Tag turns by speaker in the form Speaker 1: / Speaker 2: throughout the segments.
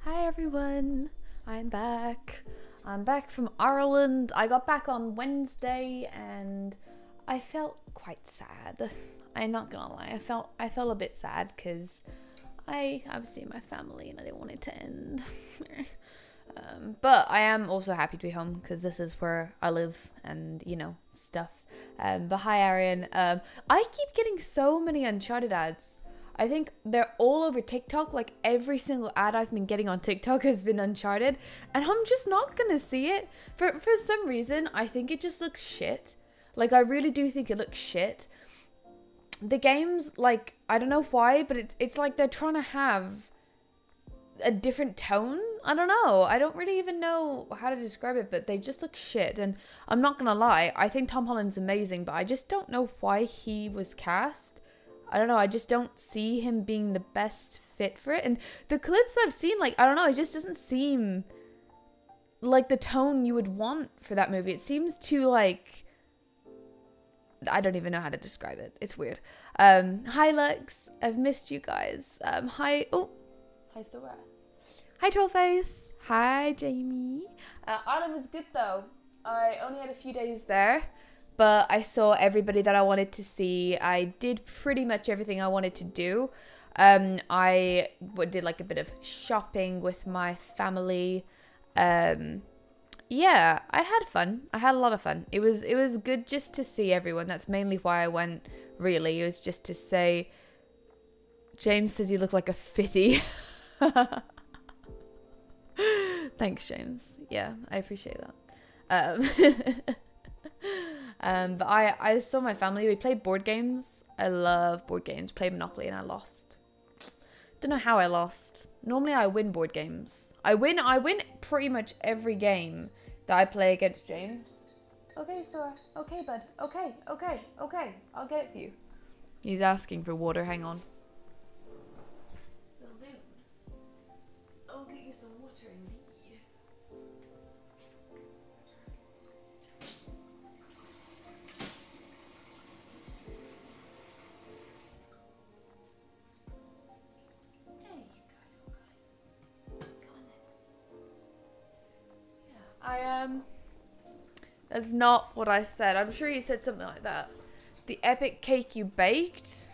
Speaker 1: Hi everyone, I'm back. I'm back from Ireland. I got back on Wednesday and I felt quite sad. I'm not gonna lie, I felt a bit sad because I was seeing my family and I didn't want it to end. But I am also happy to be home because this is where I live and, you know, stuff. But hi Arian. I keep getting so many Uncharted ads. I think they're all over TikTok. Like every single ad I've been getting on TikTok has been Uncharted. And I'm just not gonna see it. For some reason, I think it just looks shit. Like I really do think it looks shit. The game's like, I don't know why, but it's like they're trying to have a different tone. I don't know. I don't really even know how to describe it, but they just look shit. And I'm not gonna lie, I think Tom Holland's amazing, but I just don't know why he was cast. I don't know, I just don't see him being the best fit for it. And the clips I've seen, like, I don't know, it just doesn't seem like the tone you would want for that movie. It seems too, like, I don't even know how to describe it. It's weird. Hi, Lex. I've missed you guys. Hi Sora. Hi, Trollface. Hi, Jamie. Ireland was good, though. I only had a few days there. But I saw everybody that I wanted to see. I did pretty much everything I wanted to do. I did like a bit of shopping with my family. Yeah, I had fun. I had a lot of fun. It was good just to see everyone. That's mainly why I went, really. It was just to say, James says you look like a fitty. Thanks, James. Yeah, I appreciate that. But I saw my family. We played board games. I love board games. Played Monopoly and I lost. Don't know how I lost. Normally I win board games. I win pretty much every game that I play against James. Okay, Sora. Okay, bud. Okay. I'll get it for you. He's asking for water. Hang on. Will do. I'll get you some water indeed. That's not what I said. I'm sure you said something like that. The epic cake you baked?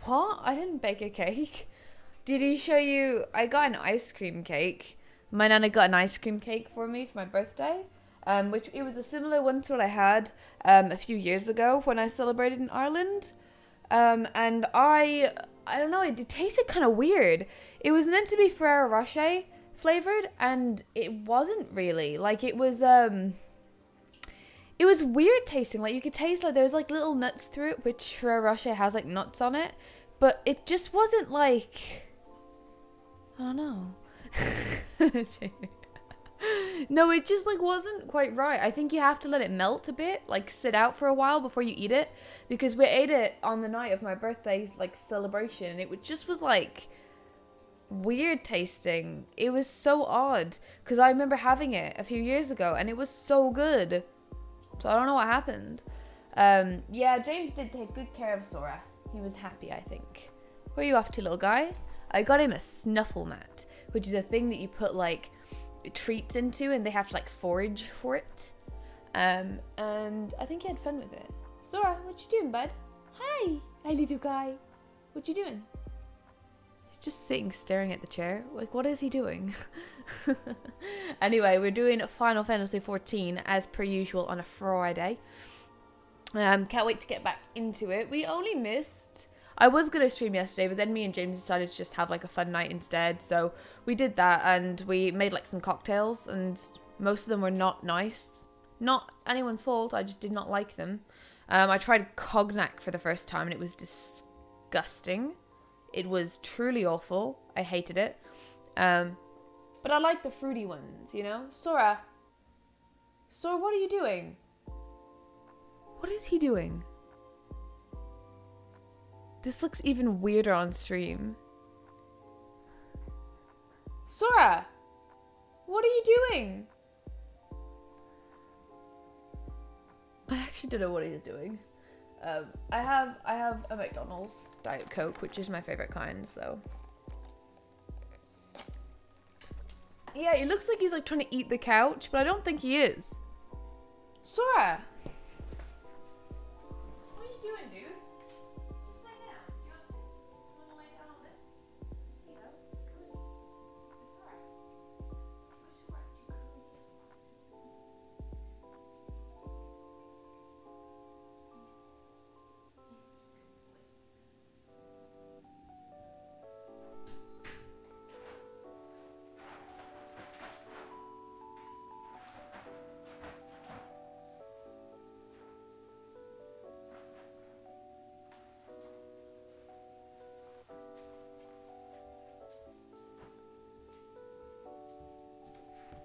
Speaker 1: What? I didn't bake a cake. Did he show you? I got an ice cream cake. My nana got an ice cream cake for me for my birthday. Which it was a similar one to what I had a few years ago when I celebrated in Ireland. And I don't know, it tasted kind of weird. It was meant to be Ferrero Rocher flavored and it wasn't really. Like it was weird tasting. Like you could taste like there was like little nuts through it, which Ferrero Rocher has like nuts on it, but it just wasn't like, I don't know. No, it just like wasn't quite right. I think you have to let it melt a bit, like sit out for a while before you eat it, because we ate it on the night of my birthday like celebration and it just was like weird tasting. It was so odd because I remember having it a few years ago and it was so good. So I don't know what happened. Yeah, James did take good care of Sora. He was happy, I think. Where are you off to, little guy? I got him a snuffle mat, which is a thing that you put like treats into and they have to like forage for it. And I think he had fun with it. Sora, what you doing, bud? Hi little guy. What you doing? He's just sitting staring at the chair. Like, what is he doing? Anyway, we're doing Final Fantasy 14 as per usual on a Friday. Can't wait to get back into it. We only missed... I was going to stream yesterday, but then me and James decided to just have like a fun night instead. So we did that and we made like some cocktails and most of them were not nice. Not anyone's fault, I just did not like them. I tried cognac for the first time and it was disgusting. It was truly awful. I hated it. But I like the fruity ones, you know? Sora, what are you doing? What is he doing? This looks even weirder on stream. Sora, what are you doing? I actually don't know what he's doing. I have a McDonald's Diet Coke, which is my favorite kind, so Yeah, it looks like he's like trying to eat the couch, but I don't think he is. Sora! What are you doing, dude? Just lay down. Do you want this? You want to lay down on this? You know, cozy. Sora. Sora, do cozy.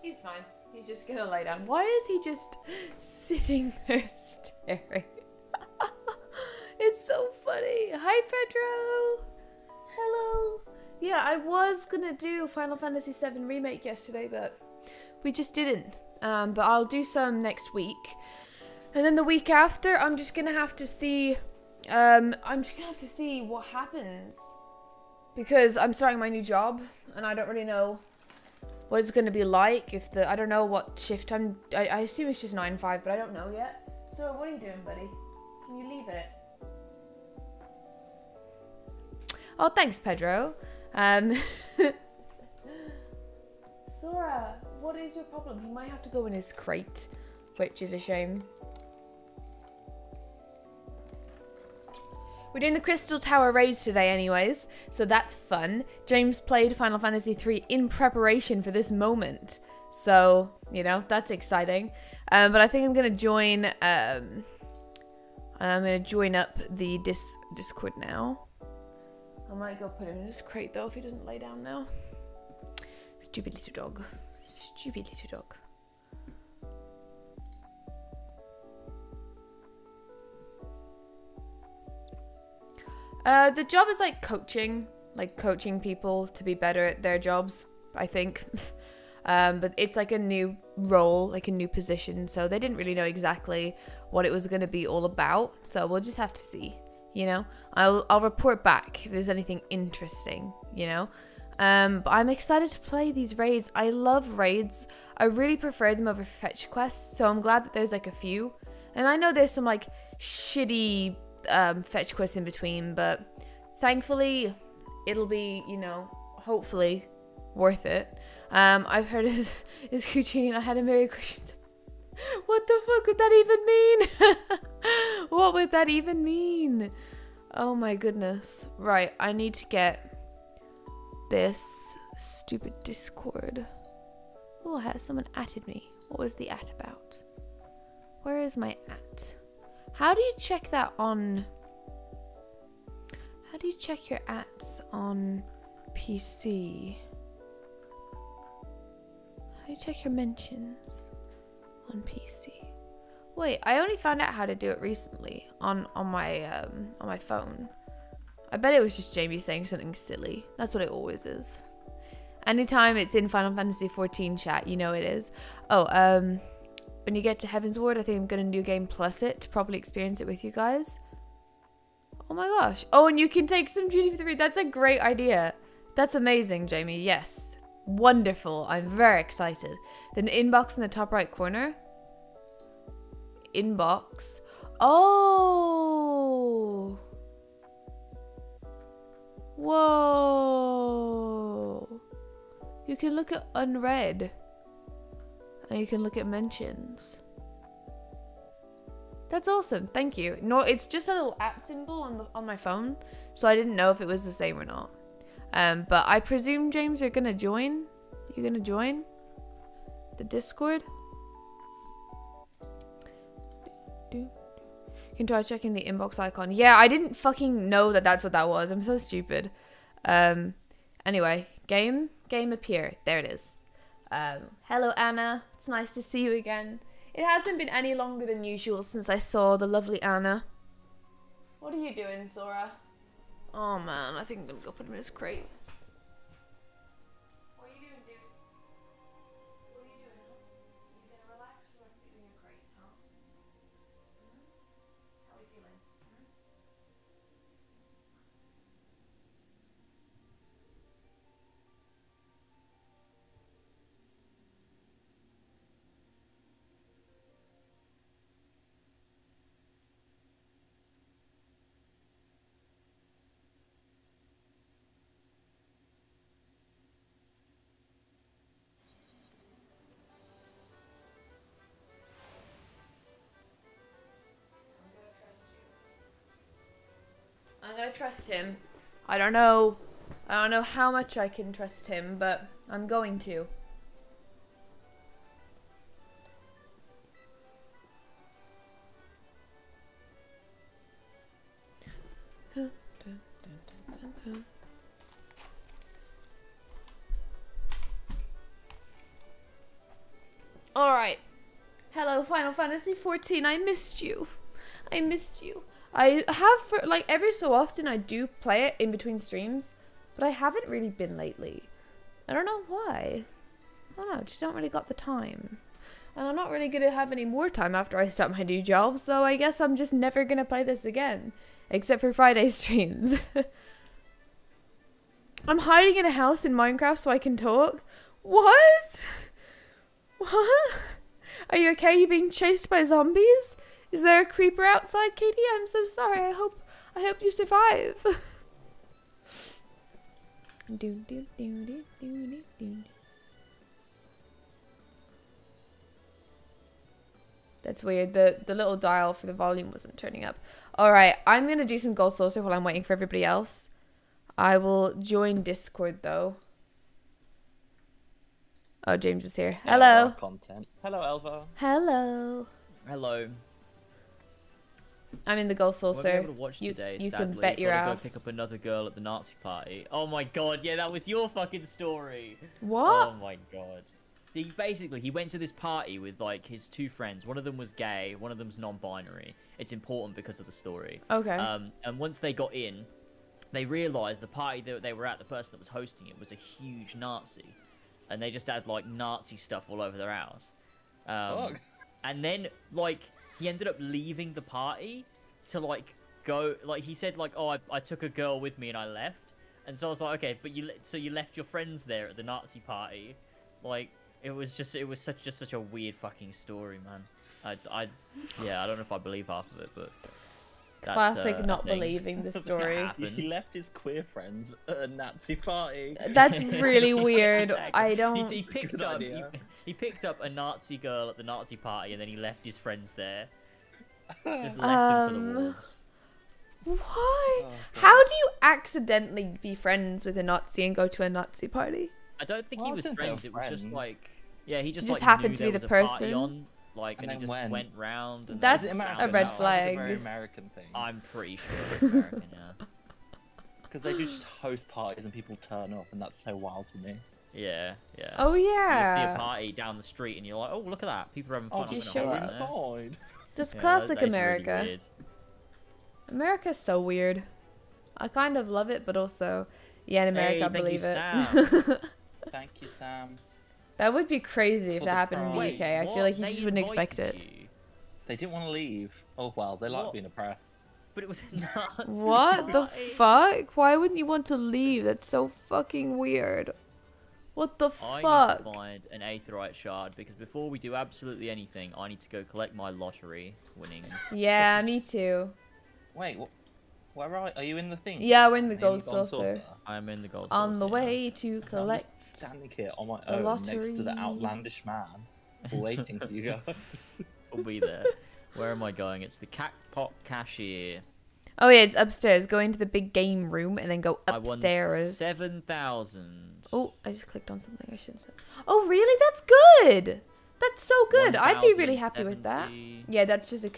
Speaker 1: He's fine. He's just gonna lay down. Why is he just sitting there staring? It's so funny. Hi, Pedro. Hello. Yeah, I was gonna do Final Fantasy VII Remake yesterday, but we just didn't. But I'll do some next week. And then the week after, I'm just gonna have to see... what happens. Because I'm starting my new job, and I don't really know what it's going to be like. I don't know what shift I assume it's just 9-5, but I don't know yet. So what are you doing, buddy? Can you leave it? Oh, thanks, Pedro. Sora, what is your problem? He might have to go in his crate, which is a shame. We're doing the Crystal Tower raids today anyways, so that's fun. James played Final Fantasy III in preparation for this moment. So, you know, that's exciting. But I think I'm going to join... I'm going to join up the Discord now. I might go put him in his crate though if he doesn't lay down now. Stupid little dog. Stupid little dog. The job is like coaching people to be better at their jobs, I think. But it's like a new role, like a new position, so they didn't really know exactly what it was going to be all about, so we'll just have to see, you know. I'll report back if there's anything interesting, you know. But I'm excited to play these raids. I love raids. I really prefer them over fetch quests, so I'm glad that there's like a few. And I know there's some like shitty fetch quests in between, but thankfully it'll be, you know, hopefully worth it. I've heard his Gucci, and I had a Merry Christmas. What the fuck would that even mean? What would that even mean? Oh my goodness. Right, I need to get this stupid Discord. Oh, has someone atted me? What was the at about? Where is my at? How do you check that on... How do you check your ats on PC? How do you check your mentions on PC? Wait, I only found out how to do it recently on my phone. I bet it was just Jamie saying something silly. That's what it always is. Anytime it's in Final Fantasy XIV chat, you know it is. Oh, when you get to Heaven's Ward, I think I'm going to New Game Plus it to probably experience it with you guys. Oh my gosh. Oh, and you can take some duty free. That's a great idea. That's amazing, Jamie. Yes. Wonderful. I'm very excited. Then inbox in the top right corner. Inbox. Oh. Whoa. You can look at unread. And you can look at mentions. That's awesome. Thank you. No, it's just a little app symbol on my phone, so I didn't know if it was the same or not. But I presume, James, you're gonna join. You're gonna join the Discord. You can try checking the inbox icon. Yeah, I didn't fucking know that that's what that was. I'm so stupid. Anyway, game appear. There it is. Hello, Anna. It's nice to see you again. It hasn't been any longer than usual since I saw the lovely Anna. What are you doing, Sora? Oh man, I think I'm gonna go put him in his crate. What are you doing, dude? What are you doing, huh? You gonna relax or put you in your crate, huh? How are you feeling? I'm gonna trust him. I don't know how much I can trust him, but I'm going to. Alright. Hello, Final Fantasy 14. I missed you. I missed you. I have, for like, every so often I do play it in between streams, but I haven't really been lately. I don't know why. I don't know, just don't really got the time. And I'm not really going to have any more time after I start my new job, so I guess I'm just never going to play this again. Except for Friday streams. I'm hiding in a house in Minecraft so I can talk. What? What? Are you okay? You being chased by zombies? Is there a creeper outside, Katie? I'm so sorry. I hope you survive. That's weird. The little dial for the volume wasn't turning up. Alright, I'm gonna do some Gold Saucer while I'm waiting for everybody else. I will join Discord though. Oh, James is here. Hello.
Speaker 2: Content. Hello, Elva.
Speaker 1: Hello.
Speaker 3: Hello.
Speaker 1: I'm in the Gold Saucer.
Speaker 3: We'll be able to watch today,
Speaker 1: you
Speaker 3: sadly.
Speaker 1: can bet your
Speaker 3: Gotta
Speaker 1: ass.
Speaker 3: go pick up another girl at the Nazi party. Oh my god, yeah, that was your fucking story.
Speaker 1: What?
Speaker 3: Oh my god. He went to this party with like his two friends. One of them was gay, one of them's non-binary. It's important because of the story.
Speaker 1: Okay.
Speaker 3: And once they got in, they realized the party that they were at, the person that was hosting it was a huge Nazi. And they just had like Nazi stuff all over their house. And then like he ended up leaving the party to like go, like he said like, oh, I took a girl with me and I left. And so I was like, okay, but you left your friends there at the Nazi party. Like it was such a weird fucking story, man. Yeah, I don't know if I believe half of it, but that's,
Speaker 1: classic not believing the story.
Speaker 2: He left his queer friends at a Nazi party.
Speaker 1: That's really weird.
Speaker 3: Exactly.
Speaker 1: I don't.
Speaker 3: He picked up a Nazi girl at the Nazi party, and then he left his friends there. Just left them for the wolves.
Speaker 1: Why? How do you accidentally be friends with a Nazi and go to a Nazi party?
Speaker 3: I don't think he was friends. It was just like, yeah, he just
Speaker 1: like
Speaker 3: happened
Speaker 1: to be
Speaker 3: the
Speaker 1: the person.
Speaker 3: On, like, and he just went round. And
Speaker 1: that's
Speaker 3: a
Speaker 1: red flag.
Speaker 2: That's a very American thing.
Speaker 3: I'm pretty sure it's American, yeah.
Speaker 2: Because they just host parties and people turn up, and that's so wild to me.
Speaker 3: Yeah, yeah.
Speaker 1: Oh
Speaker 3: You
Speaker 1: yeah.
Speaker 3: see a party down the street, and you're like, oh, look at that. People are having fun.
Speaker 1: just show up.
Speaker 2: Inside.
Speaker 1: Just
Speaker 3: Yeah,
Speaker 1: classic
Speaker 3: that's
Speaker 1: America.
Speaker 3: Really weird.
Speaker 1: America's so weird. I kind of love it, but also, yeah, in America, I believe it.
Speaker 3: Sam.
Speaker 2: Thank you, Sam.
Speaker 1: That would be crazy if
Speaker 2: For
Speaker 1: that
Speaker 2: the
Speaker 1: happened in the
Speaker 2: pride.
Speaker 1: UK. I feel like you just wouldn't expect it.
Speaker 2: They didn't want to leave. Oh well, they like
Speaker 3: What?
Speaker 2: being oppressed.
Speaker 3: But it was a Nazi
Speaker 1: What the
Speaker 3: party.
Speaker 1: fuck? Why wouldn't you want to leave? That's so fucking weird. What the
Speaker 3: I
Speaker 1: fuck?
Speaker 3: need to find an aetheryte shard because before we do absolutely anything, I need to go collect my lottery winnings.
Speaker 1: Yeah, me too.
Speaker 2: Wait, where are you in the thing?
Speaker 1: Yeah, we're in the
Speaker 2: Are you
Speaker 1: Gold Saucer.
Speaker 3: I'm in the gold.
Speaker 1: On the
Speaker 3: saucer,
Speaker 1: way to
Speaker 2: I'm
Speaker 1: collect.
Speaker 2: just standing here on my
Speaker 1: the
Speaker 2: own next to
Speaker 1: lottery.
Speaker 2: the outlandish man, waiting for you guys.
Speaker 3: yeah. We'll be there. Where am I going? It's the Catpot Cashier.
Speaker 1: Oh yeah, it's upstairs. Go into the big game room and then go
Speaker 3: I won
Speaker 1: upstairs.
Speaker 3: 7,000.
Speaker 1: Oh, I just clicked on something I shouldn't have. Oh really? That's good. That's so good. I'd be really happy with that.
Speaker 3: 1,070.
Speaker 1: Yeah, that's just a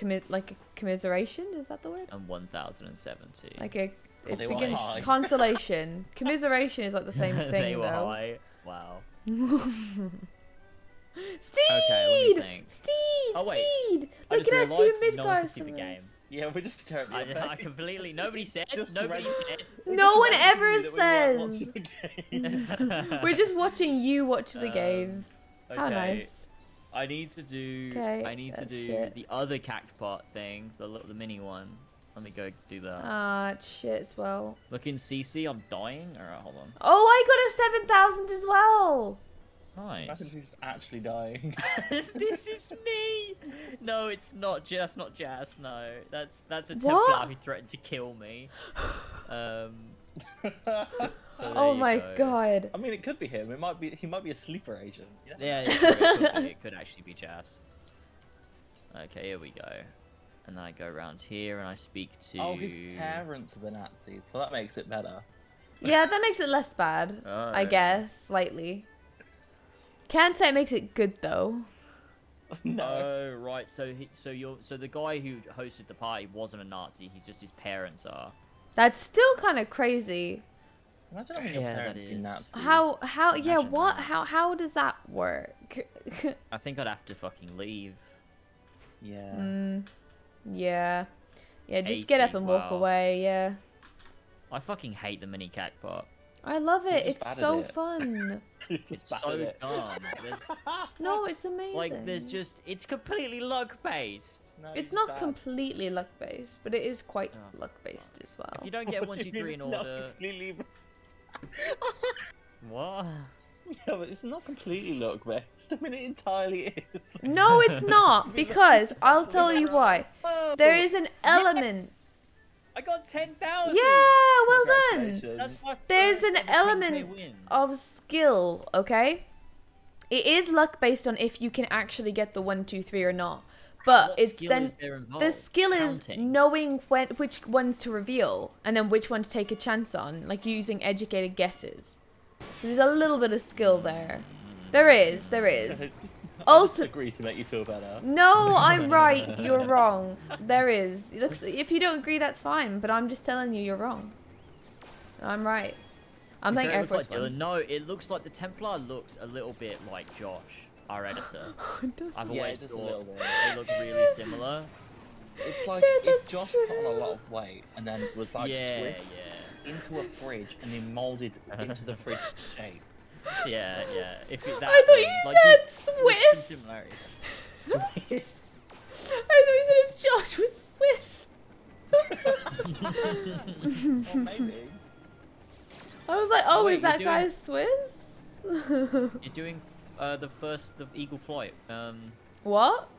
Speaker 1: commiseration. Is that the word?
Speaker 3: And 1,070.
Speaker 1: Like a
Speaker 2: They
Speaker 1: it's
Speaker 2: were
Speaker 1: again
Speaker 2: high.
Speaker 1: consolation. Commiseration is like the same thing
Speaker 3: they were
Speaker 1: though.
Speaker 3: high. Wow.
Speaker 1: Steed!
Speaker 3: Okay, let me think.
Speaker 1: Steed!
Speaker 3: Oh, wait.
Speaker 1: Steed!
Speaker 3: I
Speaker 1: Look
Speaker 3: just
Speaker 1: at our two
Speaker 3: realised no one
Speaker 1: Midgard
Speaker 3: could see the game.
Speaker 2: Yeah, we're just staring at your
Speaker 3: I
Speaker 2: face.
Speaker 3: completely. Nobody said.
Speaker 2: Just
Speaker 3: Nobody
Speaker 2: read-
Speaker 3: said.
Speaker 1: No one
Speaker 2: Just
Speaker 1: ever
Speaker 2: reminded me that we weren't
Speaker 1: says.
Speaker 2: watching the game.
Speaker 1: We're just watching you watch the game. How
Speaker 3: Okay.
Speaker 1: nice.
Speaker 3: I need to do.
Speaker 1: Okay,
Speaker 3: I need to
Speaker 1: that's
Speaker 3: do
Speaker 1: shit.
Speaker 3: the other cactpot thing, the mini one. Let me go do that.
Speaker 1: Ah, it's shit as well.
Speaker 3: Look in CC. I'm dying. All right, hold on.
Speaker 1: Oh, I got a 7,000 as well.
Speaker 3: Nice.
Speaker 2: Imagine who's actually dying.
Speaker 3: This is me. No, it's not. That's not Jazz. No, that's a
Speaker 1: What?
Speaker 3: Templar who threatened to kill me. So there
Speaker 1: Oh
Speaker 3: you
Speaker 1: my
Speaker 3: go.
Speaker 1: god.
Speaker 2: I mean, it could be him. He might be a sleeper agent.
Speaker 3: Yeah, it could be. It could actually be Jazz. Okay, here we go. And then I go around here and I speak to...
Speaker 2: Oh, his parents are the Nazis. Well, that makes it better.
Speaker 1: Yeah, that makes it less bad, I guess, slightly. Can't say it makes it good though.
Speaker 2: No.
Speaker 3: Oh, right. So the guy who hosted the party wasn't a Nazi. He's just his parents are.
Speaker 1: That's still kind of crazy.
Speaker 2: Imagine having your
Speaker 3: Yeah,
Speaker 2: parents
Speaker 3: that
Speaker 2: be
Speaker 3: is.
Speaker 2: Nazis.
Speaker 1: How yeah,
Speaker 3: Imagine
Speaker 1: what
Speaker 3: that.
Speaker 1: how does that work?
Speaker 3: I think I'd have to fucking leave.
Speaker 2: Yeah.
Speaker 1: Yeah. Yeah, just get up
Speaker 3: 80,
Speaker 1: and walk
Speaker 3: wow.
Speaker 1: away, yeah.
Speaker 3: I fucking hate the mini cac part.
Speaker 1: I love it.
Speaker 2: You're just
Speaker 1: It's
Speaker 2: bad
Speaker 1: so
Speaker 2: at it.
Speaker 1: fun.
Speaker 2: You're just
Speaker 3: It's
Speaker 2: bad
Speaker 3: so
Speaker 2: at it.
Speaker 3: dumb. There's,
Speaker 1: No, it's amazing.
Speaker 3: like, there's just... It's completely luck-based.
Speaker 2: No,
Speaker 1: It's
Speaker 2: you're
Speaker 1: not
Speaker 2: bad.
Speaker 1: completely luck based, but it is quite
Speaker 3: Oh.
Speaker 1: luck based as well.
Speaker 3: If you don't get
Speaker 2: What
Speaker 3: 1,
Speaker 2: do
Speaker 3: 2,
Speaker 2: you mean
Speaker 3: 3 in
Speaker 2: it's not
Speaker 3: order...
Speaker 2: completely...
Speaker 3: What?
Speaker 2: Yeah, but it's not completely luck-based. I mean, it entirely is.
Speaker 1: No, it's not, because I'll tell you why.
Speaker 3: Oh,
Speaker 1: There is an element.
Speaker 3: I got 10,000!
Speaker 1: Yeah, well done.
Speaker 2: Congratulations.
Speaker 3: That's my
Speaker 1: There's
Speaker 3: first
Speaker 1: an
Speaker 3: ever 10K
Speaker 1: element
Speaker 3: win.
Speaker 1: of skill, okay? It is luck based on if you can actually get the 1, 2, 3 or not. But
Speaker 3: What
Speaker 1: it's
Speaker 3: skill
Speaker 1: then
Speaker 3: is there involved?
Speaker 1: the skill
Speaker 3: Counting.
Speaker 1: is knowing which ones to reveal and then which one to take a chance on, like using educated guesses. There's a little bit of skill there. There is.
Speaker 2: I disagree to make you feel better.
Speaker 1: No, I'm right. You're wrong. There is. It looks. If you don't agree, that's fine. But I'm just telling you, you're wrong. I'm right. I'm
Speaker 3: It
Speaker 1: like Air
Speaker 3: looks
Speaker 1: Force
Speaker 3: like Dylan.
Speaker 1: One.
Speaker 3: No, it looks like the Templar looks a little bit like Josh, our editor. I've
Speaker 2: Yeah,
Speaker 3: always
Speaker 2: just a little
Speaker 3: thought
Speaker 2: bit.
Speaker 3: they look really similar.
Speaker 2: It's like
Speaker 1: Yeah,
Speaker 2: if
Speaker 1: that's
Speaker 2: Josh
Speaker 1: true.
Speaker 2: put on a lot of weight and then was like
Speaker 3: Yeah,
Speaker 2: squished into a fridge and then molded into the fridge shape.
Speaker 3: yeah. If it, that,
Speaker 1: I thought you
Speaker 3: like,
Speaker 1: said
Speaker 3: there's some
Speaker 1: Swiss.
Speaker 3: similarities. Swiss.
Speaker 1: I thought you said if Josh was Swiss.
Speaker 2: Or maybe.
Speaker 1: I was like, oh,
Speaker 3: Wait,
Speaker 1: is that
Speaker 3: you're
Speaker 1: guy
Speaker 3: doing-
Speaker 1: Swiss?
Speaker 3: You're doing the Eagle flight.
Speaker 1: What?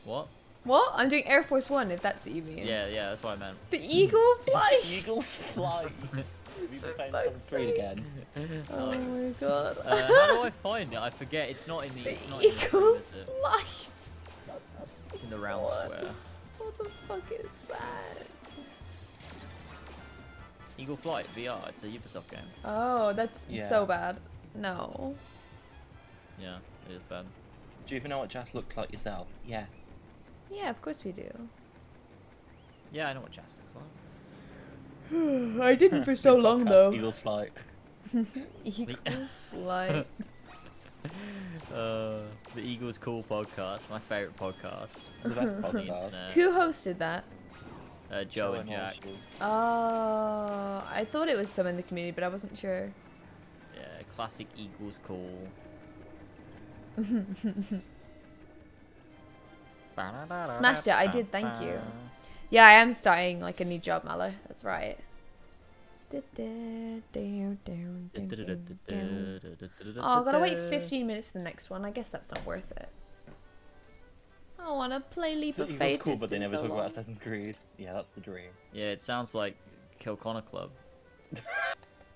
Speaker 3: What?
Speaker 1: What? I'm doing Air Force One, if that's what you mean.
Speaker 3: Yeah, that's what I meant.
Speaker 1: The Eagle flight.
Speaker 2: Eagles fly. We've been playing
Speaker 1: fuck's
Speaker 2: Assassin's Creed
Speaker 1: sake.
Speaker 2: again.
Speaker 1: Oh my god.
Speaker 3: How do I find it? I forget. It's not in the.
Speaker 1: The
Speaker 3: It's not in the room,
Speaker 1: Eagle's
Speaker 3: is it?
Speaker 1: flight.
Speaker 3: It's in the round
Speaker 1: What?
Speaker 3: square.
Speaker 1: What the fuck is that?
Speaker 3: Eagle Flight VR. It's a Ubisoft game.
Speaker 1: Oh, that's
Speaker 2: Yeah.
Speaker 1: so bad. No.
Speaker 3: Yeah, it is bad.
Speaker 2: Do you even know what Jazz looks like yourself? Yes.
Speaker 1: Yeah, of course we do.
Speaker 3: Yeah, I know what Jazz looks like.
Speaker 1: I didn't for so long
Speaker 2: Podcast,
Speaker 1: though.
Speaker 2: Eagles flight.
Speaker 1: Eagles flight.
Speaker 3: The Eagles Cool podcast, my favorite podcast.
Speaker 2: The best
Speaker 3: on the
Speaker 2: podcast.
Speaker 3: internet.
Speaker 1: Who hosted that?
Speaker 3: Joe and Jack.
Speaker 2: Horseshoe.
Speaker 1: Oh, I thought it was some in the community, but I wasn't sure.
Speaker 3: Yeah, classic Eagles Cool.
Speaker 1: Smashed it, I did, thank you. Yeah, I am starting like a new job, Mallow. That's right. Oh, I gotta wait 15 minutes for the next one. I guess that's not worth it. I wanna play Leap
Speaker 2: The
Speaker 1: of
Speaker 2: Eagles
Speaker 1: Faith.
Speaker 2: cool,
Speaker 1: It's
Speaker 2: but they
Speaker 1: been
Speaker 2: never
Speaker 1: so
Speaker 2: talk
Speaker 1: long.
Speaker 2: about Assassin's Creed. Yeah, that's the dream.
Speaker 3: Yeah, it sounds like Kill Connor Club.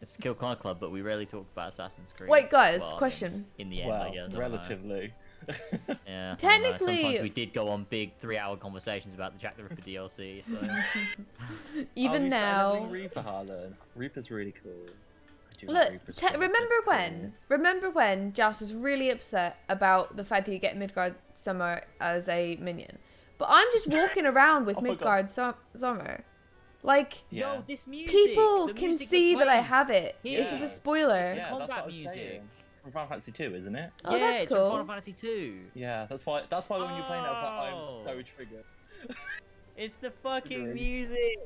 Speaker 3: It's Kill Connor Club, but we rarely talk about Assassin's Creed.
Speaker 1: Wait, guys,
Speaker 3: Well,
Speaker 1: question.
Speaker 3: In the end, I
Speaker 2: Well,
Speaker 3: guess. I don't know.
Speaker 2: relatively.
Speaker 3: Yeah. I don't know.
Speaker 1: Technically-
Speaker 3: Sometimes we did go on big 3-hour conversations about the Jack the Ripper DLC. So.
Speaker 1: Even
Speaker 2: you started
Speaker 1: now.
Speaker 2: leveling Reaper, Harlan. Reaper's really cool. I do like
Speaker 1: Look,
Speaker 2: Reaper's stuff.
Speaker 1: remember
Speaker 2: It's
Speaker 1: when?
Speaker 2: cool.
Speaker 1: Remember when Josh was really upset about the fact that you get Midgard Summer as a minion? But I'm just walking around with
Speaker 2: Oh my
Speaker 1: Midgard Summer. Like,
Speaker 2: Yeah.
Speaker 3: Yo, this music.
Speaker 1: people
Speaker 3: the
Speaker 1: can
Speaker 3: music
Speaker 1: see that I
Speaker 3: plays.
Speaker 1: have it.
Speaker 3: Yeah.
Speaker 1: This is a spoiler.
Speaker 2: Yeah, that's
Speaker 3: combat
Speaker 2: what I was
Speaker 3: music.
Speaker 2: saying. From Final Fantasy 2, isn't it?
Speaker 1: Oh,
Speaker 3: yeah,
Speaker 1: that's
Speaker 3: it's from Final
Speaker 1: cool.
Speaker 3: Fantasy 2.
Speaker 2: Yeah, that's why when you play it, I was like,
Speaker 3: Oh.
Speaker 2: I'm so triggered.
Speaker 3: It's the fucking
Speaker 2: Agree.
Speaker 3: music.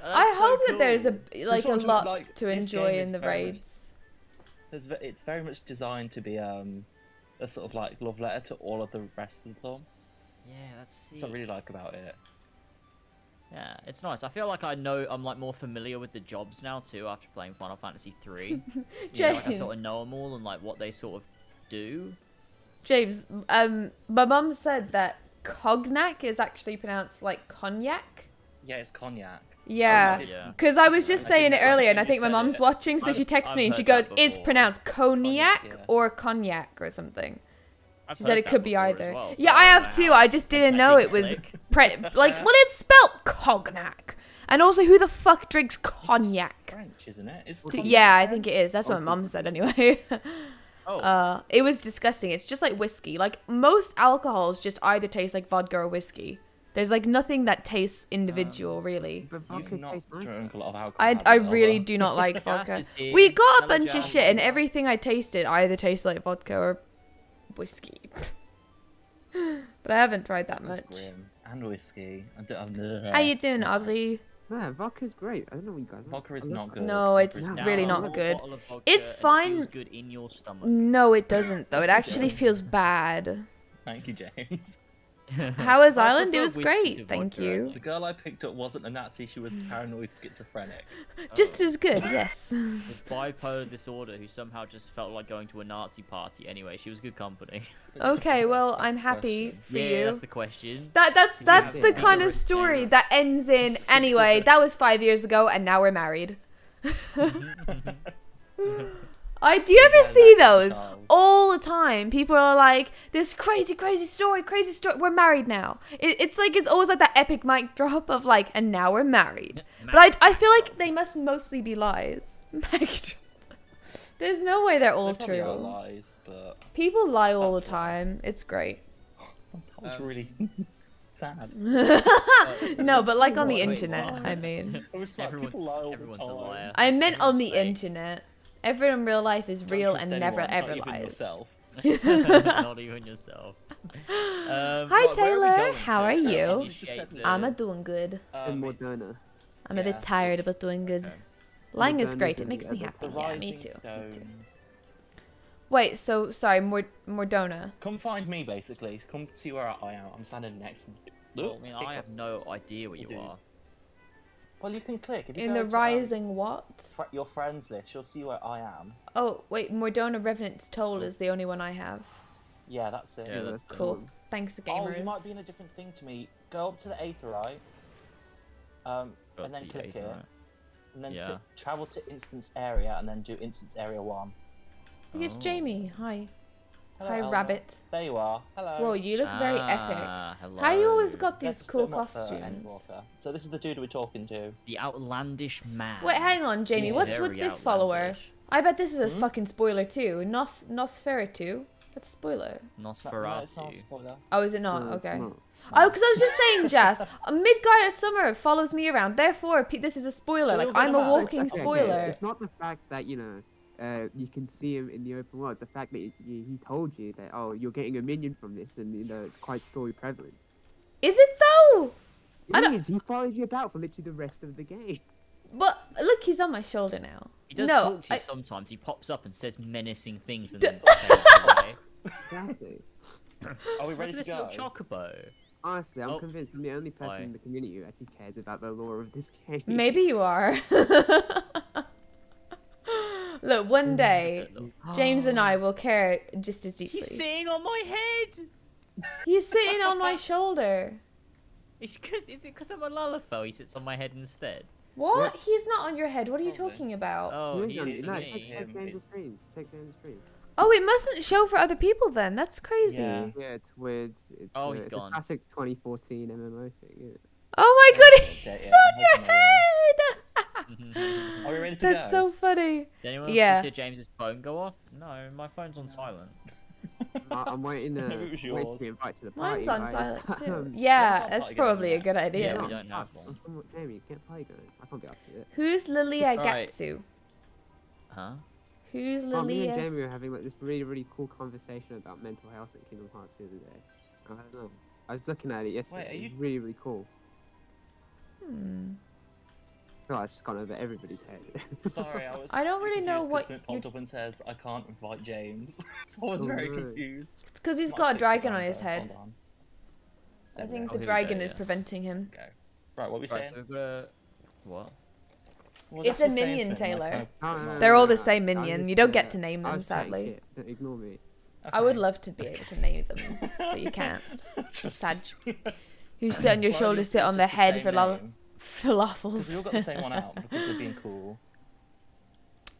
Speaker 1: I hope that there's a like a
Speaker 2: one to,
Speaker 1: lot
Speaker 2: like,
Speaker 1: to
Speaker 2: this
Speaker 1: enjoy
Speaker 2: game is
Speaker 1: in the
Speaker 2: very much-
Speaker 1: raids.
Speaker 2: It's very much designed to be a sort of like love letter to all of the rest of them.
Speaker 3: Yeah, that's
Speaker 2: That's what I really like about it.
Speaker 3: Yeah, it's nice. I feel like I'm like more familiar with the jobs now too after playing Final Fantasy 3. You know, like I
Speaker 1: James.
Speaker 3: sort of know them all and like what they sort of do.
Speaker 1: James, my mum said that cognac is actually pronounced like cognac.
Speaker 2: Yeah, it's cognac.
Speaker 1: Yeah.
Speaker 3: Yeah.
Speaker 1: Because I was just
Speaker 2: I
Speaker 1: saying it
Speaker 2: didn't-
Speaker 1: earlier, and I
Speaker 2: you
Speaker 1: think my
Speaker 2: said
Speaker 1: mum's
Speaker 2: it.
Speaker 1: watching, so
Speaker 3: I've-
Speaker 1: she texts
Speaker 3: I've
Speaker 1: me and she
Speaker 3: heard
Speaker 1: goes,
Speaker 3: that
Speaker 1: "It's
Speaker 3: before.
Speaker 1: pronounced cognac
Speaker 2: yeah.
Speaker 1: or cognac or something."
Speaker 3: I've
Speaker 1: She said
Speaker 3: heard
Speaker 1: it
Speaker 3: that
Speaker 1: could be
Speaker 3: before as
Speaker 1: either.
Speaker 3: well, so
Speaker 1: Yeah, I
Speaker 3: don't
Speaker 1: have
Speaker 3: know
Speaker 1: too.
Speaker 3: how
Speaker 1: I just didn't know it
Speaker 3: didn't
Speaker 1: was
Speaker 3: click.
Speaker 1: like, well, it's spelled cognac. And also, who the fuck drinks cognac?
Speaker 2: French, isn't it?
Speaker 1: Yeah, I think it is. That's what my mum said anyway.
Speaker 3: Oh.
Speaker 1: It was disgusting. It's just like whiskey. Like, most alcohols just either taste like vodka or whiskey. There's like nothing that tastes individual, really.
Speaker 4: But vodka
Speaker 2: You've not
Speaker 4: tastes nice.
Speaker 2: drunk a lot of alcohol.
Speaker 1: I
Speaker 2: have you,
Speaker 1: really
Speaker 2: Elva?
Speaker 1: do not like vodka.
Speaker 3: Gas is here.
Speaker 1: We got a
Speaker 3: Hello,
Speaker 1: bunch of
Speaker 3: Jan.
Speaker 1: shit, and everything I tasted either tasted like vodka or whiskey. But I haven't tried that
Speaker 2: That's
Speaker 1: much.
Speaker 2: grim. And whiskey.
Speaker 1: How you doing, Ozzy?
Speaker 4: Yeah, vodka's great. I don't know what you guys.
Speaker 2: Vodka is not good.
Speaker 1: No,
Speaker 2: Vodka
Speaker 1: it's
Speaker 2: is
Speaker 1: really
Speaker 3: Now,
Speaker 1: not
Speaker 3: a
Speaker 1: good.
Speaker 3: bottle of vodka
Speaker 1: It's
Speaker 3: and it
Speaker 1: fine.
Speaker 3: feels good in your stomach.
Speaker 1: No, it doesn't, though. It actually feels bad.
Speaker 2: Thank you, James.
Speaker 1: How was
Speaker 3: I
Speaker 1: Ireland? It
Speaker 3: prefer
Speaker 1: was
Speaker 3: whiskey
Speaker 1: great,
Speaker 3: to
Speaker 1: thank
Speaker 3: vodka,
Speaker 1: you.
Speaker 2: The girl I picked up wasn't a Nazi, she was paranoid schizophrenic.
Speaker 1: Just as good, yes.
Speaker 3: With bipolar disorder, who somehow just felt like going to a Nazi party. Anyway, she was good company.
Speaker 1: Okay, well,
Speaker 2: That's
Speaker 1: I'm
Speaker 2: the
Speaker 1: happy
Speaker 2: question.
Speaker 1: for
Speaker 3: Yeah,
Speaker 1: you.
Speaker 3: that's the question.
Speaker 1: That's
Speaker 3: have
Speaker 1: the
Speaker 3: the
Speaker 1: kind of
Speaker 3: ignorant
Speaker 1: story
Speaker 3: sense.
Speaker 1: that ends in anyway. That was 5 years ago, and now we're married. Do you ever
Speaker 2: Yeah,
Speaker 1: see
Speaker 2: that's
Speaker 1: those
Speaker 2: child.
Speaker 1: all the time? People are like, "This crazy story. We're married now." It's like it's always like that epic mic drop of like, "And now we're married." But I feel like they must mostly be lies. Mic drop. There's no way they're all
Speaker 2: They probably are
Speaker 1: true.
Speaker 2: lies, but
Speaker 1: People lie all the
Speaker 2: That's why.
Speaker 1: time. It's great.
Speaker 2: that was really sad.
Speaker 1: No, but like on the
Speaker 3: Wait,
Speaker 1: internet,
Speaker 3: what?
Speaker 1: I mean.
Speaker 2: It was like
Speaker 3: Everyone's,
Speaker 2: people lie all
Speaker 3: everyone's
Speaker 2: the
Speaker 3: a
Speaker 2: time.
Speaker 3: liar.
Speaker 1: I meant on
Speaker 3: Everyone's
Speaker 1: the
Speaker 3: fake.
Speaker 1: internet. Everyone in real life is
Speaker 2: Don't
Speaker 1: real
Speaker 2: trust
Speaker 1: and never
Speaker 2: anyone,
Speaker 1: ever
Speaker 2: not even
Speaker 1: lies.
Speaker 2: yourself.
Speaker 3: Not even yourself.
Speaker 1: Hi
Speaker 3: Right, where are we
Speaker 1: Taylor,
Speaker 3: going
Speaker 1: how
Speaker 3: to?
Speaker 1: are
Speaker 3: To
Speaker 1: you?
Speaker 3: initiate the-
Speaker 1: I'm a doing good.
Speaker 4: in Moderna.
Speaker 1: I'm a bit
Speaker 2: yeah,
Speaker 1: tired,
Speaker 2: it's-
Speaker 1: but doing good.
Speaker 3: okay.
Speaker 1: Lying is
Speaker 4: Moderna's
Speaker 1: great. It
Speaker 4: in
Speaker 1: makes
Speaker 4: the
Speaker 1: me
Speaker 4: other
Speaker 1: happy.
Speaker 2: The
Speaker 1: Yeah, me
Speaker 2: Rising
Speaker 1: too. Me too.
Speaker 2: Stones.
Speaker 1: Wait, so sorry, Mordona.
Speaker 2: Come find me, basically. Come see where I am. I'm standing next to
Speaker 3: Well, I mean, I have no idea where you
Speaker 2: do.
Speaker 3: are.
Speaker 2: Well, you can click. If you
Speaker 1: In
Speaker 2: go
Speaker 1: the
Speaker 2: to,
Speaker 1: Rising what?
Speaker 2: your friends list, you'll see where I am.
Speaker 1: Oh, wait, Mordona Revenant's Toll is the only one I have.
Speaker 2: Yeah, that's it.
Speaker 3: Yeah, that's
Speaker 4: the
Speaker 1: Cool.
Speaker 4: one.
Speaker 1: Thanks,
Speaker 2: Oh,
Speaker 1: gamers.
Speaker 2: you might be in a different thing to me. Go up to the Aetherite.
Speaker 3: Got
Speaker 2: And then
Speaker 3: to
Speaker 2: click
Speaker 3: the
Speaker 2: here.
Speaker 3: Aetherite.
Speaker 2: And then
Speaker 3: Yeah.
Speaker 2: travel to instance area and then do instance area 1.
Speaker 1: It's
Speaker 3: Oh.
Speaker 1: Jamie. Hi.
Speaker 2: Hello,
Speaker 1: Hi,
Speaker 2: Elva.
Speaker 1: Rabbit.
Speaker 2: There you are. Hello.
Speaker 1: Whoa, you look very epic.
Speaker 3: Hello.
Speaker 1: How you always got
Speaker 2: Let's
Speaker 1: these
Speaker 2: put
Speaker 1: cool
Speaker 2: him up for
Speaker 1: costumes?
Speaker 2: Endwalker. So this is the dude we're talking to.
Speaker 3: The outlandish man.
Speaker 1: Wait, hang on, Jamie.
Speaker 3: He's
Speaker 1: What's
Speaker 3: very
Speaker 1: with this follower?
Speaker 3: outlandish.
Speaker 1: I bet this is a
Speaker 2: Hmm?
Speaker 1: fucking spoiler too. Nosferatu. That's a spoiler.
Speaker 2: No, it's not a
Speaker 3: Nosferatu.
Speaker 2: spoiler.
Speaker 1: Oh, is it not?
Speaker 4: No, it's
Speaker 1: Okay.
Speaker 4: not.
Speaker 1: Oh, because I was just saying, Jazz. Midgard Summer follows me around. Therefore, this is a spoiler.
Speaker 2: So
Speaker 1: Like
Speaker 2: you'll
Speaker 1: I'm
Speaker 2: get
Speaker 1: a
Speaker 2: him out.
Speaker 1: walking
Speaker 4: Okay,
Speaker 1: spoiler.
Speaker 4: It's not the fact that you can see him in the open world. It's the fact that he told you that you're getting a minion from this, and it's quite story prevalent.
Speaker 1: Is it though? I don't-
Speaker 4: It is. He follows you about for literally the rest of the game.
Speaker 1: But look, he's on my shoulder now.
Speaker 3: He does
Speaker 1: no,
Speaker 3: talk to you sometimes. He pops up and says menacing things and
Speaker 1: D-
Speaker 3: then takes away.
Speaker 4: Exactly.
Speaker 2: Are we ready
Speaker 3: Look
Speaker 2: to
Speaker 3: at this
Speaker 2: go?
Speaker 3: little chocobo.
Speaker 4: Honestly, I'm
Speaker 3: Oh.
Speaker 4: convinced I'm the only person
Speaker 3: Hi.
Speaker 4: in the community who actually cares about the lore of this game.
Speaker 1: Maybe you are. Look, one day James and I will care just as deeply.
Speaker 3: He's sitting on my head.
Speaker 1: He's sitting on my shoulder.
Speaker 3: Is it because I'm a Lalafell? He sits on my head instead.
Speaker 1: What? He's not on your head. What are you
Speaker 2: Probably.
Speaker 1: talking about?
Speaker 3: Oh,
Speaker 4: No,
Speaker 3: he is for
Speaker 4: no,
Speaker 3: me.
Speaker 4: check down the screen. Check down the screen.
Speaker 1: Oh, it mustn't show for other people then. That's crazy.
Speaker 2: Yeah.
Speaker 4: Yeah, it's weird. It's,
Speaker 3: Oh, he's
Speaker 4: it's
Speaker 3: gone.
Speaker 4: a classic 2014 MMO thing. Yeah.
Speaker 1: Oh my god, he's
Speaker 2: Yeah,
Speaker 1: on
Speaker 2: yeah,
Speaker 1: your
Speaker 2: I'm
Speaker 1: head!
Speaker 2: Are we ready to
Speaker 1: That's
Speaker 2: go?
Speaker 1: so funny.
Speaker 3: Did anyone else
Speaker 1: Yeah.
Speaker 3: just hear James's phone go off? No, my phone's on silent.
Speaker 4: I'm waiting
Speaker 2: Maybe it was
Speaker 4: waiting to
Speaker 2: yours.
Speaker 4: be invited to the party.
Speaker 1: Mine's on
Speaker 4: guys.
Speaker 1: silent too.
Speaker 4: Um,
Speaker 1: Yeah,
Speaker 2: not
Speaker 1: that's
Speaker 2: party
Speaker 1: probably
Speaker 2: going
Speaker 1: a good idea.
Speaker 3: Yeah, we don't have one.
Speaker 4: Jamie, you can't play going. I can't be asked to do it.
Speaker 1: Who's Lilia
Speaker 3: Right.
Speaker 1: Gatsu?
Speaker 3: Huh?
Speaker 1: Who's
Speaker 4: Oh, me and
Speaker 1: Lilia?
Speaker 4: Jamie were having like this really cool conversation about mental health in Kingdom Hearts the other day. I don't know. I was looking at it yesterday.
Speaker 2: Wait, are
Speaker 4: It was
Speaker 2: you-
Speaker 4: really cool.
Speaker 1: Hmm.
Speaker 4: I feel like it's just gone over everybody's head.
Speaker 2: Sorry, I was.
Speaker 1: I don't really know
Speaker 2: confused 'cause
Speaker 1: what
Speaker 2: something
Speaker 1: you-
Speaker 2: popped up and says I can't invite James, so I was
Speaker 4: Oh,
Speaker 2: very
Speaker 4: no.
Speaker 2: confused.
Speaker 1: It's because he's
Speaker 2: Might
Speaker 1: got a
Speaker 2: fix the
Speaker 1: dragon on
Speaker 2: phone,
Speaker 1: his
Speaker 2: though.
Speaker 1: head.
Speaker 2: Hold on.
Speaker 1: I
Speaker 2: There we
Speaker 1: think
Speaker 2: go.
Speaker 1: the
Speaker 3: here we
Speaker 1: dragon
Speaker 3: go,
Speaker 1: is
Speaker 3: yes.
Speaker 1: preventing him.
Speaker 2: Okay. Right, what we
Speaker 3: Right,
Speaker 2: saying?
Speaker 3: so we've got... What?
Speaker 2: Well,
Speaker 1: It's
Speaker 2: that's
Speaker 1: a
Speaker 2: what saying
Speaker 1: minion,
Speaker 2: something,
Speaker 1: Taylor.
Speaker 2: like,
Speaker 4: No,
Speaker 1: They're all the
Speaker 4: no,
Speaker 1: same
Speaker 4: I
Speaker 1: minion.
Speaker 4: just,
Speaker 1: You don't get to name
Speaker 4: I
Speaker 1: them,
Speaker 4: was playing
Speaker 1: sadly.
Speaker 4: it. Don't ignore me.
Speaker 1: I would
Speaker 2: okay.
Speaker 1: love to be able to name them, but you can't.
Speaker 2: Just-
Speaker 1: Sad. You sit on your
Speaker 2: Why
Speaker 1: shoulder,
Speaker 2: do
Speaker 1: sit
Speaker 2: you
Speaker 1: on
Speaker 2: pick
Speaker 1: the
Speaker 2: just
Speaker 1: head
Speaker 2: same
Speaker 1: for
Speaker 2: name? Because
Speaker 1: falafels.
Speaker 2: we all got the same one out because we're being cool.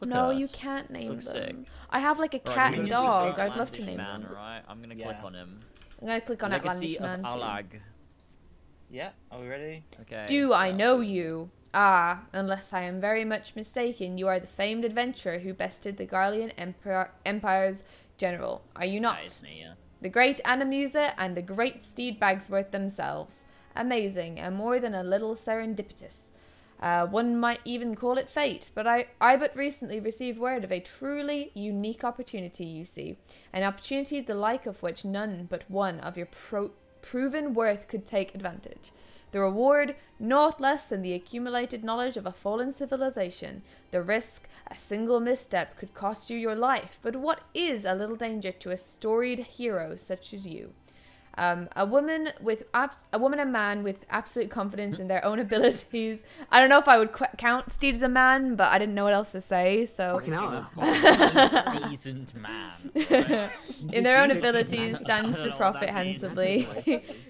Speaker 3: Look
Speaker 1: No,
Speaker 3: at
Speaker 1: you
Speaker 3: us.
Speaker 1: can't name
Speaker 3: Looks
Speaker 1: them.
Speaker 3: sick.
Speaker 1: I have like a
Speaker 3: Right,
Speaker 1: cat
Speaker 3: so
Speaker 1: and
Speaker 3: we're gonna choose
Speaker 1: dog. I'd love to
Speaker 3: Outlandish
Speaker 1: name
Speaker 3: man,
Speaker 1: them.
Speaker 3: Alright, I'm gonna
Speaker 2: Yeah.
Speaker 3: click on him.
Speaker 1: I'm gonna click on
Speaker 3: Legacy
Speaker 1: Outlandish
Speaker 3: of
Speaker 1: Man too.
Speaker 3: Alag.
Speaker 2: Yeah, are we ready?
Speaker 3: Okay.
Speaker 1: Do I know you? Ah, unless I am very much mistaken, you are the famed adventurer who bested the Garlean Empire's general. Are you not?
Speaker 3: That is me, yeah.
Speaker 1: The great Anamusa and the great Steed Bagsworth themselves. Amazing, and more than a little serendipitous. One might even call it fate, but I but recently received word of a truly unique opportunity, you see. An opportunity the like of which none but one of your proven worth could take advantage. The reward, naught less than the accumulated knowledge of a fallen civilization. The risk, a single misstep could cost you your life, but what is a little danger to a storied hero such as you? A woman and man with absolute confidence in their own abilities. I don't know if I would count Steed as a man, but I didn't know what else to say, so...
Speaker 4: Fucking hell.
Speaker 3: Seasoned man. Right?
Speaker 1: In their own abilities, stands
Speaker 3: I
Speaker 1: to
Speaker 3: don't know what
Speaker 1: profit
Speaker 3: that means.
Speaker 1: handsomely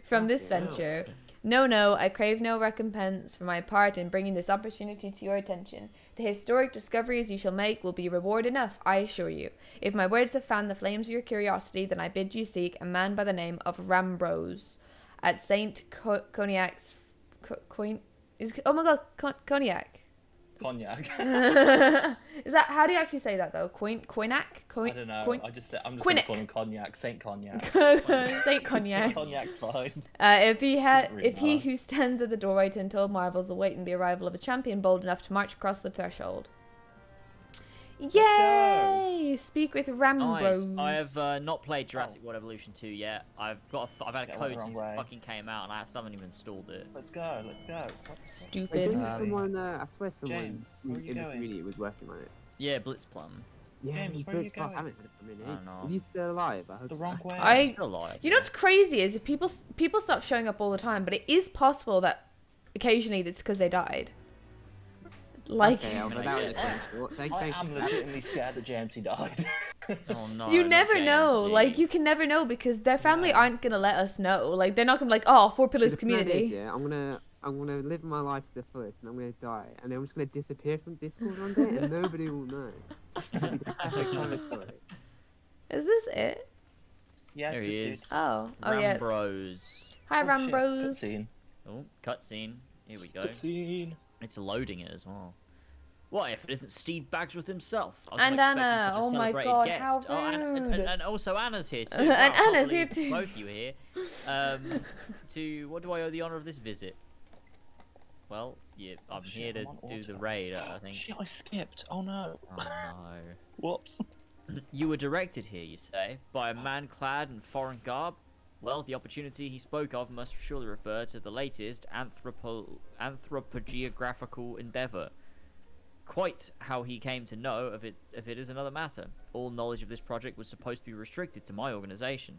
Speaker 1: from this venture. No, I crave no recompense for my part in bringing this opportunity to your attention. The historic discoveries you shall make will be reward enough, I assure you. If my words have fanned the flames of your curiosity, then I bid you seek a man by the name of Rambrose at Saint Cognac's... Oh my god, Cognac.
Speaker 2: Cognac.
Speaker 1: Is that, how do you actually say that though? Coinac?
Speaker 2: I don't know. I'm just gonna
Speaker 1: Quinnick.
Speaker 2: call him Cognac. Saint Cognac.
Speaker 1: Saint Cognac.
Speaker 2: Saint Cognac's fine.
Speaker 1: If he
Speaker 2: Really
Speaker 1: who stands at the doorway to untold marvels awaiting the arrival of a champion bold enough to march across the threshold. Yay! Speak with Rambrose.
Speaker 3: Nice. I have not played Jurassic World Evolution 2 yet. I've had a
Speaker 2: Get
Speaker 3: code
Speaker 2: the wrong
Speaker 3: since it
Speaker 2: way.
Speaker 3: fucking came out, and I still haven't even installed it.
Speaker 2: Let's go. Let's go.
Speaker 1: Stupid.
Speaker 4: Didn't
Speaker 2: Um,
Speaker 4: someone, I swear someone
Speaker 2: James, where are you
Speaker 4: in the
Speaker 2: going?
Speaker 4: community was working on it.
Speaker 3: Yeah, Blitzplum.
Speaker 4: Yeah,
Speaker 2: James,
Speaker 4: he
Speaker 2: where are you
Speaker 4: first I
Speaker 2: going?
Speaker 4: haven't heard from him in
Speaker 3: I don't
Speaker 4: ages.
Speaker 3: know.
Speaker 4: Is he still alive? I hope
Speaker 2: The
Speaker 4: so.
Speaker 2: wrong way.
Speaker 1: I-
Speaker 3: Still alive.
Speaker 1: You know what's crazy is if people stop showing up all the time, but it is possible that occasionally it's because they died. Like,
Speaker 4: Okay, Alva, that was a fun thought. Thank
Speaker 2: I
Speaker 4: you.
Speaker 2: am legitimately scared that Jamesy died.
Speaker 3: Oh no.
Speaker 1: you
Speaker 3: not
Speaker 1: never know.
Speaker 3: Jamesy.
Speaker 1: Like, you can never know because their family
Speaker 2: Yeah.
Speaker 1: aren't gonna let us know. Like, they're not gonna be like, oh, Four Pillars
Speaker 4: The plan is,
Speaker 1: community.
Speaker 4: yeah, I'm gonna live my life to the fullest, and I'm gonna die, and then I'm just gonna disappear from Discord one day, and nobody will know. It'll be the perfect cover story.
Speaker 1: Is this it?
Speaker 2: Yeah,
Speaker 3: There
Speaker 2: just
Speaker 3: he
Speaker 2: dude.
Speaker 3: is.
Speaker 1: Oh, yeah.
Speaker 3: Rambrose.
Speaker 1: Hi,
Speaker 2: Oh, shit,
Speaker 1: Rambrose.
Speaker 2: cutscene.
Speaker 3: Oh, cutscene. Here we go.
Speaker 2: Cutscene.
Speaker 3: It's loading it as well. What if it isn't Steve Bagsworth himself? I was
Speaker 1: And
Speaker 3: not expecting
Speaker 1: Anna.
Speaker 3: such a
Speaker 1: Oh my
Speaker 3: celebrated
Speaker 1: God,
Speaker 3: guest.
Speaker 1: how
Speaker 3: Oh, and
Speaker 1: rude.
Speaker 3: also Anna's here too.
Speaker 1: And
Speaker 3: Wow, I can't
Speaker 1: Anna's here
Speaker 3: believe
Speaker 1: too.
Speaker 3: Both you are here. To what do I owe the honor of this visit? Well, yeah, I'm
Speaker 2: Shit,
Speaker 3: here to
Speaker 2: I'm on
Speaker 3: do the
Speaker 2: auto.
Speaker 3: raid. I think.
Speaker 2: Shit, I skipped. Oh no.
Speaker 3: Oh no.
Speaker 2: Whoops.
Speaker 3: You were directed here, you say, by a man clad in foreign garb? Well, the opportunity he spoke of must surely refer to the latest anthropogeographical endeavour. Quite how he came to know of it is another matter. All knowledge of this project was supposed to be restricted to my organisation.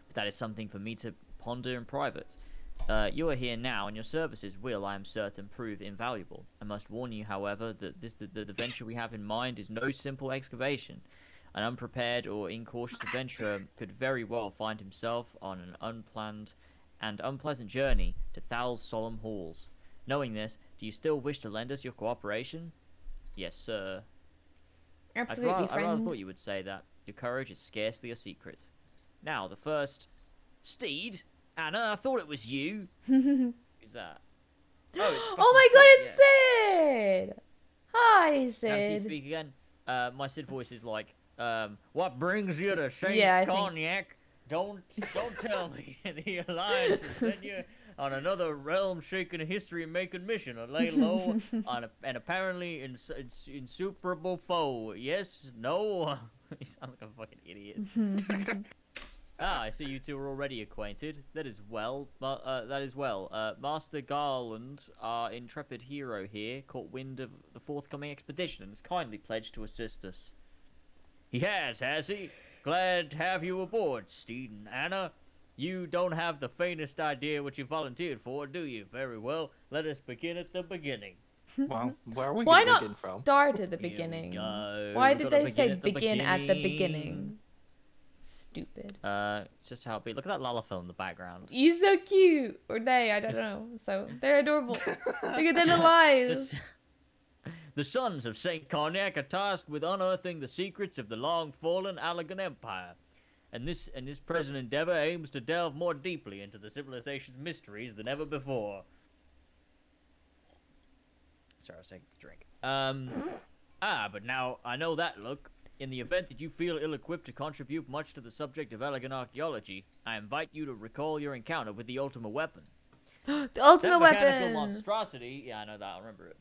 Speaker 3: But that is something for me to ponder in private. You are here now, and your services will, I am certain, prove invaluable. I must warn you, however, that the venture we have in mind is no simple excavation. An unprepared or incautious adventurer could very well find himself on an unplanned and unpleasant journey to Thal's solemn halls. Knowing this, do you still wish to lend us your cooperation? Yes, sir.
Speaker 1: Absolutely,
Speaker 3: I rather
Speaker 1: friend.
Speaker 3: thought you would say that. Your courage is scarcely a secret. Now, the first... Steed? Anna, I thought it was you. Who's that? Oh, it's
Speaker 1: Oh my
Speaker 3: fucking
Speaker 1: god,
Speaker 3: Sid,
Speaker 1: it's Sid! Hi,
Speaker 3: yeah. Can I see
Speaker 1: Sid.
Speaker 3: speak again? My Sid voice is like, what brings you to Saint
Speaker 1: Yeah, I think-
Speaker 3: Cognac? Don't tell me the Alliance has sent you on another realm-shaking, history-making mission to lay low on an apparently insuperable foe. Yes? No? He sounds like a fucking idiot. I see you two are already acquainted. That is well. Master Garland, our intrepid hero here, caught wind of the forthcoming expedition and has kindly pledged to assist us. He has he? Glad to have you aboard, Steed and Anna. You don't have the faintest idea what you volunteered for, do you? Very well. Let us begin at the beginning.
Speaker 2: Well, where are we
Speaker 1: Why
Speaker 2: gonna begin
Speaker 1: not
Speaker 2: from?
Speaker 1: start at the
Speaker 3: Here we
Speaker 1: beginning?
Speaker 3: go.
Speaker 1: Why
Speaker 3: We've
Speaker 1: did
Speaker 3: gotta
Speaker 1: they say
Speaker 3: at the
Speaker 1: begin at the beginning? Stupid.
Speaker 3: It's just how it be. Look at that Lalafell in the background.
Speaker 1: He's so cute. Or they, I don't know. So, they're adorable. Look at their little eyes.
Speaker 3: The sons of Saint Cognac are tasked with unearthing the secrets of the long-fallen Allegan Empire. and this present endeavor aims to delve more deeply into the civilization's mysteries than ever before. Sorry, I was taking a drink. But now I know that look. In the event that you feel ill-equipped to contribute much to the subject of elegant archaeology, I invite you to recall your encounter with the ultimate weapon.
Speaker 1: The ultimate
Speaker 3: That mechanical
Speaker 1: weapon.
Speaker 3: monstrosity. Yeah, I know that. I remember it.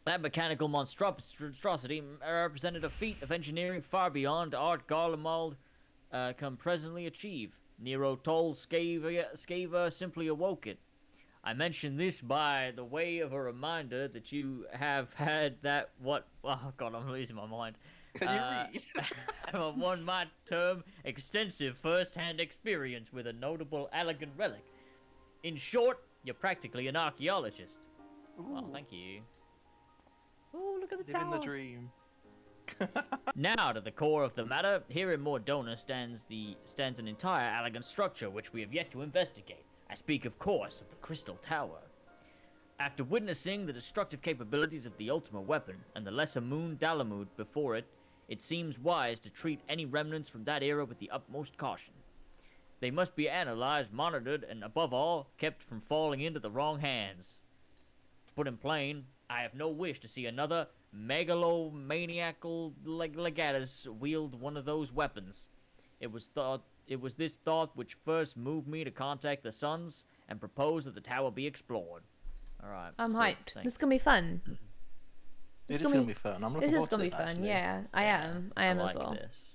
Speaker 3: That mechanical monstrosity represented a feat of engineering far beyond Art Garlemald can presently achieve. Nero told Scava simply awoke it. I mention this by the way of a reminder that you have had that oh god, I'm losing my mind.
Speaker 5: Can you read?
Speaker 3: One might term extensive first-hand experience with a notable elegant relic. In short, you're practically an archaeologist. Well, thank you. Oh, look at the
Speaker 5: Living
Speaker 3: tower.
Speaker 5: the dream.
Speaker 3: Now to the core of the matter. Here in Mordona stands an entire elegant structure which we have yet to investigate. I speak, of course, of the Crystal Tower. After witnessing the destructive capabilities of the ultimate weapon and the lesser moon Dalamud before it, it seems wise to treat any remnants from that era with the utmost caution. They must be analyzed, monitored, and above all, kept from falling into the wrong hands. To put in plain, I have no wish to see another megalomaniacal legatus wield one of those weapons. It was this thought which first moved me to contact the Sons and propose that the tower be explored. Alright.
Speaker 1: I'm
Speaker 3: so,
Speaker 1: hyped.
Speaker 3: thanks.
Speaker 1: This is gonna be fun.
Speaker 5: It is gonna be fun. I'm looking
Speaker 1: It is
Speaker 5: forward to
Speaker 1: gonna be
Speaker 5: this,
Speaker 1: fun.
Speaker 5: actually.
Speaker 1: Yeah, I am. I am
Speaker 3: like
Speaker 1: as well.
Speaker 3: This.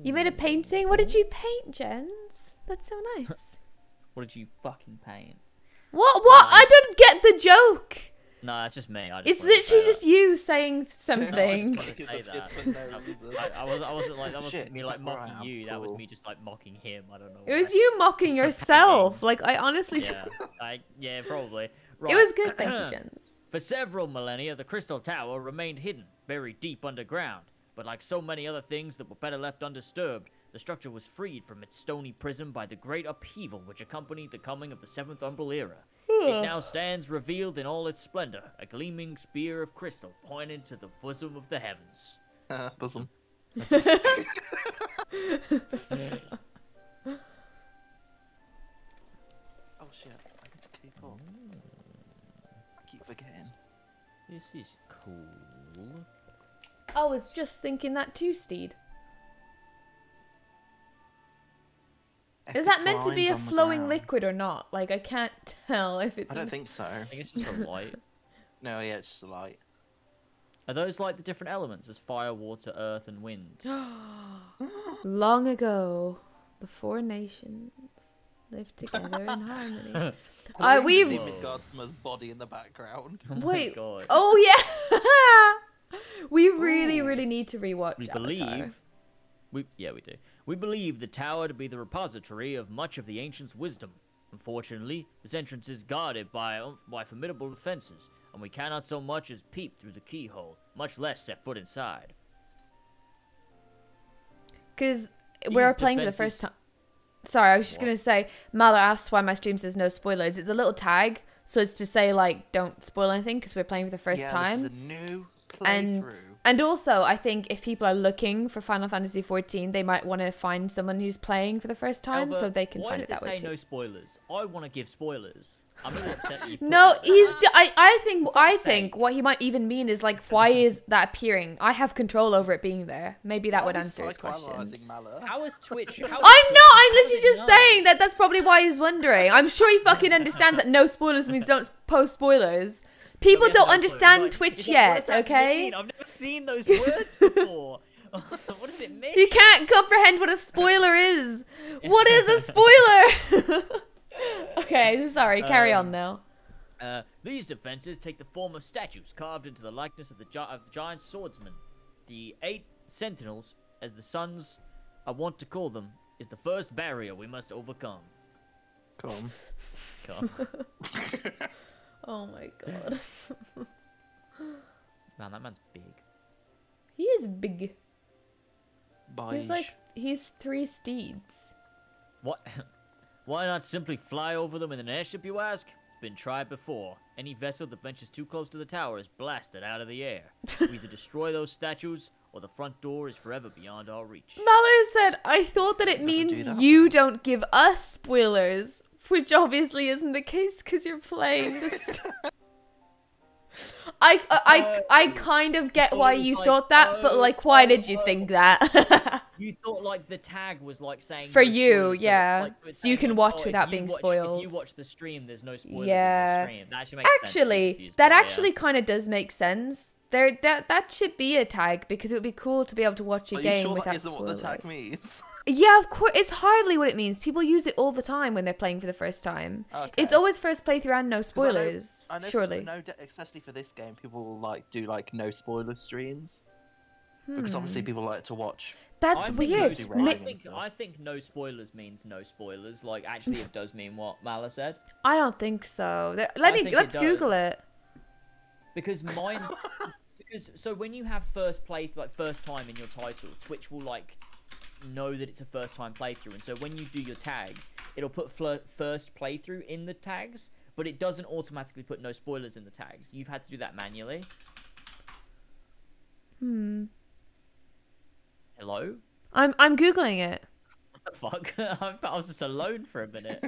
Speaker 1: You made a painting. What did you paint, Jens? That's so nice.
Speaker 3: What did you fucking paint?
Speaker 1: What? I don't get the joke.
Speaker 3: No, that's just me. I just
Speaker 1: It's
Speaker 3: wanted to say
Speaker 1: literally just
Speaker 3: that.
Speaker 1: you saying
Speaker 5: James,
Speaker 1: something.
Speaker 3: I was
Speaker 5: Give
Speaker 3: say
Speaker 5: a
Speaker 3: that.
Speaker 5: fist for no reason.
Speaker 3: I wasn't like that wasn't
Speaker 5: Shit,
Speaker 3: me like
Speaker 5: that's where I
Speaker 3: mocking
Speaker 5: am.
Speaker 3: you. That was
Speaker 5: Cool.
Speaker 3: me just like mocking him. I don't know.
Speaker 1: It was
Speaker 3: why.
Speaker 1: you mocking
Speaker 3: Just for
Speaker 1: yourself. Like I honestly.
Speaker 3: Yeah, probably.
Speaker 1: It was good. Thank you, Jens.
Speaker 3: For several millennia, the Crystal Tower remained hidden, buried deep underground. But like so many other things that were better left undisturbed, the structure was freed from its stony prison by the great upheaval which accompanied the coming of the Seventh Umbral Era. It now stands revealed in all its splendor, a gleaming spear of crystal pointing to the bosom of the heavens.
Speaker 5: Bosom. Oh shit, I need to keep up. I keep forgetting.
Speaker 3: This is cool.
Speaker 1: I was just thinking that too, Steed. Is that meant to be a
Speaker 5: Epic lines on the
Speaker 1: flowing
Speaker 5: ground.
Speaker 1: liquid or not? Like I can't tell if it's.
Speaker 5: I don't think so.
Speaker 3: I think it's just a light.
Speaker 5: No, yeah, it's just a light.
Speaker 3: Are those like the different elements as fire, water, earth, and wind?
Speaker 1: Long ago, the four nations lived together in harmony.
Speaker 5: See
Speaker 1: We.
Speaker 5: Goldsmith's body in the background.
Speaker 3: Oh my
Speaker 1: Wait.
Speaker 3: God.
Speaker 1: Oh yeah. We really need to rewatch.
Speaker 3: We
Speaker 1: Avatar.
Speaker 3: believe. We do. We believe the tower to be the repository of much of the ancients' wisdom. Unfortunately, this entrance is guarded by formidable defenses, and we cannot so much as peep through the keyhole, much less set foot inside.
Speaker 1: Because we're playing for the
Speaker 3: defenses-
Speaker 1: first time. Sorry, I was just
Speaker 3: What?
Speaker 1: gonna say. Mala asked why my stream says no spoilers. It's a little tag, so it's to say like don't spoil anything because we're playing for the first time.
Speaker 5: This is a new
Speaker 1: And
Speaker 5: playthrough.
Speaker 1: also, I think if people are looking for Final Fantasy 14, they might want to find someone who's playing for the first time, so
Speaker 3: Albert,
Speaker 1: they can
Speaker 3: why
Speaker 1: find
Speaker 3: does
Speaker 1: it that way
Speaker 3: say
Speaker 1: too.
Speaker 3: no spoilers? I want to give spoilers. I'm really upset that you put
Speaker 1: No,
Speaker 3: that.
Speaker 1: he's. I think. I
Speaker 3: fuck's
Speaker 1: think
Speaker 3: sake.
Speaker 1: what he might even mean is like, why is that appearing? I have control over it being there. Maybe that would answer his question.
Speaker 5: Psychoanalyzing Mallow.
Speaker 3: How is Twitch? How is
Speaker 1: I'm
Speaker 3: Twitch-
Speaker 1: not. I'm
Speaker 3: how
Speaker 1: literally
Speaker 3: does it
Speaker 1: just
Speaker 3: know?
Speaker 1: saying that. That's probably why he's wondering. I'm sure he fucking understands that no spoilers means don't post spoilers. People
Speaker 3: Yeah,
Speaker 1: don't
Speaker 3: no
Speaker 1: understand
Speaker 3: spoilers. Like,
Speaker 1: Twitch
Speaker 3: he's like, what
Speaker 1: yet,
Speaker 3: does that
Speaker 1: okay?
Speaker 3: mean? I've never seen those words before. What does it mean?
Speaker 1: You can't comprehend what a spoiler is. What is a spoiler? Okay, sorry. Carry on now.
Speaker 3: These defenses take the form of statues carved into the likeness of the giant swordsman. The 8 sentinels, as the sons I want to call them, is the first barrier we must overcome.
Speaker 5: Come.
Speaker 3: Come.
Speaker 1: Oh my god.
Speaker 3: Man, that man's big.
Speaker 1: He is big.
Speaker 5: Bye.
Speaker 1: He's 3 steeds.
Speaker 3: What? Why not simply fly over them in an airship, you ask? It's been tried before. Any vessel that ventures too close to the tower is blasted out of the air. We either destroy those statues or the front door is forever beyond our reach.
Speaker 1: Mallory said, I thought that it
Speaker 5: Never do
Speaker 1: means
Speaker 5: that,
Speaker 1: you
Speaker 5: though.
Speaker 1: don't give us spoilers, which obviously isn't the case because you're playing this. I kind of get
Speaker 3: thought
Speaker 1: why
Speaker 3: it was
Speaker 1: you
Speaker 3: like,
Speaker 1: thought that, but like, why did you think that?
Speaker 3: You thought like the tag was like saying
Speaker 1: For
Speaker 3: no
Speaker 1: you,
Speaker 3: spoilers, so,
Speaker 1: yeah.
Speaker 3: like, it's
Speaker 1: So you
Speaker 3: saying,
Speaker 1: can
Speaker 3: like,
Speaker 1: watch
Speaker 3: oh, if
Speaker 1: without
Speaker 3: you
Speaker 1: being
Speaker 3: watch-
Speaker 1: spoiled.
Speaker 3: If you watch the stream, there's no spoilers
Speaker 1: Yeah.
Speaker 3: in the stream. That actually makes sense. to be
Speaker 1: Actually,
Speaker 3: confused
Speaker 1: that
Speaker 3: by, yeah.
Speaker 1: actually kind of does make sense. That should be a tag because it would be cool to be able to watch a
Speaker 5: Are you
Speaker 1: game
Speaker 5: sure that
Speaker 1: without
Speaker 5: isn't
Speaker 1: spoilers.
Speaker 5: what the tag means?
Speaker 1: Yeah, of course. It's hardly what it means. People use it all the time when they're playing for the first time.
Speaker 5: Okay.
Speaker 1: It's always first playthrough and no
Speaker 5: 'Cause
Speaker 1: spoilers.
Speaker 5: I know,
Speaker 1: Surely.
Speaker 5: especially for this game, people will like do like no spoiler streams because obviously people like to watch.
Speaker 1: That's
Speaker 3: I think
Speaker 1: weird.
Speaker 5: no
Speaker 3: No,
Speaker 1: Ma-
Speaker 5: rating.
Speaker 3: I think no spoilers means no spoilers. Like, actually, it does mean what Mala said.
Speaker 1: I don't think so.
Speaker 3: I think it
Speaker 1: Let's Google
Speaker 3: does.
Speaker 1: it.
Speaker 3: Because mine, so when you have first time in your title, Twitch will like know that it's a first time playthrough, and so when you do your tags, it'll put first playthrough in the tags, but it doesn't automatically put no spoilers in the tags. You've had to do that manually. Hello?
Speaker 1: I'm Googling it.
Speaker 3: What the fuck? I was just alone for a minute.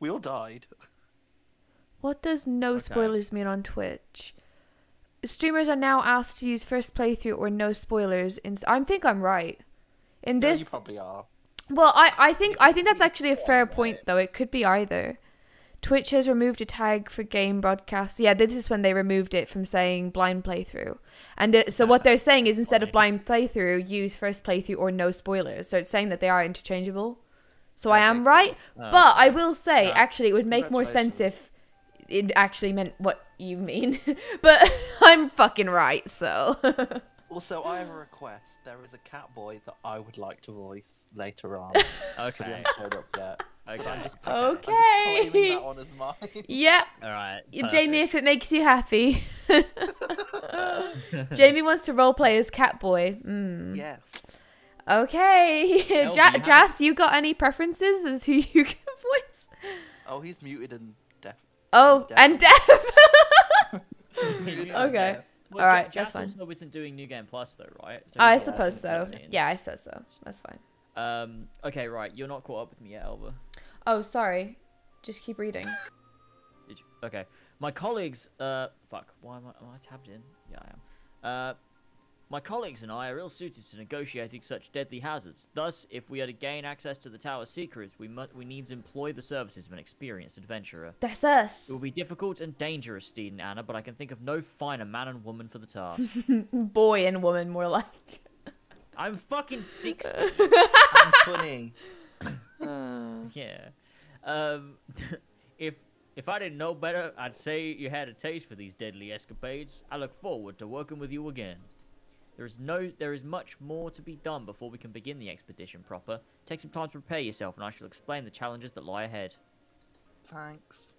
Speaker 5: We all died.
Speaker 1: What does no
Speaker 3: Okay.
Speaker 1: spoilers mean on Twitch? Streamers are now asked to use first playthrough or no spoilers. I think I'm right. In
Speaker 5: Yeah,
Speaker 1: this,
Speaker 5: you probably are.
Speaker 1: well, I think that's actually a fair point though. It could be either. Twitch has removed a tag for game broadcasts. Yeah, this is when they removed it from saying blind playthrough. And so what they're saying is instead of blind playthrough, use first playthrough or no spoilers. So it's saying that they are interchangeable. So I am
Speaker 5: Okay,
Speaker 1: right.
Speaker 3: cool.
Speaker 1: But I will say,
Speaker 3: Yeah.
Speaker 1: actually, it would make more sense
Speaker 5: Congratulations.
Speaker 1: if it actually meant what you mean. But I'm fucking right, so.
Speaker 5: Also, I have a request. There is a Catboy that I would like to voice later on. But he
Speaker 3: Okay.
Speaker 5: hasn't showed up yet.
Speaker 3: Okay.
Speaker 5: I'm just
Speaker 1: Okay.
Speaker 5: claiming that one as mine.
Speaker 1: Yep.
Speaker 3: All right.
Speaker 1: Jamie, if it makes you happy. Jamie wants to roleplay as Catboy.
Speaker 5: Yes.
Speaker 1: Okay.
Speaker 3: LB,
Speaker 1: Jas, you got any preferences as who you can voice?
Speaker 5: Oh, he's muted and deaf.
Speaker 1: Oh, and deaf.
Speaker 5: Muted and
Speaker 1: Okay.
Speaker 5: deaf.
Speaker 3: Well,
Speaker 1: Alright,
Speaker 3: Jas
Speaker 1: that's fine.
Speaker 3: also isn't doing New Game Plus though, right? So
Speaker 1: I
Speaker 3: he's not
Speaker 1: suppose so.
Speaker 3: watching the
Speaker 1: Yeah, I
Speaker 3: cutscenes.
Speaker 1: suppose so. That's fine.
Speaker 3: Okay, right. You're not caught up with me yet, Elba.
Speaker 1: Oh, sorry. Just keep reading.
Speaker 3: Did you? Okay. My colleagues, fuck. Why am I tabbed in? Yeah, I am. My colleagues and I are ill suited to negotiating such deadly hazards. Thus, if we are to gain access to the tower's secrets, we needs employ the services of an experienced adventurer.
Speaker 1: That's us.
Speaker 3: It will be difficult and dangerous, Steed and Anna, but I can think of no finer man and woman for the task.
Speaker 1: Boy and woman, more like.
Speaker 3: I'm fucking 60.
Speaker 5: I'm 20.
Speaker 3: Yeah. If I didn't know better, I'd say you had a taste for these deadly escapades. I look forward to working with you again. There is much more to be done before we can begin the expedition proper. Take some time to prepare yourself, and I shall explain the challenges that lie ahead.
Speaker 5: Thanks.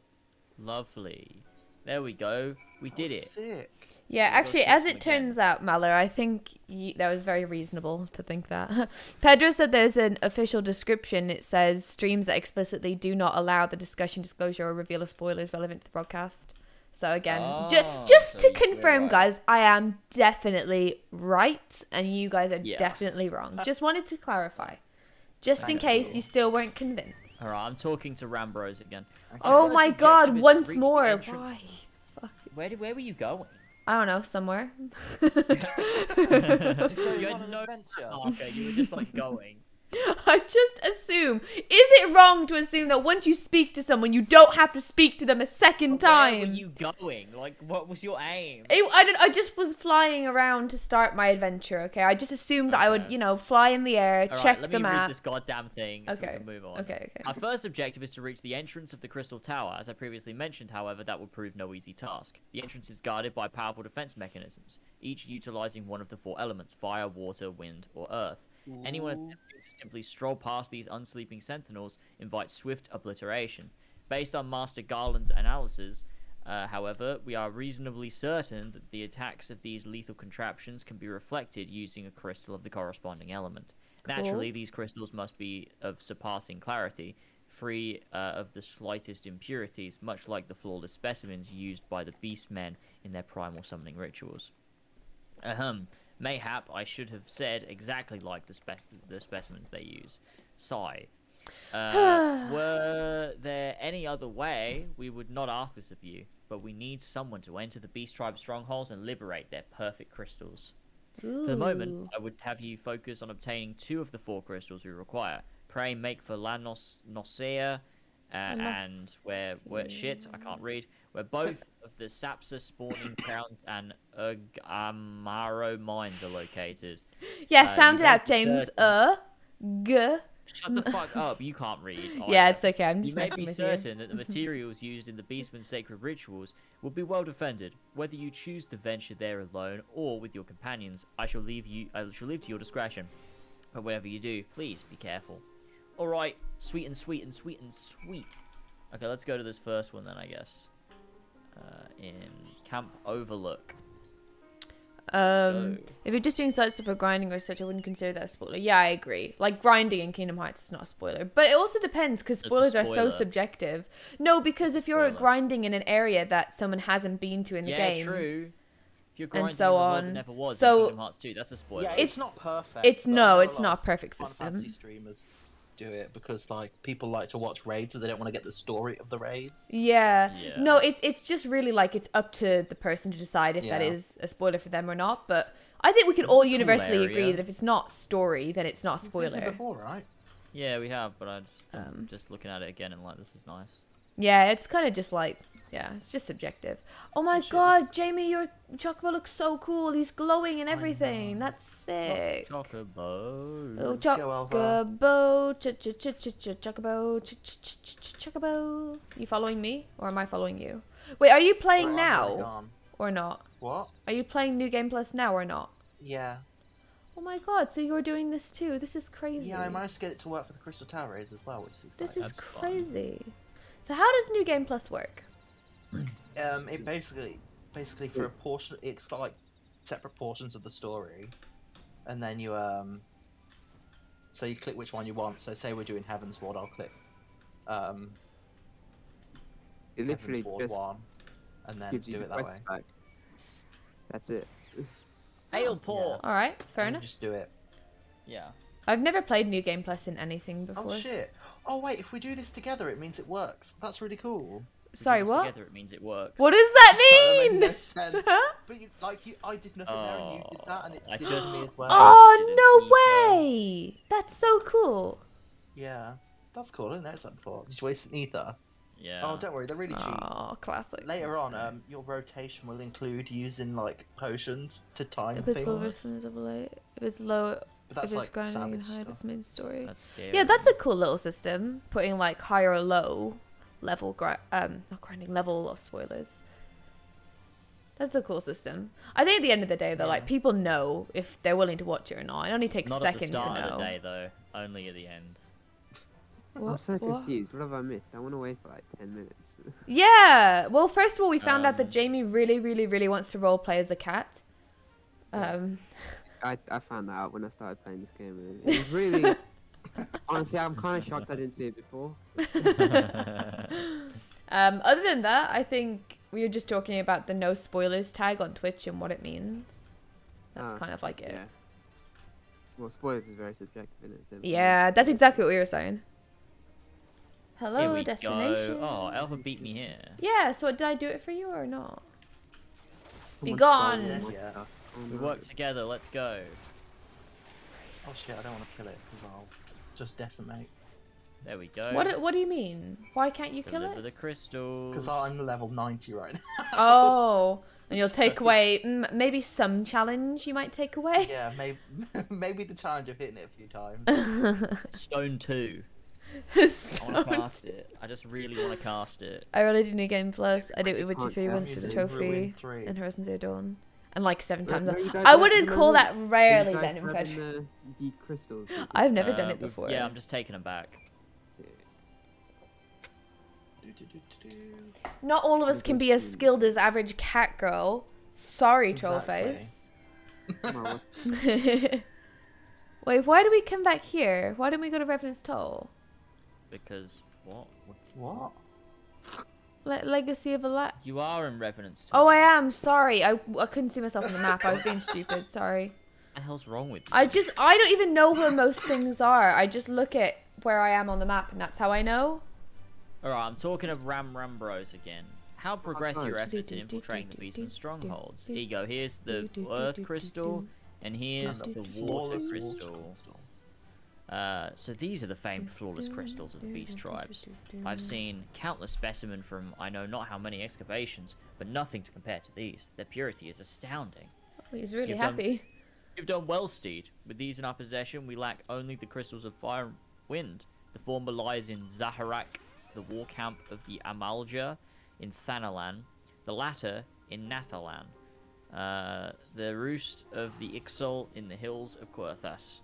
Speaker 3: Lovely. There we go. We did it.
Speaker 5: Sick.
Speaker 1: Yeah,
Speaker 3: We'll go
Speaker 1: actually,
Speaker 3: speak
Speaker 1: as
Speaker 3: to him
Speaker 1: it
Speaker 3: again.
Speaker 1: turns out, Mallow, I think that was very reasonable to think that. Pedro said there's an official description. It says streams that explicitly do not allow the discussion, disclosure, or reveal of spoilers relevant to the broadcast. So again, just
Speaker 3: so
Speaker 1: to
Speaker 3: you're
Speaker 1: confirm,
Speaker 3: right.
Speaker 1: guys, I am definitely right, and you guys are
Speaker 3: Yeah.
Speaker 1: definitely wrong. Just wanted to clarify, just in case you still weren't convinced.
Speaker 3: Alright, I'm talking to Rambros again.
Speaker 1: Oh
Speaker 3: First
Speaker 1: my
Speaker 3: objective
Speaker 1: God!
Speaker 3: is to
Speaker 1: Once
Speaker 3: reach the
Speaker 1: more.
Speaker 3: entrance-
Speaker 1: Why? Fuck.
Speaker 3: Where were you going?
Speaker 1: I don't know. Somewhere.
Speaker 5: Just going
Speaker 3: You
Speaker 5: on
Speaker 3: had
Speaker 5: an
Speaker 3: no-
Speaker 5: adventure.
Speaker 3: Oh, okay, you were just like going.
Speaker 1: I just assume. Is it wrong to assume that once you speak to someone, you don't have to speak to them a second time?
Speaker 3: Where were you going? Like, what was your aim?
Speaker 1: I just was flying around to start my adventure, okay? I just assumed that I would,
Speaker 3: Okay.
Speaker 1: fly in the air,
Speaker 3: Alright,
Speaker 1: check
Speaker 3: let
Speaker 1: the
Speaker 3: me read
Speaker 1: map.
Speaker 3: this goddamn thing so we
Speaker 1: Okay,
Speaker 3: can move on.
Speaker 1: okay.
Speaker 3: Our first objective is to reach the entrance of the Crystal Tower. As I previously mentioned, however, that will prove no easy task. The entrance is guarded by powerful defense mechanisms, each utilizing one of the 4 elements: fire, water, wind, or earth. Anyone attempting to simply stroll past these unsleeping sentinels invites swift obliteration. Based on Master Garland's analysis, however, we are reasonably certain that the attacks of these lethal contraptions can be reflected using a crystal of the corresponding element.
Speaker 1: Cool.
Speaker 3: Naturally, these crystals must be of surpassing clarity, free of the slightest impurities, much like the flawless specimens used by the Beastmen in their primal summoning rituals. Mayhap I should have said exactly like the specimens they use. Sigh. Were there any other way, we would not ask this of you, but we need someone to enter the Beast Tribe strongholds and liberate their perfect crystals.
Speaker 1: Ooh.
Speaker 3: For the moment, I would have you focus on obtaining 2 of the 4 crystals we require. Pray make for La Nosea, and where shit, I can't read, where both of the Sapsa spawning grounds and Amaro mines are located.
Speaker 1: Yeah, sound it
Speaker 3: you may
Speaker 1: out,
Speaker 3: be
Speaker 1: James.
Speaker 3: certain- Shut the fuck up, you can't read.
Speaker 1: Yeah,
Speaker 3: either.
Speaker 1: it's okay. I'm
Speaker 3: You
Speaker 1: just
Speaker 3: may
Speaker 1: messing
Speaker 3: be
Speaker 1: with
Speaker 3: certain that the materials used in the Beastman's sacred rituals will be well defended. Whether you choose to venture there alone or with your companions, I shall leave to your discretion. But whatever you do, please be careful. Alright, sweet and sweet and sweet and sweet. Okay, let's go to this first one then, I guess. In Camp Overlook.
Speaker 1: If you're just doing side stuff or grinding or such, I wouldn't consider that a spoiler. Yeah, I agree. Like, grinding in Kingdom Hearts is not a spoiler. But it also depends, because
Speaker 3: It's a
Speaker 1: spoilers are so
Speaker 3: spoiler.
Speaker 1: subjective. No, because if you're
Speaker 3: Spoiler.
Speaker 1: grinding in an area that someone hasn't been to in the
Speaker 3: Yeah,
Speaker 1: game...
Speaker 3: true. If you're
Speaker 1: and
Speaker 3: grinding
Speaker 1: so
Speaker 3: in the world
Speaker 1: on.
Speaker 3: that never was
Speaker 1: So-
Speaker 3: in Kingdom Hearts 2, that's a spoiler.
Speaker 5: Yeah, it's not perfect.
Speaker 1: It's
Speaker 5: but I
Speaker 1: no,
Speaker 5: know
Speaker 1: it's
Speaker 5: a lot
Speaker 1: not
Speaker 5: of
Speaker 1: a perfect
Speaker 5: Final
Speaker 1: system.
Speaker 5: Fantasy streamers do it because like people like to watch raids, but they don't want to get the story of the raids.
Speaker 1: Yeah.
Speaker 3: Yeah.
Speaker 1: No, it's just really like it's up to the person to decide if that
Speaker 5: Yeah.
Speaker 1: is a spoiler for them or not. But I think we can
Speaker 3: It's
Speaker 1: all
Speaker 3: a cool
Speaker 1: universally agree
Speaker 3: area.
Speaker 1: that if it's not story, then it's not a
Speaker 5: You've played it
Speaker 1: spoiler.
Speaker 5: before, right?
Speaker 3: Yeah, we have, but I'm
Speaker 1: Um,
Speaker 3: just looking at it again and like, this is nice.
Speaker 1: Yeah, it's kind of just like, yeah, it's just subjective. Oh my
Speaker 5: Shit,
Speaker 1: god, Jamie, your chocobo looks so cool. He's glowing and everything. That's sick.
Speaker 3: Chocobo.
Speaker 1: Oh,
Speaker 5: Let's go, Alva.
Speaker 1: chocobo, chocobo, chocobo. You following me, or am I following you? Wait, are you playing
Speaker 5: Right, I'm already
Speaker 1: now
Speaker 5: gone.
Speaker 1: or not?
Speaker 5: What?
Speaker 1: Are you playing New Game Plus now or not?
Speaker 5: Yeah.
Speaker 1: Oh my god, so you're doing this too. This is crazy.
Speaker 5: Yeah, I managed to get it to work for the Crystal Tower raids as well, which is exciting.
Speaker 1: This is
Speaker 3: That's fun.
Speaker 1: crazy. So how does New Game Plus work?
Speaker 5: It basically for a portion, it's got like separate portions of the story, and then you so you click which one you want. So say we're doing Heaven's Ward, I'll click
Speaker 4: It literally
Speaker 5: Heaven's Ward
Speaker 4: just
Speaker 5: 1, and then
Speaker 4: gives you
Speaker 5: do
Speaker 4: the
Speaker 5: it that way.
Speaker 4: quests back. That's it.
Speaker 3: Ale pour.
Speaker 1: All right, fair
Speaker 5: And you
Speaker 1: enough.
Speaker 5: just do it.
Speaker 3: Yeah.
Speaker 1: I've never played New Game Plus in anything before.
Speaker 5: Oh shit! Oh wait, if we do this together, it means it works. That's really cool.
Speaker 3: If we
Speaker 1: Sorry,
Speaker 3: do this
Speaker 1: what?
Speaker 3: Together, it means it works.
Speaker 1: What does that
Speaker 5: Sorry, that
Speaker 1: mean?
Speaker 5: makes no sense. But you, I did nothing there, and you did that, and it
Speaker 3: I
Speaker 5: did
Speaker 3: just-
Speaker 5: me as well.
Speaker 1: Oh, no
Speaker 3: Ether.
Speaker 1: way! That's so cool.
Speaker 5: Yeah, that's cool. I didn't notice that before. Did you waste an ether?
Speaker 3: Yeah.
Speaker 5: Oh, don't worry, they're really cheap.
Speaker 1: Oh, classic.
Speaker 5: Later on, your rotation will include using like potions to time
Speaker 1: If it's low
Speaker 5: things.
Speaker 1: versus double A, if it's low,
Speaker 5: But that's
Speaker 1: if it's
Speaker 5: like
Speaker 1: grinding and
Speaker 5: savage
Speaker 1: high,
Speaker 5: stuff.
Speaker 1: it's main story.
Speaker 3: That's scary.
Speaker 1: Yeah, that's a cool little system. Putting like high or low level, not grinding, level of spoilers. That's a cool system. I think at the end of the day, though,
Speaker 3: Yeah.
Speaker 1: like people know if they're willing to watch it or not. It only takes
Speaker 3: Not at the
Speaker 1: seconds to
Speaker 3: start
Speaker 1: know.
Speaker 3: of the day, though. Only at the end.
Speaker 4: I'm so confused. What have I missed? I want to wait for like 10 minutes.
Speaker 1: Yeah. Well, first of all, we found out that
Speaker 3: Um,
Speaker 1: Jamie really, really, really wants to roleplay as a cat.
Speaker 4: I found that out when I started playing this game. And it was really... Honestly, I'm kind of shocked I didn't see it before.
Speaker 1: Other than that, I think we were just talking about the no spoilers tag on Twitch and what it means. That's
Speaker 4: Ah,
Speaker 1: kind of like it.
Speaker 4: Yeah. Well, spoilers is very subjective, isn't it? So-
Speaker 1: Yeah, that's exactly what we were saying.
Speaker 3: Here
Speaker 1: Hello,
Speaker 3: we
Speaker 1: destination.
Speaker 3: go. Oh, Alpha beat me here.
Speaker 1: Yeah, so did I do it for you or not?
Speaker 4: Oh
Speaker 1: Be
Speaker 4: my
Speaker 1: gone.
Speaker 4: God, oh my
Speaker 5: Yeah.
Speaker 4: God. Oh
Speaker 3: We
Speaker 4: no.
Speaker 3: work together. Let's go.
Speaker 5: Oh shit! I don't want to kill it because I'll just decimate.
Speaker 3: There we go.
Speaker 1: What do you mean? Why can't you kill
Speaker 3: Deliver
Speaker 1: it?
Speaker 3: the crystals.
Speaker 5: Because I'm level 90 right now.
Speaker 1: Oh, and you'll take away maybe some challenge you might take away.
Speaker 5: Yeah, maybe the challenge of hitting it a few times.
Speaker 3: Stone 2. I want to
Speaker 1: Stone.
Speaker 3: cast it. I just really want to cast it.
Speaker 1: I really do New Game Plus. I did it with
Speaker 4: Can't
Speaker 1: 2-3 once
Speaker 4: cast
Speaker 1: for the
Speaker 4: it.
Speaker 1: trophy
Speaker 5: Ruin 3.
Speaker 1: and Horizon Zero Dawn. And like 7
Speaker 4: No,
Speaker 1: times.
Speaker 4: no, you guys
Speaker 1: I
Speaker 4: have-
Speaker 1: wouldn't
Speaker 4: no,
Speaker 1: call
Speaker 4: no.
Speaker 1: that
Speaker 4: You
Speaker 1: rarely
Speaker 4: guys
Speaker 1: then
Speaker 4: grabbing
Speaker 1: impression.
Speaker 4: the crystals.
Speaker 1: I've never done it
Speaker 3: we've-
Speaker 1: before.
Speaker 3: Yeah, I'm just taking them back.
Speaker 1: Not all of us can be as skilled as average cat girl. Sorry,
Speaker 5: Exactly.
Speaker 1: Trollface.
Speaker 4: Come on,
Speaker 1: Wait, why do we come back here? Why don't we go to Revenant's Toll?
Speaker 3: Because what?
Speaker 5: What?
Speaker 1: Legacy of a La-
Speaker 3: You are in Revenant's
Speaker 1: Oh,
Speaker 3: Toll.
Speaker 1: I am. Sorry. I couldn't see myself on the map. I was being stupid. Sorry.
Speaker 3: the hell's wrong with you?
Speaker 1: I don't even know where most things are. I just look at where I am on the map, and that's how I know.
Speaker 3: Alright, I'm talking of Ram Bros again. How progress your efforts in infiltrating the Beastman's strongholds? Ego, here's the Earth Crystal, and here's the Water Crystal. So these are the famed flawless crystals of the Beast tribes. I've seen countless specimens from I know not how many excavations, but nothing to compare to these. Their purity is astounding.
Speaker 1: Oh, he's really happy.
Speaker 3: You've done well, Steed. With these in our possession, we lack only the crystals of fire and wind. The former lies in Zaharak, the war camp of the Amalja in Thanalan, the latter in Nathalan, the roost of the Ixol in the hills of Querthas.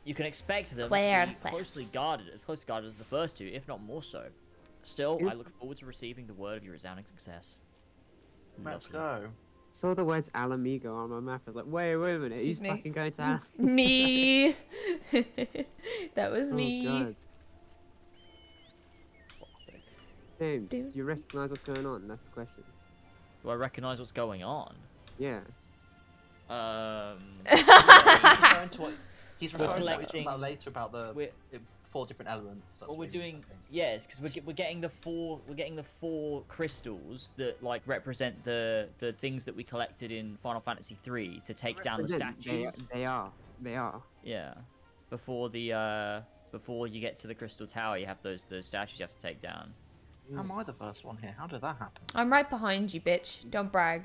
Speaker 3: You can expect them to be closely guarded, as closely guarded as the first two, if not more so. Still, I look forward to receiving the word of your resounding success.
Speaker 5: Let's go.
Speaker 4: Saw the words Alamigo on my map. I was like, wait a minute,
Speaker 1: Excuse
Speaker 4: he's
Speaker 1: me.
Speaker 4: fucking going to Alamigo.
Speaker 1: Me. That was me.
Speaker 4: Oh, God. James, do you recognize what's going on? That's the question.
Speaker 3: Do I recognise what's going on?
Speaker 4: Yeah.
Speaker 5: He's referring to what he's talking about later about the 4 different elements. That's
Speaker 3: Well, we're
Speaker 5: what he's
Speaker 3: doing
Speaker 5: talking.
Speaker 3: yes, because we're getting the four crystals that like represent the things that we collected in Final Fantasy 3 to take down the statues.
Speaker 4: They are.
Speaker 3: Yeah, before you get to the Crystal Tower, you have those statues you have to take down.
Speaker 5: How am I the first one here? How did that happen?
Speaker 1: I'm right behind you, bitch. Don't brag.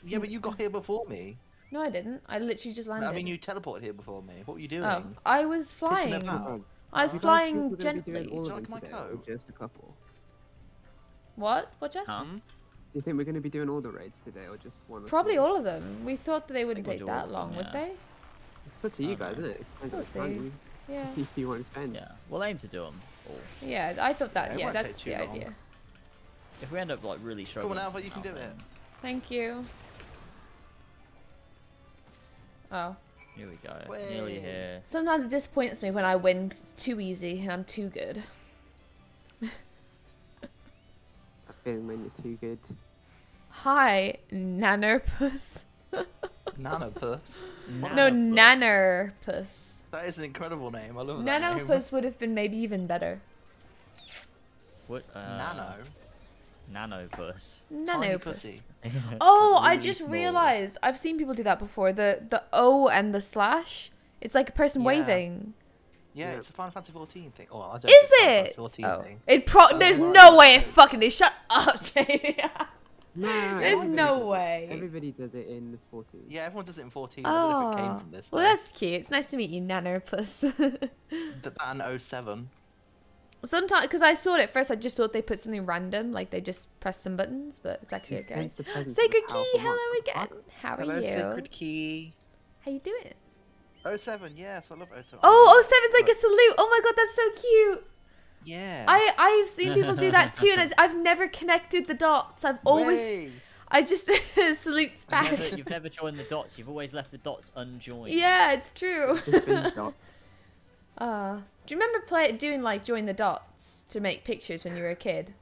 Speaker 5: Yeah, but you got here before me.
Speaker 1: No, I didn't. I literally just landed.
Speaker 5: I mean, you teleported here before me. What were you doing?
Speaker 1: Oh, I was
Speaker 5: Pissing
Speaker 1: flying.
Speaker 5: about.
Speaker 1: I was
Speaker 4: You guys
Speaker 1: flying
Speaker 4: think we're gonna be
Speaker 1: gently.
Speaker 4: doing all of
Speaker 5: Do you
Speaker 4: them
Speaker 5: like my
Speaker 4: today,
Speaker 5: coat?
Speaker 4: or just a couple?
Speaker 1: What? What, Jess?
Speaker 3: Huh?
Speaker 4: Do you think we're going to be doing all the raids today, or just one? Or
Speaker 1: Probably
Speaker 4: two?
Speaker 1: all of them. We thought that they wouldn't
Speaker 3: think
Speaker 1: take
Speaker 3: we'll do all
Speaker 1: that
Speaker 3: of
Speaker 1: long,
Speaker 3: them,
Speaker 1: would
Speaker 3: yeah.
Speaker 1: they?
Speaker 4: It's up to you
Speaker 3: I
Speaker 4: guys,
Speaker 3: don't
Speaker 4: isn't it? It's kind
Speaker 1: We'll
Speaker 4: of
Speaker 1: see.
Speaker 4: money
Speaker 1: Yeah.
Speaker 4: if you want to spend.
Speaker 3: Yeah, we'll aim to do them all.
Speaker 1: Yeah, I thought that.
Speaker 5: Yeah, it
Speaker 1: Yeah,
Speaker 5: won't
Speaker 1: that's
Speaker 5: take
Speaker 1: the
Speaker 5: too long.
Speaker 1: idea.
Speaker 3: If we end up like really struggling,
Speaker 5: Come on, Alpha, you can do
Speaker 3: somehow,
Speaker 5: it.
Speaker 1: Thank you. Oh.
Speaker 3: Here we go.
Speaker 5: Way.
Speaker 3: Nearly here.
Speaker 1: Sometimes it disappoints me when I win 'cause it's too easy and I'm too good.
Speaker 4: I feel when you're too good.
Speaker 1: Hi, Nannerpuss.
Speaker 5: Nanopus.
Speaker 1: No, Nannerpuss.
Speaker 5: That is an incredible name. I love that name.
Speaker 1: Nanopus would have been maybe even better.
Speaker 3: What?
Speaker 5: Nano.
Speaker 3: Nanopus.
Speaker 5: Tiny
Speaker 1: Nanopus.
Speaker 5: pussy.
Speaker 1: Oh, I
Speaker 3: Really
Speaker 1: just
Speaker 3: small.
Speaker 1: realized. I've seen people do that before. The O and the slash. It's like a person
Speaker 5: Yeah.
Speaker 1: waving.
Speaker 5: Yeah,
Speaker 4: Yeah.
Speaker 5: it's a Final Fantasy 14 thing. Oh, I don't
Speaker 1: Is
Speaker 5: think it's a Final
Speaker 1: it?
Speaker 5: Fantasy 14
Speaker 1: Oh,
Speaker 5: thing.
Speaker 1: there's
Speaker 5: right.
Speaker 1: no way it fucking is. Shut up, Jay.
Speaker 4: No,
Speaker 1: There's
Speaker 4: everybody
Speaker 1: no
Speaker 4: does it.
Speaker 1: way.
Speaker 4: Everybody does it in 14.
Speaker 5: Yeah, everyone does it in 14. I don't know if it came
Speaker 1: Oh,
Speaker 5: from this.
Speaker 1: well,
Speaker 5: though.
Speaker 1: that's cute. It's nice to meet you, Nannerpuss.
Speaker 5: But that and 07.
Speaker 1: Sometimes, because I saw it at first, I just thought they put something random, like they just pressed some buttons, but it's actually
Speaker 4: You
Speaker 1: okay.
Speaker 4: sense the presence of
Speaker 1: Sacred
Speaker 4: a
Speaker 1: Key,
Speaker 4: powerful
Speaker 1: hello
Speaker 4: monster.
Speaker 1: again. How are
Speaker 5: Hello,
Speaker 1: you?
Speaker 5: Sacred Key.
Speaker 1: How you doing?
Speaker 5: 07, yes, I love 07.
Speaker 1: Oh, 07's like a salute. Oh my god, that's so cute.
Speaker 5: Yeah.
Speaker 1: I've seen people do that too, and I've never connected the dots. I've always,
Speaker 5: Way.
Speaker 1: I just salutes back.
Speaker 3: You've never joined the dots. You've always left the dots unjoined.
Speaker 1: Yeah, it's true.
Speaker 4: Just been dots.
Speaker 1: Do you remember doing like join the dots to make pictures when you were a kid?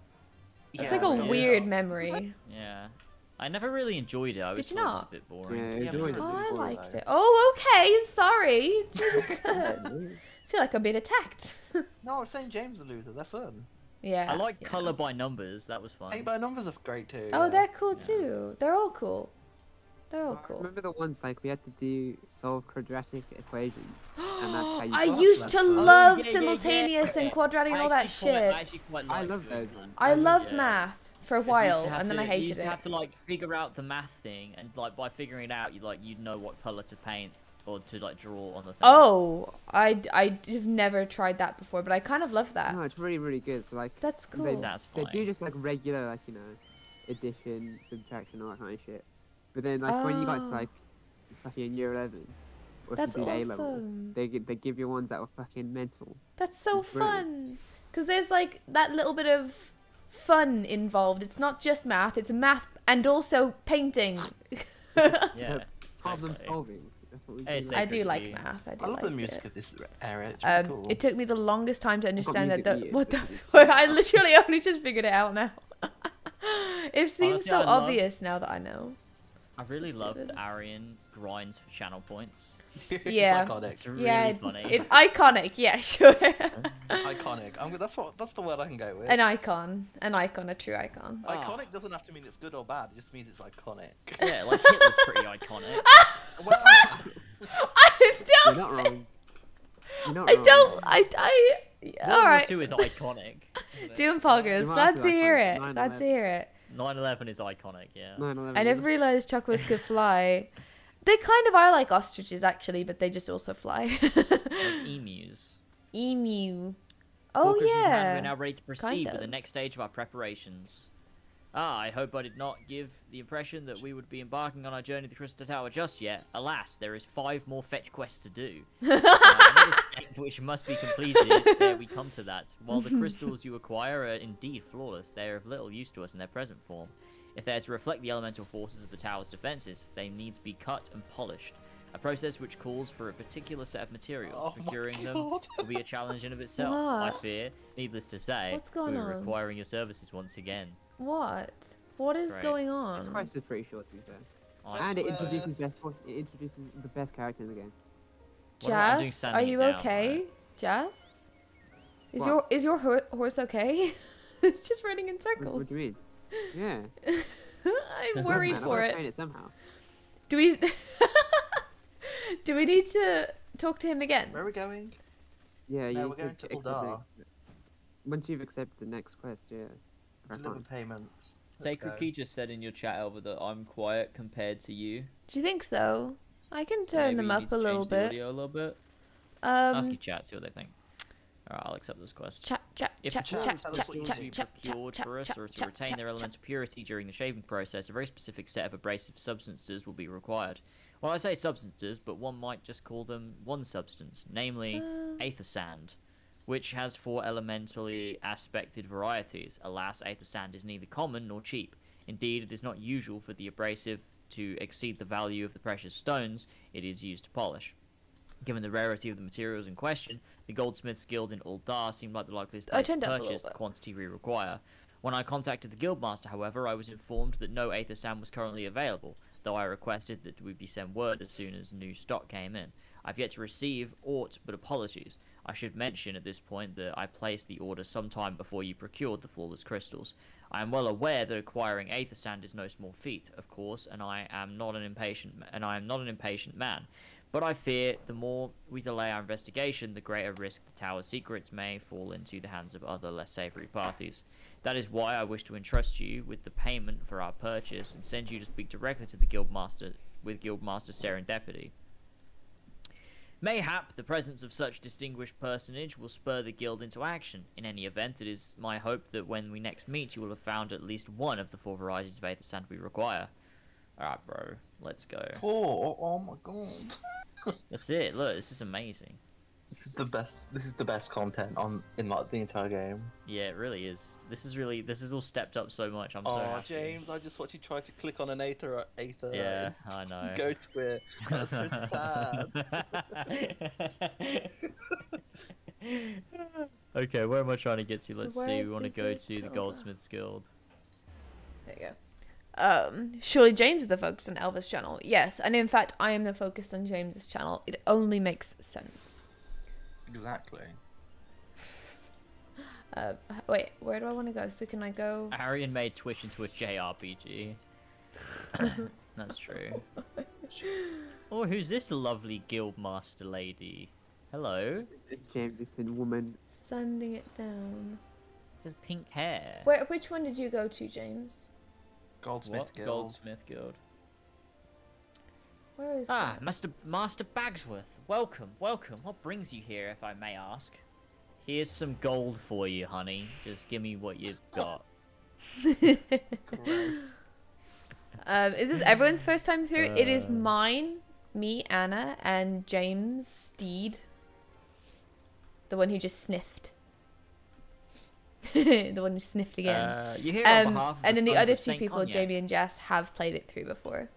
Speaker 1: It's
Speaker 5: Yeah,
Speaker 1: like a
Speaker 3: yeah.
Speaker 1: weird memory.
Speaker 3: Yeah. I never really enjoyed it. I always
Speaker 1: Did you
Speaker 3: thought it was
Speaker 1: not?
Speaker 3: a bit
Speaker 4: Yeah,
Speaker 3: boring.
Speaker 4: it's
Speaker 5: Yeah,
Speaker 4: always
Speaker 5: but
Speaker 1: Oh,
Speaker 4: a
Speaker 1: I
Speaker 4: bit
Speaker 5: boring.
Speaker 1: liked it. Oh, okay. Sorry. Jesus. I
Speaker 4: boring.
Speaker 1: feel like I'm being attacked.
Speaker 5: No, I was saying James the loser. They're fun.
Speaker 1: Yeah.
Speaker 3: I like
Speaker 1: yeah.
Speaker 3: colour by numbers. That was fun.
Speaker 5: 8 by numbers are great too.
Speaker 1: Oh,
Speaker 5: yeah.
Speaker 1: they're cool
Speaker 3: Yeah.
Speaker 1: too. They're all cool. They're all
Speaker 4: I
Speaker 1: cool.
Speaker 4: remember the ones like we had to do solve quadratic equations, and that's how you.
Speaker 1: I
Speaker 4: got
Speaker 1: used
Speaker 5: that's
Speaker 1: to
Speaker 5: fun.
Speaker 1: love
Speaker 3: Yeah, yeah,
Speaker 1: simultaneous
Speaker 3: yeah.
Speaker 1: and quadratic and all that shit.
Speaker 4: I love those ones.
Speaker 1: I loved
Speaker 3: Yeah.
Speaker 1: math for a
Speaker 3: You used
Speaker 1: while,
Speaker 3: to have
Speaker 1: and then
Speaker 3: to-
Speaker 1: I
Speaker 3: You
Speaker 1: hated
Speaker 3: used to
Speaker 1: it.
Speaker 3: have to like figure out the math thing, and like by figuring it out, you'd know what color to paint or to like draw on the thing.
Speaker 1: Oh, I've never tried that before, but I kind of love that.
Speaker 4: No, it's really really good. So like
Speaker 1: That's cool.
Speaker 4: they,
Speaker 3: That's
Speaker 4: they
Speaker 3: fine.
Speaker 4: do just like regular like addition, subtraction, all that kind of shit. But then like when you got to
Speaker 1: Oh.
Speaker 4: like fucking year 11, or if
Speaker 1: That's
Speaker 4: you did A level,
Speaker 1: awesome.
Speaker 4: they give you ones that were fucking mental.
Speaker 1: That's so
Speaker 4: It's brilliant.
Speaker 1: fun. Because there's like that little bit of fun involved. It's not just math, it's math and also painting.
Speaker 3: Yeah.
Speaker 4: Problem
Speaker 3: exactly.
Speaker 4: solving. That's what we
Speaker 3: Hey,
Speaker 4: do.
Speaker 3: Sacred
Speaker 1: I do like
Speaker 3: Key.
Speaker 1: math. I do
Speaker 5: I love
Speaker 1: like
Speaker 5: the music
Speaker 1: it.
Speaker 5: of this area. It's really cool.
Speaker 1: It took me the longest time to understand that.
Speaker 4: music
Speaker 1: What the?
Speaker 4: meters,
Speaker 1: I literally only just figured it out now. It seems
Speaker 3: Honestly,
Speaker 1: so
Speaker 3: I love-
Speaker 1: obvious now that I know.
Speaker 3: I really
Speaker 1: So
Speaker 3: love that
Speaker 1: stupid.
Speaker 3: Arian grinds for channel points.
Speaker 1: Yeah.
Speaker 5: It's iconic.
Speaker 3: It's really
Speaker 1: Yeah,
Speaker 3: funny.
Speaker 1: it's iconic. Yeah, sure.
Speaker 5: Iconic. That's the word I can go with.
Speaker 1: An icon, a true icon.
Speaker 3: Ah.
Speaker 5: Iconic doesn't have to mean it's good or bad. It just means it's iconic.
Speaker 3: Yeah, like Hitler's pretty iconic.
Speaker 5: Well,
Speaker 1: I
Speaker 4: You're
Speaker 1: don't.
Speaker 4: not wrong. You're not
Speaker 1: I
Speaker 4: wrong.
Speaker 1: don't.
Speaker 3: World
Speaker 1: All
Speaker 3: War
Speaker 1: right.
Speaker 3: II is iconic. isn't it?
Speaker 1: Doom poggers.
Speaker 4: Doom
Speaker 1: Glad
Speaker 4: is
Speaker 1: to hear
Speaker 4: iconic.
Speaker 1: it.
Speaker 4: 9/11.
Speaker 1: Glad to hear it.
Speaker 3: 9/11 is iconic, yeah.
Speaker 4: 9/11
Speaker 1: I never realized chocobos could fly. They kind of are like ostriches, actually, but they just also fly.
Speaker 3: Like emus.
Speaker 1: Emu.
Speaker 3: For
Speaker 1: Oh
Speaker 3: Christmas hand,
Speaker 1: yeah.
Speaker 3: we're now ready to proceed
Speaker 1: kind
Speaker 3: with the
Speaker 1: of.
Speaker 3: next stage of our preparations. I hope I did not give the impression that we would be embarking on our journey to the Crystal Tower just yet. Alas, there is 5 more fetch quests to do. Another step which must be completed. There we come to that. While the crystals you acquire are indeed flawless, they are of little use to us in their present form. If they are to reflect the elemental forces of the tower's defenses, they need to be cut and polished. A process which calls for a particular set of materials.
Speaker 5: Oh my
Speaker 3: Procuring them
Speaker 5: God.
Speaker 3: will be a challenge in of itself. I
Speaker 1: What?
Speaker 3: fear, needless to say,
Speaker 1: What's going
Speaker 3: we're
Speaker 1: on?
Speaker 3: requiring your services once again.
Speaker 1: What? What is
Speaker 3: Great.
Speaker 1: going
Speaker 4: This
Speaker 1: on?
Speaker 4: quest is pretty short, to be fair.
Speaker 3: I
Speaker 4: And it
Speaker 5: swear.
Speaker 4: introduces the best character in the game.
Speaker 3: What about- I'm doing
Speaker 1: Jazz, are
Speaker 3: sanding it
Speaker 1: you
Speaker 3: down,
Speaker 1: okay?
Speaker 3: right?
Speaker 1: Jazz? Is
Speaker 4: What?
Speaker 1: your horse okay? It's just running in
Speaker 4: What,
Speaker 1: circles.
Speaker 4: what do you mean? Yeah.
Speaker 1: I'm worried
Speaker 4: Man, I
Speaker 1: for
Speaker 4: gotta train
Speaker 1: it.
Speaker 4: it somehow.
Speaker 1: Do we do we need to talk to him again?
Speaker 5: where are we going?
Speaker 4: Yeah,
Speaker 5: No,
Speaker 4: you
Speaker 5: we're
Speaker 4: need
Speaker 5: going to
Speaker 4: accept
Speaker 5: Uldar.
Speaker 4: Once you've accepted the next quest, yeah. Crack
Speaker 5: Deliver
Speaker 4: on.
Speaker 5: payments. Let's
Speaker 2: Sacred
Speaker 5: go.
Speaker 2: Key just said in your chat over that I'm quiet compared to you.
Speaker 1: Do you think so? I can
Speaker 2: So
Speaker 1: turn
Speaker 2: maybe
Speaker 1: them
Speaker 2: you
Speaker 1: up
Speaker 2: need
Speaker 1: a
Speaker 2: to
Speaker 1: little
Speaker 2: change the
Speaker 1: bit.
Speaker 2: audio a little bit.
Speaker 3: Ask your
Speaker 1: Um,
Speaker 3: chat, see what they think. Alright, I'll accept this quest.
Speaker 1: chat, chat,
Speaker 3: If
Speaker 1: chat,
Speaker 3: the
Speaker 1: chat,
Speaker 3: tools
Speaker 1: chat,
Speaker 3: that
Speaker 1: chat,
Speaker 3: will
Speaker 1: chat,
Speaker 3: be
Speaker 1: chat,
Speaker 3: procured
Speaker 1: chat,
Speaker 3: for us
Speaker 1: chat,
Speaker 3: or to
Speaker 1: chat,
Speaker 3: retain
Speaker 1: chat,
Speaker 3: their
Speaker 1: chat.
Speaker 3: elemental purity during the shaving process, a very specific set of abrasive substances will be required. Well, I say substances, but one might just call them one substance, namely aether sand, which has 4 elementally aspected varieties. Alas, aether sand is neither common nor cheap. Indeed, it is not usual for the abrasive to exceed the value of the precious stones it is used to polish. Given the rarity of the materials in question, the Goldsmiths Guild in Uldar seemed like the likeliest place to
Speaker 1: turned up a little
Speaker 3: purchase the
Speaker 1: bit.
Speaker 3: quantity we require. When I contacted the Guildmaster, however, I was informed that no aether sand was currently available, though I requested that we be sent word as soon as new stock came in. I've yet to receive aught but apologies. I should mention at this point that I placed the order sometime before you procured the flawless crystals. I am well aware that acquiring aether sand is no small feat, of course, and I am not an impatient man. But I fear the more we delay our investigation, the greater risk the tower's secrets may fall into the hands of other less savoury parties. That is why I wish to entrust you with the payment for our purchase and send you to speak directly to the Guildmaster with Guildmaster Serendipity. Mayhap the presence of such distinguished personage will spur the guild into action. In any event, it is my hope that when we next meet, you will have found at least one of the 4 varieties of aether sand we require. Alright, bro, let's go.
Speaker 5: 4. Oh my god.
Speaker 3: That's it. Look, this is amazing.
Speaker 5: This is the best. This is the best content in like the entire game.
Speaker 3: Yeah, it really is. This is all stepped up so much. I'm so
Speaker 5: Oh,
Speaker 3: happy.
Speaker 5: James, I just watched you try to click on an aether.
Speaker 3: Yeah, I know.
Speaker 5: Go to it. That's so sad.
Speaker 3: Okay, where am I trying to get to?
Speaker 1: So
Speaker 3: Let's
Speaker 1: where
Speaker 3: see. We want to
Speaker 1: is
Speaker 3: go
Speaker 1: it?
Speaker 3: to the
Speaker 1: Hold on.
Speaker 3: Goldsmiths Guild.
Speaker 1: There you go. Surely James is the focus on Elvis' channel. Yes, and in fact, I am the focus on James's channel. It only makes sense.
Speaker 5: Exactly.
Speaker 1: Wait, where do I want to go? So can I go?
Speaker 3: Arian made Twitch into a JRPG. That's true. Oh, who's this lovely guildmaster lady? Hello.
Speaker 4: Jameson woman.
Speaker 1: Sanding it down.
Speaker 3: She has pink hair.
Speaker 1: Which one did you go to, James?
Speaker 5: Goldsmith
Speaker 3: What?
Speaker 5: Guild.
Speaker 3: Goldsmith Guild.
Speaker 1: Where is
Speaker 3: Ah,
Speaker 1: that?
Speaker 3: Master Bagsworth. Welcome, welcome. What brings you here, if I may ask? Here's some gold for you, honey. Just give me what you've got.
Speaker 5: Gross.
Speaker 1: Is this everyone's first time through? It is mine, me, Anna, and James Steed. The one who just sniffed. The one who sniffed again.
Speaker 3: You hear on behalf of
Speaker 1: And then the
Speaker 3: Sons
Speaker 1: other
Speaker 3: of
Speaker 1: 2
Speaker 3: Saint
Speaker 1: people,
Speaker 3: Cognac.
Speaker 1: Jamie and Jess, have played it through before.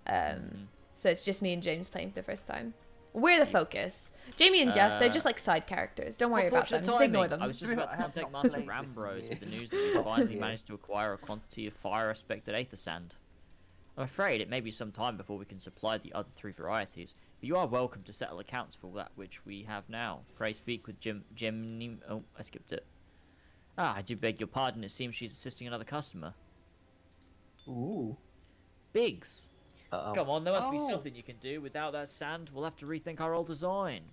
Speaker 1: So it's just me and James playing for the first time. We're the focus. Jamie and Jess, they're just like side characters. Don't worry about them.
Speaker 3: Unfortunate
Speaker 1: Just ignore
Speaker 3: timing.
Speaker 1: them.
Speaker 3: I was just about to
Speaker 5: I have
Speaker 3: contact
Speaker 5: not
Speaker 3: Master
Speaker 5: played this in
Speaker 3: Rambrose with the
Speaker 5: years.
Speaker 3: news that we finally
Speaker 5: Yeah.
Speaker 3: managed to acquire a quantity of fire-aspected aether sand. I'm afraid it may be some time before we can supply the other 3 varieties, but you are welcome to settle accounts for that which we have now. Pray speak with Jim... Oh, I skipped it. Ah, I do beg your pardon. It seems she's assisting another customer.
Speaker 5: Ooh.
Speaker 3: Biggs!
Speaker 5: Uh-oh.
Speaker 3: Come on, there must be
Speaker 5: Oh.
Speaker 3: something you can do. Without that sand, we'll have to rethink our old design.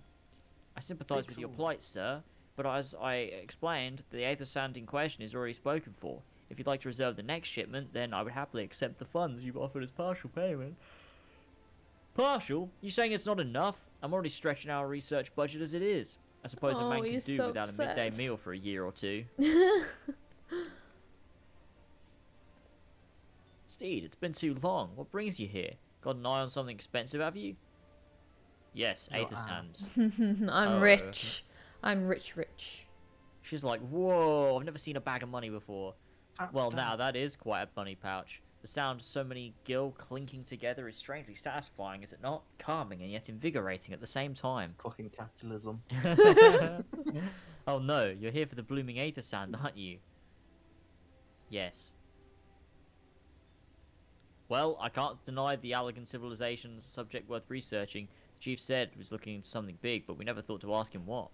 Speaker 3: I sympathise with your
Speaker 5: Excellent.
Speaker 3: plight, sir, but as I explained, the Aether sand in question is already spoken for. If you'd like to reserve the next shipment, then I would happily accept the funds you've offered as partial payment. Partial? You saying it's not enough? I'm already stretching our research budget as it is. I suppose a man
Speaker 1: you're
Speaker 3: can do
Speaker 1: so
Speaker 3: without
Speaker 1: upset.
Speaker 3: a midday meal for a year or 2. Steed, it's been too long. What brings you here? Got an eye on something expensive, have you? Yes,
Speaker 5: Your
Speaker 3: Aether sand.
Speaker 1: I'm
Speaker 3: Oh.
Speaker 1: rich. I'm rich.
Speaker 3: She's like, whoa, I've never seen a bag of money before.
Speaker 5: That's
Speaker 3: Well,
Speaker 5: the
Speaker 3: now that is quite a money pouch. The sound of so many gill clinking together is strangely satisfying, is it not? Calming and yet invigorating at the same time.
Speaker 5: fucking capitalism.
Speaker 3: Oh no, you're here for the blooming Aether sand, aren't you? Yes. Well, I can't deny the Allegan civilization's a subject worth researching. The chief said he was looking into something big, but we never thought to ask him what.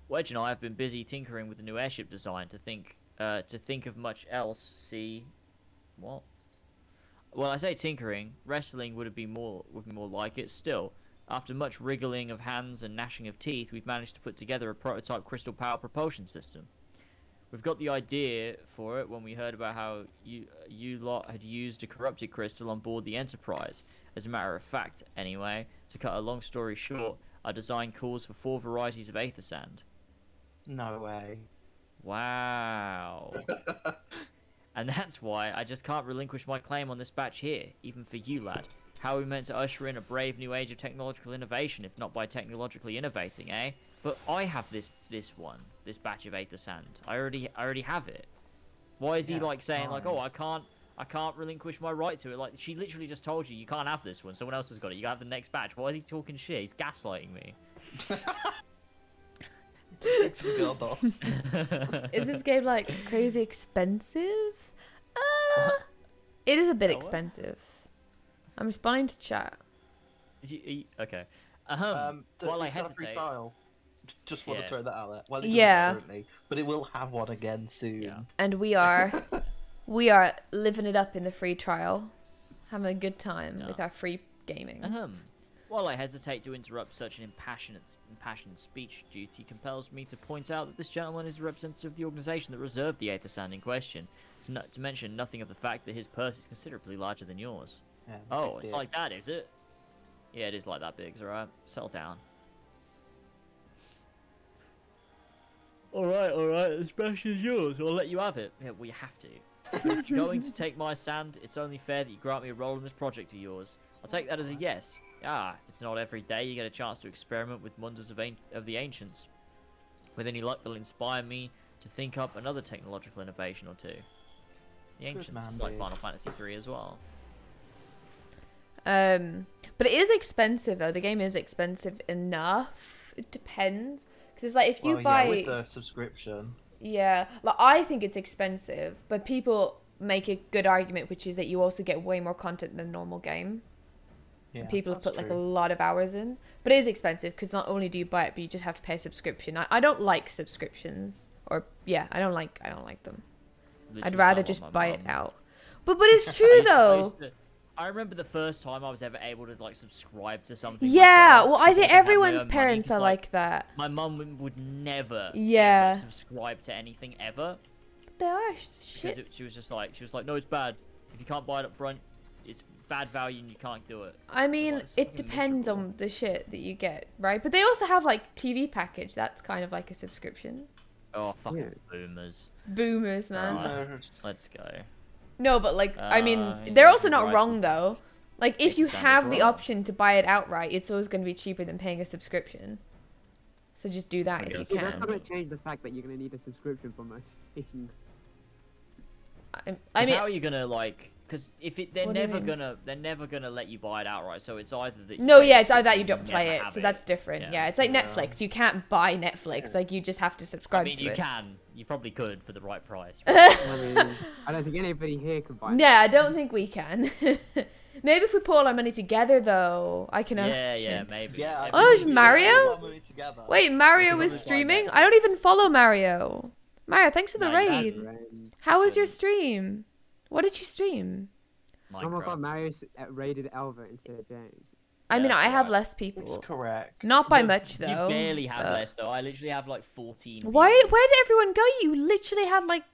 Speaker 3: Wedge and I have been busy tinkering with the new airship design to think of much else. See, what? Well, I say tinkering. Wrestling would be more like it. Still, after much wriggling of hands and gnashing of teeth, we've managed to put together a prototype crystal power propulsion system. We've got the idea for it when we heard about how you lot had used a corrupted crystal on board the Enterprise. As a matter of fact, anyway, to cut a long story short, our design calls for 4 varieties of Aether sand.
Speaker 5: No way.
Speaker 3: Wow. And that's why I just can't relinquish my claim on this batch here, even for you, lad. How are we meant to usher in a brave new age of technological innovation, if not by technologically innovating, eh? But I have this batch of Aether sand. I already have it. Why is he
Speaker 5: Yeah,
Speaker 3: like saying like,
Speaker 5: fine.
Speaker 3: oh, I can't relinquish my right to it? Like, she literally just told you can't have this one. Someone else has got it. You have the next batch. Why is he talking shit? He's gaslighting me.
Speaker 5: It's a girl boss.
Speaker 1: Is this game like crazy expensive? It is a bit
Speaker 3: Oh, what?
Speaker 1: expensive. I'm responding to chat.
Speaker 3: Okay.
Speaker 5: It's
Speaker 3: While I
Speaker 5: got a free
Speaker 3: hesitate.
Speaker 5: trial. Just want
Speaker 3: Yeah.
Speaker 5: to throw that out there. Well, it doesn't
Speaker 1: Yeah.
Speaker 5: currently, but it will have one again soon.
Speaker 3: Yeah.
Speaker 1: And we are living it up in the free trial, having a good time with our free gaming.
Speaker 3: While I hesitate to interrupt such an impassioned speech, duty compels me to point out that this gentleman is a representative of the organisation that reserved the Aether sand in question, to mention nothing of the fact that his purse is considerably larger than yours.
Speaker 5: Yeah,
Speaker 3: Oh,
Speaker 5: big
Speaker 3: it's
Speaker 5: dick.
Speaker 3: like that, is it? Yeah, it is like that, Biggs, alright? Settle down. Alright, this batch is yours, I'll let you have it. Yeah, well, you have to. If you're going to take my sand, it's only fair that you grant me a role in this project of yours. I'll take that as a yes. Ah, it's not every day you get a chance to experiment with wonders of the ancients. With any luck, they'll inspire me to think up another technological innovation or two. The ancients,
Speaker 5: man,
Speaker 3: it's like
Speaker 5: Biggs.
Speaker 3: Final Fantasy 3 as well.
Speaker 1: But it is expensive though. The game is expensive enough. It depends, because it's like if you
Speaker 5: Well,
Speaker 1: buy,
Speaker 5: yeah, with the subscription.
Speaker 1: yeah, like I think it's expensive, but people make a good argument, which is that you also get way more content than a normal game.
Speaker 5: Yeah,
Speaker 1: People have
Speaker 5: that's
Speaker 1: put like a
Speaker 5: true.
Speaker 1: lot of hours in, but it is expensive because not only do you buy it, but you just have to pay a subscription. I don't like subscriptions, or yeah, I don't like them.
Speaker 3: Literally
Speaker 1: I'd rather
Speaker 3: sound like
Speaker 1: just
Speaker 3: my
Speaker 1: buy it
Speaker 3: mum.
Speaker 1: out. But it's true though.
Speaker 3: I remember the first time I was ever able to like subscribe to something.
Speaker 1: Yeah,
Speaker 3: myself,
Speaker 1: well, I
Speaker 3: because
Speaker 1: think
Speaker 3: could have my
Speaker 1: everyone's
Speaker 3: own money,
Speaker 1: parents
Speaker 3: 'cause,
Speaker 1: are like that.
Speaker 3: My mum would never
Speaker 1: Yeah.
Speaker 3: ever subscribe to anything ever
Speaker 1: They are
Speaker 3: because
Speaker 1: shit.
Speaker 3: she was like, no, it's bad. If you can't buy it up front, it's bad value and you can't do it.
Speaker 1: I mean,
Speaker 3: Well, it's
Speaker 1: it
Speaker 3: fucking
Speaker 1: depends
Speaker 3: miserable.
Speaker 1: on the shit that you get, right? But they also have like TV package. That's kind of like a subscription.
Speaker 3: Oh, fucking
Speaker 4: Yeah.
Speaker 3: boomers.
Speaker 1: Boomers, man.
Speaker 3: Alright. Let's go.
Speaker 1: No, but like, I mean,
Speaker 3: yeah,
Speaker 1: they're also not
Speaker 3: right.
Speaker 1: wrong though. Like, if you
Speaker 3: 8% is
Speaker 1: have the
Speaker 3: wrong.
Speaker 1: option to buy it outright, it's always going to be cheaper than paying a subscription. So just do that if you
Speaker 3: guess.
Speaker 4: Yeah, that's
Speaker 1: can.
Speaker 4: not going to change the fact that you're going to need a subscription for most things.
Speaker 1: I
Speaker 3: 'Cause
Speaker 1: mean,
Speaker 3: how are you gonna like because they're
Speaker 1: What do you
Speaker 3: never
Speaker 1: mean?
Speaker 3: gonna let you buy it outright. So it's either that.
Speaker 1: No,
Speaker 3: pay
Speaker 1: yeah,
Speaker 3: the
Speaker 1: it's either that you
Speaker 3: subscription
Speaker 1: don't
Speaker 3: or
Speaker 1: play
Speaker 3: never
Speaker 1: it, so
Speaker 3: have
Speaker 1: that's different.
Speaker 3: Yeah.
Speaker 1: Yeah, it's like
Speaker 5: Yeah.
Speaker 1: Netflix. You can't buy Netflix. Like you just have to
Speaker 3: I
Speaker 1: subscribe
Speaker 3: mean,
Speaker 1: to
Speaker 3: you
Speaker 1: it.
Speaker 3: can. You probably could for the right price.
Speaker 4: I mean, I don't think anybody here can buy it.
Speaker 1: Yeah, I don't think we can. Maybe if we put all our money together, though, I can.
Speaker 3: Yeah, maybe.
Speaker 5: Yeah. I
Speaker 1: Oh,
Speaker 5: think
Speaker 1: it's
Speaker 5: we should
Speaker 1: Mario?
Speaker 5: all put our money together.
Speaker 1: Wait, Mario
Speaker 3: can
Speaker 1: is
Speaker 3: always buy
Speaker 1: streaming?
Speaker 3: Netflix.
Speaker 1: I don't even follow Mario. Mario, thanks for the
Speaker 3: No, you
Speaker 1: raid.
Speaker 3: shouldn't.
Speaker 1: How was your stream? What did you stream?
Speaker 4: Oh my god,
Speaker 3: Minecraft.
Speaker 4: Mario's rated Elva instead of James.
Speaker 1: I
Speaker 3: Yeah,
Speaker 1: mean, I
Speaker 3: that's
Speaker 1: have
Speaker 3: right.
Speaker 1: less
Speaker 5: It's
Speaker 1: people.
Speaker 5: correct.
Speaker 1: Not by
Speaker 3: No,
Speaker 1: much, though.
Speaker 3: You barely have
Speaker 1: but-
Speaker 3: less though. I literally have like 14.
Speaker 1: Why?
Speaker 3: viewers.
Speaker 1: Where did everyone go? You literally had like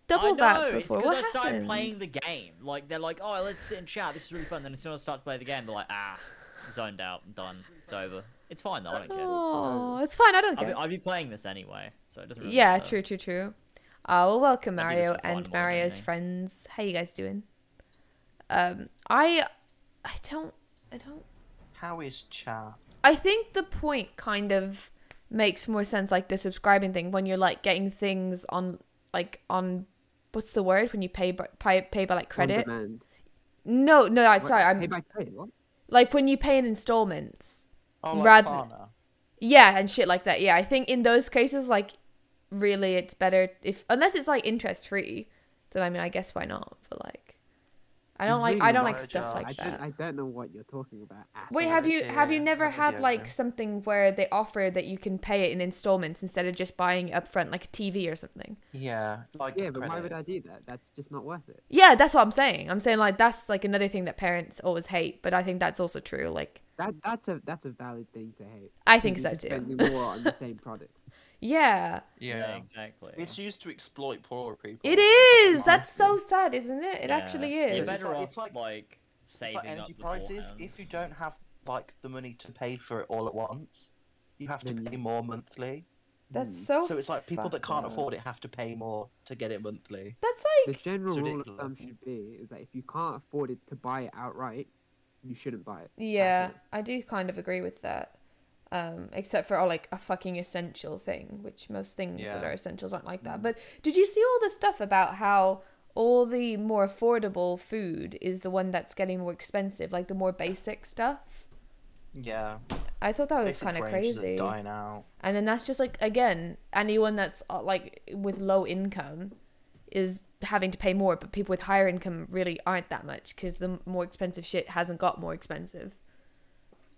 Speaker 1: double
Speaker 3: I know,
Speaker 1: that
Speaker 3: it's
Speaker 1: before.
Speaker 3: because
Speaker 1: What
Speaker 3: I started
Speaker 1: happened?
Speaker 3: playing the game. Like they're like, oh, let's sit and chat. This is really fun. Then as soon as I start to play the game, they're like, zoned out, I'm done. It's over. It's fine though. I don't care.
Speaker 1: Oh, it's fine. I don't care.
Speaker 3: I'll be playing this anyway, so it doesn't really
Speaker 1: Yeah,
Speaker 3: matter.
Speaker 1: true. Well, welcome
Speaker 3: I do this
Speaker 1: Mario
Speaker 3: for fun more
Speaker 1: and
Speaker 3: than
Speaker 1: Mario's
Speaker 3: anything.
Speaker 1: friends. How you guys doing? I don't.
Speaker 5: How is chat?
Speaker 1: I think the point kind of makes more sense, like the subscribing thing, when you're like getting things on what's the word when you pay by like credit?
Speaker 4: On demand.
Speaker 1: No, sorry,
Speaker 4: Pay
Speaker 1: I'm
Speaker 4: by credit, what?
Speaker 1: like when you pay in installments.
Speaker 5: Oh, like
Speaker 1: Rather-
Speaker 5: Klarna.
Speaker 1: Yeah, and shit like that. Yeah, I think in those cases, like, really, it's better if unless it's like interest free. Then I mean, I guess why not? But like, I don't like
Speaker 4: Really
Speaker 1: like
Speaker 5: not,
Speaker 1: stuff
Speaker 5: Josh.
Speaker 1: like that.
Speaker 4: I don't know what you're talking about. At
Speaker 1: Wait,
Speaker 4: all.
Speaker 1: have you
Speaker 5: Yeah,
Speaker 1: never
Speaker 5: yeah,
Speaker 1: had
Speaker 5: yeah,
Speaker 1: like
Speaker 5: yeah.
Speaker 1: something where they offer that you can pay it in installments instead of just buying it up front, like a TV or something?
Speaker 5: Yeah. Like
Speaker 4: Yeah, but why
Speaker 5: credit.
Speaker 4: would I do that? That's just not worth it.
Speaker 1: Yeah, that's what I'm saying. I'm saying like that's like another thing that parents always hate, but I think that's also true. Like,
Speaker 4: That's a valid thing to hate.
Speaker 1: I think
Speaker 4: You're
Speaker 1: so
Speaker 4: just
Speaker 1: too.
Speaker 4: spending more on the same product.
Speaker 1: Yeah,
Speaker 5: Yeah.
Speaker 3: exactly.
Speaker 5: It's used to exploit poorer people.
Speaker 1: it is. That's so sad, isn't it? It
Speaker 3: Yeah.
Speaker 1: actually
Speaker 3: You're
Speaker 1: is.
Speaker 3: better off
Speaker 5: It's like-
Speaker 3: like
Speaker 5: It's
Speaker 3: saving
Speaker 5: like
Speaker 3: up
Speaker 5: energy prices.
Speaker 3: beforehand.
Speaker 5: If you don't have like the money to pay for it all at once, you have to
Speaker 4: Then-
Speaker 5: pay more monthly.
Speaker 1: That's
Speaker 4: Mm.
Speaker 1: so.
Speaker 5: So it's like people that can't
Speaker 1: fucked up.
Speaker 5: afford it have to pay more to get it monthly.
Speaker 1: That's
Speaker 4: The
Speaker 1: like
Speaker 4: general
Speaker 5: It's
Speaker 4: rule of thumb
Speaker 5: ridiculous.
Speaker 4: should be is that if you can't afford it to buy it outright, you shouldn't buy it.
Speaker 1: yeah, I do kind of agree with that. Except for like a fucking essential thing, which most things that
Speaker 5: Yeah.
Speaker 1: are essentials aren't like that. But did you see all the stuff about how all the more affordable food is the one that's getting more expensive, like the more basic stuff?
Speaker 5: Yeah.
Speaker 1: I thought that was
Speaker 5: Basic
Speaker 1: kind of
Speaker 5: ranges are
Speaker 1: crazy.
Speaker 5: dying out.
Speaker 1: And then that's just like, again, anyone that's like with low income is having to pay more, but people with higher income really aren't that much because the more expensive shit hasn't got more expensive.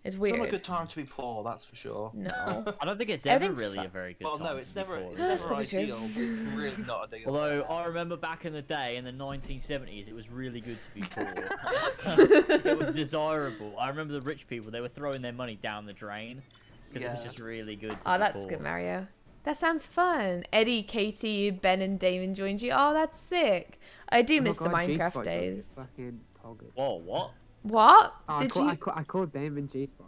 Speaker 1: It's
Speaker 5: It's
Speaker 1: weird.
Speaker 5: not a good time to be poor, that's for sure.
Speaker 1: No.
Speaker 3: I don't think it's
Speaker 1: I
Speaker 3: ever
Speaker 1: think
Speaker 3: really a
Speaker 1: fucked.
Speaker 3: very good
Speaker 5: Well,
Speaker 3: time.
Speaker 5: no,
Speaker 3: to
Speaker 5: it's
Speaker 3: be
Speaker 5: never,
Speaker 3: poor,
Speaker 5: it's
Speaker 3: is
Speaker 1: That's
Speaker 3: it?
Speaker 5: never
Speaker 1: probably true.
Speaker 5: ideal. It's really not ideal.
Speaker 3: Although I remember back in the day, in the 1970s, it was really good to be poor. It was desirable. I remember the rich people; they were throwing their money down the drain because it was
Speaker 5: Yeah.
Speaker 3: just really good. To
Speaker 1: Oh,
Speaker 3: be
Speaker 1: that's
Speaker 3: poor.
Speaker 1: good, Mario. That sounds fun. Eddie, Katie, Ben, and Damon joined you. Oh, that's sick. I do
Speaker 4: Oh my
Speaker 1: miss the
Speaker 4: God,
Speaker 1: Minecraft
Speaker 4: G-Spot joined me.
Speaker 1: days.
Speaker 4: Fucking togged.
Speaker 3: Whoa, what?
Speaker 1: What?
Speaker 4: Oh,
Speaker 1: Did you?
Speaker 4: I called Damon G-Spot.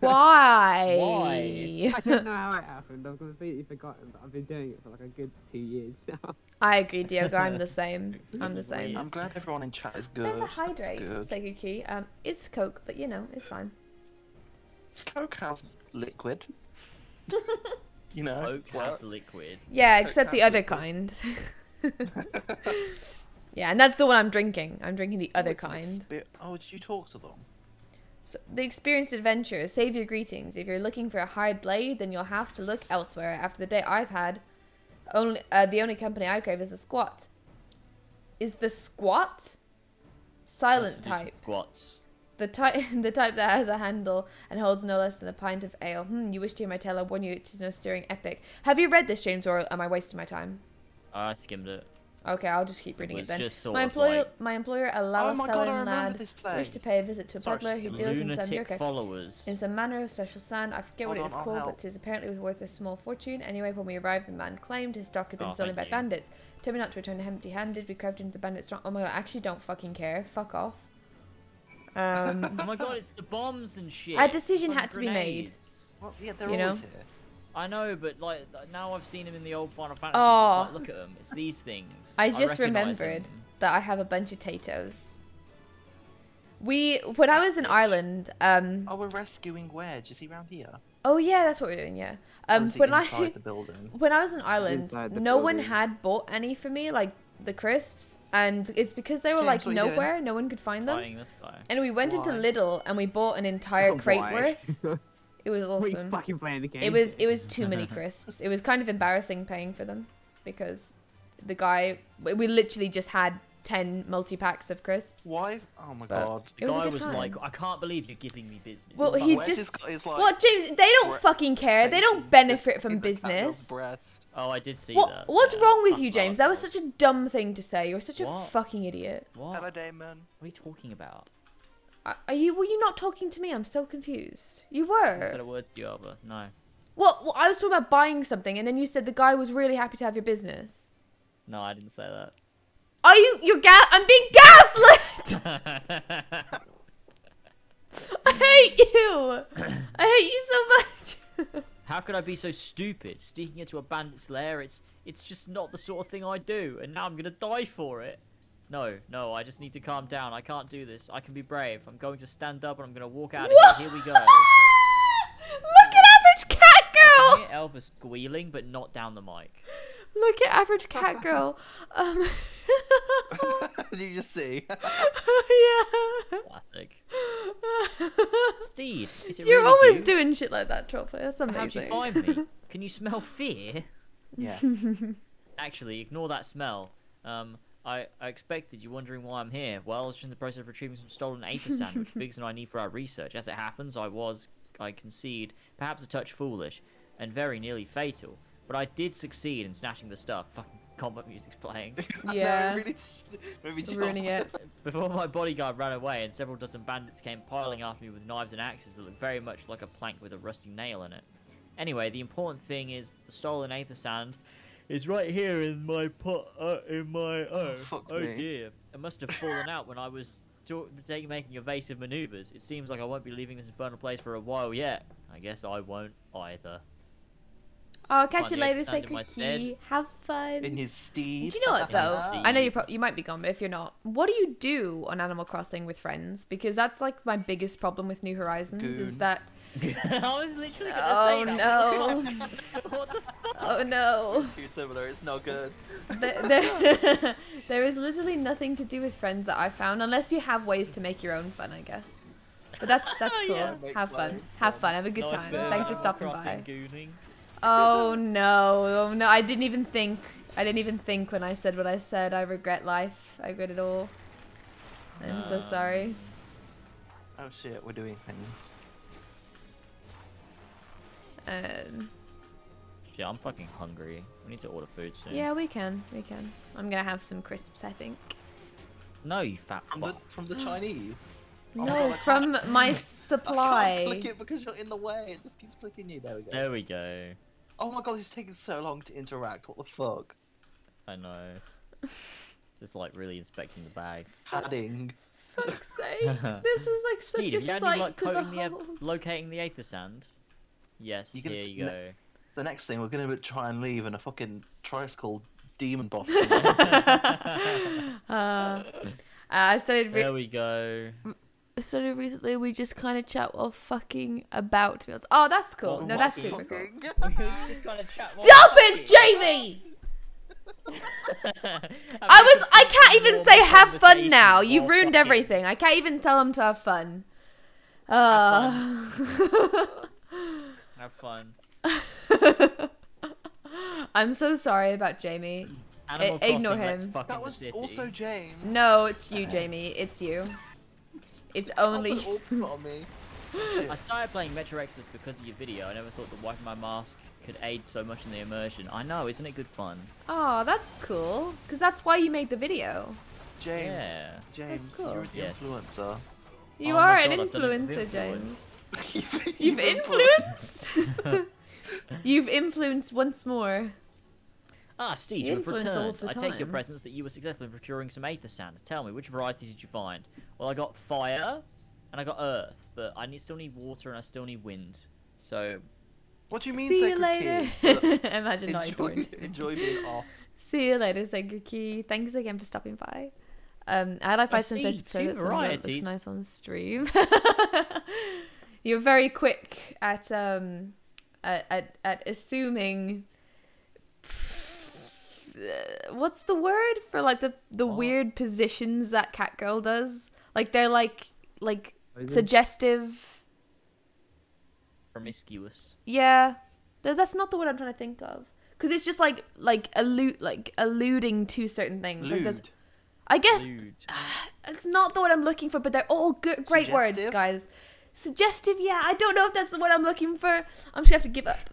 Speaker 1: Why?
Speaker 3: Why?
Speaker 4: I don't know how it happened. I've completely forgotten, but I've been doing it for like a good 2 years now.
Speaker 1: I agree, Diogo. I'm the same. I'm the same.
Speaker 5: I'm glad everyone in chat is good.
Speaker 1: There's a
Speaker 5: That's
Speaker 1: hydrate,
Speaker 5: good.
Speaker 1: Sekuki. It's Coke, but you know, it's fine.
Speaker 5: Coke has liquid. You know.
Speaker 3: Coke
Speaker 5: what?
Speaker 3: has liquid.
Speaker 1: Yeah,
Speaker 5: Coke
Speaker 1: except the
Speaker 5: has
Speaker 1: other
Speaker 5: liquid.
Speaker 1: kind. Yeah, and that's the one I'm drinking. I'm drinking the other
Speaker 5: it's an
Speaker 1: kind.
Speaker 5: Oh, did you talk to them?
Speaker 1: So, the experienced adventurer, save your greetings. If you're looking for a hard blade, then you'll have to look elsewhere. After the day I've had, the only company I crave is the Squat. Is the Squat? Silent
Speaker 3: Has to do
Speaker 1: type.
Speaker 3: Squats.
Speaker 1: The type that has a handle and holds no less than a pint of ale. You wish to hear my tale, I warn you, it is no stirring epic. Have you read this, James, or am I wasting my time?
Speaker 3: I skimmed it.
Speaker 1: Okay, I'll just keep reading it
Speaker 3: was
Speaker 1: then.
Speaker 3: just sort
Speaker 1: My
Speaker 3: of
Speaker 1: employer,
Speaker 3: like
Speaker 1: my employer, a
Speaker 5: Oh my god, I
Speaker 1: Lalafellan
Speaker 5: remember
Speaker 1: lad,
Speaker 5: this place.
Speaker 1: wished to pay a visit to a
Speaker 5: Sorry,
Speaker 1: peddler who deals in some
Speaker 3: Lunatic followers.
Speaker 1: in some manner of special sand. I forget what it
Speaker 5: Hold
Speaker 1: was
Speaker 5: on, I'll
Speaker 1: called,
Speaker 5: help.
Speaker 1: but 'tis apparently was worth a small fortune. Anyway, when we arrived, the man claimed his stock had been
Speaker 3: Oh,
Speaker 1: stolen by
Speaker 3: thank you.
Speaker 1: bandits. Told me not to return empty-handed. We crept into the bandits' strong. Oh my god, I actually don't fucking care. Fuck off.
Speaker 3: Oh my god, it's the bombs and shit.
Speaker 1: A decision
Speaker 3: Fucking
Speaker 1: had to be made.
Speaker 3: grenades.
Speaker 5: Well, yeah, they're
Speaker 1: You
Speaker 5: always
Speaker 1: know?
Speaker 5: here.
Speaker 3: I know, but like now I've seen them in the old Final Fantasy.
Speaker 1: Oh.
Speaker 3: It's like, look at them. It's these things.
Speaker 1: I just
Speaker 3: recognise
Speaker 1: remembered
Speaker 3: them.
Speaker 1: that I have a bunch of potatoes. When I was in Ireland,
Speaker 5: Oh, we're rescuing Wedge. Is he around here?
Speaker 1: oh yeah, that's what we're doing,
Speaker 5: Or is he
Speaker 1: when
Speaker 5: inside
Speaker 1: I
Speaker 5: the building?
Speaker 1: when I was in Ireland,
Speaker 4: Inside the
Speaker 1: no one
Speaker 4: building.
Speaker 1: had bought any for me, like the crisps, and it's because they were
Speaker 5: James,
Speaker 1: like
Speaker 5: what are you doing?
Speaker 1: nowhere, no one could find them.
Speaker 3: Fighting this guy.
Speaker 1: And we went into
Speaker 5: Why?
Speaker 1: Lidl and we bought an entire
Speaker 4: Oh,
Speaker 1: crate
Speaker 4: why?
Speaker 1: worth. It was
Speaker 4: What are you
Speaker 1: awesome.
Speaker 4: fucking playing the game?
Speaker 1: It was too many crisps. It was kind of embarrassing paying for them because the guy we literally just had 10 multi-packs of crisps.
Speaker 5: Why? Oh my
Speaker 1: But-
Speaker 5: god.
Speaker 3: The
Speaker 1: It was a
Speaker 3: guy
Speaker 1: good
Speaker 3: was
Speaker 1: time.
Speaker 3: like, I can't believe you're giving me business.
Speaker 1: Well,
Speaker 3: Fuck
Speaker 1: he
Speaker 3: off.
Speaker 5: Wedge
Speaker 1: just
Speaker 5: is like,
Speaker 1: What, James? They don't
Speaker 5: Bre-
Speaker 1: fucking care. They don't
Speaker 5: face
Speaker 1: benefit from
Speaker 5: in the cat girl's
Speaker 1: business.
Speaker 5: breast.
Speaker 3: Oh, I did see
Speaker 1: What?
Speaker 3: that.
Speaker 1: What's
Speaker 3: yeah.
Speaker 1: wrong with
Speaker 3: That's
Speaker 1: you,
Speaker 3: what
Speaker 1: James?
Speaker 3: it
Speaker 1: That was such a dumb thing to say. You're such a
Speaker 3: What?
Speaker 1: fucking idiot.
Speaker 3: What?
Speaker 5: Hello, Damon.
Speaker 3: What are you talking about?
Speaker 1: Are you? Were you not talking to me? I'm so confused. You
Speaker 3: I said
Speaker 1: were.
Speaker 3: a word to you, Alba. No.
Speaker 1: Well, I was talking about buying something, and then you said the guy was really happy to have your business.
Speaker 3: No, I didn't say that.
Speaker 1: Are you? I'm being gaslit. I hate you. I hate you so much.
Speaker 3: How could I be so stupid? Sneaking into a bandit's lair, it's just not the sort of thing I do, and now I'm gonna die for it. No, I just need to calm down. I can't do this. I can be brave. I'm going to stand up and I'm gonna walk out of
Speaker 1: What?
Speaker 3: here. Here we go.
Speaker 1: Look at average cat
Speaker 3: I
Speaker 1: girl.
Speaker 3: can hear Elvis squealing, but not down the mic.
Speaker 1: Look at average cat girl.
Speaker 5: Did you just see?
Speaker 1: Yeah.
Speaker 3: Classic. Steed, is it
Speaker 1: You're
Speaker 3: really
Speaker 1: always
Speaker 3: you?
Speaker 1: doing shit like that, Trophy. That's
Speaker 3: How'd
Speaker 1: amazing.
Speaker 3: you find me? Can you smell fear?
Speaker 5: Yes.
Speaker 3: Actually, ignore that smell. I expected you wondering why I'm here. Well, I was just in the process of retrieving some stolen aether sand, which Biggs and I need for our research. As it happens, I concede, perhaps a touch foolish, and very nearly fatal. But I did succeed in snatching the stuff. Fucking combat music's playing.
Speaker 1: Yeah.
Speaker 5: No, really
Speaker 1: Ruining it.
Speaker 3: Before my bodyguard ran away and several dozen bandits came piling after me with knives and axes that looked very much like a plank with a rusty nail in it. Anyway, the important thing is the stolen aether sand is right here in my pot,
Speaker 5: fuck
Speaker 3: oh
Speaker 5: me.
Speaker 3: dear. It must have fallen out when I was making evasive maneuvers. It seems like I won't be leaving this infernal place for a while yet. I guess I won't either.
Speaker 1: Oh, catch you
Speaker 3: Find the
Speaker 1: later,
Speaker 3: extent of my
Speaker 1: Sacred Key.
Speaker 3: stead.
Speaker 1: Have fun.
Speaker 5: In his steed.
Speaker 1: Do you know what
Speaker 3: In his
Speaker 1: though?
Speaker 3: steed.
Speaker 1: I know you might be gone, but if you're not, what do you do on Animal Crossing with friends? Because that's like my biggest problem with New Horizons is
Speaker 5: Goon.
Speaker 1: that.
Speaker 3: I was literally gonna
Speaker 1: Oh
Speaker 3: say that.
Speaker 1: no!
Speaker 3: What the fuck?
Speaker 1: Oh no!
Speaker 5: Too similar. It's not good.
Speaker 1: There is literally nothing to do with friends that I found, unless you have ways to make your own fun, I guess. But that's cool.
Speaker 3: Yeah.
Speaker 1: Have fun. Have fun. Have a good
Speaker 3: Nice
Speaker 1: time.
Speaker 3: bit of
Speaker 1: Thanks for
Speaker 3: Animal
Speaker 1: stopping
Speaker 3: Crossing
Speaker 1: by.
Speaker 3: gooning.
Speaker 1: Oh no! I didn't even think. I didn't even think when I said what I said. I regret life. I regret it all. I'm so sorry.
Speaker 5: Oh shit, we're doing things.
Speaker 3: Shit, I'm fucking hungry. We need to order food soon.
Speaker 1: Yeah, we can. We can. I'm gonna have some crisps, I think.
Speaker 3: No, you fat fuck.
Speaker 5: From the Chinese. Oh my
Speaker 1: No,
Speaker 5: God, I
Speaker 1: from my
Speaker 5: I can't
Speaker 1: supply.
Speaker 5: click it because you're in the way. It just keeps clicking you. There we go.
Speaker 3: There we go.
Speaker 5: Oh my god, it's taking so long to interact. What the fuck?
Speaker 3: I know. Just like really inspecting the bag.
Speaker 5: Padding.
Speaker 1: Fuck's sake! This is like such
Speaker 3: Steve,
Speaker 1: a
Speaker 3: have you had
Speaker 1: sight
Speaker 3: any luck
Speaker 1: to behold.
Speaker 3: locating the aether sand? Yes,
Speaker 5: You can-
Speaker 3: here you go.
Speaker 5: The next thing, we're gonna try and leave, and a fucking tricycle demon boss.
Speaker 1: I started
Speaker 3: There we go.
Speaker 1: recently. We just kind of chat while fucking about. To be honest. Oh, that's cool.
Speaker 3: Well,
Speaker 1: No, that's
Speaker 3: fucking-
Speaker 1: super cool.
Speaker 3: Just kinda chat while
Speaker 1: Stop
Speaker 3: we're
Speaker 1: it, Jamie!
Speaker 3: fucking.
Speaker 1: I can't even say have fun
Speaker 3: Conversation
Speaker 1: now. You've
Speaker 3: while
Speaker 1: ruined
Speaker 3: fucking.
Speaker 1: everything. I can't even tell them to have fun.
Speaker 3: Have fun.
Speaker 1: I'm so sorry about Jamie.
Speaker 3: Animal
Speaker 1: Ignore
Speaker 3: Crossing, let's
Speaker 1: him.
Speaker 3: fuck
Speaker 5: That
Speaker 3: in the
Speaker 5: was
Speaker 3: city.
Speaker 5: also James.
Speaker 1: No, it's you, Jamie. It's you. It's only.
Speaker 5: All put on me.
Speaker 3: I started playing Metro Exodus because of your video. I never thought that wiping my mask could aid so much in the immersion. I know, isn't it good fun?
Speaker 1: Oh, that's cool. Because that's why you made the video.
Speaker 5: James.
Speaker 3: Yeah.
Speaker 5: James,
Speaker 1: cool.
Speaker 5: you're an
Speaker 3: Yes.
Speaker 5: influencer.
Speaker 1: You
Speaker 3: Oh
Speaker 1: are
Speaker 3: my
Speaker 1: an
Speaker 3: God, I've done it with
Speaker 1: influencer, James.
Speaker 3: influence.
Speaker 1: You've influenced. You've influenced once more.
Speaker 3: Ah, Steve,
Speaker 1: You
Speaker 3: you have
Speaker 1: influence all
Speaker 3: returned.
Speaker 1: the
Speaker 3: I take your
Speaker 1: time.
Speaker 3: presence that you were successful in procuring some aether sand. Tell me, which variety did you find? Well, I got fire, and I got earth, but I still need water, and I still need wind. So,
Speaker 5: What do you mean,
Speaker 1: See you
Speaker 5: Sacred
Speaker 1: later.
Speaker 5: Key?
Speaker 1: Imagine not
Speaker 5: enjoy,
Speaker 1: ignored.
Speaker 5: enjoy being off.
Speaker 1: See you later, Sacred Key. Thanks again for stopping by. I had like
Speaker 3: I
Speaker 1: 5 cents
Speaker 3: see
Speaker 1: to play
Speaker 3: two
Speaker 1: that song, but it looks
Speaker 3: varieties.
Speaker 1: nice on stream. You're very quick at assuming what's the word for like the
Speaker 3: What?
Speaker 1: weird positions that Catgirl does? Like they're like
Speaker 4: Is it?
Speaker 1: suggestive.
Speaker 3: Promiscuous.
Speaker 1: Yeah, that's not the word I'm trying to think of. Because it's just like alluding to certain things. Like there's,
Speaker 5: Lewd.
Speaker 1: I guess
Speaker 3: Lewd.
Speaker 1: it's not the word I'm looking for, but they're all good, great words,
Speaker 5: Suggestive?
Speaker 1: guys. Suggestive, yeah. I don't know if that's the word I'm looking for. I'm just gonna have to give up.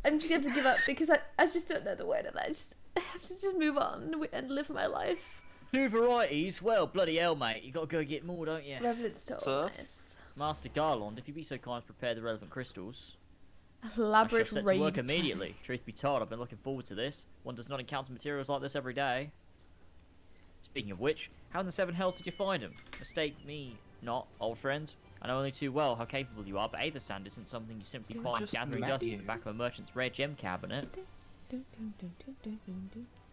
Speaker 1: I'm just gonna have to give up because I just don't know the word, and I have to just move on and live my life.
Speaker 3: 2 varieties? Well, bloody hell, mate. You gotta go get more, don't you?
Speaker 1: Revenant's total
Speaker 5: Surf?
Speaker 1: nice.
Speaker 3: Master Garland, if you'd be so kind to prepare the relevant crystals. I shall
Speaker 1: Elaborate
Speaker 3: set to
Speaker 1: raid.
Speaker 3: work immediately. Truth be told, I've been looking forward to this. One does not encounter materials like this every day. Speaking of which, how in the 7 hells did you find them? Mistake me not, old friend. I know only too well how capable you are, but aether sand isn't something you simply
Speaker 5: I
Speaker 3: find
Speaker 5: just
Speaker 3: gathering
Speaker 5: met
Speaker 3: dust in
Speaker 5: you.
Speaker 3: the back of a merchant's rare gem cabinet.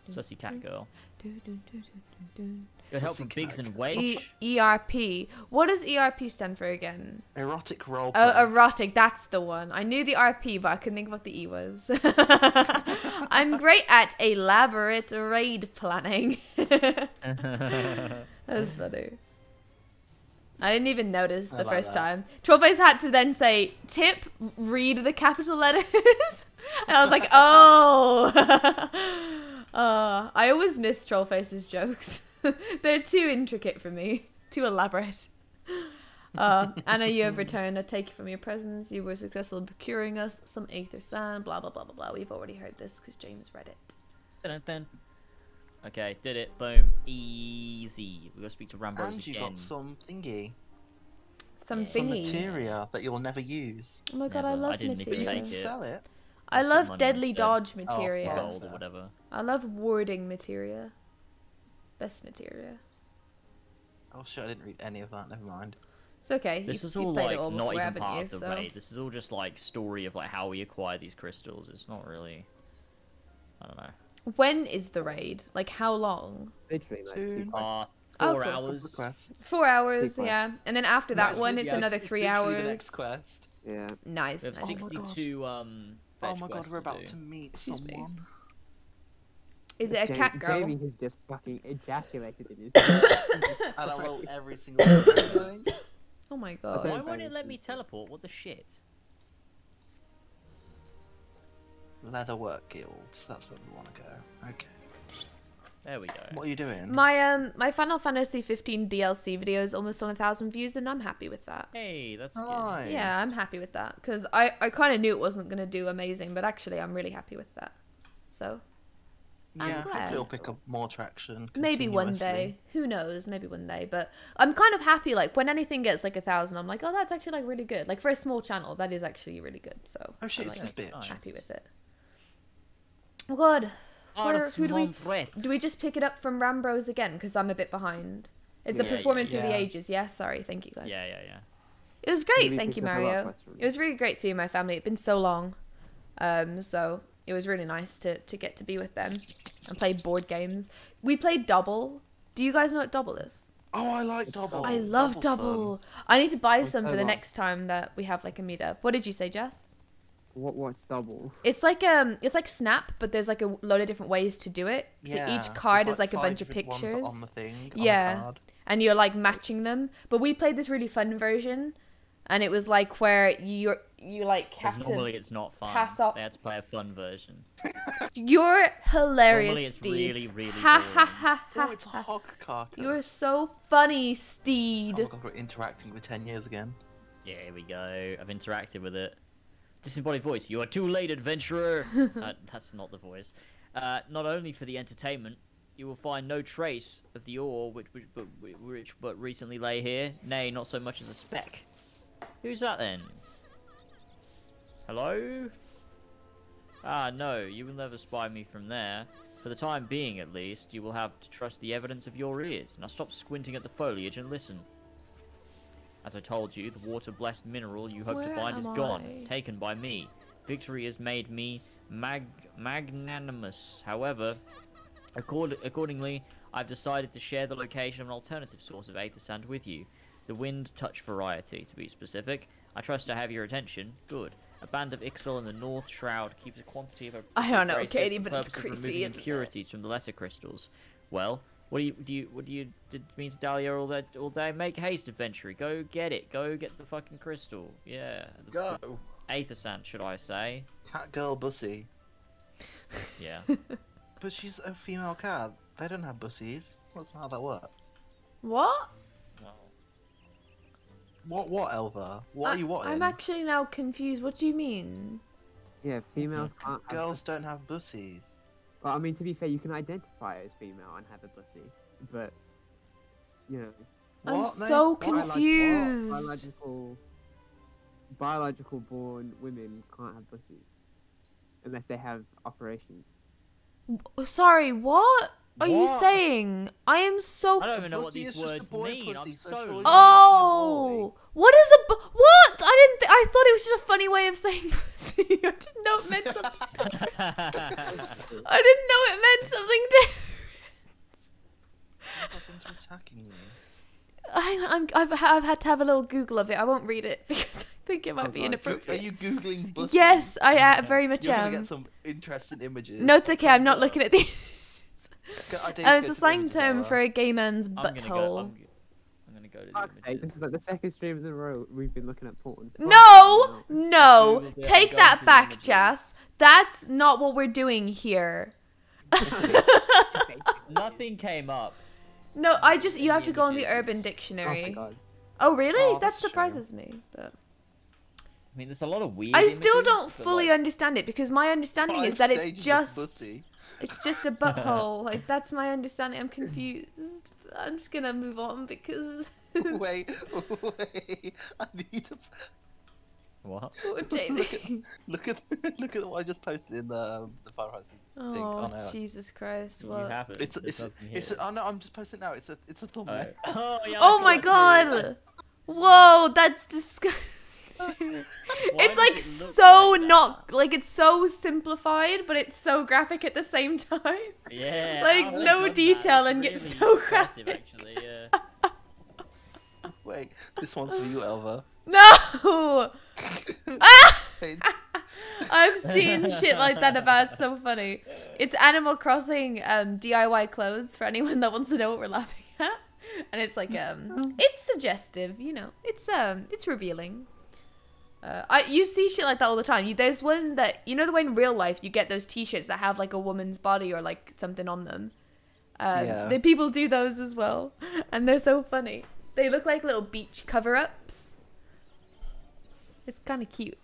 Speaker 3: Sussy cat girl. Good help from
Speaker 5: Sussy
Speaker 3: Biggs
Speaker 5: cat.
Speaker 3: and Wedge.
Speaker 1: ERP. What does ERP stand for again?
Speaker 5: Erotic role.
Speaker 1: Oh, erotic. That's the one. I knew the RP, but I couldn't think of what the E was. I'm great at elaborate raid planning. That was funny. I didn't even notice
Speaker 5: I
Speaker 1: the
Speaker 5: like
Speaker 1: first
Speaker 5: that.
Speaker 1: time. Trollface had to then say, "Tip, read the capital letters," and I was like, "Oh." I always miss Trollface's jokes. They're too intricate for me, too elaborate. Anna, you have returned. I take you from your presence. You were successful in procuring us some aether sand. Blah blah blah blah blah. We've already heard this because James read it.
Speaker 3: Dun-dun-dun. Okay, did it. Boom. Easy. We gotta speak to Rambo's
Speaker 5: And you
Speaker 3: again.
Speaker 5: got some thingy.
Speaker 1: Some
Speaker 3: Yeah.
Speaker 5: Some
Speaker 1: thingy.
Speaker 5: materia that you'll never use.
Speaker 1: Oh my god, I
Speaker 3: Never.
Speaker 1: love
Speaker 3: I didn't even
Speaker 5: You
Speaker 1: materia.
Speaker 5: can
Speaker 3: take it.
Speaker 5: sell it.
Speaker 1: I
Speaker 3: Or some
Speaker 1: love
Speaker 3: money
Speaker 1: deadly
Speaker 3: instead.
Speaker 1: dodge
Speaker 5: Oh,
Speaker 1: materia.
Speaker 5: right.
Speaker 3: Gold or whatever.
Speaker 1: I love warding materia. Best materia.
Speaker 5: Oh shit, I didn't read any of that. Never mind.
Speaker 1: It's okay.
Speaker 3: This
Speaker 1: you've,
Speaker 3: is
Speaker 1: you've
Speaker 3: all
Speaker 1: played
Speaker 3: like
Speaker 1: it all
Speaker 3: not
Speaker 1: before,
Speaker 3: even
Speaker 1: haven't
Speaker 3: part
Speaker 1: you?
Speaker 3: of the
Speaker 1: So
Speaker 3: raid. This is all just like story of like how we acquire these crystals. It's not really. I don't know.
Speaker 1: when is the raid? Like how long?
Speaker 4: Literally, like,
Speaker 5: Soon.
Speaker 3: 4
Speaker 1: Oh, cool.
Speaker 3: hours.
Speaker 5: Requests.
Speaker 1: 4 hours,
Speaker 4: Big
Speaker 1: yeah. And then after that
Speaker 5: Nice,
Speaker 1: one, it's
Speaker 5: yes,
Speaker 1: another
Speaker 5: it's
Speaker 1: 3
Speaker 5: literally the
Speaker 1: hours.
Speaker 5: next quest.
Speaker 4: yeah.
Speaker 1: Nice.
Speaker 3: We have
Speaker 1: nice.
Speaker 5: my God.
Speaker 3: 62
Speaker 5: Oh
Speaker 3: fetch
Speaker 5: my god,
Speaker 3: quests
Speaker 5: we're
Speaker 3: to
Speaker 5: about
Speaker 3: do.
Speaker 5: to meet
Speaker 1: Excuse me.
Speaker 5: someone.
Speaker 1: Is it a
Speaker 4: Jamie,
Speaker 1: cat girl?
Speaker 4: Jamie has just fucking ejaculated in his
Speaker 5: And I will every single thing.
Speaker 1: Oh my
Speaker 4: Okay.
Speaker 1: god.
Speaker 3: Why won't it let me teleport? What the shit?
Speaker 5: Leatherwork guilds. That's where we want to go. Okay.
Speaker 3: There we go.
Speaker 5: What are you doing?
Speaker 1: My Final Fantasy 15 DLC video is almost on 1,000 views, and I'm happy with that.
Speaker 3: Hey, that's good.
Speaker 5: Nice.
Speaker 1: Yeah, I'm happy with that because I kind of knew it wasn't gonna do amazing, but actually I'm really happy with that. So I'm
Speaker 5: Yeah,
Speaker 1: glad.
Speaker 5: hopefully it'll pick up more traction.
Speaker 1: maybe one
Speaker 5: continuously.
Speaker 1: day, who knows? Maybe one day, but I'm kind of happy. Like when anything gets like 1,000, I'm like, oh, that's actually like really good. Like for a small channel, that is actually really good. So
Speaker 5: Oh shit,
Speaker 1: I'm
Speaker 5: it's
Speaker 1: like,
Speaker 5: this
Speaker 3: that's
Speaker 5: bitch.
Speaker 3: nice.
Speaker 1: happy with it. Oh god, who do we?
Speaker 3: Threat.
Speaker 1: Do we just pick it up from Rambros again? Because I'm a bit behind. It's the
Speaker 3: Yeah,
Speaker 1: performance
Speaker 5: yeah,
Speaker 1: of the
Speaker 5: yeah.
Speaker 1: ages. Yeah, sorry. Thank you guys.
Speaker 3: Yeah, yeah, yeah.
Speaker 1: It was great.
Speaker 4: We
Speaker 1: Thank you,
Speaker 4: picked up a lot of
Speaker 1: Mario.
Speaker 4: quests from
Speaker 1: It was really great seeing my family. It'd been so long. So it was really nice to get to be with them and play board games. We played Double. Do you guys know what Double is?
Speaker 5: Oh, I like double.
Speaker 1: I love
Speaker 5: Double's fun.
Speaker 1: Double. I need to buy
Speaker 4: What's
Speaker 1: some for the
Speaker 4: Double?
Speaker 1: next time that we have like a meetup. What did you say, Jess?
Speaker 4: What's double?
Speaker 1: It's like Snap, but there's like a load of different ways to do it. So
Speaker 5: Yeah,
Speaker 1: each
Speaker 5: there's
Speaker 1: card is like a
Speaker 5: 5
Speaker 1: bunch of
Speaker 5: different ones
Speaker 1: pictures.
Speaker 5: on the thing. on the
Speaker 1: Yeah.
Speaker 5: card.
Speaker 1: And you're like matching them. But we played this really fun version, and it was like where you like
Speaker 3: Because
Speaker 1: have
Speaker 3: normally
Speaker 1: to.
Speaker 3: it's not fun.
Speaker 1: pass up-
Speaker 3: They had to play a fun version.
Speaker 1: You're hilarious,
Speaker 3: Normally it's
Speaker 1: Steve.
Speaker 3: really, really
Speaker 1: Ha ha
Speaker 3: boring.
Speaker 1: ha ha.
Speaker 5: Oh, it's a
Speaker 1: ha.
Speaker 5: hog carcass.
Speaker 1: You're so funny,
Speaker 5: Oh
Speaker 1: Steed.
Speaker 5: my god, we're interacting with 10 years again.
Speaker 3: Yeah, here we go. I've interacted with it. Disembodied voice. You are too late, adventurer. That's not the voice. Not only for the entertainment, you will find no trace of the ore which recently lay here. Nay, not so much as a speck. Who's that then? Hello? Ah, no, you will never spy me from there. For the time being, at least, you will have to trust the evidence of your ears. Now stop squinting at the foliage and listen. As I told you, the water-blessed mineral you hope to
Speaker 1: Where
Speaker 3: find is
Speaker 1: am
Speaker 3: gone,
Speaker 1: I?
Speaker 3: taken by me. Victory has made me magnanimous. However, accordingly, I've decided to share the location of an alternative source of aether sand with you. The wind touch variety, to be specific. I trust I have your attention. Good. A band of Ixtal in the North Shroud keeps a quantity of a
Speaker 1: I don't know,
Speaker 3: bracelet
Speaker 1: Katie,
Speaker 3: for the
Speaker 1: but it's
Speaker 3: purpose of
Speaker 1: creepy,
Speaker 3: removing
Speaker 1: isn't it?
Speaker 3: impurities from the lesser crystals. Well, what do you mean to Dahlia all day? Make haste, adventurer. Go get it. Go get the fucking crystal. Yeah.
Speaker 5: Go.
Speaker 3: Aether sand, should I say?
Speaker 5: Cat girl bussy.
Speaker 3: Yeah.
Speaker 5: But she's a female cat. They don't have bussies. That's not how that works.
Speaker 1: What?
Speaker 3: Well,
Speaker 5: What, Elva? What are you wanting?
Speaker 1: I'm actually now confused. What do you mean?
Speaker 4: Yeah, females can't have
Speaker 5: Girls don't have bussies.
Speaker 4: Well, I mean, to be fair, you can identify as female and have a pussy, but you know,
Speaker 1: I'm
Speaker 5: What, mate?
Speaker 1: so
Speaker 5: What?
Speaker 1: confused.
Speaker 4: biological born women can't have pussies unless they have operations.
Speaker 1: Sorry, what are you
Speaker 3: What?
Speaker 1: saying? I am so.
Speaker 3: I don't even know what
Speaker 5: Pussy
Speaker 3: these
Speaker 5: is just a
Speaker 3: words
Speaker 5: boy
Speaker 3: mean.
Speaker 5: pussy,
Speaker 3: I'm
Speaker 5: so
Speaker 3: so
Speaker 5: surely-
Speaker 3: lost.
Speaker 1: Oh, what is a what? I didn't. I thought it was just a funny way of saying pussy. I didn't know it meant something. I didn't know it meant something different.
Speaker 5: Nothing's attacking you.
Speaker 1: I've had to have a little Google of it. I won't read it because I think it might be
Speaker 4: God.
Speaker 5: Are
Speaker 1: inappropriate.
Speaker 5: you googling bussy?
Speaker 1: Yes, I very much
Speaker 5: You're
Speaker 1: am.
Speaker 5: gonna get some interesting images.
Speaker 1: No, it's okay. I'm not
Speaker 5: Thumbs
Speaker 1: looking
Speaker 5: up.
Speaker 1: at these. It's a
Speaker 5: to
Speaker 1: slang
Speaker 5: images,
Speaker 1: term
Speaker 5: Ella.
Speaker 1: for a gay man's
Speaker 3: I'm gonna go.
Speaker 1: butthole.
Speaker 3: I'm gonna go to the
Speaker 4: Fuck's sake, this
Speaker 3: images.
Speaker 4: is like the second stream in a row we've been looking at porn.
Speaker 1: No, no,
Speaker 3: Googled it,
Speaker 1: take
Speaker 3: I'm going
Speaker 1: that
Speaker 3: to the
Speaker 1: back,
Speaker 3: images.
Speaker 1: Jas. That's not what we're doing here.
Speaker 3: Nothing came up.
Speaker 1: No, you have to go on the
Speaker 3: Images.
Speaker 1: Urban
Speaker 4: Oh my
Speaker 1: Dictionary.
Speaker 4: god.
Speaker 1: Oh, really?
Speaker 5: Oh,
Speaker 1: That
Speaker 5: that's a shame.
Speaker 1: surprises me. But
Speaker 3: I mean, there's a lot of weird.
Speaker 1: I still
Speaker 3: images,
Speaker 1: don't
Speaker 3: but,
Speaker 1: fully
Speaker 3: like,
Speaker 1: understand it because my understanding is
Speaker 5: 5
Speaker 1: that it's
Speaker 5: stages of
Speaker 1: just
Speaker 5: bussy.
Speaker 1: it's just a butthole. Like that's my understanding. I'm confused. I'm just gonna move on because
Speaker 5: Wait, I need to
Speaker 3: What?
Speaker 1: oh, Jamie.
Speaker 5: look at what I just posted in the Firehouse thing.
Speaker 1: Oh,
Speaker 5: No.
Speaker 1: Jesus Christ!
Speaker 3: You
Speaker 1: What?
Speaker 3: have it.
Speaker 5: It's
Speaker 3: There's nothing here.
Speaker 5: oh no, I'm just posting it now. It's a thumbnail.
Speaker 3: Oh, yeah, I
Speaker 1: Oh
Speaker 3: saw
Speaker 1: my
Speaker 3: that too.
Speaker 1: God! Whoa, that's disgusting.
Speaker 3: Why
Speaker 1: It's
Speaker 3: does
Speaker 1: like
Speaker 3: it look
Speaker 1: so
Speaker 3: like that?
Speaker 1: not like it's so simplified, but it's so graphic at the same time.
Speaker 3: Yeah.
Speaker 1: like,
Speaker 3: how have
Speaker 1: no
Speaker 3: they done that?
Speaker 1: detail
Speaker 3: It's
Speaker 1: and yet
Speaker 3: really
Speaker 1: so
Speaker 3: impressive,
Speaker 1: graphic.
Speaker 3: Actually, yeah.
Speaker 5: Wait, this one's for you, Elva.
Speaker 1: No!
Speaker 5: Wait,
Speaker 1: I've seen shit like that about. It's so funny. It's Animal Crossing DIY clothes for anyone that wants to know what we're laughing at. And it's like it's suggestive, you know. It's revealing. You see shit like that all the time. There's one that the way in real life you get those T-shirts that have like a woman's body or like something on them.
Speaker 5: Yeah.
Speaker 1: The people do those as well, and they're so funny. They look like little beach cover-ups. It's kind of cute.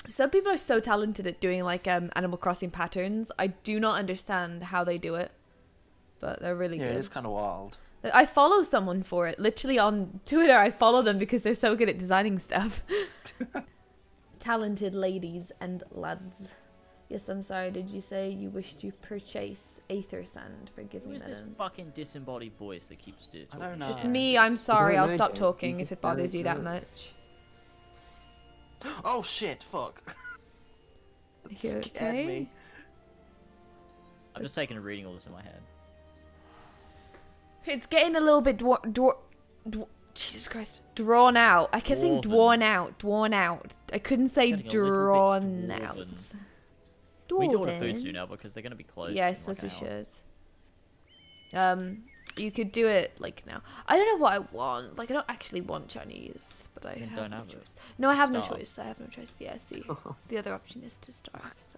Speaker 1: Some people are so talented at doing like Animal Crossing patterns. I do not understand how they do it, but they're really
Speaker 5: yeah,
Speaker 1: good.
Speaker 5: it's kind of wild.
Speaker 1: I follow someone for it. Literally on Twitter, I follow them because they're so good at designing stuff. Talented ladies and lads. Yes, I'm sorry. Did you say you wish to purchase Aether Sand? Forgive
Speaker 3: Who
Speaker 1: me,
Speaker 3: is this
Speaker 1: madam.
Speaker 3: fucking disembodied voice that keeps doing?
Speaker 5: I don't know.
Speaker 1: It's me. I'm sorry.
Speaker 4: don't
Speaker 1: I'll
Speaker 4: know,
Speaker 1: stop
Speaker 4: Jake.
Speaker 1: talking
Speaker 4: You
Speaker 1: if
Speaker 4: just
Speaker 1: it bothers
Speaker 4: don't
Speaker 1: you that
Speaker 4: know.
Speaker 1: much.
Speaker 5: Oh shit! Fuck.
Speaker 1: You
Speaker 5: Scared
Speaker 1: okay?
Speaker 5: me.
Speaker 3: I'm just taking a reading all this in my head.
Speaker 1: It's getting a little bit Jesus Christ, drawn out. I kept saying
Speaker 3: Dwarven.
Speaker 1: drawn out. I couldn't say
Speaker 3: Getting a little bit
Speaker 1: drawn out.
Speaker 3: dwarven. We need to order food
Speaker 1: Dwarven.
Speaker 3: soon now because they're gonna be closed.
Speaker 1: Yeah, I
Speaker 3: in,
Speaker 1: suppose
Speaker 3: like,
Speaker 1: we
Speaker 3: an hour.
Speaker 1: should. You could do it like now. I don't know what I want. Like I don't actually want Chinese, but I
Speaker 3: Then
Speaker 1: have
Speaker 3: don't
Speaker 1: no
Speaker 3: have it.
Speaker 1: choice. No, I have no
Speaker 3: Starve.
Speaker 1: choice. I have no choice. Yeah, see, the other option is to starve. So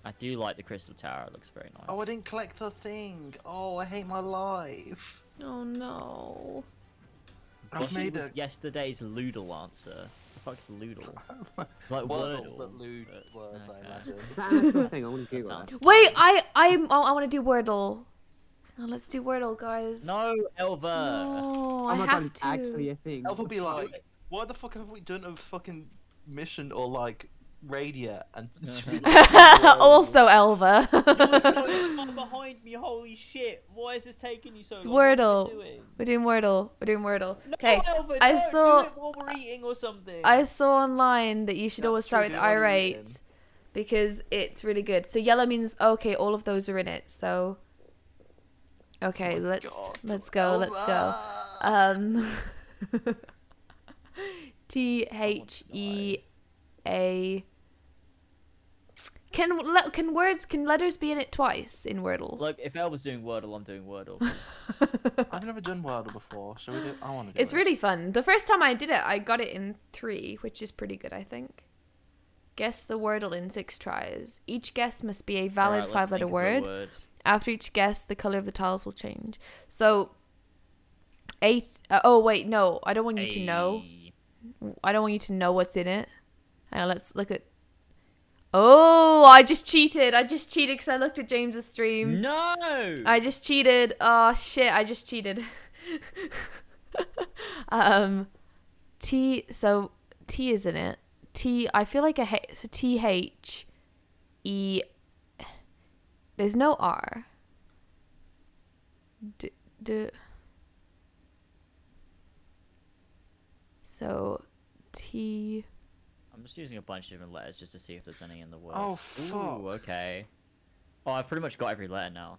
Speaker 3: I do like the crystal tower. It looks very nice.
Speaker 5: Oh, I didn't collect the thing. Oh, I hate my life.
Speaker 1: oh no.
Speaker 5: I've
Speaker 3: Gosh, it
Speaker 5: made
Speaker 3: was
Speaker 5: a
Speaker 3: yesterday's Loodle answer. The fuck's Loodle? It's like
Speaker 5: Wordle,
Speaker 3: Wordle.
Speaker 5: but lewd words, I
Speaker 3: okay.
Speaker 5: imagine.
Speaker 4: Is that an actual thing? I want to Google
Speaker 3: sounds-
Speaker 4: that.
Speaker 1: Wait, I want to do Wordle. Oh, let's do Wordle, guys.
Speaker 3: No, Elva.
Speaker 1: No,
Speaker 4: Oh
Speaker 1: I
Speaker 4: my
Speaker 1: have
Speaker 4: god, it's
Speaker 1: to.
Speaker 4: actually a thing.
Speaker 5: Elva be like, why the fuck have we done a fucking mission or like radia and she'll be like,
Speaker 1: Also, Elva.
Speaker 3: behind me, holy shit! Why is this taking you so
Speaker 1: It's
Speaker 3: long? What am I
Speaker 1: Wordle.
Speaker 3: doing?
Speaker 1: We're doing Wordle. We're doing Wordle.
Speaker 3: No,
Speaker 1: Okay.
Speaker 3: Elva,
Speaker 1: I
Speaker 3: no,
Speaker 1: saw-
Speaker 3: do it while we're eating or something.
Speaker 1: I saw online that you should
Speaker 5: That's
Speaker 1: always start
Speaker 5: true,
Speaker 1: with
Speaker 5: do it while you're
Speaker 1: irate
Speaker 5: eating.
Speaker 1: because it's really good. So yellow means okay, all of those are in it. So okay,
Speaker 5: Oh my
Speaker 1: let's
Speaker 5: God,
Speaker 1: go. Let's go.
Speaker 5: Elva!
Speaker 1: THE a. Can letters be in it twice in Wordle?
Speaker 3: Look, if Elle was doing Wordle, I'm doing Wordle.
Speaker 5: I've never done Wordle before. Shall we do? I want to do
Speaker 1: It's
Speaker 5: it.
Speaker 1: really fun. The first time I did it, I got it in 3, which is pretty good, I think. Guess the Wordle in 6 tries. Each guess must be a valid
Speaker 3: Alright, let's
Speaker 1: 5-letter
Speaker 3: think of a
Speaker 1: word.
Speaker 3: word.
Speaker 1: After each guess, the color of the tiles will change. So, 8. Oh wait, no, I don't want you to know. I don't want you to know what's in it. Hang on, let's look at. Oh, I just cheated. I just cheated because I looked at James's stream.
Speaker 3: No!
Speaker 1: I just cheated. Oh shit, I just cheated. T. So T is in it. T. I feel like so THE. There's no R. So T.
Speaker 3: I'm just using a bunch of different letters just to see if there's any in the word.
Speaker 5: Oh fuck.
Speaker 3: Ooh, okay. Oh, I've pretty much got every letter now.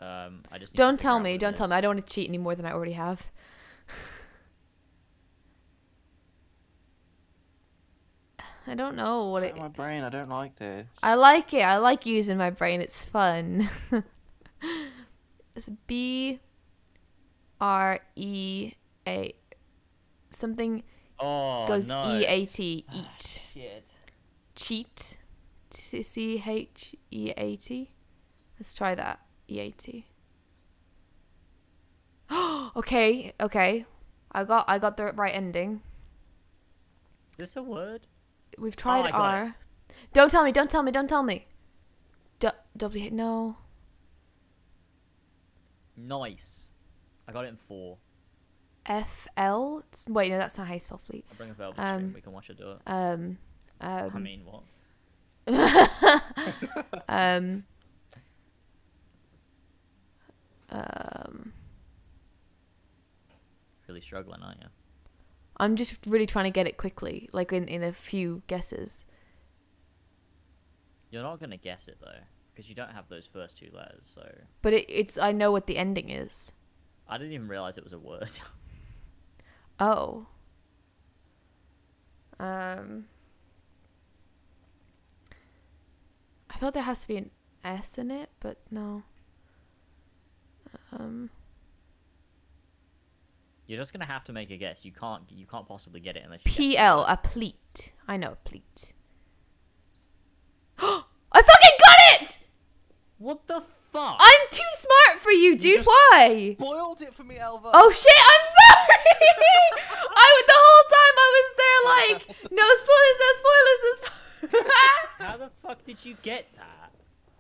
Speaker 3: I just need to
Speaker 1: Don't
Speaker 3: figure
Speaker 1: tell
Speaker 3: out
Speaker 1: me.
Speaker 3: what
Speaker 1: Don't
Speaker 3: it
Speaker 1: tell
Speaker 3: is.
Speaker 1: me. I don't want to cheat any more than I already have. I don't know what it.
Speaker 5: My brain. I don't like this.
Speaker 1: I like it. I like using my brain. It's fun. It's BREA. Something
Speaker 3: Oh,
Speaker 1: goes
Speaker 3: no.
Speaker 1: EAT. Eat.
Speaker 3: Shit.
Speaker 1: Cheat. CHEAT. Let's try that. EAT. Okay. Okay. I got the right ending.
Speaker 3: Is this a word?
Speaker 1: We've tried
Speaker 3: I got
Speaker 1: R. Don't tell me. Don't tell me. Don't tell me. W. No.
Speaker 3: Nice. I got it in 4.
Speaker 1: FL. Wait, no, that's not how you spell fleet.
Speaker 3: I'll bring a Velvet stream. We can watch it do it. I mean, what? Really struggling, aren't you?
Speaker 1: I'm just really trying to get it quickly, like in a few guesses.
Speaker 3: You're not gonna guess it though, because you don't have those first 2 letters. So
Speaker 1: But it's I know what the ending is.
Speaker 3: I didn't even realize it was a word.
Speaker 1: Oh. I thought there has to be an S in it, but no.
Speaker 3: You're just gonna have to make a guess. You can't possibly get it unless you guess
Speaker 1: PL, a pleat. I know a pleat. I fucking got it!
Speaker 3: What the fuck?
Speaker 1: I'm too smart for you, dude.
Speaker 5: just-
Speaker 1: Why?
Speaker 5: Boiled it for me, Elva.
Speaker 1: Oh shit, I'm sorry! The whole time I was there like, no spoilers, no spoilers, no spoilers.
Speaker 3: How the fuck did you get that?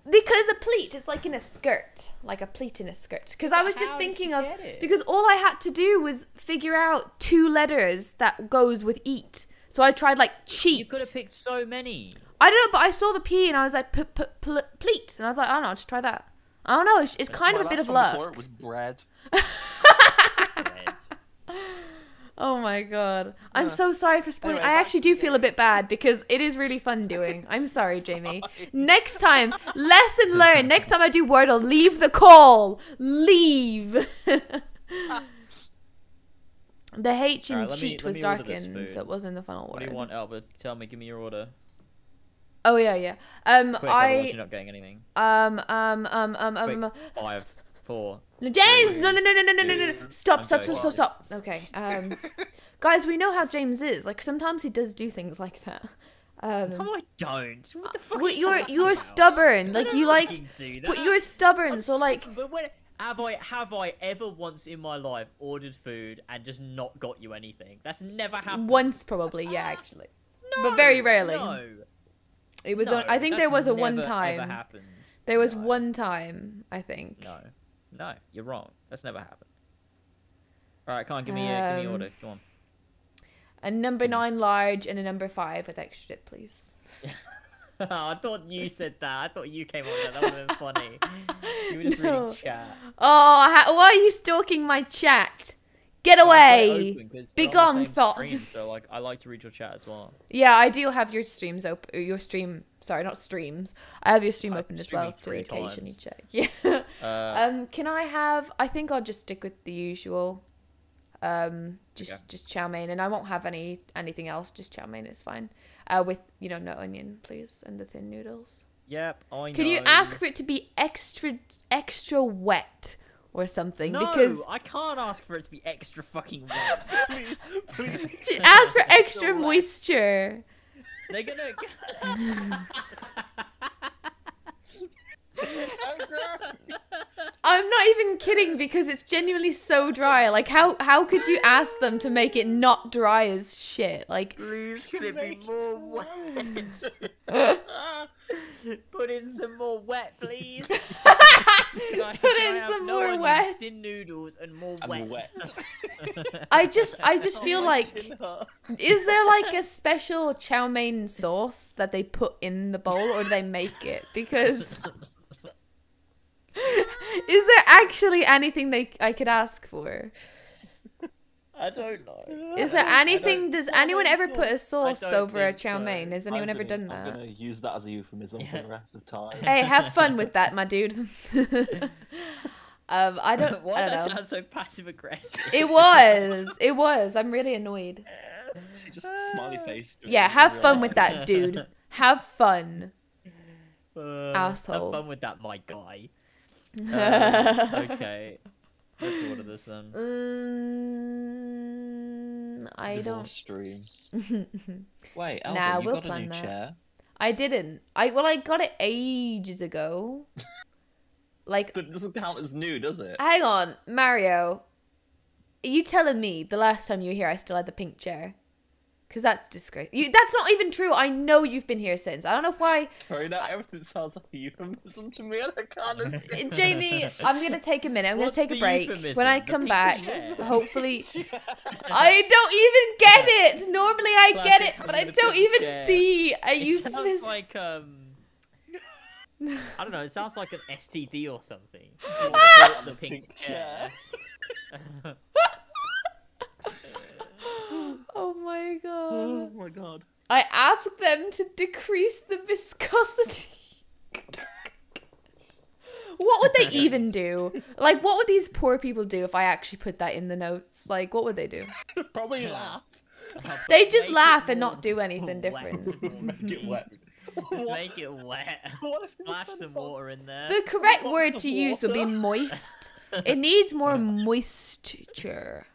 Speaker 1: Because a pleat is like in a skirt. Like a pleat in a skirt. Because I was just
Speaker 3: How did
Speaker 1: thinking
Speaker 3: you
Speaker 1: of,
Speaker 3: get it?
Speaker 1: because all I had to do was figure out 2 letters that goes with eat. So I tried like cheat.
Speaker 3: You could have picked so many.
Speaker 1: I don't know, but I saw the P and I was like, pleat. And I was like, I don't know, I'll just try that. I don't know, it's kind of a bit of luck.
Speaker 5: Before it was bread.
Speaker 3: Bread.
Speaker 1: Oh my god. I'm so sorry for spoiling.
Speaker 5: Anyway,
Speaker 1: I
Speaker 5: back
Speaker 1: actually
Speaker 5: to
Speaker 1: do
Speaker 5: the
Speaker 1: feel a
Speaker 5: game.
Speaker 1: bit bad because it is really fun doing. I'm sorry, Jamie. Next time, lesson learned. Next time I do Wordle, leave the call. Leave. The H in
Speaker 3: Alright, let me-
Speaker 1: cheat
Speaker 3: let
Speaker 1: was
Speaker 3: me order this
Speaker 1: darkened,
Speaker 3: food.
Speaker 1: so it wasn't in the final
Speaker 3: What
Speaker 1: word.
Speaker 3: do you want, Albert? Tell me. Give me your order.
Speaker 1: Oh yeah, yeah.
Speaker 3: Quick, otherwise you're not getting anything. Quick, 5, 4.
Speaker 1: No, James!
Speaker 3: 3,
Speaker 1: No. Stop.
Speaker 3: I'm going.
Speaker 1: Okay. Guys, we know how James is. Like, sometimes he does do things like that.
Speaker 3: No, I don't. What the fuck?
Speaker 1: Well,
Speaker 3: are you talking
Speaker 1: you're
Speaker 3: about?
Speaker 1: stubborn.
Speaker 3: I
Speaker 1: Like,
Speaker 3: don't
Speaker 1: you like...
Speaker 3: fucking do
Speaker 1: But
Speaker 3: that.
Speaker 1: you're stubborn,
Speaker 3: I'm
Speaker 1: so like...
Speaker 3: stubborn, but when have I ever once in my life ordered food and just not got you anything? That's never happened.
Speaker 1: Once, probably, yeah, actually.
Speaker 3: No,
Speaker 1: but very rarely.
Speaker 3: No.
Speaker 1: It was
Speaker 3: No,
Speaker 1: on... I think there
Speaker 3: that's
Speaker 1: was a one
Speaker 3: never,
Speaker 1: time.
Speaker 3: Ever happened.
Speaker 1: There was
Speaker 3: No.
Speaker 1: one time, I think.
Speaker 3: No, you're wrong. That's never happened. All right, come on, give me your order. Come on.
Speaker 1: A number 9 large and a number 5 with extra dip, please.
Speaker 3: I thought you said that. I thought you came up with that. That would have been funny. You were just
Speaker 1: No.
Speaker 3: reading chat.
Speaker 1: Oh, why are you stalking my chat? Get
Speaker 3: Well, I've got it
Speaker 1: away!
Speaker 3: open 'cause
Speaker 1: Be
Speaker 3: we're on the
Speaker 1: gone,
Speaker 3: same
Speaker 1: thought.
Speaker 3: stream, so like, I like to read your chat as well.
Speaker 1: Yeah, I do have your streams open. Your stream, sorry, not streams. I have your stream
Speaker 3: I'm
Speaker 1: open as
Speaker 3: streaming
Speaker 1: well to
Speaker 3: 3
Speaker 1: occasionally
Speaker 3: times.
Speaker 1: check. Yeah.
Speaker 3: Uh,
Speaker 1: Can I have? I think I'll just stick with the usual. Just chow mein, and I won't have anything else. Just chow mein is fine. With no onion, please, and the thin noodles.
Speaker 3: Yep, I know.
Speaker 1: Can you ask for it to be extra wet or something?
Speaker 3: No,
Speaker 1: because
Speaker 3: I can't ask for it to be extra fucking wet.
Speaker 2: Please.
Speaker 1: just ask for extra moisture.
Speaker 3: They're gonna.
Speaker 1: I'm not even kidding, because it's genuinely so dry. Like, how could you ask them to make it not dry as shit? Like,
Speaker 3: Please, can it be more wet? Put in some more wet, please.
Speaker 1: Put in some more wet.
Speaker 3: Thin noodles and more
Speaker 2: And
Speaker 3: wet.
Speaker 1: I just feel like, is there like a special chow mein sauce that they put in the bowl, or do they make it? Because is there actually anything I could ask for?
Speaker 3: I don't know.
Speaker 1: Is there anything? Does anyone ever put a
Speaker 3: I
Speaker 1: sauce
Speaker 3: don't
Speaker 1: over a
Speaker 3: think
Speaker 1: chow
Speaker 3: so.
Speaker 1: mein? Has anyone ever done
Speaker 2: I'm
Speaker 1: that?
Speaker 2: gonna use that as a euphemism for the rest of time.
Speaker 1: Hey, have fun with that, my dude. I don't
Speaker 3: Why
Speaker 1: know.
Speaker 3: that sound so passive aggressive?
Speaker 1: It was. I'm really annoyed.
Speaker 2: She just smiley face.
Speaker 1: Yeah, have fun with that, dude. Have fun. Asshole.
Speaker 3: Have fun with that, my guy. Okay. Let's order this then.
Speaker 1: I
Speaker 2: Divorce
Speaker 1: don't.
Speaker 2: stream. Wait, Alvin,
Speaker 1: Nah,
Speaker 2: you
Speaker 1: we'll
Speaker 2: got a
Speaker 1: plan
Speaker 2: new
Speaker 1: that.
Speaker 2: chair?
Speaker 1: I didn't. I got it ages ago. Like,
Speaker 2: But it doesn't count as new, does it?
Speaker 1: hang on, Mario. Are you telling me the last time you were here I still had the pink chair? Because that's disgraceful. That's not even true. I know you've been here since. I don't know why.
Speaker 2: Sorry, now everything sounds like a euphemism to me, and I can't escape.
Speaker 1: Jamie, I'm going to take a minute. I'm going to
Speaker 3: What's
Speaker 1: take a
Speaker 3: the
Speaker 1: break.
Speaker 3: euphemism?
Speaker 1: When I
Speaker 3: The
Speaker 1: come
Speaker 3: pink
Speaker 1: back,
Speaker 3: chair?
Speaker 1: hopefully... I don't even get it! Normally I get it,
Speaker 3: Classic
Speaker 1: but I
Speaker 3: having the
Speaker 1: don't
Speaker 3: pink
Speaker 1: even
Speaker 3: chair.
Speaker 1: see a
Speaker 3: It sounds
Speaker 1: euphemism.
Speaker 3: like I don't know. It sounds like an STD or something. The pink chair.
Speaker 1: Oh my god.
Speaker 2: Oh my god.
Speaker 1: I asked them to decrease the viscosity. What would they even do? Like, what would these poor people do if I actually put that in the notes? Like, what would they do?
Speaker 2: Probably laugh.
Speaker 1: They just
Speaker 3: Make it
Speaker 1: laugh and
Speaker 3: more
Speaker 1: not do anything
Speaker 3: wet.
Speaker 1: different.
Speaker 2: Make it wet.
Speaker 3: Just make it wet.
Speaker 2: What?
Speaker 3: Splash some water in there.
Speaker 1: The correct
Speaker 2: Lots
Speaker 1: word
Speaker 2: of
Speaker 1: to use would be
Speaker 2: water.
Speaker 1: moist. It needs more moisture.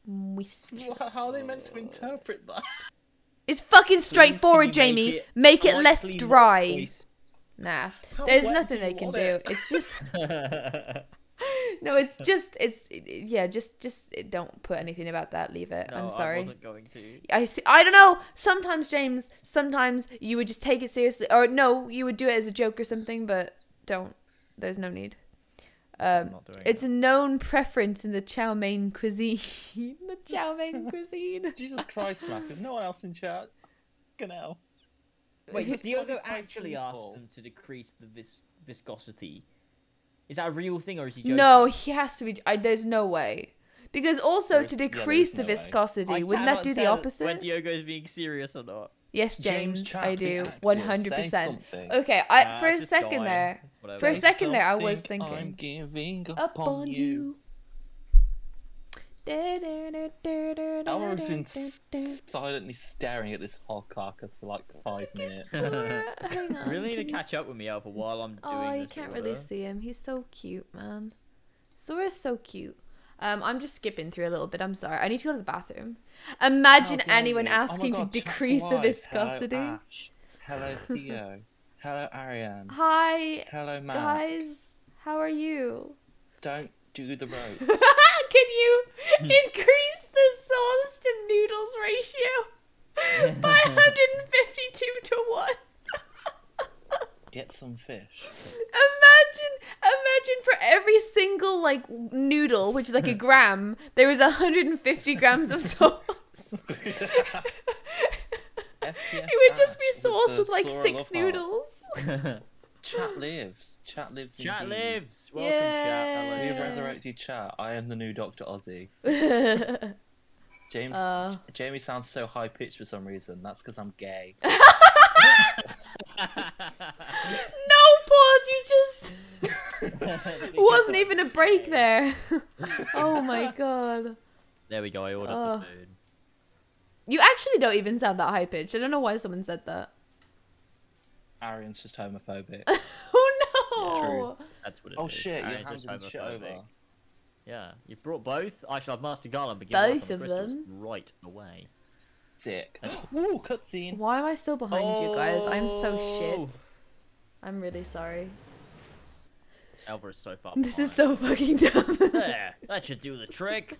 Speaker 1: Moisture.
Speaker 2: How are they meant to interpret that?
Speaker 1: It's fucking
Speaker 3: Please,
Speaker 1: straightforward,
Speaker 3: can you
Speaker 1: Jamie. Make it less
Speaker 3: slightly
Speaker 1: dry.
Speaker 3: moist?
Speaker 1: Nah.
Speaker 2: How
Speaker 1: There's
Speaker 2: wet
Speaker 1: nothing
Speaker 2: do you
Speaker 1: they can
Speaker 2: want
Speaker 1: do.
Speaker 2: it?
Speaker 1: It's just no. It's just just don't put anything about that. Leave it.
Speaker 3: No,
Speaker 1: I'm
Speaker 3: I
Speaker 1: sorry.
Speaker 3: wasn't going to.
Speaker 1: I don't know. Sometimes James. Sometimes you would just take it seriously, or no, you would do it as a joke or something. But don't. There's no need.
Speaker 3: I'm not doing
Speaker 1: It's
Speaker 3: it.
Speaker 1: a known preference in the chow mein cuisine. The chow mein cuisine.
Speaker 2: Jesus Christ, Mac. There's no one else in chat. Fucking hell.
Speaker 3: Wait,
Speaker 2: It's
Speaker 3: Diogo
Speaker 2: probably quite
Speaker 3: actually asked
Speaker 2: simple.
Speaker 3: them to decrease the viscosity. Is that a real thing, or is he joking?
Speaker 1: No, he has to be. There's no way. Because also
Speaker 2: There is-
Speaker 1: to
Speaker 2: yeah, there
Speaker 1: decrease
Speaker 2: is
Speaker 1: the
Speaker 2: no way.
Speaker 1: viscosity,
Speaker 3: I
Speaker 1: wouldn't that
Speaker 3: cannot
Speaker 1: do the
Speaker 3: tell
Speaker 1: opposite?
Speaker 3: when Diogo's being serious or not.
Speaker 1: Yes, James,
Speaker 2: chat,
Speaker 1: I
Speaker 2: be
Speaker 1: do.
Speaker 2: active,
Speaker 1: 100%.
Speaker 2: say something.
Speaker 1: Okay, for a
Speaker 3: Just
Speaker 1: second
Speaker 3: dying.
Speaker 1: there,
Speaker 3: It's whatever.
Speaker 1: for a
Speaker 2: Say
Speaker 1: second there, I was
Speaker 2: something, I'm
Speaker 1: thinking.
Speaker 2: giving
Speaker 1: Up on you.
Speaker 2: Elmer's been silently staring at this whole carcass for like 5 minutes.
Speaker 1: Sora, hang on,
Speaker 3: You really need
Speaker 1: can
Speaker 3: to
Speaker 1: you
Speaker 3: catch up with me, Alpha, while I'm doing
Speaker 1: Oh, you
Speaker 3: this
Speaker 1: can't
Speaker 3: order.
Speaker 1: really see him. He's so cute, man. Sora's so cute. I'm just skipping through a little bit. I'm sorry. I need to go to the bathroom. Imagine
Speaker 2: How dare
Speaker 1: anyone
Speaker 2: you. Oh my
Speaker 1: asking
Speaker 2: God,
Speaker 1: to
Speaker 2: chat's
Speaker 1: decrease the
Speaker 2: alive.
Speaker 1: viscosity.
Speaker 2: Hello, Ash. Hello, Theo. Hello, Ariane.
Speaker 1: Hi,
Speaker 2: Hello, Matt.
Speaker 1: guys. How are you?
Speaker 2: Don't do the rope.
Speaker 1: Can you increase the sauce to noodles ratio by 152 to 1?
Speaker 2: Get some fish.
Speaker 1: Imagine for every single like noodle, which is like a gram, there was 150 grams of sauce. It would just be sauce with like 6 noodles.
Speaker 2: Chat lives. Chat lives.
Speaker 3: Chat
Speaker 2: indeed.
Speaker 3: lives. Welcome, chat. Hello,
Speaker 2: We have
Speaker 1: Yeah.
Speaker 2: resurrected chat. I am the new Dr. Ozzy. James. Jamie sounds so high pitched for some reason. That's because I'm gay.
Speaker 1: No pause, you just
Speaker 3: chat.
Speaker 1: wasn't even a break there. Oh my god.
Speaker 3: There we go. I ordered
Speaker 1: Oh.
Speaker 3: the food.
Speaker 1: You actually don't even sound that high pitched. I don't know why someone said that.
Speaker 2: Arian's just homophobic.
Speaker 1: Oh no!
Speaker 3: That's what it is.
Speaker 2: Oh shit, you're
Speaker 3: Aaron's just
Speaker 2: handing the shit
Speaker 3: homophobic.
Speaker 2: over.
Speaker 3: Yeah, you brought both. I shall have Master Garland begin
Speaker 1: Both
Speaker 3: work on
Speaker 1: of
Speaker 3: the crystals
Speaker 1: them?
Speaker 3: right away.
Speaker 2: Sick. Woo, cutscene.
Speaker 1: Why am I still behind you guys? I'm so
Speaker 3: Oh.
Speaker 1: shit. I'm really sorry.
Speaker 3: Elva is so far
Speaker 1: This is
Speaker 3: behind.
Speaker 1: so fucking dumb.
Speaker 3: There, that should do the trick.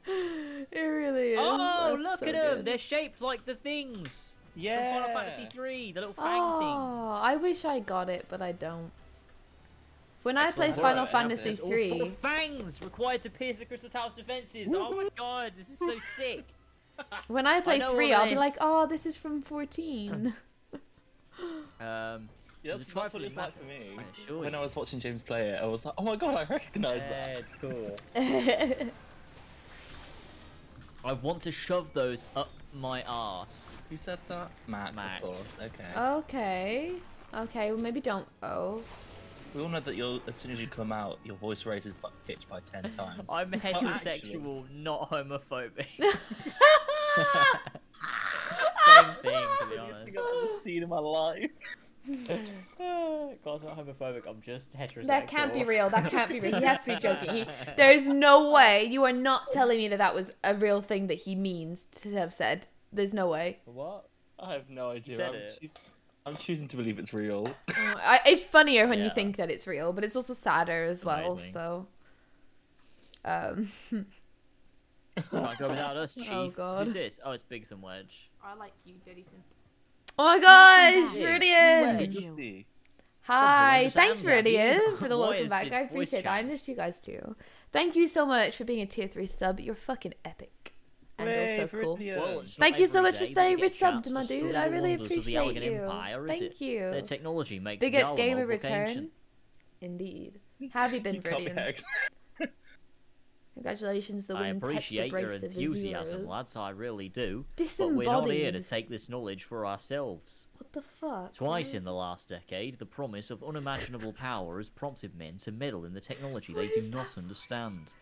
Speaker 1: It really is.
Speaker 3: Oh,
Speaker 1: That's
Speaker 3: look
Speaker 1: so
Speaker 3: at them!
Speaker 1: good.
Speaker 3: They're shaped like the things
Speaker 2: Yeah.
Speaker 3: from Final Fantasy 3, the little fang
Speaker 1: Oh, I wish I got it, but I don't. When I
Speaker 2: Excellent
Speaker 1: play
Speaker 2: work,
Speaker 1: Final
Speaker 2: Elvis.
Speaker 1: Fantasy
Speaker 3: things. All 4
Speaker 1: 3,
Speaker 3: fangs required to pierce the Crystal Tower's defenses. Oh my god, this is so sick.
Speaker 1: when I play
Speaker 3: know
Speaker 1: 3,
Speaker 3: all
Speaker 1: I'll be like,
Speaker 3: this.
Speaker 1: oh, this is from 14.
Speaker 2: Yeah,
Speaker 3: The
Speaker 2: that's what
Speaker 3: trifling
Speaker 2: it's like
Speaker 3: matter-
Speaker 2: for me.
Speaker 3: I assure
Speaker 2: When
Speaker 3: you.
Speaker 2: I was watching James play it, I was like, oh my god, I recognise
Speaker 3: Yeah,
Speaker 2: that.
Speaker 3: it's cool. I want to shove those up my arse.
Speaker 2: Who said that? Mac,
Speaker 3: Mac.
Speaker 2: of course. Okay.
Speaker 1: Okay. Okay, well maybe don't. Oh.
Speaker 2: We all know that as soon as you come out, your voice raises by pitch by 10 times.
Speaker 3: I'm
Speaker 2: Oh, actually.
Speaker 3: heterosexual, not homophobic.
Speaker 1: Oh,
Speaker 3: Same thing, to be honest.
Speaker 2: I've ever seen in my life.
Speaker 3: God's not homophobic, I'm just heterosexual.
Speaker 1: That can't be real. That can't be real. He has to be joking. There's no way. You are not telling me that that was a real thing that he means to have said. There's no way.
Speaker 3: What?
Speaker 2: I have no idea.
Speaker 3: said it.
Speaker 2: I'm choosing to believe it's real.
Speaker 1: It's funnier when you
Speaker 3: Yeah.
Speaker 1: think that it's real, but it's also sadder as well.
Speaker 3: Amazing.
Speaker 1: So,
Speaker 3: Can't go without us, Chief.
Speaker 1: Oh, God.
Speaker 3: Who's this? Oh, it's Biggs and Wedge.
Speaker 1: I like you, Dirty Synth. Oh my gosh,
Speaker 3: back.
Speaker 1: Rudian!
Speaker 3: Wedge.
Speaker 2: Just
Speaker 1: Hi,
Speaker 3: Wonders
Speaker 1: thanks
Speaker 3: and Daddy.
Speaker 1: Rudian for the
Speaker 3: Why
Speaker 1: welcome
Speaker 3: is
Speaker 1: back.
Speaker 3: Sid's
Speaker 1: I
Speaker 3: voice
Speaker 1: appreciate that. I
Speaker 3: changed?
Speaker 1: missed you guys too. Thank you so much for being a tier 3 sub. You're fucking epic. And also cool.
Speaker 3: Well, it's not
Speaker 1: Thank you so
Speaker 3: every
Speaker 1: much for
Speaker 3: day that
Speaker 1: staying
Speaker 3: we get a chance
Speaker 1: resubbed,
Speaker 3: to
Speaker 1: my
Speaker 3: study
Speaker 1: dude.
Speaker 3: the
Speaker 1: I really
Speaker 3: wonders of the
Speaker 1: appreciate
Speaker 3: Elegant
Speaker 1: you.
Speaker 3: Empire, is
Speaker 1: Thank
Speaker 3: it?
Speaker 1: you.
Speaker 3: Their technology makes
Speaker 1: Big
Speaker 3: the
Speaker 1: up game of
Speaker 3: vocation.
Speaker 1: return. Indeed. Have you been,
Speaker 2: You can't be
Speaker 1: Rudian?
Speaker 2: hex-
Speaker 1: Congratulations, the
Speaker 3: I
Speaker 1: wind touched the
Speaker 3: appreciate your
Speaker 1: brace of the
Speaker 3: enthusiasm,
Speaker 1: zeros.
Speaker 3: lads. I really do. But we're not here to take this knowledge for ourselves.
Speaker 1: What the fuck?
Speaker 3: Twice in the last decade, the promise of unimaginable power has prompted men to meddle in the technology they do not understand.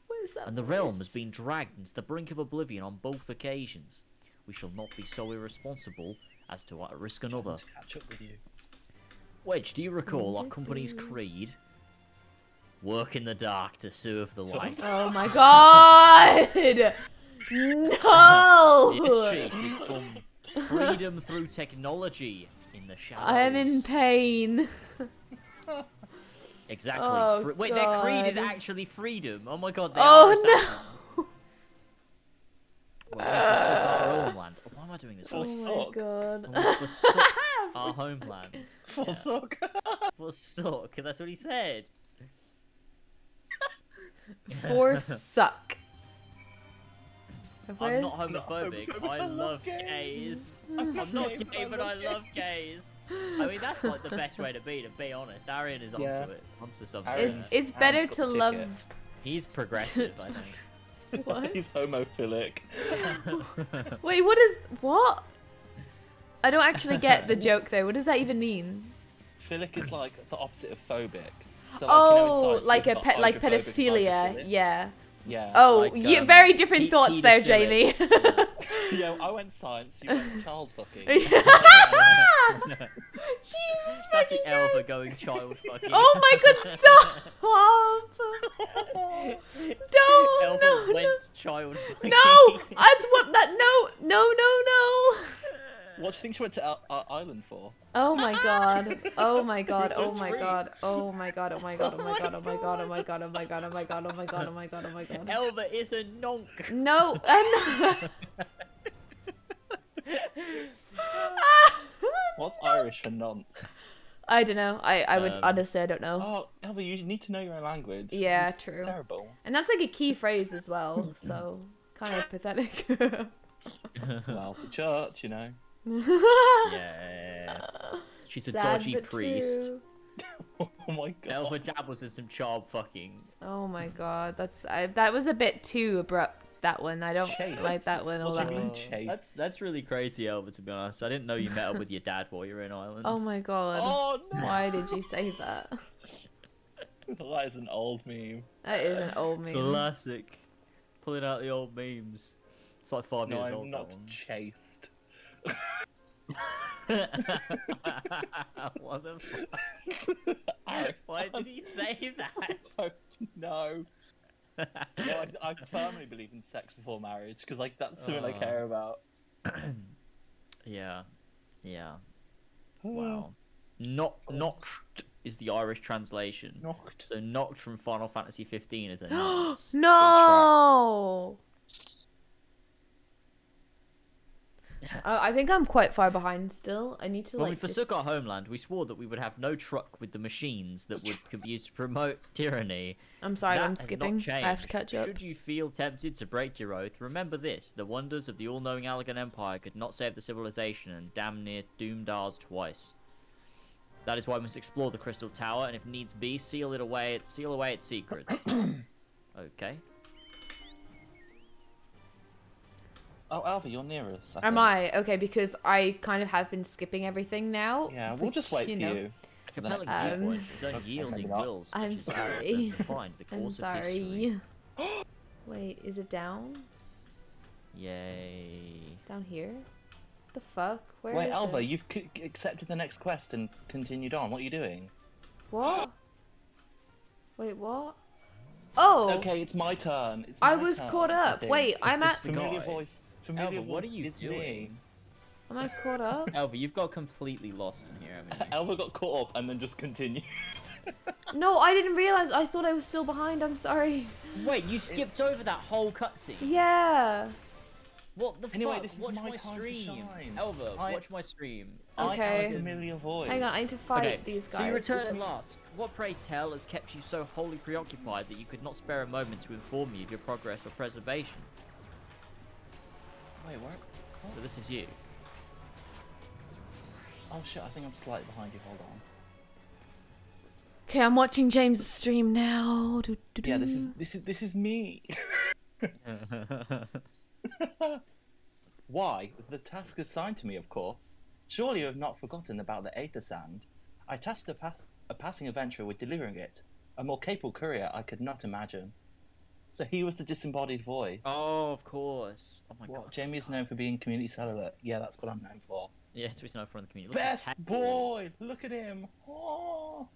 Speaker 1: What is that?
Speaker 3: And the realm has been dragged into the brink of oblivion on both occasions. We shall not be so irresponsible as to risk another.
Speaker 2: To catch up with you.
Speaker 3: Wedge, do you recall our company's creed? Work in the dark to serve the light.
Speaker 1: Oh my god! No!
Speaker 3: Yes, Chief, it's some freedom through technology in the shadows.
Speaker 1: I am in pain.
Speaker 3: Exactly.
Speaker 1: Oh,
Speaker 3: Wait, their creed is
Speaker 1: God.
Speaker 3: actually freedom. Oh my god, they
Speaker 1: Oh,
Speaker 3: are
Speaker 1: no.
Speaker 3: assassins. Well, we forsook our homeland. Oh, why am I doing this?
Speaker 1: Oh
Speaker 2: For
Speaker 1: my
Speaker 2: suck.
Speaker 1: god.
Speaker 3: We forsook our homeland.
Speaker 2: For suck.
Speaker 3: Forsook, that's what he said.
Speaker 1: Forsuck.
Speaker 3: I'm
Speaker 1: Where's...
Speaker 3: not homophobic. I love gays. I'm not gay, but I love gays. I mean, that's like the best way to be honest. Arian is onto
Speaker 2: Yeah.
Speaker 3: it. Onto something.
Speaker 2: Arian-
Speaker 1: It's, it's better
Speaker 2: Aaron's
Speaker 1: to
Speaker 2: got the
Speaker 1: love...
Speaker 2: ticket.
Speaker 3: He's progressive, I think.
Speaker 1: What?
Speaker 2: He's homophilic.
Speaker 1: Wait, what is... What? I don't actually get the joke though. What does that even mean?
Speaker 2: Philic is like the opposite of phobic. So,
Speaker 1: Oh,
Speaker 2: in science,
Speaker 1: like
Speaker 2: we've
Speaker 1: a
Speaker 2: got
Speaker 1: pet, like
Speaker 2: hydrophobic and
Speaker 1: pedophilia.
Speaker 2: hydrophilic.
Speaker 1: Yeah.
Speaker 2: Yeah.
Speaker 1: Oh,
Speaker 3: Like,
Speaker 1: very different thoughts there,
Speaker 3: pedophilic.
Speaker 1: Jamie.
Speaker 2: Yeah, I went science, you went child fucking.
Speaker 1: Jesus
Speaker 3: Classic
Speaker 1: fucking
Speaker 3: Elva
Speaker 1: Christ.
Speaker 3: going child fucking.
Speaker 1: Oh my god, stop! Don't!
Speaker 3: Elva
Speaker 1: No,
Speaker 3: went
Speaker 1: no.
Speaker 3: child fucking.
Speaker 1: No! That's what that. No! No! No! No!
Speaker 2: What do you think she went to Ireland for?
Speaker 1: Oh my god. Oh my god. Oh
Speaker 2: Research
Speaker 1: my
Speaker 2: read.
Speaker 1: god. Oh my god. Oh my god. Oh my god. Oh my god. Oh my god. Oh my god. Oh my god. Oh my god. Oh my god. Oh my god.
Speaker 3: Elva is a nonk.
Speaker 1: No. And
Speaker 2: What's Irish for nonce?
Speaker 1: I don't know. I would
Speaker 3: Um,
Speaker 1: honestly I don't know.
Speaker 2: Oh, Elba, you need to know your own language.
Speaker 1: Yeah,
Speaker 2: It's
Speaker 1: true.
Speaker 2: Terrible.
Speaker 1: And that's like a key phrase as well. So kind of pathetic.
Speaker 2: Well, for church, you know.
Speaker 3: Yeah. She's a
Speaker 1: Sad
Speaker 3: dodgy
Speaker 1: but
Speaker 3: priest.
Speaker 1: true.
Speaker 2: Oh my god.
Speaker 3: Elva dabbles in some child fucking.
Speaker 1: Oh my god, that was a bit too abrupt. That one, I don't
Speaker 2: Chase.
Speaker 1: like that one all
Speaker 2: What
Speaker 1: that
Speaker 2: do you mean
Speaker 1: much.
Speaker 2: chase?
Speaker 3: That's really crazy, Elva. To be honest, I didn't know you met up with your dad while you were in Ireland.
Speaker 1: Oh my god,
Speaker 2: Oh no!
Speaker 1: why did you say that?
Speaker 2: That is an old meme.
Speaker 1: That is an old meme.
Speaker 3: Classic. Pulling out the old memes. It's like 5
Speaker 2: No,
Speaker 3: years
Speaker 2: I'm
Speaker 3: old.
Speaker 2: not
Speaker 3: That one.
Speaker 2: chaste.
Speaker 3: What the fuck? Why did he say that?
Speaker 2: No. No, I firmly believe in sex before marriage because like that's something I care about.
Speaker 3: Yeah. Wow. Noct is the Irish translation.
Speaker 2: Noct.
Speaker 3: So Noct from Final Fantasy 15 is a nonce.
Speaker 1: No. I think I'm quite far behind still. I need to
Speaker 3: When
Speaker 1: like.
Speaker 3: we forsook our homeland, we swore that we would have no truck with the machines that could be used to promote tyranny.
Speaker 1: I'm sorry,
Speaker 3: That
Speaker 1: I'm
Speaker 3: has not
Speaker 1: skipping. I have to
Speaker 3: changed.
Speaker 1: catch up.
Speaker 3: Should you feel tempted to break your oath, remember this: the wonders of the all-knowing Allegan Empire could not save the civilization, and damn near doomed ours twice. That is why we must explore the Crystal Tower, and if needs be, seal away its secrets. Okay.
Speaker 2: Oh, Alva, you're near us.
Speaker 1: Am I? Okay, because I kind of have been skipping everything now.
Speaker 2: Yeah, we'll just wait for you.
Speaker 3: Compelling
Speaker 2: next-
Speaker 3: viewpoint, his own
Speaker 2: okay,
Speaker 3: yielding
Speaker 2: maybe not.
Speaker 3: wills.
Speaker 1: I'm
Speaker 3: which is
Speaker 1: sorry.
Speaker 3: defined the
Speaker 1: I'm
Speaker 3: course of history.
Speaker 1: sorry. Wait, is it down?
Speaker 3: Yay.
Speaker 1: Down here? The fuck? Where
Speaker 2: Wait,
Speaker 1: is
Speaker 2: Alva,
Speaker 1: it?
Speaker 2: you've accepted the next quest and continued on. What are you doing?
Speaker 1: What? Wait, what? Oh!
Speaker 2: Okay, it's my turn. It's
Speaker 1: I
Speaker 2: my
Speaker 1: was
Speaker 2: turn,
Speaker 1: caught
Speaker 2: I
Speaker 1: up.
Speaker 2: think.
Speaker 1: Wait, I'm
Speaker 3: this
Speaker 1: at.
Speaker 3: the
Speaker 2: Familiar
Speaker 3: guy?
Speaker 2: voice. Familiar
Speaker 3: Alva, what
Speaker 2: voice
Speaker 3: are you
Speaker 2: is
Speaker 3: doing?
Speaker 2: me.
Speaker 1: Am I caught up?
Speaker 3: Elva, you've got completely lost in here, haven't you?
Speaker 2: Alva got caught up and then just continued.
Speaker 1: No, I didn't realize. I thought I was still behind. I'm sorry.
Speaker 3: Wait, you skipped over that whole cutscene?
Speaker 1: Yeah.
Speaker 3: What the
Speaker 2: Anyway,
Speaker 3: fuck?
Speaker 2: this is
Speaker 3: Watch
Speaker 2: my
Speaker 3: my
Speaker 2: time to
Speaker 3: stream.
Speaker 2: shine.
Speaker 3: Elva,
Speaker 2: I-
Speaker 3: watch my stream.
Speaker 2: I
Speaker 1: Okay.
Speaker 2: am a familiar voice.
Speaker 1: Hang on, I need to fight
Speaker 3: Okay,
Speaker 1: these guys.
Speaker 3: so you returned last. What, pray tell, has kept you so wholly preoccupied that you could not spare a moment to inform me of your progress or preservation?
Speaker 2: Wait, where?
Speaker 3: So this is you.
Speaker 2: Oh shit! I think I'm slightly behind you. Hold on.
Speaker 1: Okay, I'm watching James' stream now.
Speaker 2: Yeah, this is me. Why? The task assigned to me, of course. Surely you have not forgotten about the Aether Sand. I tasked a passing adventurer with delivering it. A more capable courier I could not imagine. So he was the disembodied voice.
Speaker 3: Oh, of course. Oh my
Speaker 2: What?
Speaker 3: god.
Speaker 2: Jamie is known for being community cellular. Yeah, that's what I'm known for.
Speaker 3: Yeah, it's reason I'm from the community. Look at his
Speaker 2: Best
Speaker 3: tattoo.
Speaker 2: boy! Look at him! Oh,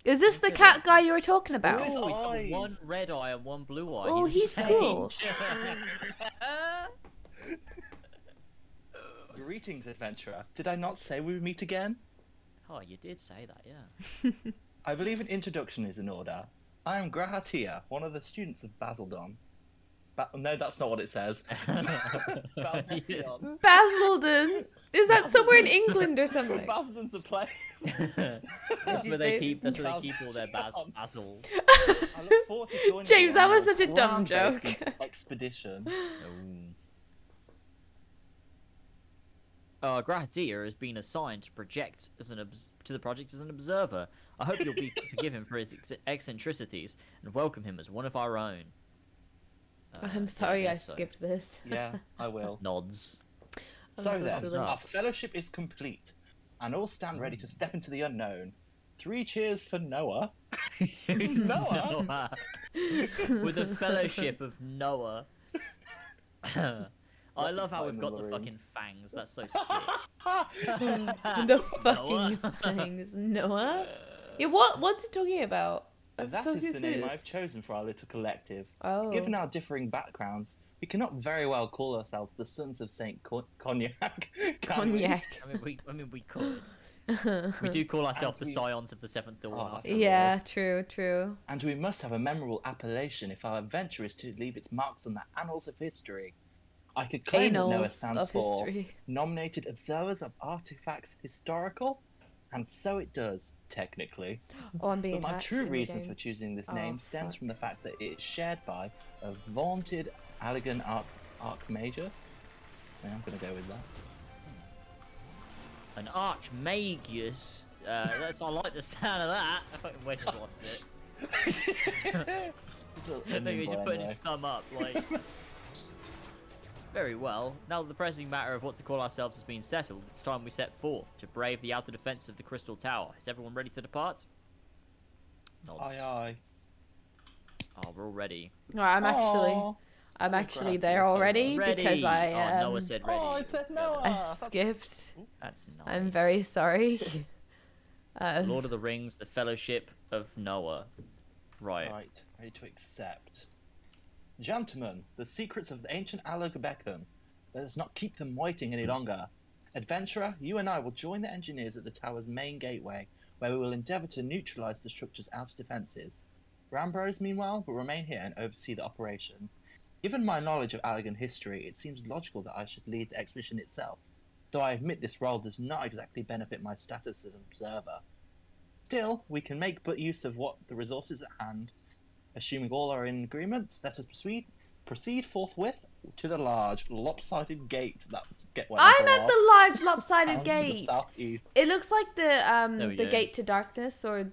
Speaker 1: Is this the cat guy you were talking about?
Speaker 2: His
Speaker 3: Oh, he's got
Speaker 2: eyes.
Speaker 3: one red eye and one blue eye.
Speaker 1: Oh,
Speaker 3: a
Speaker 1: he's
Speaker 3: sage.
Speaker 1: cool.
Speaker 2: Greetings, adventurer. Did I not say we would meet again?
Speaker 3: Oh, you did say that, yeah.
Speaker 2: I believe an introduction is in order. I am Grahatia, one of the students of Basildon. No, that's not what it says. Balnesion.
Speaker 1: Basildon? Is that somewhere in England or something?
Speaker 2: Basildon's a place.
Speaker 3: That's
Speaker 1: his
Speaker 3: where they
Speaker 1: name?
Speaker 3: keep. That's where they keep all their basil.
Speaker 2: I look forward to joining
Speaker 1: James,
Speaker 2: you
Speaker 1: that
Speaker 2: on
Speaker 1: was
Speaker 2: your
Speaker 1: such a dumb
Speaker 2: groundbreaking
Speaker 1: joke.
Speaker 2: expedition.
Speaker 3: Grahatia has been assigned to project to the project as an observer. I hope you'll forgive him for his eccentricities and welcome him as one of our own.
Speaker 1: I'm sorry I
Speaker 3: guess so.
Speaker 1: skipped this.
Speaker 2: Yeah, I will.
Speaker 3: Nods.
Speaker 1: I'm
Speaker 2: So
Speaker 1: so
Speaker 2: then,
Speaker 1: silly.
Speaker 2: our fellowship is complete, and all stand ready to step into the unknown. 3 cheers for Noah. Noah?
Speaker 3: With a fellowship of Noah. I love how we've got the
Speaker 2: Marine.
Speaker 3: fucking fangs. That's so sick.
Speaker 1: The fucking
Speaker 3: Noah.
Speaker 1: things, Noah. Yeah, what's it talking about? I'm
Speaker 2: That
Speaker 1: so
Speaker 2: is the name
Speaker 1: confused.
Speaker 2: I've chosen for our little collective.
Speaker 1: Oh.
Speaker 2: Given our differing backgrounds, we cannot very well call ourselves the Sons of Saint Cognac. can we?
Speaker 1: Cognac.
Speaker 3: I mean, we could. We do call ourselves the
Speaker 2: we-
Speaker 3: Scions of the Seventh Dawn.
Speaker 2: Oh,
Speaker 3: after all.
Speaker 1: Yeah, true.
Speaker 2: And we must have a memorable appellation if our adventure is to leave its marks on the annals of history. I could claim that NOAA
Speaker 1: Annals
Speaker 2: stands
Speaker 1: of
Speaker 2: for
Speaker 1: history.
Speaker 2: Nominated Observers of Artifacts Historical, and so it does, technically.
Speaker 1: Oh, I'm being
Speaker 2: But my
Speaker 1: attacked
Speaker 2: true
Speaker 1: in the
Speaker 2: reason
Speaker 1: game.
Speaker 2: for choosing this
Speaker 1: Oh,
Speaker 2: name stems
Speaker 1: fuck.
Speaker 2: from the fact that it is shared by a vaunted Allegan Archmagus. And I'm going to go with that.
Speaker 3: An Archmagus. I like the sound of that. I fucking Wedge lost it. Maybe he's just putting his thumb up, like. Very well. Now that the pressing matter of what to call ourselves has been settled, it's time we set forth to brave the outer defense of the Crystal Tower. Is everyone ready to depart? Nods.
Speaker 2: Aye, aye.
Speaker 3: Oh, we're all ready.
Speaker 1: Alright, I'm
Speaker 2: Oh,
Speaker 1: actually
Speaker 2: crap,
Speaker 1: there
Speaker 2: you're so
Speaker 1: already
Speaker 3: Ready.
Speaker 1: because I
Speaker 3: Oh, Noah said ready.
Speaker 2: Oh, I said
Speaker 3: Yeah,
Speaker 2: Noah.
Speaker 1: I skipped.
Speaker 3: That's nice.
Speaker 1: I'm very sorry.
Speaker 3: Lord of the Rings, the Fellowship of Noah. Right.
Speaker 2: Right, ready to accept. Gentlemen, the secrets of the ancient Alagbeckon. Let us not keep them waiting any longer. Adventurer, you and I will join the engineers at the tower's main gateway, where we will endeavour to neutralise the structure's outer defences. Rambros, meanwhile, will remain here and oversee the operation. Given my knowledge of Alagan history, it seems logical that I should lead the expedition itself, though I admit this role does not exactly benefit my status as an observer. Still, we can make but use of what the resources at hand. Assuming all are in agreement, let us proceed forthwith to the large, lopsided gate.
Speaker 1: I'm at the large lopsided
Speaker 2: down to the
Speaker 1: gate.
Speaker 2: southeast.
Speaker 1: It looks like
Speaker 3: There
Speaker 1: the
Speaker 3: we go.
Speaker 1: gate to darkness, or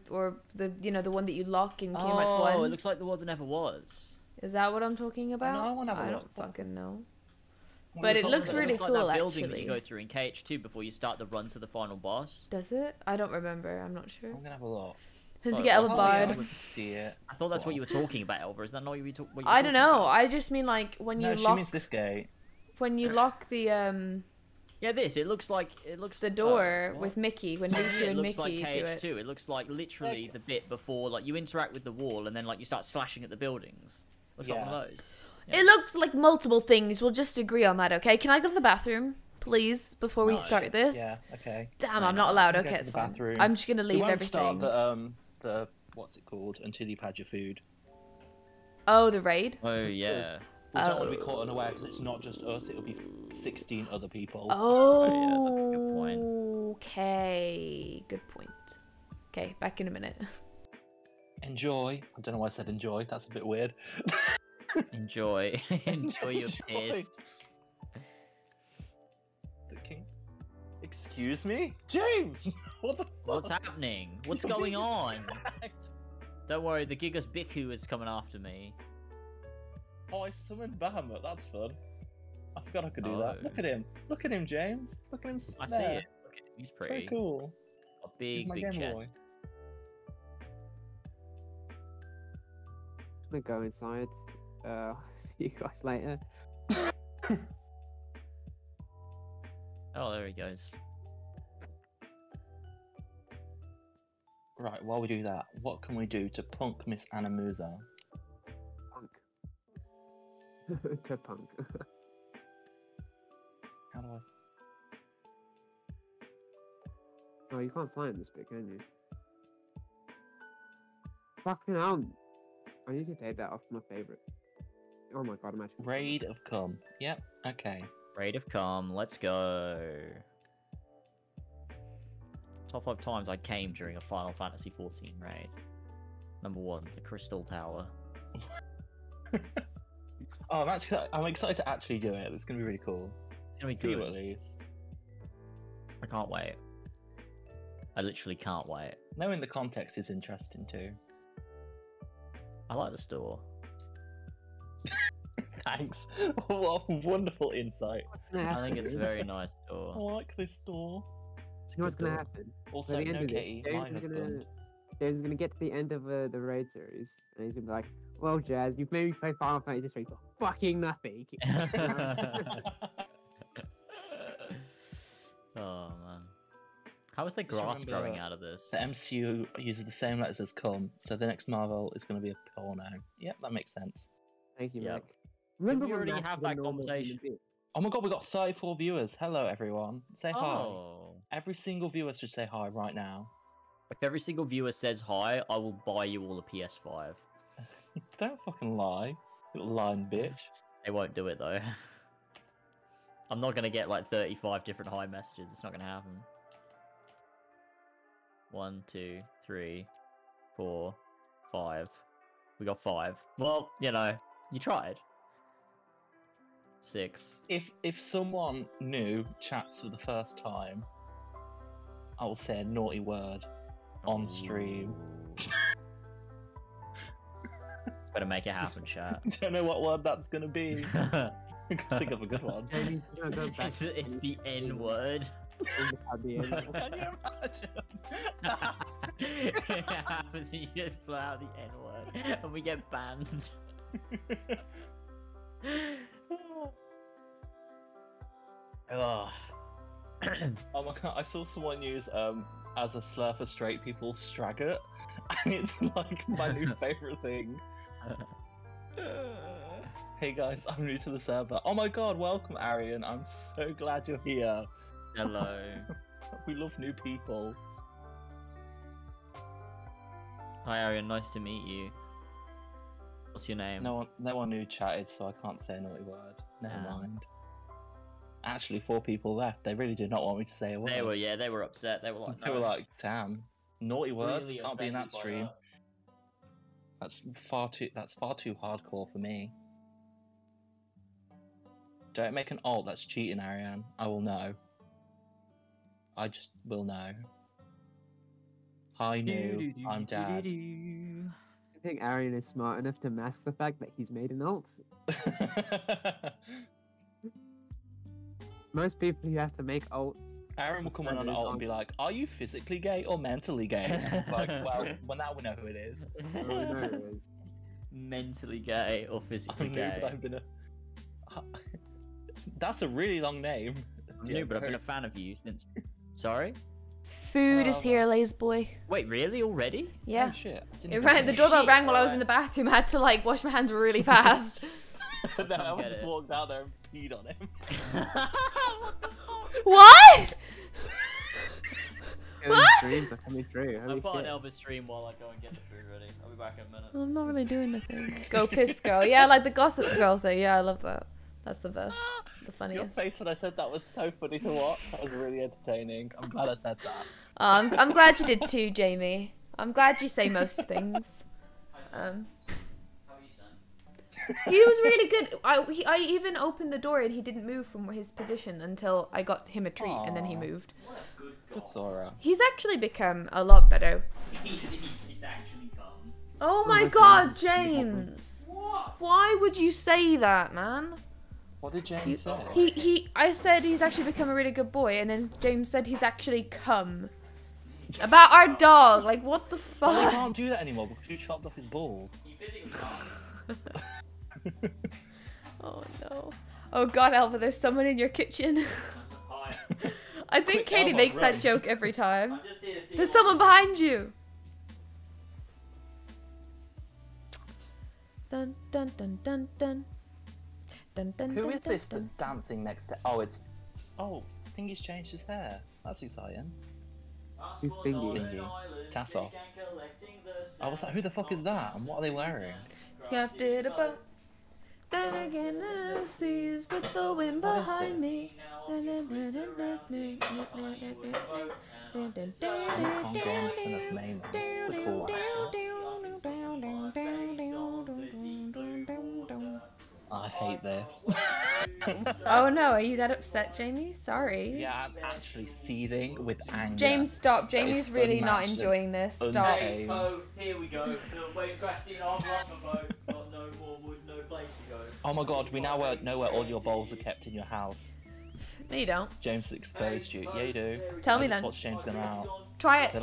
Speaker 1: the the one that you lock in Kingdom Hearts
Speaker 3: Oh,
Speaker 1: 1.
Speaker 3: it looks like the one that never was.
Speaker 1: Is that what I'm talking about?
Speaker 2: I wanna have a
Speaker 1: I
Speaker 2: look.
Speaker 1: don't fucking know.
Speaker 2: Well,
Speaker 1: But
Speaker 2: it's
Speaker 1: it
Speaker 2: all
Speaker 1: looks
Speaker 2: about-
Speaker 1: really
Speaker 3: looks like
Speaker 1: cool,
Speaker 3: that building that you
Speaker 1: actually.
Speaker 3: go through in KH2 before you start the run to the final boss.
Speaker 1: Does it? I don't remember. I'm not sure.
Speaker 2: I'm gonna have a look.
Speaker 1: Let's
Speaker 3: Oh,
Speaker 1: get
Speaker 3: oh,
Speaker 1: Elva
Speaker 3: yeah,
Speaker 1: Bard.
Speaker 3: I'm
Speaker 2: We can see it.
Speaker 3: I thought that's
Speaker 2: So-
Speaker 3: what you were talking about, Elva. Is that not what you were talking
Speaker 1: I don't know.
Speaker 3: about?
Speaker 1: I just mean like when you
Speaker 2: No, she
Speaker 1: lock
Speaker 2: means this gate.
Speaker 1: when you lock the
Speaker 3: Yeah, this. It looks
Speaker 1: the door
Speaker 3: what?
Speaker 1: with Mickey when
Speaker 3: Yeah,
Speaker 1: Riku
Speaker 3: it
Speaker 1: and
Speaker 3: looks
Speaker 1: Mickey
Speaker 3: like
Speaker 1: do it.
Speaker 3: KH2. It looks like literally the bit before, like you interact with the wall and then like you start slashing at the buildings. Looks like one of those. Yeah.
Speaker 1: It looks like multiple things. We'll just agree on that, okay? Can I go to the bathroom, please, before we
Speaker 3: No.
Speaker 1: start this?
Speaker 2: Yeah. Okay.
Speaker 1: Damn,
Speaker 3: No,
Speaker 1: I'm
Speaker 3: no,
Speaker 1: not allowed.
Speaker 2: you can
Speaker 1: Okay,
Speaker 2: go to
Speaker 1: it's
Speaker 2: the
Speaker 1: fine.
Speaker 2: bathroom.
Speaker 1: I'm just gonna
Speaker 2: We
Speaker 1: leave
Speaker 2: won't
Speaker 1: everything.
Speaker 2: start the what's it called until you've had your food.
Speaker 1: Oh, the raid.
Speaker 3: Oh yeah.
Speaker 2: We don't want to be caught unaware because it's not just us; it'll be 16 other people.
Speaker 1: Oh,
Speaker 3: yeah, that's a good point.
Speaker 1: okay. Good point. Okay, back in a minute.
Speaker 2: Enjoy. I don't know why I said enjoy. That's a bit weird.
Speaker 3: Enjoy. Enjoy your
Speaker 2: Enjoy.
Speaker 3: piss.
Speaker 2: The king. Excuse me, James. What the fuck?
Speaker 3: What's happening? What's
Speaker 2: You're
Speaker 3: going
Speaker 2: being
Speaker 3: on?
Speaker 2: attacked.
Speaker 3: Don't worry, the Gigas Biku is coming after me.
Speaker 2: Oh, I summoned Bahamut. That's fun. I forgot I could do that.
Speaker 3: Oh.
Speaker 2: Look at him. Look at him, James. Look at him.
Speaker 3: I see
Speaker 2: there.
Speaker 3: it. Look at him, he's
Speaker 2: Very
Speaker 3: pretty.
Speaker 2: cool.
Speaker 3: A
Speaker 2: He's
Speaker 3: big,
Speaker 2: my
Speaker 3: big
Speaker 2: Game
Speaker 3: chest.
Speaker 2: Boy.
Speaker 4: I'm gonna go inside. See you guys later.
Speaker 3: Oh, there he goes.
Speaker 2: Right, while we do that, what can we do to punk Miss Anamusa?
Speaker 4: Punk. To punk.
Speaker 2: How do I?
Speaker 4: Oh, you can't fly in this bit, can you? Fucking hell. I need to take that off my favorite. Oh my god, I'm actually.
Speaker 2: Raid of Come. Yep, okay.
Speaker 3: Raid of Calm, let's go. Top 5 times I came during a Final Fantasy XIV raid. Number 1, the Crystal Tower.
Speaker 2: Oh, I'm excited to actually do it. It's gonna be really cool.
Speaker 3: It's gonna be
Speaker 2: For you
Speaker 3: good.
Speaker 2: at least.
Speaker 3: I can't wait. I literally can't wait.
Speaker 2: Knowing the context is interesting too.
Speaker 3: I like the store.
Speaker 2: Thanks. What a wonderful insight.
Speaker 3: I think it's a very nice
Speaker 2: I
Speaker 3: store.
Speaker 2: like this door.
Speaker 4: You know what's gonna happen?
Speaker 2: Also,
Speaker 4: By the end
Speaker 2: no
Speaker 4: of it,
Speaker 2: Katie, my
Speaker 4: James is
Speaker 2: husband.
Speaker 4: gonna get to the end of the raid series, and he's gonna be like, "Well, Jazz, you've made me play Final Fantasy III for fucking nothing."
Speaker 3: Oh man. How is the
Speaker 2: Just
Speaker 3: grass
Speaker 2: remember
Speaker 3: growing out of this?
Speaker 2: The MCU uses the same letters as come, so the next Marvel is going to be a porno. Yep, that makes sense.
Speaker 4: Thank you,
Speaker 3: Yep.
Speaker 4: Mike. Remember
Speaker 3: we
Speaker 4: when
Speaker 3: already
Speaker 4: Matt
Speaker 3: have
Speaker 4: was a
Speaker 3: that
Speaker 4: normal human
Speaker 3: conversation?
Speaker 4: being?
Speaker 2: Oh my god, we got 34 viewers. Hello, everyone. Say hi.
Speaker 3: Oh.
Speaker 2: Every single viewer should say hi right now.
Speaker 3: If every single viewer says hi, I will buy you all a PS5.
Speaker 2: Don't fucking lie, you little lying bitch.
Speaker 3: They won't do it though. I'm not gonna get like 35 different hi messages. It's not gonna happen. 1, 2, 3, 4, 5. We got 5. Well, you know, you tried. 6.
Speaker 2: If someone new chats for the first time, I will say a naughty word on stream.
Speaker 3: Better make it happen, chat.
Speaker 2: Don't know what word that's gonna be. Think of a good one.
Speaker 4: Jamie, you don't go back
Speaker 3: it's
Speaker 4: to
Speaker 3: it's the N word.
Speaker 4: at the end.
Speaker 2: Can you imagine?
Speaker 3: It happens and you just blow out the N word and we get banned. Oh.
Speaker 2: Oh my god, I saw someone use as a slur for straight people, Straggot, and it's like my new favourite thing. Hey guys, I'm new to the server. Oh my god, welcome Arian, I'm so glad you're here.
Speaker 3: Hello.
Speaker 2: We love new people.
Speaker 3: Hi Arian, nice to meet you. What's your name?
Speaker 2: No one new chatted, so I can't say a naughty word. Never
Speaker 3: Ah.
Speaker 2: mind. Actually, 4 people left. They really did not want me to say a word.
Speaker 3: They were upset. They were like,
Speaker 2: They were
Speaker 3: "No."
Speaker 2: like, damn, naughty words
Speaker 3: Really
Speaker 2: can't be in that
Speaker 3: offended by
Speaker 2: stream.
Speaker 3: that.
Speaker 2: That's far too hardcore for me. Don't make an alt, that's cheating, Ariane. I will know. I just will know. Hi, new. I'm Dad.
Speaker 4: I think Arian is smart enough to mask the fact that he's made an alt. Most people who have to make alts.
Speaker 2: Aaron will come on an alt and be like, are you physically gay or mentally gay? And I'm like, well, now we know who it is.
Speaker 4: Oh, no, it is.
Speaker 3: Mentally gay or physically
Speaker 2: I knew,
Speaker 3: gay?
Speaker 2: but I've been a... That's a really long name.
Speaker 3: I knew, but I've been a fan of you since. Sorry?
Speaker 1: Food is here, lazy boy.
Speaker 3: Wait, really? Already?
Speaker 1: Yeah.
Speaker 2: Oh, shit. I didn't
Speaker 1: It
Speaker 2: even
Speaker 1: rang, the
Speaker 2: know.
Speaker 1: doorbell
Speaker 3: Shit,
Speaker 1: rang while I was
Speaker 3: alright.
Speaker 1: in the bathroom. I had to like wash my hands really fast.
Speaker 2: No, I
Speaker 3: Get
Speaker 2: just
Speaker 3: it.
Speaker 2: walked out there and peed on him.
Speaker 1: What?
Speaker 4: What? Streams are coming through.
Speaker 3: I'll
Speaker 4: Holy
Speaker 3: put on
Speaker 4: shit.
Speaker 3: Elvis stream while I go and get the food ready. I'll be back in a minute.
Speaker 1: I'm not really doing nothing. Go piss girl. Yeah, like the gossip girl thing. Yeah, I love that. That's the best. The
Speaker 2: Your
Speaker 1: funniest.
Speaker 2: face when I said that was so funny to watch. That was really entertaining. I'm glad I said that.
Speaker 1: I'm glad you did too, Jamie. I'm glad you say most things.
Speaker 3: How are you, son?
Speaker 1: He was really good. I even opened the door and he didn't move from his position until I got him a treat and then he
Speaker 2: Aw.
Speaker 1: moved.
Speaker 3: What a good
Speaker 2: Good
Speaker 3: god.
Speaker 2: Sora.
Speaker 1: He's actually become a lot better.
Speaker 3: He's actually come.
Speaker 1: Oh
Speaker 4: Oh
Speaker 1: my
Speaker 4: my
Speaker 1: god,
Speaker 4: God.
Speaker 1: James.
Speaker 3: What?
Speaker 1: Why would you say that, man?
Speaker 2: What did James say?
Speaker 1: I said he's actually become a really good boy, and then James said he's actually come. About our dog, like what the
Speaker 2: Well, we
Speaker 1: fuck?
Speaker 2: can't do that anymore because you chopped off his balls.
Speaker 3: You physically can't.
Speaker 1: Oh no. Oh god, Alva, there's someone in your kitchen.
Speaker 3: Hi.
Speaker 1: I think
Speaker 2: Quick,
Speaker 1: Katie
Speaker 2: Alva,
Speaker 1: makes
Speaker 2: run.
Speaker 1: that joke every time.
Speaker 3: I'm just here to steal
Speaker 1: There's
Speaker 3: all
Speaker 1: someone
Speaker 3: the-
Speaker 1: behind you. Dun dun dun dun dun. Dun dun
Speaker 2: Who
Speaker 1: dun
Speaker 2: is
Speaker 1: dun,
Speaker 2: this
Speaker 1: dun.
Speaker 2: that's dancing next to... Oh, it's... Oh, I think he's changed his hair. That's exciting.
Speaker 4: Who's thingy?
Speaker 2: Tassos. I was like, who the fuck is that? And what are they wearing?
Speaker 1: Crafted a boat. Then again, the seas with the wind
Speaker 2: What is
Speaker 1: behind
Speaker 2: this?
Speaker 1: me.
Speaker 2: Hong Kong son of Maine. It's a cool I hate this.
Speaker 1: Oh no, are you that upset, Jamie? Sorry.
Speaker 2: Yeah, I'm actually seething with anger.
Speaker 1: James, stop.
Speaker 2: That is
Speaker 1: Jamie's really not
Speaker 2: unmatched and
Speaker 1: enjoying this. Stop.
Speaker 2: untamed.
Speaker 3: Hey, oh, here we go. The waves crashed in, I'm off the boat. Got no more wood, no place to go.
Speaker 2: Oh my god, we now know where all your bowls are kept in your house.
Speaker 1: No, you don't.
Speaker 2: James has exposed you. Yeah, you do.
Speaker 1: Tell
Speaker 2: I
Speaker 1: me
Speaker 2: just
Speaker 1: then.
Speaker 2: watched James go out.
Speaker 1: Try it.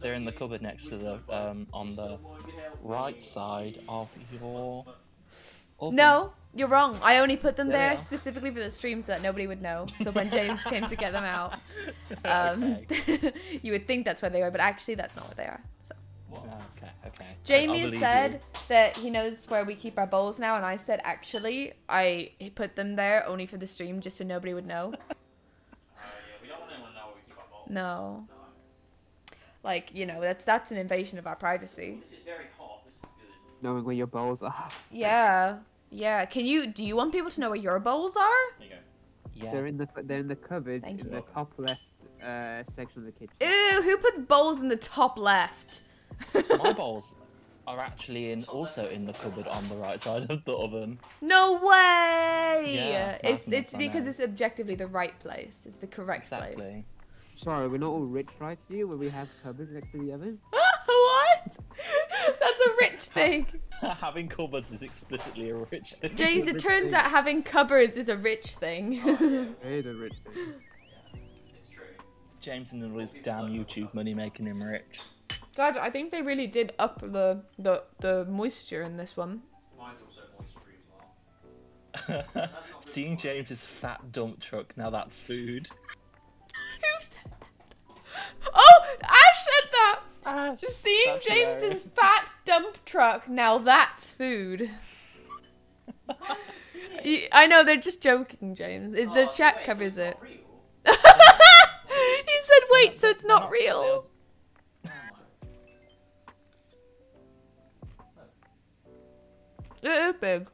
Speaker 2: They're in the cupboard next to the, on the right side of your... oven.
Speaker 1: No, you're wrong. I only put them
Speaker 2: There they
Speaker 1: there
Speaker 2: are.
Speaker 1: specifically for the stream so that nobody would know. So when James came to get them out, you would think that's where they were, but actually that's not where they are. So
Speaker 2: Okay.
Speaker 1: Jamie
Speaker 2: I
Speaker 1: has
Speaker 2: believe
Speaker 1: said that he knows where we keep our bowls now, and I said actually I put them there only for the stream just so nobody would know.
Speaker 3: Yeah, we don't want anyone to know where we keep our bowls.
Speaker 1: No. Like, you know, that's an invasion of our privacy.
Speaker 3: This is very hot. This is good.
Speaker 4: Knowing where your bowls are.
Speaker 1: Yeah. Yeah. Do you want people to know where your bowls are?
Speaker 3: There you go.
Speaker 2: Yeah.
Speaker 4: They're in the cupboard
Speaker 1: Thank
Speaker 4: in
Speaker 1: you.
Speaker 4: the top left section of the kitchen.
Speaker 1: Ew, who puts bowls in the top left?
Speaker 2: My bowls are actually also in the cupboard on the right side of the oven.
Speaker 1: No way!
Speaker 2: Yeah,
Speaker 1: it's
Speaker 2: that's
Speaker 1: because
Speaker 2: I know.
Speaker 1: it's objectively the right place. It's the correct place.
Speaker 2: Exactly.
Speaker 4: Sorry, we're not all rich like you, where we have cupboards next to the oven.
Speaker 1: What? That's a rich thing.
Speaker 2: Having cupboards is explicitly a rich thing.
Speaker 1: James, it turns out having cupboards is a rich thing.
Speaker 4: It is a rich thing.
Speaker 3: It's true.
Speaker 2: James and all his damn YouTube money making him rich.
Speaker 1: God, I think they really did up the moisture in this one.
Speaker 3: Mine's also moisture as
Speaker 2: Seeing James's fat dump truck, now that's food.
Speaker 1: Who said that? Oh, Ash said that.
Speaker 2: Ash,
Speaker 1: Seeing
Speaker 2: that's
Speaker 1: James's
Speaker 2: hilarious.
Speaker 1: fat dump truck, now that's food. I know, they're just joking, James. The chat covers it. He said, wait, so it's not real. Big.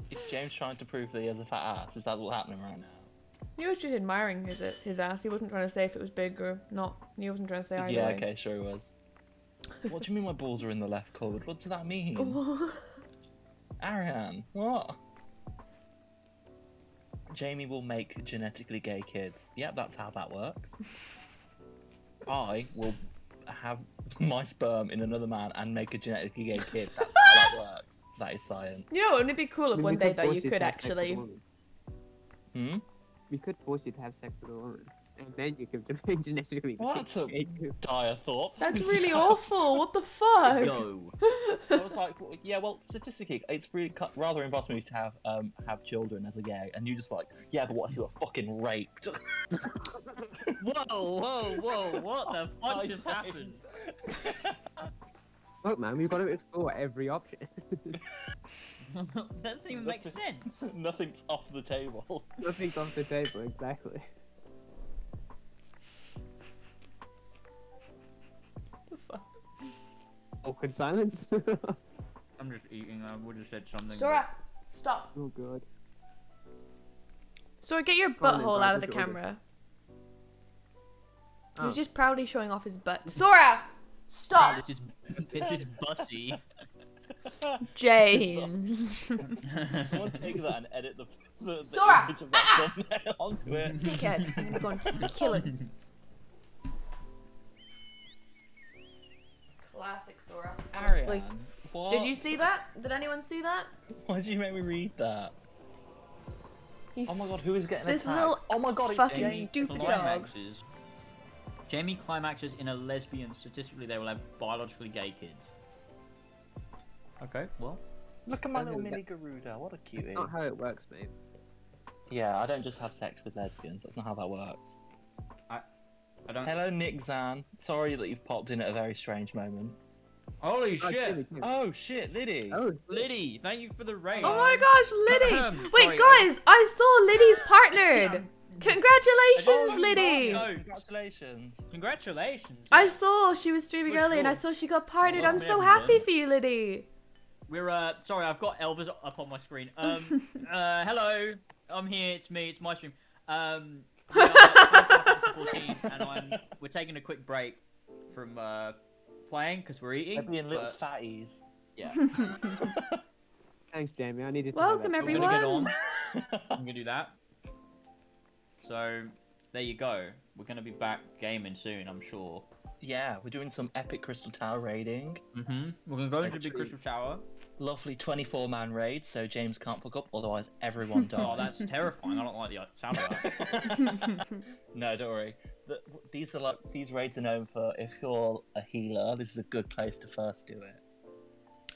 Speaker 2: Is James trying to prove that he has a fat ass? Is that what's happening right now?
Speaker 1: He was just admiring his ass. He wasn't trying to say if it was big or not. He wasn't trying to say either
Speaker 2: Yeah,
Speaker 1: way.
Speaker 2: okay, sure he was. What do you mean my balls are in the left cupboard? What does that mean? Ariane, what? Jamie will make genetically gay kids. Yep, that's how that works. I will have my sperm in another man and make a genetically gay kid. That's how that works. That is science.
Speaker 1: You know, wouldn't it be cool if
Speaker 4: I mean,
Speaker 1: one
Speaker 4: we
Speaker 1: day
Speaker 4: could
Speaker 1: though
Speaker 4: force
Speaker 1: you
Speaker 4: to
Speaker 1: could
Speaker 4: have sex with a
Speaker 1: actually...
Speaker 4: woman. We could force you to have sex with a woman. And then you could genetically...
Speaker 2: Well, that's a dire thought.
Speaker 1: That's really awful. What the fuck?
Speaker 3: Go.
Speaker 2: I was like, well, yeah, well, statistically, it's really rather impossible to have children as a gay, and you just like, yeah, but what if you were fucking raped?
Speaker 3: Whoa! What the fuck just happened?
Speaker 4: Look, man, we've got to explore every option.
Speaker 3: That doesn't even make sense.
Speaker 2: Nothing's off the table.
Speaker 4: Nothing's off the table, exactly.
Speaker 1: The fuck?
Speaker 4: Awkward silence.
Speaker 3: I'm just eating. I would have said something.
Speaker 1: Sora, stop.
Speaker 4: Oh god.
Speaker 1: Sora, get your
Speaker 4: Go on then,
Speaker 1: butthole
Speaker 4: Brian,
Speaker 1: out of the
Speaker 4: what's your order?
Speaker 1: camera.
Speaker 4: Oh.
Speaker 1: He's just proudly showing off his butt. Sora, stop.
Speaker 3: It's just bussy.
Speaker 1: James.
Speaker 2: Someone take that and edit the
Speaker 1: Sora!
Speaker 2: image of that thumbnail onto it.
Speaker 1: Dickhead. I'm gonna go and kill it. Classic Sora. Honestly.
Speaker 2: Ariane, what?
Speaker 1: Did you see that? Did anyone see that?
Speaker 2: Why did you make me read that?
Speaker 1: He
Speaker 2: Oh my god, who is getting
Speaker 1: This
Speaker 2: attacked?
Speaker 1: little
Speaker 2: Oh my god, it's
Speaker 1: fucking
Speaker 2: James.
Speaker 1: stupid dog.
Speaker 3: Climaxes. Jamie climaxes in a lesbian. Statistically, they will have biologically gay kids. Okay, well.
Speaker 2: Look at my
Speaker 4: Don't
Speaker 2: little
Speaker 4: do
Speaker 2: mini Garuda, what a
Speaker 4: That's
Speaker 2: cutie.
Speaker 4: not how it works, mate.
Speaker 2: Yeah, I don't just have sex with lesbians, that's not how that works.
Speaker 3: I don't.
Speaker 2: Hello, Nick Zan. Sorry that you've popped in at a very strange moment.
Speaker 3: Holy
Speaker 4: Oh,
Speaker 3: shit!
Speaker 4: Jimmy, Jimmy.
Speaker 2: Oh shit, Liddy!
Speaker 4: Oh,
Speaker 3: Liddy, thank you for the raid.
Speaker 1: Oh my gosh, Liddy! Wait,
Speaker 3: Sorry,
Speaker 1: guys, I saw Liddy's partnered. Congratulations,
Speaker 3: Oh,
Speaker 1: Liddy!
Speaker 3: no.
Speaker 2: Congratulations.
Speaker 3: Congratulations.
Speaker 1: I saw she was streaming
Speaker 3: For
Speaker 1: earlier and I
Speaker 3: sure.
Speaker 1: saw she got partnered.
Speaker 3: Well,
Speaker 1: I'm so
Speaker 3: everyone.
Speaker 1: happy for you, Liddy.
Speaker 3: We're sorry, I've got Elvis up on my screen. Hello, I'm here. It's me. It's my stream. We are 14, and we're taking a quick break from playing because we're eating.
Speaker 2: They're being little
Speaker 3: but,
Speaker 2: fatties.
Speaker 3: yeah.
Speaker 4: thanks, Jamie. I needed to
Speaker 1: Welcome,
Speaker 4: know that.
Speaker 3: We're gonna get
Speaker 1: everyone.
Speaker 3: on. I'm gonna do that. So there you go. We're gonna be back gaming soon, I'm sure.
Speaker 2: Yeah, we're doing some epic Crystal Tower raiding.
Speaker 3: We're gonna go into the big
Speaker 2: Actually-
Speaker 3: crystal tower.
Speaker 2: Lovely 24-man raid, so James can't fuck up, otherwise everyone dies.
Speaker 3: Oh, that's terrifying. I don't like the sound of that.
Speaker 2: No, don't worry. These raids are known for if you're a healer, this is a good place to first do it.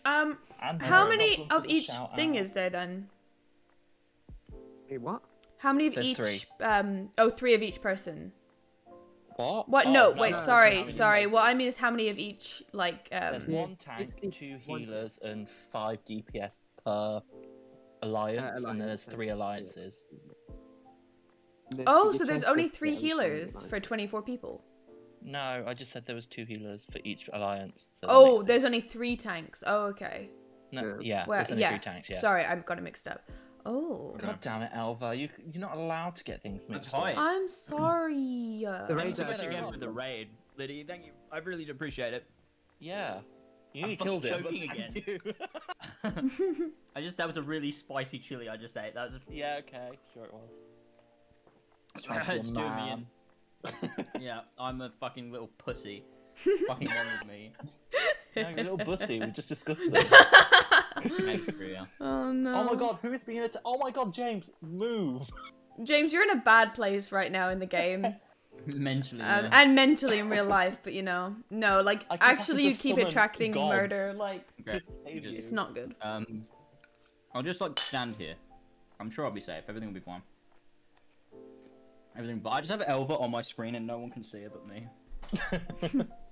Speaker 2: And
Speaker 1: How
Speaker 2: we're
Speaker 1: many
Speaker 2: welcome
Speaker 1: of
Speaker 2: to the
Speaker 1: each
Speaker 2: shout
Speaker 1: thing
Speaker 2: out.
Speaker 1: is there then?
Speaker 4: Wait, what?
Speaker 1: How many of
Speaker 2: There's
Speaker 1: each?
Speaker 2: three.
Speaker 1: Oh, 3 of each person.
Speaker 2: What?
Speaker 1: What?
Speaker 2: Oh,
Speaker 1: no, wait,
Speaker 2: no,
Speaker 1: sorry,
Speaker 2: how many
Speaker 1: sorry.
Speaker 2: races?
Speaker 1: What I mean is how many of each, like,
Speaker 2: There's
Speaker 4: Yeah,
Speaker 2: one tank,
Speaker 4: 60,
Speaker 2: 2
Speaker 4: one-
Speaker 2: healers, and 5 DPS per alliance, and there's 3 alliances.
Speaker 1: Oh, so there's only 3 healers for 24 people.
Speaker 2: No, I just said there was 2 healers for each alliance. So that
Speaker 1: Oh,
Speaker 2: makes
Speaker 1: there's only 3 tanks. Oh, okay.
Speaker 2: No, yeah,
Speaker 1: Well,
Speaker 2: there's only
Speaker 1: yeah.
Speaker 2: 3 tanks, yeah.
Speaker 1: Sorry, I've got it mixed up. Oh.
Speaker 2: God damn it, Elva. You're not allowed to get things mixed
Speaker 3: high.
Speaker 2: up.
Speaker 1: I'm sorry.
Speaker 4: The
Speaker 3: Thanks
Speaker 4: raid's
Speaker 3: again
Speaker 4: actually
Speaker 3: for the raid, Liddy. Thank you. I really do appreciate it.
Speaker 2: Yeah. You
Speaker 3: I'm
Speaker 2: nearly killed
Speaker 3: fucking
Speaker 2: him. but
Speaker 3: choking
Speaker 2: thank you.
Speaker 3: that was a really spicy chili I just ate. That was
Speaker 2: Yeah, okay. Sure it was.
Speaker 3: it's doing me in. Yeah, I'm a fucking little pussy. Fucking one with me.
Speaker 2: No, you little bussy. We just discussed this.
Speaker 3: Thanks, Rhea.
Speaker 1: Oh no.
Speaker 2: Oh my god, who is being attacked? Oh my god, James, move.
Speaker 1: James, you're in a bad place right now in the game.
Speaker 3: Mentally.
Speaker 1: And mentally in real life, but you know. No, like,
Speaker 2: I keep
Speaker 1: actually you
Speaker 2: having to
Speaker 1: keep
Speaker 2: summon
Speaker 1: attracting
Speaker 2: gods.
Speaker 1: murder, like...
Speaker 6: Okay.
Speaker 2: to save you.
Speaker 1: It's not good.
Speaker 6: I'll just like stand here. I'm sure I'll be safe. Everything will be fine. Everything, but I just have Elva on my screen and no one can see it but me.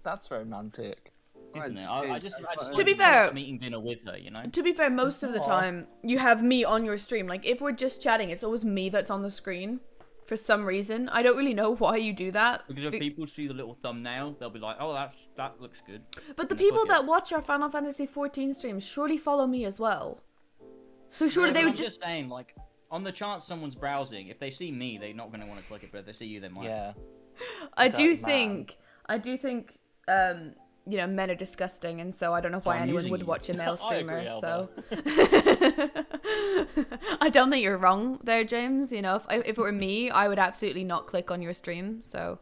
Speaker 2: That's romantic.
Speaker 6: Isn't it? I just
Speaker 1: To be
Speaker 6: like,
Speaker 1: fair-
Speaker 6: eating dinner with her, you know.
Speaker 1: To be fair, most of the
Speaker 2: Aw.
Speaker 1: time you have me on your stream. Like if we're just chatting, it's always me that's on the screen. For some reason, I don't really know why you do that.
Speaker 6: Because if people see the little thumbnail, they'll be like, "Oh, that looks good."
Speaker 1: But the
Speaker 6: and
Speaker 1: people
Speaker 6: click it.
Speaker 1: that watch our Final Fantasy 14 streams surely follow me as well. So surely
Speaker 6: No,
Speaker 1: they
Speaker 6: but
Speaker 1: would
Speaker 6: I'm
Speaker 1: just.
Speaker 6: saying, like, on the chance someone's browsing, if they see me, they're not going to want to click it, but if they see you, they might.
Speaker 2: Yeah.
Speaker 1: I do
Speaker 2: That man.
Speaker 1: think, you know, men are disgusting, and so I don't know why
Speaker 6: I'm
Speaker 1: anyone
Speaker 6: using
Speaker 1: would
Speaker 6: you.
Speaker 1: watch a male
Speaker 2: I
Speaker 1: streamer.
Speaker 2: agree,
Speaker 1: So I don't think you're wrong there, James. You know, if it were me, I would absolutely not click on your stream. So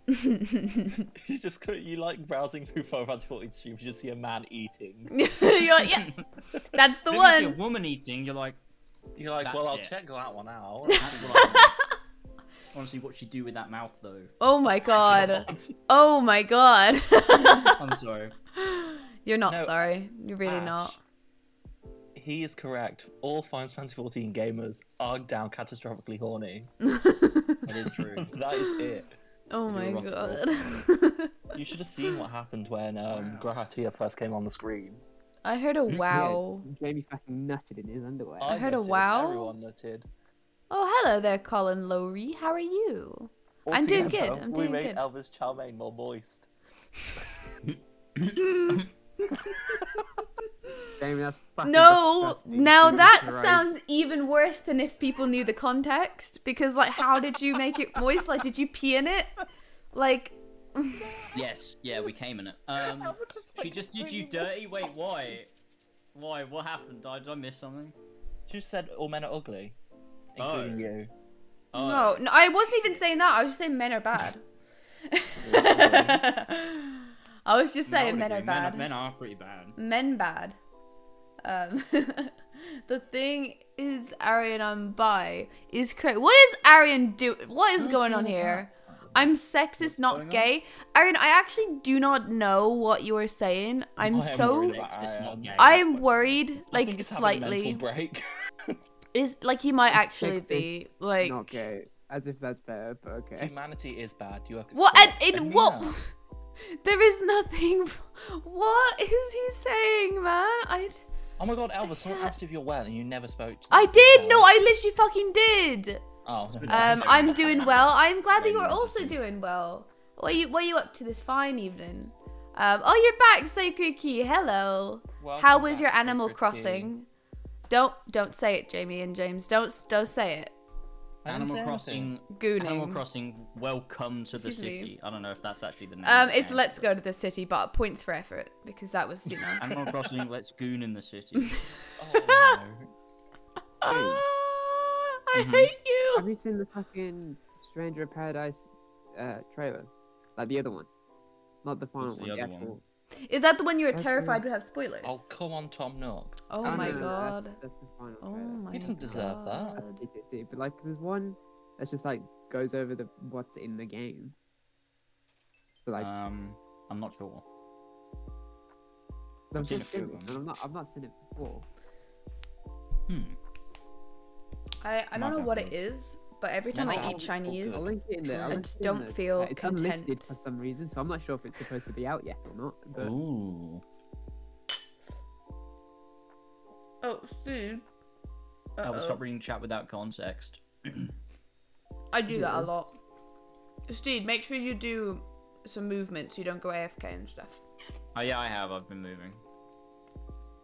Speaker 2: You just you like browsing through Final Fantasy 14 streams, you just see a man eating.
Speaker 1: you're like, yeah, that's the
Speaker 6: If you see a
Speaker 1: one.
Speaker 6: woman eating, you're like,
Speaker 2: You're like,
Speaker 6: That's
Speaker 2: well, I'll
Speaker 6: it.
Speaker 2: check that one out.
Speaker 6: honestly, what she do with that mouth though?
Speaker 1: Oh my god. Oh my god.
Speaker 6: I'm sorry.
Speaker 1: You're not
Speaker 2: No,
Speaker 1: sorry. You're really
Speaker 2: Ash,
Speaker 1: not.
Speaker 2: He is correct. All Final Fantasy 14 gamers are down catastrophically horny.
Speaker 6: That is true.
Speaker 2: That is it.
Speaker 1: Oh
Speaker 6: I
Speaker 1: my
Speaker 6: do a
Speaker 1: god.
Speaker 2: You should have seen what happened when Grahatia first came on the screen.
Speaker 1: I heard a wow.
Speaker 4: Yeah, Jamie fucking nutted in his underwear.
Speaker 1: I heard a
Speaker 2: nutted,
Speaker 1: wow.
Speaker 2: Everyone nutted.
Speaker 1: Oh, hello there, Colin Lowry. How are you? I'm doing good.
Speaker 2: Altogether,
Speaker 1: I'm
Speaker 2: we
Speaker 1: doing
Speaker 2: made
Speaker 1: good.
Speaker 2: Elvis Chalmaine more moist.
Speaker 4: Jamie, that's fucking
Speaker 1: No,
Speaker 4: disgusting.
Speaker 1: now
Speaker 4: Jesus
Speaker 1: that
Speaker 4: Christ.
Speaker 1: sounds even worse than if people knew the context. Because, like, how did you make it moist? Like, did you pee in it? Like,
Speaker 6: Yes, yeah, we came in it. She just did you dirty? Wait, why? Why? What happened? Did I miss something?
Speaker 2: She just said all men are ugly,
Speaker 6: Oh.
Speaker 2: including you.
Speaker 6: Oh.
Speaker 1: no, I wasn't even saying that. I was just saying men are bad. I was just
Speaker 6: No, I
Speaker 1: saying
Speaker 6: would
Speaker 1: men are
Speaker 6: agree.
Speaker 1: bad.
Speaker 6: Men are pretty bad.
Speaker 1: Men bad. The thing is, Arian, I'm bi. Is correct. What is Arian do? What is going on here? I'm sexist, not
Speaker 6: going on?
Speaker 1: gay. Arian, I actually do not know what you are saying. I'm
Speaker 2: I am
Speaker 1: so.
Speaker 2: worried.
Speaker 6: It's not gay.
Speaker 1: I am worried,
Speaker 2: I think
Speaker 1: like
Speaker 2: it's having a mental
Speaker 1: slightly.
Speaker 2: break.
Speaker 1: Is like he might
Speaker 4: It's
Speaker 1: actually
Speaker 4: sexist,
Speaker 1: be like.
Speaker 4: Not gay. As if that's better, but okay.
Speaker 2: Humanity is bad. You are
Speaker 1: What?
Speaker 2: correct.
Speaker 1: In what?
Speaker 2: Yeah.
Speaker 1: There is nothing. What is he saying, man?
Speaker 2: Oh my god, Elvis, someone asked if you're well and you never spoke to
Speaker 1: I
Speaker 2: them.
Speaker 1: did. No, I literally fucking did.
Speaker 2: Oh, never mind.
Speaker 1: I'm doing well. I'm glad that
Speaker 6: Yeah,
Speaker 1: you're
Speaker 6: you
Speaker 1: also
Speaker 6: are.
Speaker 1: doing well. What are you up to this fine evening? Oh, you're back, Sacred Key. Hello.
Speaker 2: Welcome
Speaker 1: How was
Speaker 2: back,
Speaker 1: your Animal
Speaker 2: Sacred Key.
Speaker 1: Crossing? Don't say it, Jamie and James. Don't say it.
Speaker 2: I didn't
Speaker 6: Animal
Speaker 2: say
Speaker 6: Crossing.
Speaker 2: anything.
Speaker 1: Gooning.
Speaker 6: Animal Crossing. Welcome to the
Speaker 1: Excuse me.
Speaker 6: city. I don't know if that's actually the name. of the
Speaker 1: It's
Speaker 6: game.
Speaker 1: Let's Go to the City, but points for effort because that was, you know.
Speaker 6: Animal Crossing. Let's goon in the city.
Speaker 2: Oh,
Speaker 4: James,
Speaker 1: I
Speaker 6: Mhm.
Speaker 1: hate you.
Speaker 4: have you seen the fucking Stranger of Paradise trailer? Like the other one. Not the final
Speaker 6: What's the
Speaker 4: one,
Speaker 6: other one?
Speaker 4: actual.
Speaker 1: Is that the one you were
Speaker 4: Okay.
Speaker 1: terrified would have spoilers?
Speaker 2: no. Oh, come on, Tom Nook.
Speaker 1: Oh
Speaker 4: Oh,
Speaker 1: my
Speaker 4: no,
Speaker 1: god.
Speaker 4: That's the final
Speaker 1: Oh
Speaker 4: trailer.
Speaker 1: my god.
Speaker 2: doesn't deserve that.
Speaker 4: That's PTSD. But like, there's one that's just like goes over the what's in the game. So like,
Speaker 6: I'm not sure.
Speaker 4: 'cause I've
Speaker 6: seen a
Speaker 4: just
Speaker 6: few
Speaker 4: seen
Speaker 6: of
Speaker 4: it,
Speaker 6: them.
Speaker 4: and I've not seen it before.
Speaker 1: I don't know
Speaker 6: Might
Speaker 1: what
Speaker 6: have
Speaker 1: it is, but every time
Speaker 2: No,
Speaker 1: I
Speaker 2: I'll-
Speaker 1: eat Chinese,
Speaker 4: I'll link it in there.
Speaker 1: I
Speaker 4: I'll link
Speaker 1: just
Speaker 4: it in
Speaker 1: don't
Speaker 4: there.
Speaker 1: feel
Speaker 4: It's unlisted
Speaker 1: content.
Speaker 4: for some reason, so I'm not sure if it's supposed to be out yet or not. But
Speaker 6: Ooh.
Speaker 1: oh, food.
Speaker 6: I will stop reading chat without context.
Speaker 1: I do that a
Speaker 4: Yeah.
Speaker 1: lot. Steve, make sure you do some movement so you don't go AFK and stuff.
Speaker 6: Oh yeah, I have. I've been moving.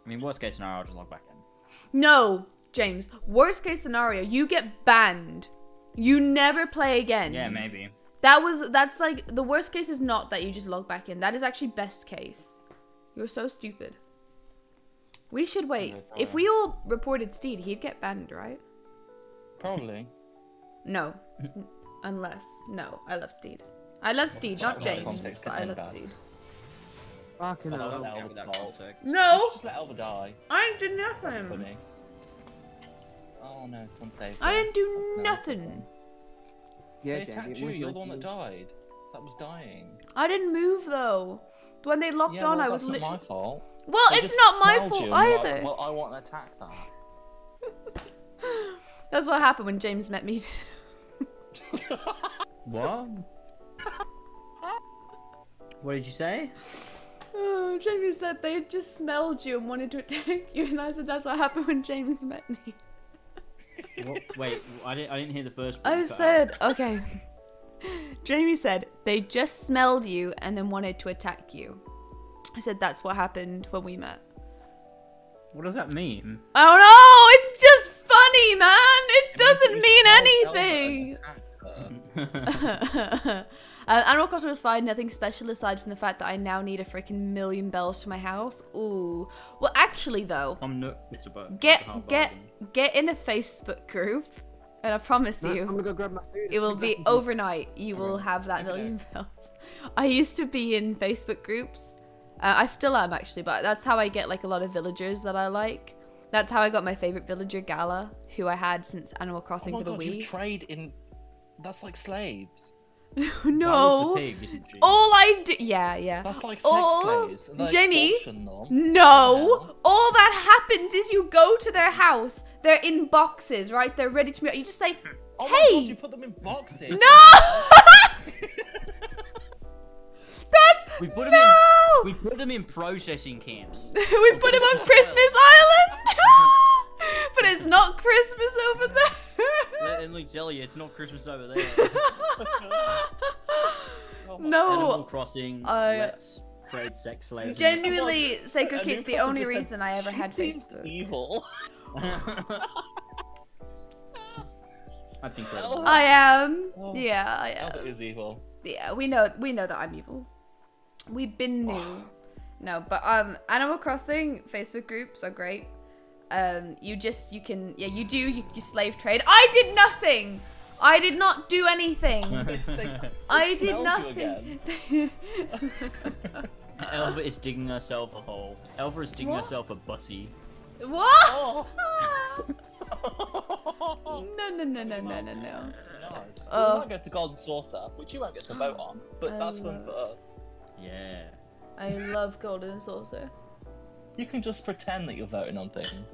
Speaker 6: I mean, worst case scenario, I'll just log back in.
Speaker 1: No, James. Worst case scenario, you get banned. You never play again.
Speaker 6: Yeah, maybe.
Speaker 1: That's like the worst case is not that you just log back in. That is actually best case. You're so stupid. We should wait. If we all reported Steed, he'd get banned, right?
Speaker 2: Probably.
Speaker 1: No. Unless. No, I love Steed. I love Steed, not
Speaker 2: Without
Speaker 1: James,
Speaker 2: context,
Speaker 1: but I
Speaker 2: content
Speaker 1: love
Speaker 2: bad.
Speaker 1: Steed.
Speaker 4: fucking
Speaker 2: Oh,
Speaker 4: hell.
Speaker 2: that was
Speaker 6: Yeah,
Speaker 2: Elvis'
Speaker 6: without
Speaker 2: fault.
Speaker 6: context.
Speaker 1: No,
Speaker 2: Just let Elva die.
Speaker 1: I did nothing.
Speaker 2: Funny. Oh no, it's one save.
Speaker 1: I didn't do
Speaker 2: That's nice.
Speaker 1: nothing.
Speaker 4: Yeah,
Speaker 2: They
Speaker 4: Jamie,
Speaker 2: attacked
Speaker 4: it
Speaker 2: you.
Speaker 4: was
Speaker 2: You're
Speaker 4: like
Speaker 2: the one that
Speaker 4: you-
Speaker 2: died. That was dying.
Speaker 1: I didn't move though. When they locked
Speaker 2: Yeah,
Speaker 1: on,
Speaker 2: well,
Speaker 1: I was
Speaker 2: that's not
Speaker 1: literally.
Speaker 2: my fault.
Speaker 1: Well,
Speaker 2: They
Speaker 1: it's
Speaker 2: just
Speaker 1: not my
Speaker 2: smelled
Speaker 1: fault
Speaker 2: you and you're like,
Speaker 1: either.
Speaker 2: well, I want to attack that.
Speaker 1: That's what happened when James met me.
Speaker 3: What? What did you say?
Speaker 1: Oh, Jamie said they just smelled you and wanted to attack you, and I said that's what happened when James met me.
Speaker 3: What? Wait, I didn't hear the first one.
Speaker 1: I
Speaker 3: You cut
Speaker 1: said, okay. Jamie said they just smelled you and then wanted to attack you. I said that's what happened when we met.
Speaker 3: out. What does that mean?
Speaker 1: Oh no, it's just funny, man. It doesn't
Speaker 2: We
Speaker 1: mean
Speaker 2: smelled Elva and
Speaker 1: anything.
Speaker 2: attacked her.
Speaker 1: Animal Crossing was fine, nothing special aside from the fact that I now need a freaking million bells for my house. Ooh. Well, actually, though,
Speaker 3: It's about
Speaker 1: get in a Facebook group, and I promise
Speaker 4: I'm
Speaker 1: you,
Speaker 4: gonna go grab my food.
Speaker 1: it will be overnight. You will have that million bells. I used to be in Facebook groups. I still am, actually, but that's how I get like a lot of villagers that I like. That's how I got my favorite villager, Gala, who I had since Animal Crossing
Speaker 2: Oh my
Speaker 1: for the
Speaker 2: god,
Speaker 1: Wii.
Speaker 2: you trade in... That's like slaves.
Speaker 1: No.
Speaker 3: The pig, isn't she?
Speaker 1: All I do, yeah.
Speaker 2: That's like sex
Speaker 1: Oh,
Speaker 2: slaves. They
Speaker 1: Jamie,
Speaker 2: auction them.
Speaker 1: No. All that happens is you go to their house. They're in boxes, right? They're ready to meet. You just say,
Speaker 2: Oh my
Speaker 1: hey.
Speaker 2: god, you put them in boxes.
Speaker 1: No. That's
Speaker 3: We put them
Speaker 1: no.
Speaker 3: We put them in processing camps.
Speaker 1: We put him on Christmas Island. But it's not Christmas over there.
Speaker 3: Let me tell you, it's not Christmas over there.
Speaker 1: No.
Speaker 3: Animal Crossing. Let's trade sex slaves.
Speaker 1: Genuinely, Sacred
Speaker 2: And
Speaker 1: Kit's
Speaker 2: you
Speaker 1: the
Speaker 2: probably
Speaker 1: only
Speaker 2: just said,
Speaker 1: reason I ever
Speaker 2: "She
Speaker 1: had
Speaker 2: seems
Speaker 1: Facebook.
Speaker 2: evil.
Speaker 3: That's incredible.
Speaker 1: I am.
Speaker 2: Oh.
Speaker 1: Yeah, I am.
Speaker 2: Elva is evil.
Speaker 1: Yeah, we know that I'm evil. We've been new. No, but Animal Crossing Facebook groups are great. You slave trade. I did nothing. I did not do anything. I did
Speaker 2: smelled you
Speaker 1: nothing.
Speaker 3: Elva is digging herself a hole. Elva is digging
Speaker 1: What?
Speaker 3: herself a bussy.
Speaker 1: What?
Speaker 2: Oh.
Speaker 1: No.
Speaker 2: Nice.
Speaker 1: Oh.
Speaker 2: We might get to Golden Saucer, which you won't get to vote on, but that's fun for us.
Speaker 3: Yeah.
Speaker 1: I love Golden Saucer.
Speaker 2: You can just pretend that you're voting on things.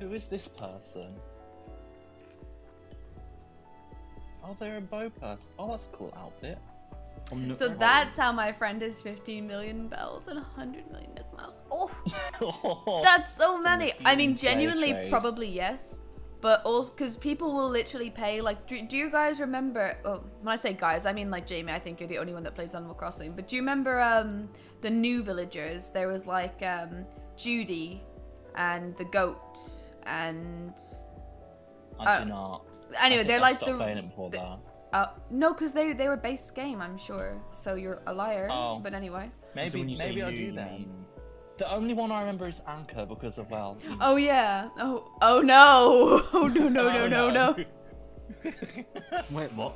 Speaker 2: Who is this person? Oh, they're a bow person. Oh, that's a cool outfit.
Speaker 1: So that's how my friend has 15 million bells and 100 million Nook Miles. Oh, that's so many. I mean,
Speaker 2: slave
Speaker 1: genuinely,
Speaker 2: trade.
Speaker 1: probably yes. But also, because people will literally pay, like, do you guys remember, oh, when I say guys, I mean, like, Jamie, I think you're the only one that plays Animal Crossing. But do you remember, the new villagers? There was, like, Judy and the goat and...
Speaker 2: I do not.
Speaker 1: Anyway, they're like
Speaker 2: Stopped playing it before that.
Speaker 1: no, because they were base game, I'm sure. So you're a liar.
Speaker 2: Oh.
Speaker 1: But anyway.
Speaker 2: Maybe I do then. The only one I remember is Anchor because of, well...
Speaker 1: Oh yeah. Oh no. Oh no.
Speaker 3: Wait, what?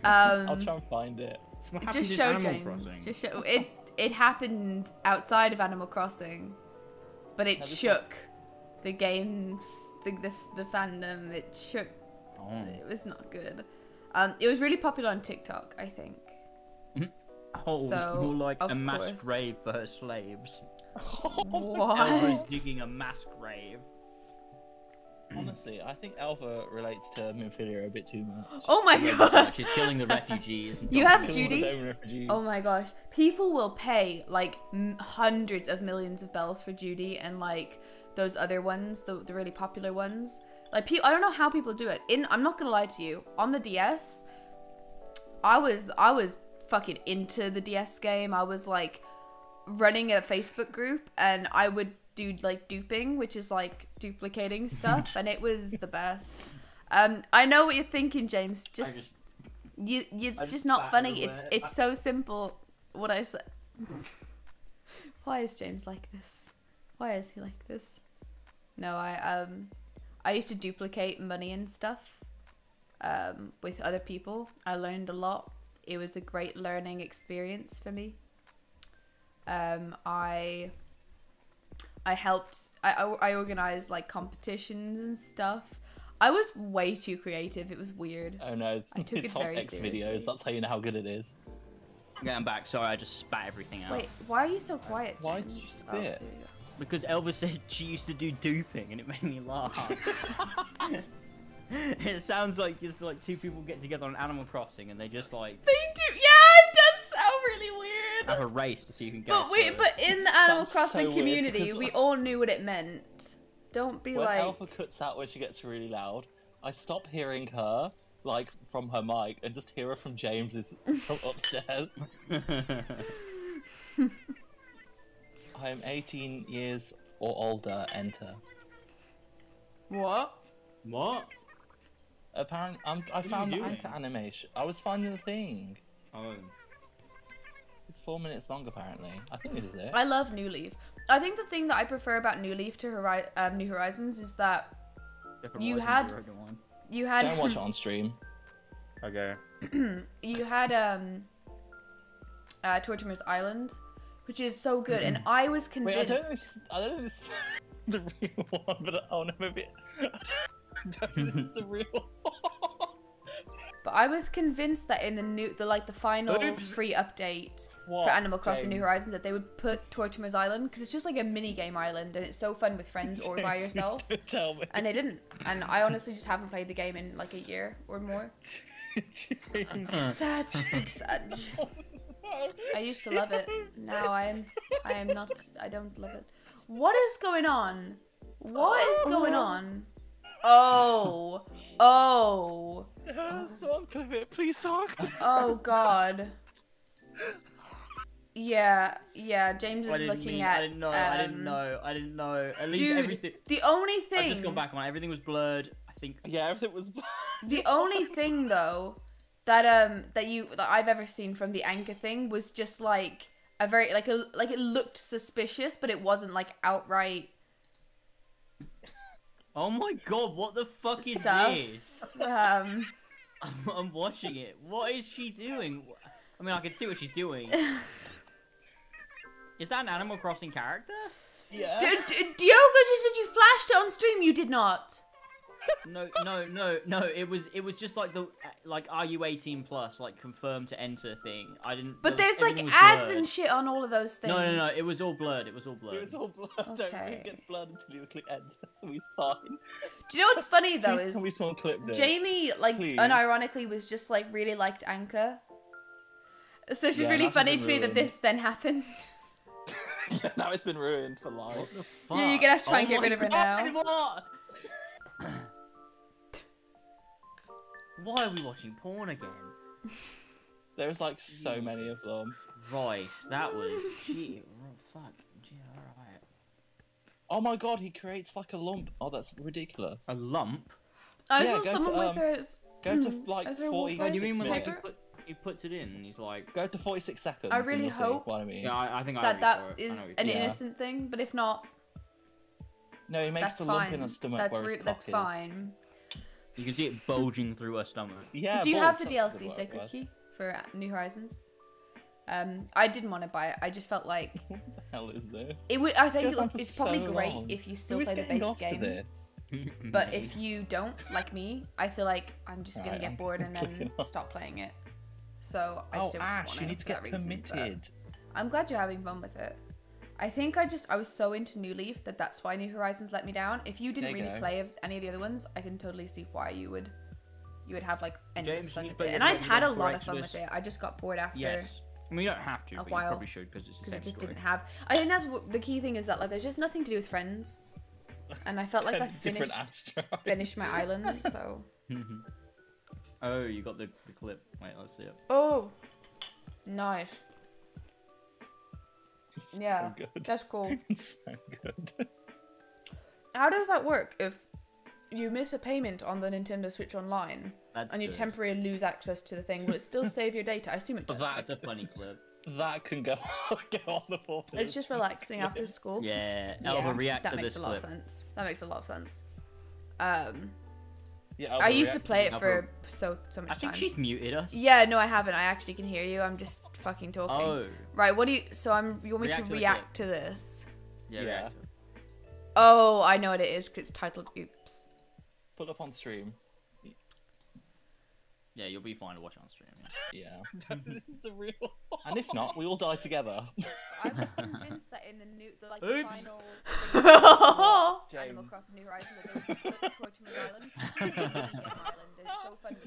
Speaker 2: I'll try and find it.
Speaker 3: What happened
Speaker 1: Just
Speaker 3: in
Speaker 1: show
Speaker 3: Animal
Speaker 1: James.
Speaker 3: Crossing?
Speaker 1: Just show it. It happened outside of Animal Crossing, but it
Speaker 2: No, this
Speaker 1: shook the games, the fandom. It shook.
Speaker 3: Oh.
Speaker 1: It was not good. It was really popular on TikTok, I think.
Speaker 3: Oh,
Speaker 1: So,
Speaker 3: more like
Speaker 1: of
Speaker 3: a mass
Speaker 1: course.
Speaker 3: grave for her slaves.
Speaker 1: What?
Speaker 3: Elva's digging a mass grave.
Speaker 2: Honestly, I think Elva relates to Minfilia a bit too much.
Speaker 1: Oh my god.
Speaker 3: She's killing the refugees. And
Speaker 1: You have
Speaker 3: dumping them.
Speaker 2: Killing
Speaker 1: Judy?
Speaker 2: the refugees.
Speaker 1: Oh my gosh. People will pay like hundreds of millions of bells for Judy and like those other ones, the really popular ones. Like I don't know how people do it. I'm not gonna lie to you. On the DS, I was fucking into the DS game. I was like running a Facebook group and I would do like duping, which is like duplicating stuff, and it was the best. I know what you're thinking, James. It's just not funny. It's so simple. What I said. Why is James like this? Why is he like this? No, I used to duplicate money and stuff with other people. I learned a lot. It was a great learning experience for me. I helped. I organized like competitions and stuff. I was way too creative. It was weird.
Speaker 2: Oh no,
Speaker 1: I took
Speaker 2: it's
Speaker 1: it
Speaker 2: on
Speaker 1: very
Speaker 2: X
Speaker 1: seriously.
Speaker 2: videos. That's how you know how good it is.
Speaker 6: Yeah, I'm back. Sorry, I just spat everything out.
Speaker 1: Wait, why are you so quiet, James?
Speaker 2: Why did you
Speaker 1: Oh, there
Speaker 2: spit?
Speaker 1: you go.
Speaker 3: Because Elvis said she used to do duping, and it made me laugh. It sounds like it's like two people get together on Animal Crossing, and they just like
Speaker 1: They do. Yeah, it does sound really weird.
Speaker 3: have a race to see who can get.
Speaker 1: But wait, but in the Animal
Speaker 2: That's
Speaker 1: Crossing
Speaker 2: so weird,
Speaker 1: community,
Speaker 2: because-
Speaker 1: we all knew what it meant. Don't be
Speaker 2: When
Speaker 1: like.
Speaker 2: Alpha cuts out when she gets really loud, I stop hearing her, like, from her mic, and just hear her from James's from upstairs. I am 18 years or older, enter.
Speaker 1: What?
Speaker 3: What?
Speaker 2: Apparently, I
Speaker 3: are you
Speaker 2: found the
Speaker 3: doing?
Speaker 2: anchor animation. I was finding the thing.
Speaker 3: Oh.
Speaker 2: It's 4 minutes long, apparently. I think this is it.
Speaker 1: I love New Leaf. I think the thing that I prefer about New Leaf to New Horizons is that you had
Speaker 2: Don't watch it on stream.
Speaker 3: Okay.
Speaker 1: you had Tortimer's Island, which is so good, and I was
Speaker 2: Wait,
Speaker 1: convinced.
Speaker 2: I don't know if this is the real one, but oh no, maybe. I don't know if this is the real one.
Speaker 1: But I was convinced that in the final
Speaker 3: Oops.
Speaker 1: free update
Speaker 2: What,
Speaker 1: for Animal Crossing New
Speaker 2: James?
Speaker 1: Horizons that they would put Tortimer's Island because it's just like a mini game island and it's so fun with friends or by yourself.
Speaker 2: Tell me.
Speaker 1: And they didn't. And I honestly just haven't played the game in like a year or more.
Speaker 2: James.
Speaker 1: Such big such. I used to love it. Now I am not. I don't love it. What is going on? What is going on? Oh. Oh.
Speaker 2: Someone clip it, please, someone clip it.
Speaker 1: Oh God. Yeah. James is looking at.
Speaker 3: I didn't know. At least
Speaker 1: Dude,
Speaker 3: everything.
Speaker 1: the only thing.
Speaker 3: I've just gone back on. Everything was blurred. I think.
Speaker 2: Yeah, everything was.
Speaker 1: The only thing though that I've ever seen from the anchor thing was just like a very like it looked suspicious, but it wasn't like outright
Speaker 3: Oh my god! What the fuck is
Speaker 1: stuff.
Speaker 3: this? I'm watching it. What is she doing? I mean, I can see what she's doing. Is that an Animal Crossing character?
Speaker 2: Yeah.
Speaker 1: Diogo just said you flashed it on stream. You did not.
Speaker 3: No. It was just like the are you 18 plus like confirm to enter thing. I didn't.
Speaker 1: But
Speaker 3: there was-
Speaker 1: there's like
Speaker 3: everything was
Speaker 1: ads
Speaker 3: blurred.
Speaker 1: and shit on all of those things.
Speaker 3: No. It was all blurred. It was all blurred.
Speaker 2: It was all blurred. Don't
Speaker 1: Okay.
Speaker 2: think it gets blurred until you click enter, so he's fine.
Speaker 1: Do you know what's funny though
Speaker 2: Please
Speaker 1: is
Speaker 2: can we someone clip this?
Speaker 1: Jamie like
Speaker 2: Please.
Speaker 1: unironically was just like really liked Anchor. So it's just
Speaker 2: Yeah,
Speaker 1: really
Speaker 2: that's
Speaker 1: funny
Speaker 2: been
Speaker 1: to me that
Speaker 2: ruined.
Speaker 1: this then happened.
Speaker 2: Yeah, now it's been ruined for life.
Speaker 3: What the fuck?
Speaker 1: Yeah, you're gonna have to try and
Speaker 3: Oh
Speaker 1: get
Speaker 3: my
Speaker 1: rid of it
Speaker 3: God,
Speaker 1: now.
Speaker 3: What? Why are we watching porn again?
Speaker 2: There's like so many of them.
Speaker 3: Right, that was. Gee, fuck. Gee, alright.
Speaker 2: Oh my god, he creates like a lump. Oh, that's ridiculous.
Speaker 3: A lump?
Speaker 1: I
Speaker 2: Yeah,
Speaker 1: saw
Speaker 2: go
Speaker 1: someone
Speaker 2: to,
Speaker 1: with hers.
Speaker 2: Go to like
Speaker 1: Is there a
Speaker 2: 40.
Speaker 1: wallpaper?
Speaker 3: What do you mean when like
Speaker 1: Paper?
Speaker 3: he puts it in and he's like.
Speaker 2: Go to 46 seconds.
Speaker 1: I
Speaker 2: and
Speaker 1: really
Speaker 2: you'll see
Speaker 1: hope
Speaker 2: what I mean.
Speaker 3: Yeah, I think I
Speaker 1: That
Speaker 3: already saw it. I
Speaker 1: is
Speaker 3: know what you
Speaker 1: an
Speaker 3: mean.
Speaker 2: Yeah.
Speaker 1: innocent thing, but if not,
Speaker 2: No, he makes
Speaker 1: that's
Speaker 2: the lump in
Speaker 1: fine.
Speaker 2: her stomach
Speaker 1: That's
Speaker 2: where his cock
Speaker 1: that's
Speaker 2: is.
Speaker 1: fine.
Speaker 3: You can see it bulging through her stomach.
Speaker 2: Yeah.
Speaker 1: Do you have the
Speaker 2: balls, that's
Speaker 1: DLC
Speaker 2: the
Speaker 1: secret
Speaker 2: word.
Speaker 1: key for New Horizons? I didn't want to buy it. I just felt like
Speaker 2: What the hell is this?
Speaker 1: it would. I think
Speaker 2: Goes on for
Speaker 1: it's probably
Speaker 2: so
Speaker 1: great
Speaker 2: long.
Speaker 1: if you still
Speaker 2: Who is
Speaker 1: play the
Speaker 2: getting
Speaker 1: base
Speaker 2: off to
Speaker 1: game.
Speaker 2: this?
Speaker 1: But if you don't, like me, I feel like I'm just gonna
Speaker 2: Alright,
Speaker 1: get
Speaker 2: I'm
Speaker 1: bored and then
Speaker 2: clicking off.
Speaker 1: stop playing it. So I
Speaker 2: Oh,
Speaker 1: just don't
Speaker 2: Ash,
Speaker 1: want
Speaker 2: you
Speaker 1: it
Speaker 2: need to
Speaker 1: for
Speaker 2: get
Speaker 1: that reason, but
Speaker 2: permitted.
Speaker 1: I'm glad you're having fun with it. I think I was so into New Leaf that's why New Horizons let me down. If you didn't
Speaker 2: There you
Speaker 1: really
Speaker 2: go.
Speaker 1: play any of the other ones, I can totally see why you would have like endless
Speaker 3: James,
Speaker 1: fun
Speaker 3: you
Speaker 1: with
Speaker 3: play
Speaker 1: it.
Speaker 3: the
Speaker 1: And I'd had a
Speaker 3: Red
Speaker 1: lot
Speaker 3: Dead
Speaker 1: of fun with
Speaker 3: Redemption?
Speaker 1: it. I just got bored after.
Speaker 3: Yes. I mean, you don't have to,
Speaker 1: A
Speaker 3: but
Speaker 1: while.
Speaker 3: you probably should because it's the
Speaker 1: Because I
Speaker 3: same
Speaker 1: just
Speaker 3: story.
Speaker 1: didn't have. I think that's what the key thing is that like there's just nothing to do with friends, and I felt like I
Speaker 2: Different Ash
Speaker 1: finished my island. So
Speaker 3: Oh, you got the clip. Wait, let's see it.
Speaker 1: oh, nice.
Speaker 2: So
Speaker 1: Yeah,
Speaker 2: good.
Speaker 1: that's cool.
Speaker 2: So good.
Speaker 1: How does that work if you miss a payment on the Nintendo Switch Online
Speaker 3: That's
Speaker 1: and you
Speaker 3: good.
Speaker 1: temporarily lose access to the thing? Will it still save your data? I assume it does.
Speaker 3: That's a funny clip.
Speaker 2: That can go on the board.
Speaker 1: It's just relaxing after school.
Speaker 3: Yeah, Elva, react
Speaker 1: that
Speaker 3: to
Speaker 1: makes
Speaker 3: this
Speaker 1: a lot
Speaker 3: clip.
Speaker 1: of sense. That makes a lot of sense.
Speaker 2: Yeah,
Speaker 1: I used to
Speaker 2: overreact.
Speaker 1: play it
Speaker 3: Elva.
Speaker 1: for so much
Speaker 3: I think
Speaker 1: time.
Speaker 3: she's muted us.
Speaker 1: Yeah, no, I haven't. I actually can hear you. I'm just fucking talking.
Speaker 3: Oh.
Speaker 1: Right, what do you... So you want me
Speaker 3: React
Speaker 1: to
Speaker 3: to the
Speaker 1: react to this?
Speaker 3: Yeah.
Speaker 2: Yeah.
Speaker 3: React to it.
Speaker 1: Oh, I know what it is, because it's titled Oops.
Speaker 2: Pull up on stream.
Speaker 3: Yeah, you'll be fine to watch on stream.
Speaker 2: Yeah.
Speaker 5: This is the real.
Speaker 2: And if not, we all die together.
Speaker 1: I was convinced that in the new, the like
Speaker 3: Oops.
Speaker 1: final Animal
Speaker 2: James.
Speaker 1: Crossing New Horizons that they would put Torchman's Island. It's a mini game island. It's so fun.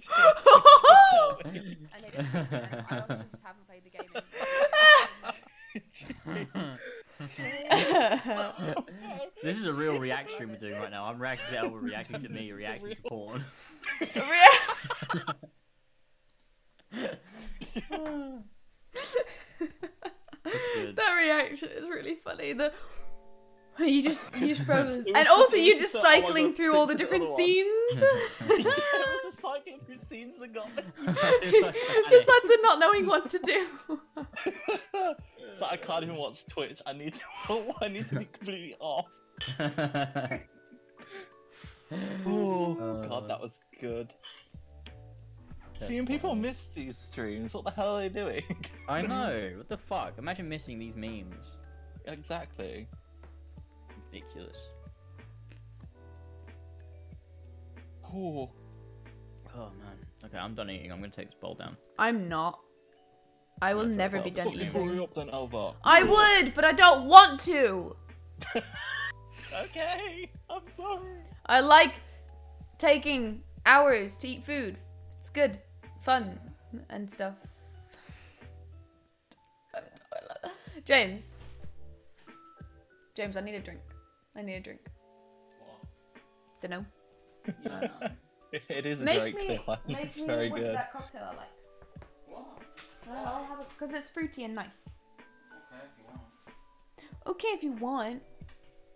Speaker 1: And they didn't. And I honestly just haven't played the game.
Speaker 3: This is a real react stream we're doing right now. I'm reacting to Elwood, reacting to me, reacting to porn.
Speaker 1: That reaction is really funny. You just froze, and also you're just cycling through all the different scenes.
Speaker 2: It was the cycling through scenes that got me.
Speaker 1: Just like the not knowing what to do.
Speaker 2: It's like I can't even watch Twitch. I need to be completely off. Oh god, that was good. Seeing people miss these streams, what the hell are they doing?
Speaker 3: I know. What the fuck? Imagine missing these memes.
Speaker 2: Exactly.
Speaker 3: Ridiculous.
Speaker 2: Oh.
Speaker 3: Oh man. Okay, I'm done eating. I'm gonna take this bowl down.
Speaker 1: I'm not. I will
Speaker 3: Yeah,
Speaker 1: never
Speaker 3: well,
Speaker 1: be done
Speaker 2: Hurry
Speaker 1: eating.
Speaker 2: up then, Elva.
Speaker 1: I would, but I don't want to.
Speaker 2: Okay, I'm sorry.
Speaker 1: I like taking hours to eat food. It's good, fun, and stuff. James. James, I need a drink. I need a drink. Dunno.
Speaker 2: It is a
Speaker 1: Make
Speaker 2: great
Speaker 1: me,
Speaker 2: clip. I think
Speaker 1: make
Speaker 2: it's
Speaker 1: me
Speaker 2: very
Speaker 1: one
Speaker 2: good.
Speaker 1: that cocktail I like. I'll have it because it's fruity and nice. Okay, if you want.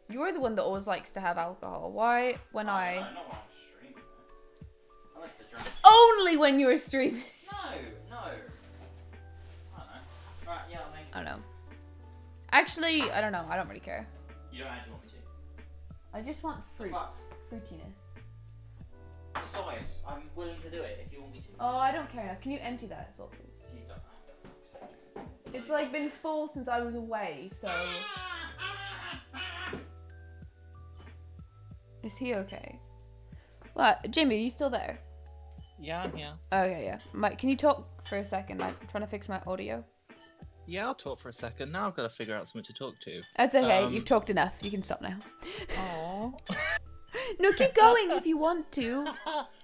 Speaker 1: You're the one that always likes to have alcohol. Why, when I...
Speaker 3: No, not when I'm streaming. Unless the drink.
Speaker 1: Only when you're streaming.
Speaker 3: No. I don't know. Right, yeah, I mean.
Speaker 1: I don't know. Actually, I don't know. I don't really care.
Speaker 3: You don't actually want me to.
Speaker 1: I just want fruit.
Speaker 3: But
Speaker 1: Fruitiness.
Speaker 3: besides, I'm willing to do it if you want me to.
Speaker 1: Oh, I don't care enough. Can you empty that as well, please?
Speaker 3: You don't. For fuck's sake.
Speaker 1: It's like been full since I was away, so... Is he okay? What? Jimmy, are you still there?
Speaker 2: Yeah.
Speaker 1: Okay, yeah. Mike, can you talk for a second? I'm trying to fix my audio.
Speaker 2: Yeah, I'll talk for a second. Now I've got to figure out something to talk to.
Speaker 1: That's okay. You've talked enough. You can stop now.
Speaker 2: Aww.
Speaker 1: No, keep going if you want to.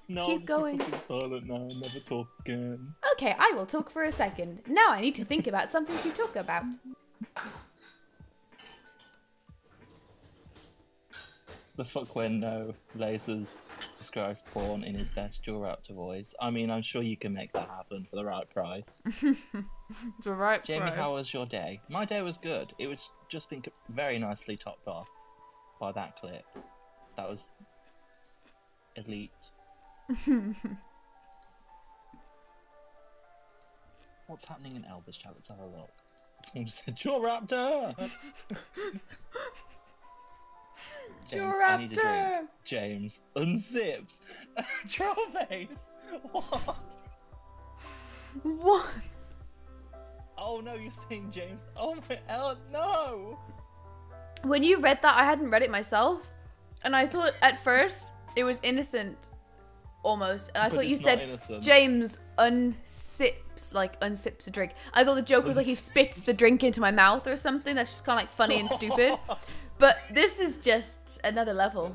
Speaker 2: No,
Speaker 1: Keep going.
Speaker 2: I'm silent now. Never talk again.
Speaker 1: Okay, I will talk for a second. Now I need to think about something to talk about.
Speaker 2: The fuck when no lasers describes porn in his best Joe Raptor voice. I mean, I'm sure you can make that happen for the right price.
Speaker 1: The right
Speaker 2: Jamie,
Speaker 1: price.
Speaker 2: how was your day? My day was good. It was just been very nicely topped off by that clip. That was elite. What's happening in Elba's chat? Let's have a look. Someone just said, Joe Raptor! James, I need a drink.
Speaker 1: Raptor!
Speaker 2: James, unzips. Trollface! What?
Speaker 1: What?
Speaker 2: Oh no, you're saying James. Oh my hell, no!
Speaker 1: When you read that, I hadn't read it myself. And I thought at first it was innocent. Almost. And I
Speaker 2: But
Speaker 1: thought you
Speaker 2: it's not
Speaker 1: said
Speaker 2: innocent.
Speaker 1: James unsips a drink. I thought the joke was like he spits the drink into my mouth or something. That's just kind of like funny and stupid. But this is just another level.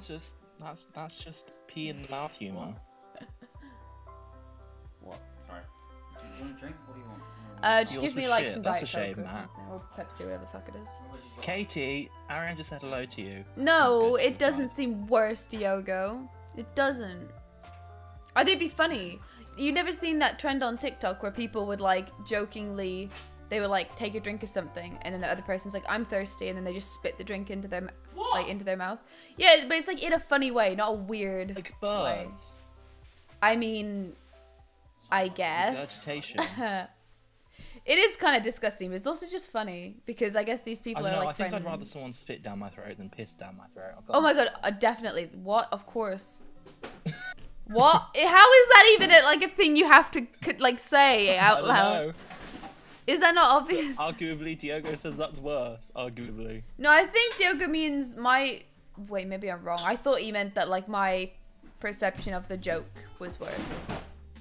Speaker 2: That's just pee in the mouth humor.
Speaker 3: What? Sorry. Do you want a drink? What do you want?
Speaker 1: Just
Speaker 2: Yours
Speaker 1: give me
Speaker 2: was
Speaker 1: like
Speaker 2: shit.
Speaker 1: some
Speaker 2: That's
Speaker 1: Diet
Speaker 2: a shame,
Speaker 1: Coke or
Speaker 2: Matt.
Speaker 1: something. Or Pepsi, whatever the fuck it is.
Speaker 2: Katie, Aaron just said hello to you.
Speaker 1: No,
Speaker 2: Good,
Speaker 1: it doesn't
Speaker 2: right.
Speaker 1: seem worse, Diogo. It doesn't. I think it'd be funny. You never seen that trend on TikTok where people would like jokingly, they would like take a drink of something and then the other person's like, I'm thirsty, and then they just spit the drink into their into their mouth. Yeah, but it's like in a funny way, not a weird
Speaker 2: Like
Speaker 1: way.
Speaker 2: birds.
Speaker 1: I mean, I guess.
Speaker 2: Regurgitation.
Speaker 1: It is kind of disgusting, but it's also just funny because I guess these
Speaker 2: I
Speaker 1: people
Speaker 2: don't
Speaker 1: are
Speaker 2: know,
Speaker 1: like
Speaker 2: I think
Speaker 1: friends.
Speaker 2: I'd rather someone spit down my throat than piss down my throat.
Speaker 1: Oh my god, definitely. What? Of course. What? How is that even like a thing you have to like say out loud?
Speaker 2: Know.
Speaker 1: Is that not obvious?
Speaker 2: Arguably, Diogo says that's worse. Arguably.
Speaker 1: No, I think Diogo means my... Wait, maybe I'm wrong. I thought he meant that like my perception of the joke was worse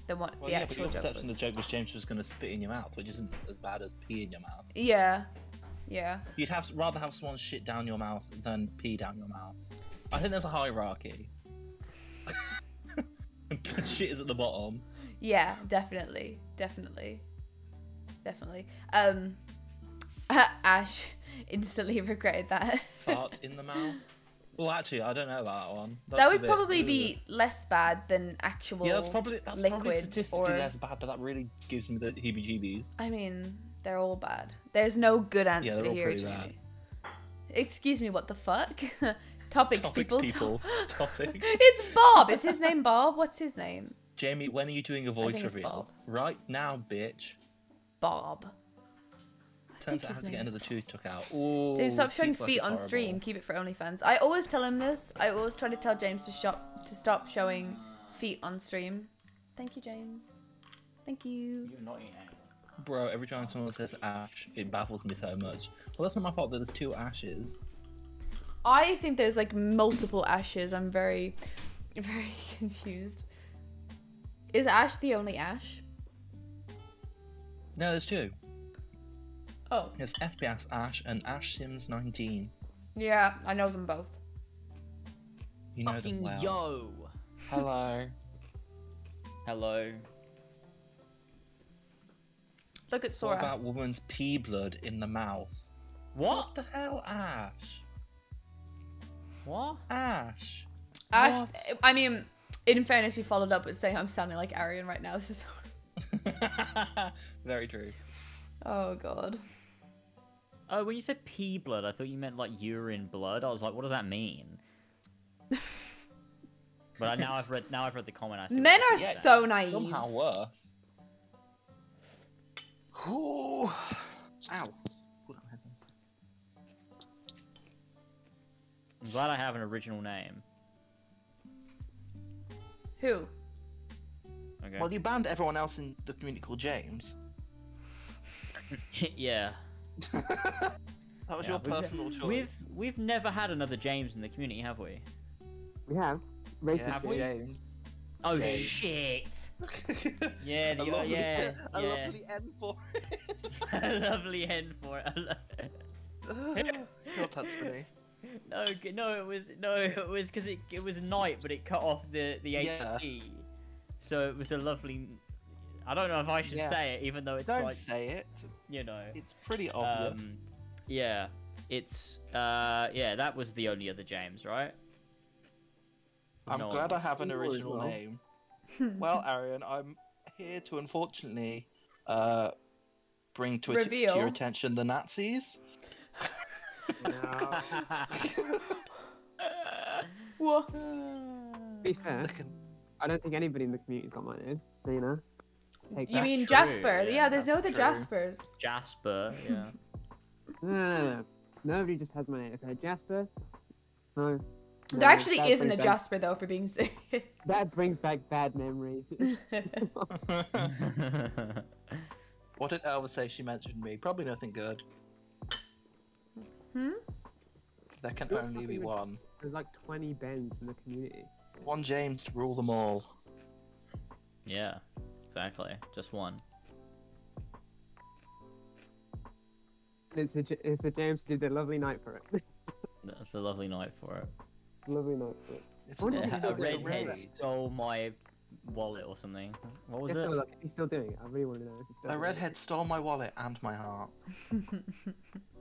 Speaker 1: than what
Speaker 2: Well,
Speaker 1: the
Speaker 2: yeah, but
Speaker 1: actual
Speaker 2: your
Speaker 1: joke
Speaker 2: perception
Speaker 1: was.
Speaker 2: of the joke was James was going to spit in your mouth, which isn't as bad as pee in your mouth.
Speaker 1: Yeah. Yeah.
Speaker 2: You'd rather have someone shit down your mouth than pee down your mouth. I think there's a hierarchy. Shit is at the bottom.
Speaker 1: Yeah, definitely. Ash instantly regretted that.
Speaker 2: Fart in the mouth. Well, actually, I don't know about that one.
Speaker 1: That
Speaker 2: That's a
Speaker 1: would
Speaker 2: bit-
Speaker 1: probably be less bad than actual
Speaker 2: Yeah, that's probably
Speaker 1: liquid
Speaker 2: statistically
Speaker 1: or...
Speaker 2: less bad, but that really gives me the heebie-jeebies.
Speaker 1: I mean, they're all bad. There's no good answer
Speaker 2: they're all
Speaker 1: here,
Speaker 2: pretty
Speaker 1: Jamie. Excuse me, what the fuck? Topics, people.
Speaker 2: Topics.
Speaker 1: It's Bob. Is his name Bob? What's his name?
Speaker 2: Jamie, when are you doing a voice
Speaker 1: think it's
Speaker 2: reveal?
Speaker 1: Bob.
Speaker 2: Right now, bitch.
Speaker 1: Bob.
Speaker 2: Turns out I
Speaker 1: his
Speaker 2: have to get
Speaker 1: name's-
Speaker 2: another tooth took out. Ooh,
Speaker 1: James, stop showing
Speaker 2: teeth work
Speaker 1: feet
Speaker 2: is
Speaker 1: on
Speaker 2: horrible.
Speaker 1: stream. Keep it for OnlyFans. I always tell him this. I always try to tell James to stop showing feet on stream. Thank you, James. Thank you.
Speaker 3: You're not eating anything.
Speaker 2: Bro, every time someone says Ash, it baffles me so much. Well, that's not my fault that there's 2 Ashes.
Speaker 1: I think there's like multiple Ashes. I'm very, very confused. Is Ash the only Ash?
Speaker 2: No, there's 2.
Speaker 1: Oh.
Speaker 2: There's FPS Ash and Ash Sims 19.
Speaker 1: Yeah, I know them both.
Speaker 2: You know them
Speaker 3: Fucking
Speaker 2: well.
Speaker 3: yo.
Speaker 2: Hello.
Speaker 3: Hello.
Speaker 1: Look at
Speaker 2: What
Speaker 1: Sora.
Speaker 2: about woman's pee blood in the mouth?
Speaker 3: What?
Speaker 2: What the hell, Ash?
Speaker 3: What?
Speaker 2: Ash.
Speaker 1: Ash,
Speaker 2: What?
Speaker 1: I mean, in fairness, he followed up with saying I'm sounding like Arian right now. This is...
Speaker 2: Very true.
Speaker 1: Oh, God.
Speaker 3: Oh, when you said pee blood, I thought you meant like urine blood. I was like, what does that mean? But now I've read the comment. I see what
Speaker 1: Men
Speaker 3: you're
Speaker 1: are
Speaker 3: saying.
Speaker 1: so naive.
Speaker 2: Somehow worse. Ooh. Ow.
Speaker 3: I'm glad I have an original name.
Speaker 1: Who?
Speaker 3: Okay.
Speaker 5: Well, you banned everyone else in the community called James.
Speaker 3: Yeah.
Speaker 5: That was
Speaker 3: Yeah,
Speaker 5: your personal choice.
Speaker 3: We've never had another James in the community, have we?
Speaker 4: We have racist
Speaker 5: Have we?
Speaker 4: James.
Speaker 3: Oh
Speaker 5: James.
Speaker 3: shit! Yeah,
Speaker 5: a lovely,
Speaker 3: yeah.
Speaker 5: a lovely end for it.
Speaker 3: A lovely end for it.
Speaker 5: God, that's funny.
Speaker 3: No, it was because it was night, but it cut off the
Speaker 5: Yeah.
Speaker 3: AT. So it was a lovely. I don't know if I should
Speaker 5: Yeah.
Speaker 3: say it, even though it's
Speaker 5: Don't
Speaker 3: like,
Speaker 5: say it.
Speaker 3: you know.
Speaker 5: It's pretty obvious.
Speaker 3: Yeah, it's yeah. That was the only other James, right?
Speaker 5: I'm
Speaker 3: No
Speaker 5: glad
Speaker 3: one
Speaker 5: I have an
Speaker 4: Sure as
Speaker 5: original
Speaker 4: well.
Speaker 5: name. Well, Arian, I'm here to unfortunately bring to
Speaker 1: Reveal.
Speaker 5: your attention the Nazis.
Speaker 4: No.
Speaker 1: What?
Speaker 4: To be fair,
Speaker 5: Look at-
Speaker 4: I don't think anybody in the community's got my name, so you know. Take
Speaker 1: You
Speaker 4: that.
Speaker 1: mean
Speaker 3: true,
Speaker 1: Jasper?
Speaker 3: yeah,
Speaker 1: Yeah, there's no
Speaker 5: that's
Speaker 1: other
Speaker 5: true.
Speaker 1: Jaspers.
Speaker 3: Jasper, yeah.
Speaker 4: No. Nobody just has my name. Okay, Jasper. No.
Speaker 1: There actually
Speaker 4: that
Speaker 1: isn't a
Speaker 4: brings back-
Speaker 1: Jasper though, for being serious.
Speaker 4: That brings back bad memories.
Speaker 5: What did Elva say she mentioned me? Probably nothing good.
Speaker 1: Hmm?
Speaker 5: There can
Speaker 4: You're
Speaker 5: only be
Speaker 4: fucking
Speaker 5: one.
Speaker 4: There's like 20 Bens in the community.
Speaker 5: One James to rule them all.
Speaker 3: Yeah, exactly. Just one.
Speaker 4: It's the James who did a lovely night for it.
Speaker 3: That's a lovely night for it.
Speaker 4: Lovely night for it.
Speaker 5: It's
Speaker 4: Oh, no,
Speaker 5: a,
Speaker 4: he's
Speaker 3: A
Speaker 4: still
Speaker 5: a
Speaker 4: doing
Speaker 3: redhead
Speaker 4: it.
Speaker 3: stole my wallet or something. What was
Speaker 4: Guess
Speaker 3: it?
Speaker 4: what, look, if he's still doing it, I really want to know if he's still
Speaker 5: A
Speaker 4: doing
Speaker 5: redhead stole my wallet and my heart.
Speaker 4: it.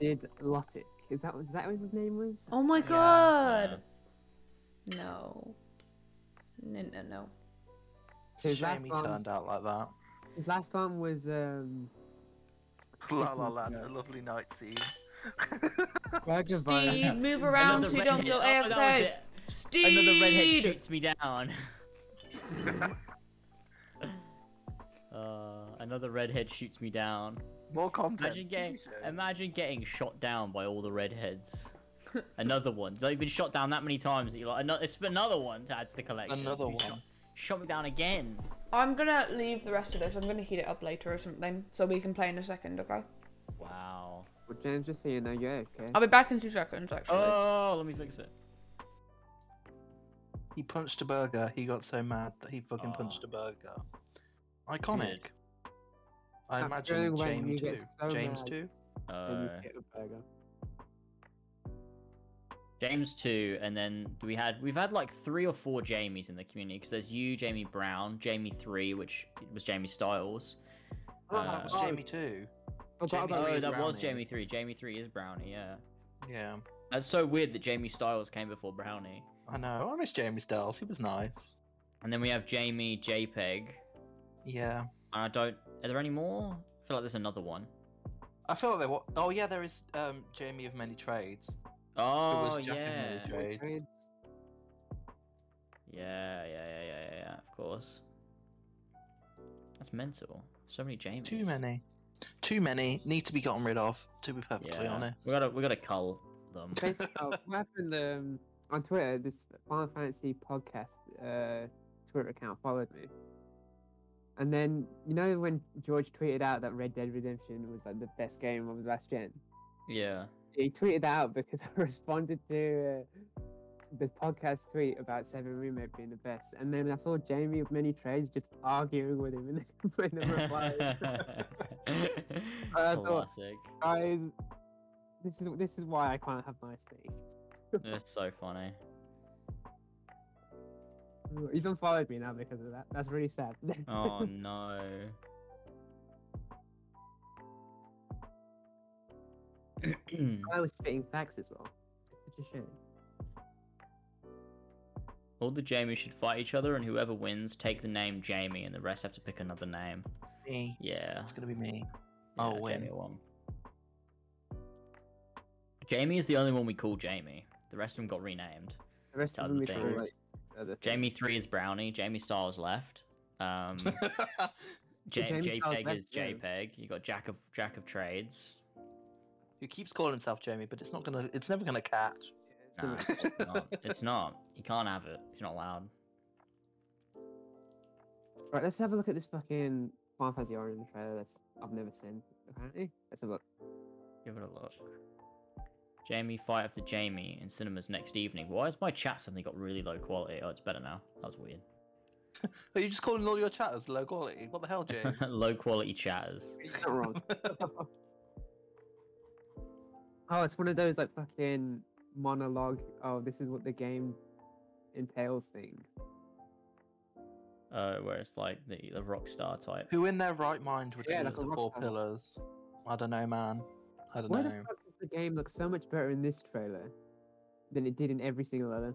Speaker 4: Did Lotic. Is that what his name was?
Speaker 1: Oh my
Speaker 5: Yeah.
Speaker 1: god. No. No.
Speaker 5: It's a
Speaker 4: His
Speaker 5: shame
Speaker 4: last
Speaker 5: he
Speaker 4: one-
Speaker 5: turned out like that.
Speaker 4: His last one was
Speaker 5: La La
Speaker 4: months
Speaker 5: Land,
Speaker 4: ago.
Speaker 5: a lovely night scene.
Speaker 4: Burger
Speaker 1: Steve,
Speaker 4: Violence.
Speaker 1: move around
Speaker 3: Another
Speaker 1: so you don't
Speaker 3: redhead-
Speaker 1: go
Speaker 3: oh, that was
Speaker 1: AFK.
Speaker 3: it.
Speaker 1: Steve!
Speaker 3: Another redhead shoots me down. Another redhead shoots me down.
Speaker 5: More content.
Speaker 3: Imagine getting shot down by all the redheads. Another one. They've been shot down that many times that you're like, it's another one to add to the collection.
Speaker 5: Another
Speaker 3: You
Speaker 5: one.
Speaker 3: Shot me down again.
Speaker 1: I'm gonna leave the rest of this. I'm gonna heat it up later or something, so we can play in a second, okay?
Speaker 3: Wow.
Speaker 4: Well, James, just so you know, you're okay.
Speaker 1: I'll be back in 2 seconds, actually.
Speaker 3: Oh, let me fix it.
Speaker 5: He punched a burger. He got so mad that he fucking punched a burger. Iconic.
Speaker 3: Weird.
Speaker 5: I
Speaker 4: I'm
Speaker 5: imagine
Speaker 4: feeling when
Speaker 5: James
Speaker 4: you
Speaker 5: too.
Speaker 4: get so
Speaker 5: James
Speaker 4: mad.
Speaker 5: too.
Speaker 4: When you get a burger.
Speaker 3: James 2, and then we've had like 3 or 4 Jamies in the community, because there's you, Jamie Brown, Jamie 3, which was Jamie Styles.
Speaker 5: Oh, that was Jamie too.
Speaker 4: Forgot
Speaker 5: Jamie
Speaker 4: about
Speaker 5: three
Speaker 3: Oh,
Speaker 5: is
Speaker 3: that was
Speaker 5: Brownie.
Speaker 3: Jamie 3. Jamie 3 is Brownie, yeah.
Speaker 5: Yeah,
Speaker 3: That's so weird that Jamie Styles came before Brownie.
Speaker 5: I know. I miss Jamie Styles. He was nice.
Speaker 3: And then we have Jamie JPEG.
Speaker 5: Yeah.
Speaker 3: Are there any more? I feel like there's another one.
Speaker 5: I feel like there was. Oh yeah, there is Jamie of Many Trades.
Speaker 3: Oh,
Speaker 5: was Jack of
Speaker 3: yeah.
Speaker 5: Many Trades.
Speaker 3: Yeah, of course. That's mental. So many Jamies.
Speaker 5: Too many. Too many. Need to be gotten rid of, to be perfectly honest.
Speaker 3: We gotta cull them.
Speaker 4: Basically, what happened on Twitter? This Final Fantasy podcast Twitter account followed me, and then you know when George tweeted out that Red Dead Redemption was like the best game of the last gen.
Speaker 3: Yeah.
Speaker 4: He tweeted that out because I responded to the podcast tweet about 7 Remake being the best, and then I saw Jamie of Many Trades just arguing with him in the reply. I thought,
Speaker 3: Classic.
Speaker 4: guys, this is why I can't have nice things.
Speaker 3: It's so funny.
Speaker 4: He's unfollowed me now because of that. That's really sad.
Speaker 3: Oh no.
Speaker 4: I was spitting facts as well. It's such a shame.
Speaker 3: All the Jamies should fight each other, and whoever wins take the name Jamie, and the rest have to pick another name.
Speaker 5: Me.
Speaker 3: Yeah.
Speaker 5: It's gonna be me.
Speaker 3: Yeah,
Speaker 5: I'll win.
Speaker 3: Jamie won. Jamie is the only one we call Jamie. The rest of them got renamed.
Speaker 4: The rest
Speaker 3: To
Speaker 4: of them
Speaker 3: other
Speaker 4: is all
Speaker 3: things.
Speaker 4: like other things.
Speaker 3: Jamie 3 is Brownie. Jamie Styles left.
Speaker 4: Jamie Styles
Speaker 3: JPEG
Speaker 4: left,
Speaker 3: is
Speaker 4: yeah.
Speaker 3: JPEG. You got Jack of Trades.
Speaker 5: He keeps calling himself Jamie, but it's not gonna. It's never gonna catch.
Speaker 3: Nah, it's not. It's not. You can't have it. You're not allowed.
Speaker 4: Right, let's have a look at this fucking Final Fantasy Origin trailer I've never seen, apparently. Let's have a look.
Speaker 3: Give it a look. Jamie fight after Jamie in cinemas next evening. Why has my chat suddenly got really low quality? Oh, it's better now. That was weird.
Speaker 5: Are you just calling all your chatters low quality? What the hell, James?
Speaker 3: Low quality chatters.
Speaker 4: You're not wrong. Oh, it's one of those like fucking monologue. Oh, this is what the game entails things.
Speaker 3: Where it's like the Rockstar type.
Speaker 5: Who in their right mind would
Speaker 4: Yeah,
Speaker 5: do
Speaker 4: like
Speaker 5: it
Speaker 4: a
Speaker 5: to 4
Speaker 4: rockstar.
Speaker 5: pillars? I don't know, man. I don't
Speaker 4: Why
Speaker 5: know.
Speaker 4: the fuck does the game look so much better in this trailer than it did in every single other?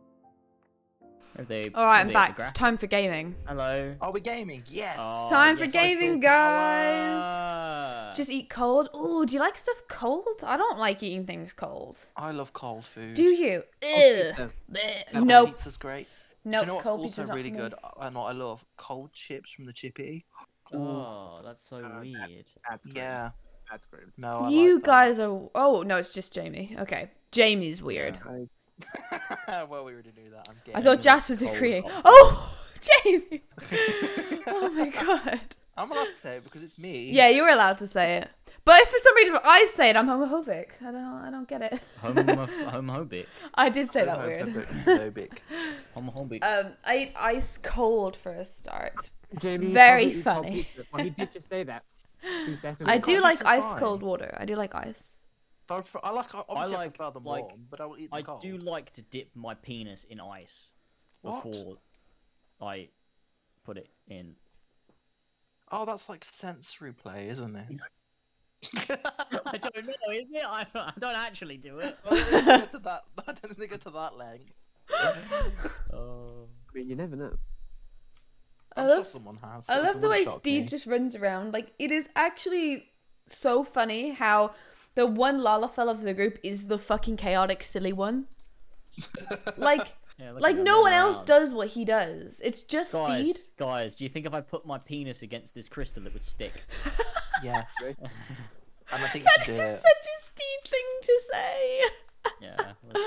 Speaker 3: If they,
Speaker 1: All right,
Speaker 3: if
Speaker 1: I'm
Speaker 3: they
Speaker 1: back.
Speaker 3: upgrade-
Speaker 1: It's time for gaming.
Speaker 3: Hello.
Speaker 5: Are we gaming? Yes.
Speaker 3: Oh,
Speaker 1: time for
Speaker 3: yes,
Speaker 1: gaming,
Speaker 3: Eiffel
Speaker 1: guys.
Speaker 3: Tower.
Speaker 1: Just eat cold. Oh, do you like stuff cold? I don't like eating things cold.
Speaker 5: I love cold food.
Speaker 1: Do you?
Speaker 4: pizza.
Speaker 1: Ugh. Bleh.
Speaker 5: Cold
Speaker 1: Nope.
Speaker 5: Pizza's great.
Speaker 1: Nope.
Speaker 5: You know what's
Speaker 1: Cold
Speaker 5: also
Speaker 1: pizza's not
Speaker 5: really
Speaker 1: for me.
Speaker 5: good? And what I love? Cold chips from the chippy.
Speaker 3: Oh, that's so
Speaker 4: that-
Speaker 3: weird.
Speaker 4: That's grim.
Speaker 5: Yeah.
Speaker 4: That's grim.
Speaker 5: No, I
Speaker 1: You
Speaker 5: like that.
Speaker 1: guys are. Oh no, it's just Jamie. Okay, Jamie's weird.
Speaker 4: Guys,
Speaker 5: Well, we already knew that. I'm
Speaker 1: I
Speaker 5: getting
Speaker 1: thought
Speaker 5: it.
Speaker 1: Jas was
Speaker 3: cold
Speaker 1: agreeing.
Speaker 3: hot.
Speaker 1: Oh, Jamie! Oh my god.
Speaker 5: I'm allowed to say it because it's me.
Speaker 1: Yeah, you were allowed to say it, but if for some reason I say it, I'm homophobic. I don't get it.
Speaker 3: Homophobic.
Speaker 1: I did say that weird.
Speaker 5: Homophobic.
Speaker 3: Homophobic.
Speaker 1: I ate ice cold for a start.
Speaker 4: Jamie, you
Speaker 1: Very
Speaker 4: probably eat cold
Speaker 1: funny.
Speaker 4: pizza. Well, he did just say that 2 seconds
Speaker 1: I
Speaker 4: ago.
Speaker 1: do
Speaker 5: Cold
Speaker 1: like
Speaker 5: pizza's
Speaker 1: ice
Speaker 5: fine.
Speaker 1: cold water. I do like ice.
Speaker 5: Obviously, I
Speaker 3: like-
Speaker 5: prefer them
Speaker 3: like,
Speaker 5: warm, but I will eat them
Speaker 3: I
Speaker 5: cold.
Speaker 3: do like to dip my penis in ice
Speaker 5: What?
Speaker 3: before I put it in.
Speaker 5: Oh, that's like sensory play, isn't it?
Speaker 3: I don't know, is it? I don't actually do it.
Speaker 5: I don't think go to that length.
Speaker 3: Oh.
Speaker 4: I mean, you never know.
Speaker 1: I
Speaker 5: I'm sure
Speaker 1: love-
Speaker 5: someone has.
Speaker 1: I
Speaker 5: so
Speaker 1: love
Speaker 5: it
Speaker 1: the way
Speaker 5: wouldn't shock
Speaker 1: Steve
Speaker 5: me.
Speaker 1: just runs around. Like, it is actually so funny how the one Lalafell of the group is the fucking chaotic, silly one. Like,
Speaker 3: Yeah, look
Speaker 1: like
Speaker 3: at him
Speaker 1: no one
Speaker 3: running
Speaker 1: else
Speaker 3: around.
Speaker 1: does what he does. It's just Steve.
Speaker 3: Guys, do you think if I put my penis against this crystal, it would stick?
Speaker 5: Yes. And I think
Speaker 1: That
Speaker 5: you
Speaker 1: is
Speaker 5: should do
Speaker 1: such
Speaker 5: it.
Speaker 1: a Steve thing to say.
Speaker 3: Yeah, let's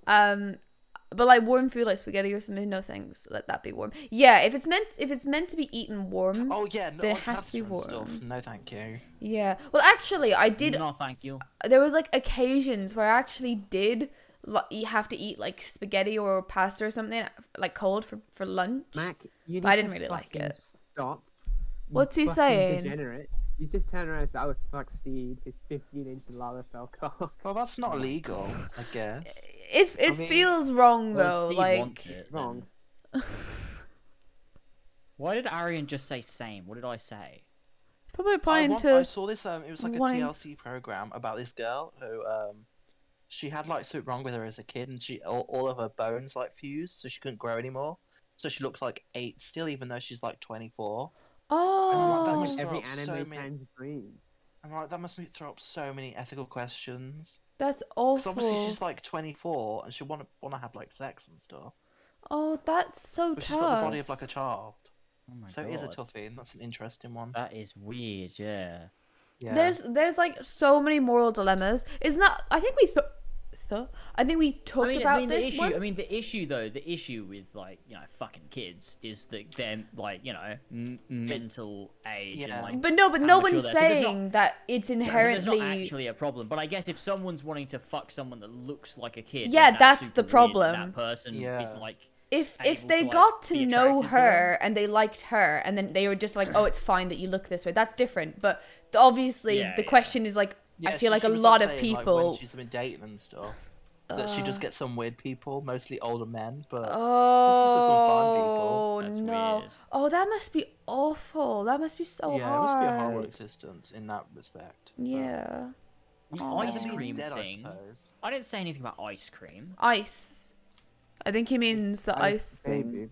Speaker 3: try.
Speaker 1: But like warm food like spaghetti or something, no thanks. Let that be warm. Yeah, if it's meant to be eaten warm.
Speaker 5: Oh yeah, no,
Speaker 1: Then it
Speaker 5: on
Speaker 1: has to be
Speaker 5: pasta and stuff.
Speaker 1: warm.
Speaker 5: No, thank you.
Speaker 1: Yeah. Well, actually, I did.
Speaker 3: No, thank you.
Speaker 1: There was like occasions where I actually did you have to eat like spaghetti or pasta or something like cold for lunch.
Speaker 4: Mac, you
Speaker 1: But I
Speaker 4: need
Speaker 1: didn't
Speaker 4: to
Speaker 1: really like
Speaker 4: fucking
Speaker 1: it.
Speaker 4: Stop. You
Speaker 1: What's he
Speaker 4: fucking
Speaker 1: saying?
Speaker 4: Degenerate. You just turn around and say, I would fuck Steve, his 15-inch lava fell cock.
Speaker 5: Well, that's not illegal, I guess.
Speaker 1: It
Speaker 5: I mean-
Speaker 1: feels wrong
Speaker 3: Well,
Speaker 1: though.
Speaker 3: Steve
Speaker 1: Like
Speaker 3: wants it. then.
Speaker 4: Wrong.
Speaker 3: Why did Arian just say same? What did I say?
Speaker 1: probably
Speaker 5: I
Speaker 1: applying
Speaker 5: I
Speaker 1: to.
Speaker 5: saw this. It was like a
Speaker 1: wanting-
Speaker 5: TLC program about this girl who she had like something wrong with her as a kid, and she all of her bones like fused, so she couldn't grow anymore. So she looks like 8 still, even though she's like 24.
Speaker 1: Oh.
Speaker 5: that
Speaker 4: Like
Speaker 5: was
Speaker 4: every
Speaker 5: up so
Speaker 4: anime
Speaker 5: many-
Speaker 4: fan's dream.
Speaker 5: I'm like, that must throw up so many ethical questions.
Speaker 1: That's
Speaker 5: Because
Speaker 1: awful.
Speaker 5: obviously she's like 24, and she want to have like sex and stuff.
Speaker 1: Oh, that's so
Speaker 5: But she's got the
Speaker 1: tough.
Speaker 5: body of like a child.
Speaker 3: Oh my
Speaker 5: So
Speaker 3: god.
Speaker 5: it is a toughie, and that's an interesting one.
Speaker 3: That is weird, yeah.
Speaker 5: Yeah.
Speaker 1: There's like so many moral dilemmas. Isn't that? I think we I think we talked about
Speaker 3: the
Speaker 1: this.
Speaker 3: issue.
Speaker 1: Once.
Speaker 3: I mean, the issue with like fucking kids is that they're like mental age
Speaker 5: Yeah.
Speaker 3: and like.
Speaker 1: But no
Speaker 3: how
Speaker 1: one's
Speaker 3: mature they are. So there's not-
Speaker 1: saying that it's
Speaker 3: There's
Speaker 1: inherently.
Speaker 3: not actually a problem, but I guess if someone's wanting to fuck someone that looks like a kid,
Speaker 1: Yeah,
Speaker 3: then
Speaker 1: that's
Speaker 3: super
Speaker 1: the
Speaker 3: weird that
Speaker 1: problem.
Speaker 3: That person is
Speaker 5: Yeah.
Speaker 3: like.
Speaker 1: If
Speaker 3: able
Speaker 1: they
Speaker 3: to, like,
Speaker 1: got to
Speaker 3: be
Speaker 1: know
Speaker 3: attracted to them.
Speaker 1: her and they liked her and then they were just like, oh, it's fine that you look this way. That's different. But obviously,
Speaker 3: Yeah,
Speaker 1: the
Speaker 3: yeah.
Speaker 1: question is like, I
Speaker 5: Yeah,
Speaker 1: feel like
Speaker 5: she
Speaker 1: a
Speaker 5: was
Speaker 1: lot of
Speaker 5: saying, like,
Speaker 1: people.
Speaker 5: when she's been dating and stuff, that she just gets some weird people, mostly older men, but
Speaker 1: Oh
Speaker 3: That's
Speaker 1: no!
Speaker 3: weird.
Speaker 1: Oh, that must be awful. That must be so
Speaker 5: yeah,
Speaker 1: hard.
Speaker 5: it must be a horrible existence in that respect. but-
Speaker 1: Yeah.
Speaker 3: The
Speaker 1: Oh.
Speaker 3: ice
Speaker 5: Being
Speaker 3: cream
Speaker 5: dead, I
Speaker 3: thing.
Speaker 5: suppose.
Speaker 3: I didn't say anything about ice cream.
Speaker 1: Ice. I think he means the ice thing.
Speaker 4: baby.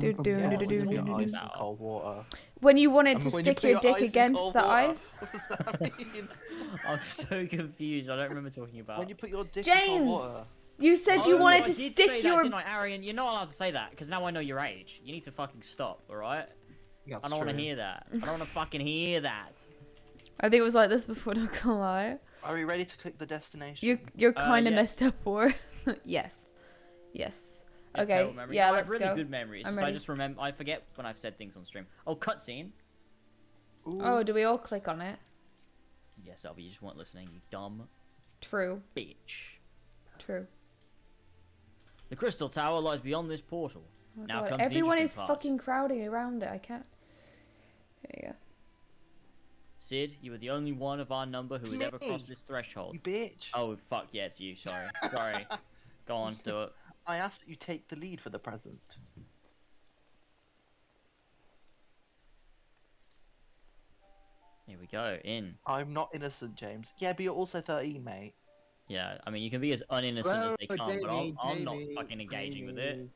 Speaker 1: Do, do,
Speaker 5: Yeah,
Speaker 1: do,
Speaker 5: when
Speaker 1: do,
Speaker 5: you
Speaker 1: do,
Speaker 5: put your
Speaker 1: do,
Speaker 5: ice
Speaker 1: do.
Speaker 5: in cold water.
Speaker 1: When you wanted
Speaker 5: I
Speaker 1: to
Speaker 5: mean, when you
Speaker 1: stick
Speaker 5: put
Speaker 1: your dick
Speaker 5: ice in
Speaker 1: against
Speaker 5: cold
Speaker 1: the
Speaker 5: water,
Speaker 1: ice.
Speaker 5: What does that mean?
Speaker 3: I'm so confused. I don't remember talking about.
Speaker 5: When you put your dick in
Speaker 1: James!
Speaker 5: cold water.
Speaker 1: You said you
Speaker 3: Oh,
Speaker 1: wanted
Speaker 3: I
Speaker 1: to
Speaker 3: did
Speaker 1: stick
Speaker 3: say
Speaker 1: your.
Speaker 3: That, didn't I, Arian? You're not allowed to say that because now I know your age. You need to fucking stop, all right?
Speaker 5: That's
Speaker 3: I don't want to
Speaker 5: true.
Speaker 3: hear that. I don't want to fucking hear that.
Speaker 1: I think it was like this before. Not gonna lie.
Speaker 5: Are we ready to click the destination?
Speaker 1: You're kind of
Speaker 3: yeah.
Speaker 1: messed up, or yes, yes. Okay,
Speaker 3: Terrible memory.
Speaker 1: yeah,
Speaker 3: No, I
Speaker 1: let's
Speaker 3: have really
Speaker 1: go.
Speaker 3: good memories.
Speaker 1: I'm
Speaker 3: So I
Speaker 1: ready.
Speaker 3: just remember. I forget when I've said things on stream. Oh, cutscene.
Speaker 5: Ooh.
Speaker 1: Oh, do we all click on it?
Speaker 3: Yes, Albie, you just weren't listening. You dumb
Speaker 1: True,
Speaker 3: bitch.
Speaker 1: true.
Speaker 3: The crystal tower lies beyond this portal.
Speaker 1: Oh
Speaker 3: Now
Speaker 1: God,
Speaker 3: comes the
Speaker 1: everyone is
Speaker 3: interesting part.
Speaker 1: fucking crowding around it. I can't. There you go.
Speaker 3: Sid, you were the only one of our number who had ever
Speaker 5: Me.
Speaker 3: crossed this threshold.
Speaker 5: You bitch.
Speaker 3: Oh fuck yeah, it's you. Sorry, sorry. Go on, do it.
Speaker 5: I asked that you take the lead for the present.
Speaker 3: Here we go. In.
Speaker 5: I'm not innocent, James. Yeah, but you're also 13, mate.
Speaker 3: Yeah, I mean you can be as uninnocent as they
Speaker 4: Whoa,
Speaker 3: come, but I'm not
Speaker 4: Jamie,
Speaker 3: fucking engaging with it.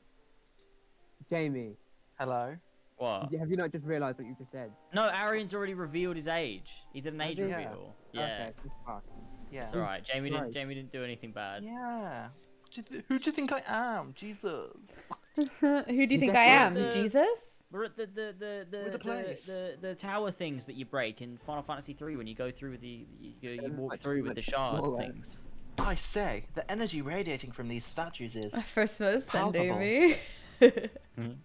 Speaker 4: Jamie,
Speaker 5: Hello?
Speaker 3: What?
Speaker 4: have you not just realised what you just said?
Speaker 3: No, Arian's already revealed his age. He did an age
Speaker 4: did?
Speaker 3: reveal. Yeah,
Speaker 4: Okay, fuck.
Speaker 5: Yeah.
Speaker 3: it's alright. Jamie
Speaker 4: Right.
Speaker 3: didn't do anything bad.
Speaker 5: Yeah. Who do you think I am? Jesus.
Speaker 1: Who do you think I am?
Speaker 3: definitely-
Speaker 1: Jesus?
Speaker 3: We're at
Speaker 5: With the place.
Speaker 3: the tower things that you break in Final Fantasy 3 when you go through with you walk
Speaker 4: much-
Speaker 3: through with the
Speaker 4: much
Speaker 3: shard
Speaker 4: smaller.
Speaker 3: things.
Speaker 5: I say, the energy radiating from these statues is.
Speaker 1: First was sending
Speaker 5: Palpable.
Speaker 1: me.
Speaker 3: Mhm.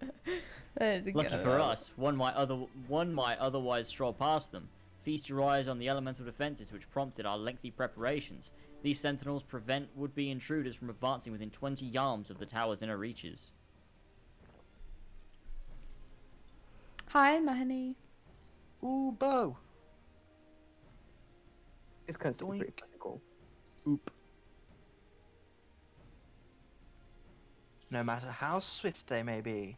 Speaker 1: That is a
Speaker 3: Lucky
Speaker 1: good
Speaker 3: for
Speaker 1: one.
Speaker 3: us, one might otherwise stroll past them. Feast your eyes on the elemental defenses which prompted our lengthy preparations. These sentinels prevent would-be intruders from advancing within 20 yards of the tower's inner reaches.
Speaker 1: Hi, Mahoney.
Speaker 5: Ooh, bow.
Speaker 4: This cutscene's pretty
Speaker 5: Doink.
Speaker 4: critical.
Speaker 3: Oop.
Speaker 5: No matter how swift they may be.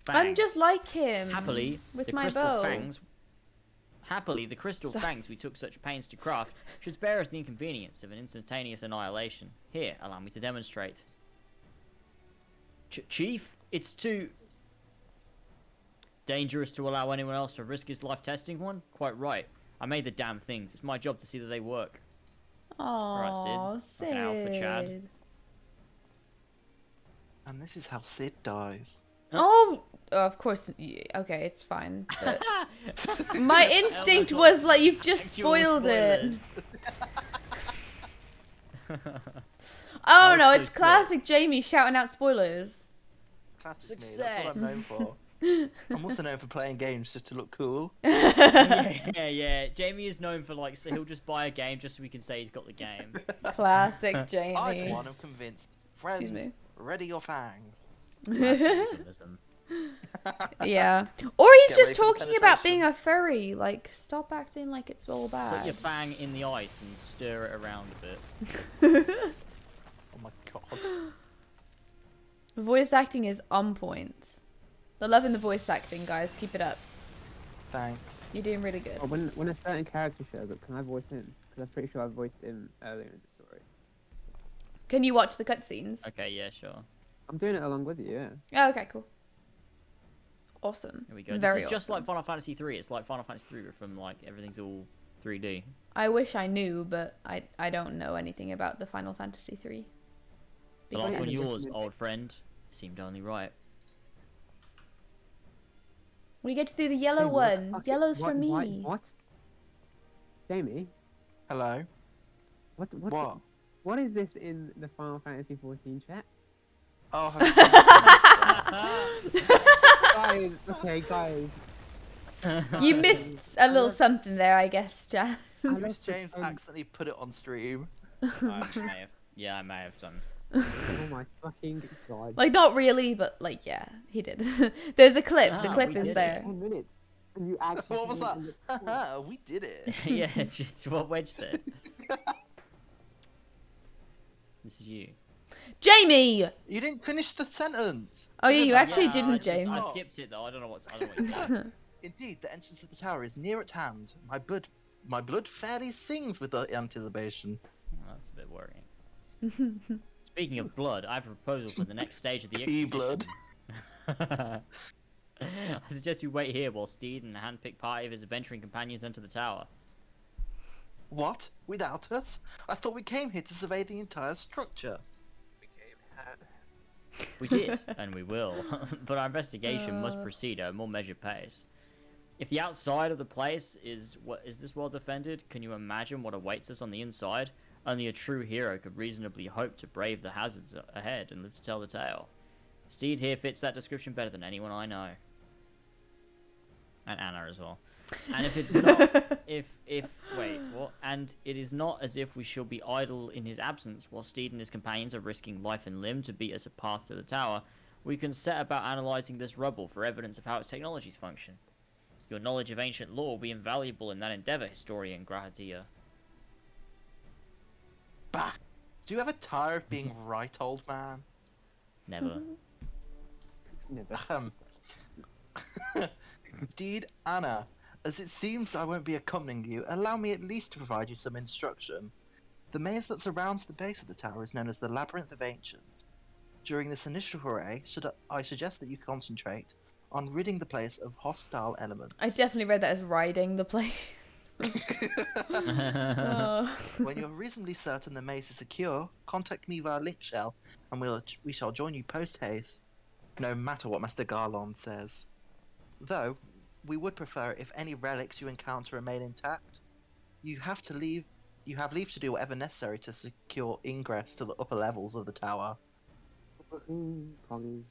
Speaker 1: I'm
Speaker 3: Fang.
Speaker 1: just like him.
Speaker 3: Happily,
Speaker 1: with
Speaker 3: the
Speaker 1: my
Speaker 3: crystal
Speaker 1: bow.
Speaker 3: fangs. Happily, the crystal
Speaker 1: So-
Speaker 3: fangs we took such pains to craft should spare us the inconvenience of an instantaneous annihilation. Here, allow me to demonstrate. Chief, it's too dangerous to allow anyone else to risk his life testing one. Quite right. I made the damn things. It's my job to see that they work.
Speaker 1: Oh,
Speaker 3: Sid. Fucking alpha Chad.
Speaker 1: Sid.
Speaker 5: And this is how Sid dies.
Speaker 1: Oh, of course. Okay, it's fine. But my instinct was like, you've just
Speaker 3: Actual
Speaker 1: spoiled it.
Speaker 3: spoilers.
Speaker 1: Oh
Speaker 3: was
Speaker 1: no,
Speaker 3: so
Speaker 1: it's
Speaker 3: slow.
Speaker 1: classic Jamie shouting out spoilers.
Speaker 5: Classic me,
Speaker 3: Success.
Speaker 5: that's what I'm known for. I'm also known for playing games just to look cool.
Speaker 3: Yeah. Jamie is known for like, so he'll just buy a game just so we can say he's got the game.
Speaker 1: Classic
Speaker 5: I,
Speaker 1: Jamie.
Speaker 5: for one, am convinced. Friends,
Speaker 1: Excuse me.
Speaker 5: ready your fangs.
Speaker 3: That's euphemism.
Speaker 1: Yeah. Or he's
Speaker 5: Get
Speaker 1: just
Speaker 5: ready for
Speaker 1: talking about
Speaker 5: penetration.
Speaker 1: being a furry. Like, stop acting like it's all
Speaker 3: Put your
Speaker 1: bad.
Speaker 3: fang in the ice and stir it around a bit.
Speaker 5: Oh my god.
Speaker 1: Voice acting is on point. So loving the voice acting, guys. Keep it up.
Speaker 5: Thanks.
Speaker 1: You're doing really good.
Speaker 4: Oh, when a certain character shows up, can I voice him? Because I'm pretty sure I voiced him earlier in the story.
Speaker 1: Can you watch the cutscenes?
Speaker 3: Okay, yeah, sure.
Speaker 4: I'm doing it along with you, yeah.
Speaker 1: Oh, okay, cool. Awesome.
Speaker 3: Here we go.
Speaker 1: Very
Speaker 3: This is just
Speaker 1: awesome.
Speaker 3: like Final Fantasy 3. It's like Final Fantasy 3 from like everything's all 3D.
Speaker 1: I wish I knew, but I don't know anything about the Final Fantasy 3.
Speaker 3: The last one
Speaker 4: Because-
Speaker 3: yours, old friend, seemed only right.
Speaker 1: We get to do the yellow
Speaker 4: Hey, what the
Speaker 1: one.
Speaker 4: fuck-
Speaker 1: Yellow's for me.
Speaker 4: What? Jamie?
Speaker 5: Hello. What?
Speaker 4: What is this in the Final Fantasy 14 chat?
Speaker 5: Oh, have you
Speaker 4: Guys, okay, guys.
Speaker 1: You missed a little something there, I guess, Jan.
Speaker 4: I
Speaker 5: Miss
Speaker 4: left the
Speaker 5: James
Speaker 4: phone-
Speaker 5: accidentally put it on stream.
Speaker 3: Yeah, I may have done.
Speaker 4: Oh my fucking god.
Speaker 1: Like, not really, but like, yeah, he did. There's a clip. The
Speaker 3: Ah,
Speaker 1: clip
Speaker 3: we
Speaker 1: is
Speaker 3: did it.
Speaker 1: there.
Speaker 4: 10 minutes. And you actually
Speaker 5: What was
Speaker 4: did it
Speaker 5: that?
Speaker 4: in the-
Speaker 5: Haha, we did it.
Speaker 3: Yeah, it's just what Wedge said. This is you.
Speaker 1: Jamie!
Speaker 5: You didn't finish the sentence.
Speaker 1: Oh, yeah, you actually
Speaker 3: Yeah,
Speaker 1: didn't,
Speaker 3: I
Speaker 1: James.
Speaker 3: skipped it though. I don't know what he said.
Speaker 5: Indeed, the entrance to the tower is near at hand. My blood fairly sings with the anticipation.
Speaker 3: Well, that's a bit worrying. Speaking of blood, I have a proposal for the next stage of the
Speaker 5: Pea
Speaker 3: expedition. I suggest we wait here while Steed and a hand-picked party of his adventuring companions enter the tower.
Speaker 5: What? Without us? I thought we came here to survey the entire structure.
Speaker 3: We did, and we will, but our investigation must proceed at a more measured pace. If the outside of the place is this well defended, can you imagine what awaits us on the inside? Only a true hero could reasonably hope to brave the hazards ahead and live to tell the tale. Steed here fits that description better than anyone I know. And Anna as well. And if it's not, wait, what? And it is not as if we shall be idle in his absence while Steed and his companions are risking life and limb to beat us a path to the tower. We can set about analysing this rubble for evidence of how its technologies function. Your knowledge of ancient lore will be invaluable in that endeavour, historian Grahatia.
Speaker 5: Bah! Do you ever tire of being right, old man?
Speaker 3: Never.
Speaker 4: Never.
Speaker 5: Indeed, Anna, as it seems I won't be accompanying you, allow me at least to provide you some instruction. The maze that surrounds the base of the tower is known as the Labyrinth of Ancients. During this initial foray, I suggest that you concentrate on ridding the place of hostile elements.
Speaker 1: I definitely read that as riding the place. Oh.
Speaker 5: When you're reasonably certain the maze is secure, contact me via link shell, and we shall join you post-haste, no matter what Master Garlon says. Though, we would prefer if any relics you encounter remain intact. You have leave to do whatever necessary to secure ingress to the upper levels of the tower.
Speaker 4: Promise.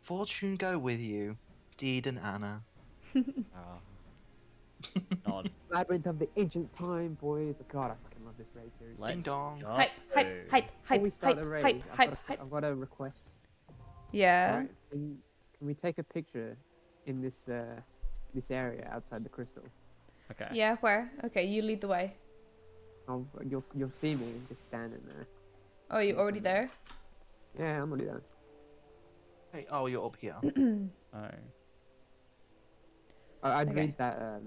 Speaker 5: Fortune go with you, Steed and Anna.
Speaker 3: Nod.
Speaker 4: Labyrinth of the Ancients time, boys. Oh god, I fucking love this raid series.
Speaker 3: Let's
Speaker 5: dong.
Speaker 3: go.
Speaker 1: Hype, hype, hype,
Speaker 4: Before we
Speaker 1: hype,
Speaker 4: start
Speaker 1: hype,
Speaker 4: the raid,
Speaker 1: hype, hype, hype.
Speaker 4: I've got a request.
Speaker 1: Yeah.
Speaker 4: Right, can we take a picture in this this area outside the crystal?
Speaker 3: Okay.
Speaker 1: Yeah, where? Okay, you lead the way.
Speaker 4: You'll see me just standing there.
Speaker 1: Oh, you already there?
Speaker 4: Yeah, I'm already there.
Speaker 5: Hey, oh, you're up here.
Speaker 3: Oh.
Speaker 4: I'd
Speaker 1: Okay.
Speaker 4: read that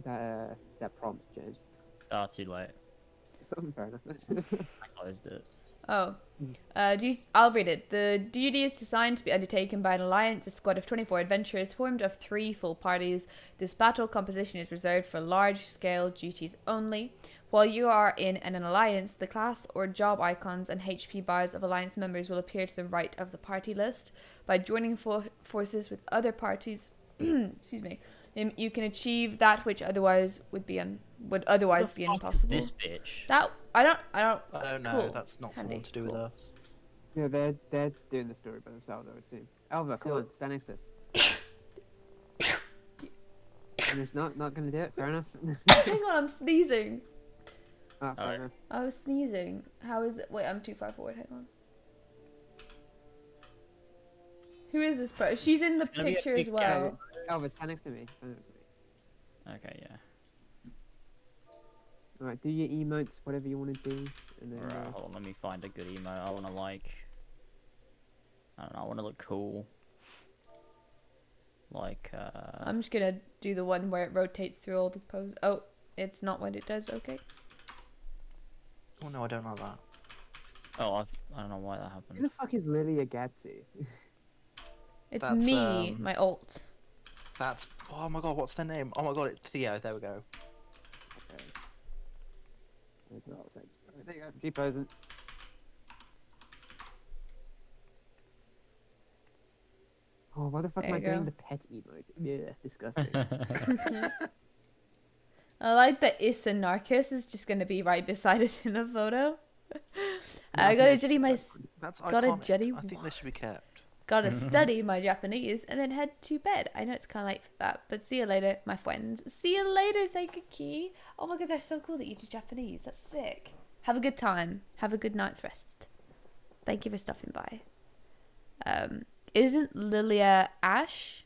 Speaker 4: that prompt, James.
Speaker 3: Oh, too late.
Speaker 4: Fair enough.
Speaker 3: I closed it.
Speaker 1: Oh. I'll read it. The duty is designed to be undertaken by an alliance, a squad of 24 adventurers formed of 3 full parties. This battle composition is reserved for large-scale duties only. While you are in an alliance, the class or job icons and HP bars of alliance members will appear to the right of the party list. By joining forces with other parties, excuse me, you can achieve that which otherwise would be otherwise be
Speaker 3: What the fuck
Speaker 1: impossible.
Speaker 3: is this bitch?
Speaker 1: That I don't.
Speaker 5: I don't know,
Speaker 1: Cool.
Speaker 5: that's not
Speaker 1: Handy.
Speaker 5: something to do with us.
Speaker 4: Yeah, they're doing the story by themselves, I would assume. Alva, come on, stand next to us. And it's not gonna do it. Fair enough.
Speaker 1: Hang on, I'm sneezing.
Speaker 4: Fair
Speaker 3: Alright.
Speaker 4: enough.
Speaker 1: I was sneezing. How is it? Wait, I'm too far forward. Hang on. Who is this person? She's in the
Speaker 3: It's gonna be a
Speaker 1: picture as
Speaker 3: big
Speaker 1: well.
Speaker 4: Alva, stand next to me. Stand next to me.
Speaker 3: Okay, yeah.
Speaker 4: Alright, do your emotes, whatever you want to do, and then.
Speaker 3: Alright, hold on, let me find a good emote. I wanna like... I don't know, I wanna look cool. Like,
Speaker 1: I'm just gonna do the one where it rotates through all the poses. Oh, it's not what it does. Okay.
Speaker 5: Oh no, I don't like that.
Speaker 3: Oh, I don't know why that
Speaker 4: Who
Speaker 3: happened.
Speaker 4: the fuck is Lilia Gatsy?
Speaker 1: It's
Speaker 5: That's,
Speaker 1: me, my alt.
Speaker 5: That's. Oh my god, what's their name? Oh my god, it's Theo. There we go.
Speaker 4: Okay. There you go. G-posing. Oh, why the fuck
Speaker 1: There
Speaker 4: am I
Speaker 1: you go.
Speaker 4: doing the pet emote? Yeah, disgusting.
Speaker 1: I like that Issa Narcus is just gonna be right beside us in the photo. I gotta study my
Speaker 5: That's
Speaker 1: Gotta
Speaker 5: iconic.
Speaker 1: jetty-
Speaker 5: I think they should be kept.
Speaker 1: gotta study my Japanese and then head to bed. I know it's kind of late for that, but see you later, my friends. See you later, Seikiki. Oh my god, that's so cool that you do Japanese. That's sick. Have a good time. Have a good night's rest. Thank you for stopping by. Isn't Lilia Ash?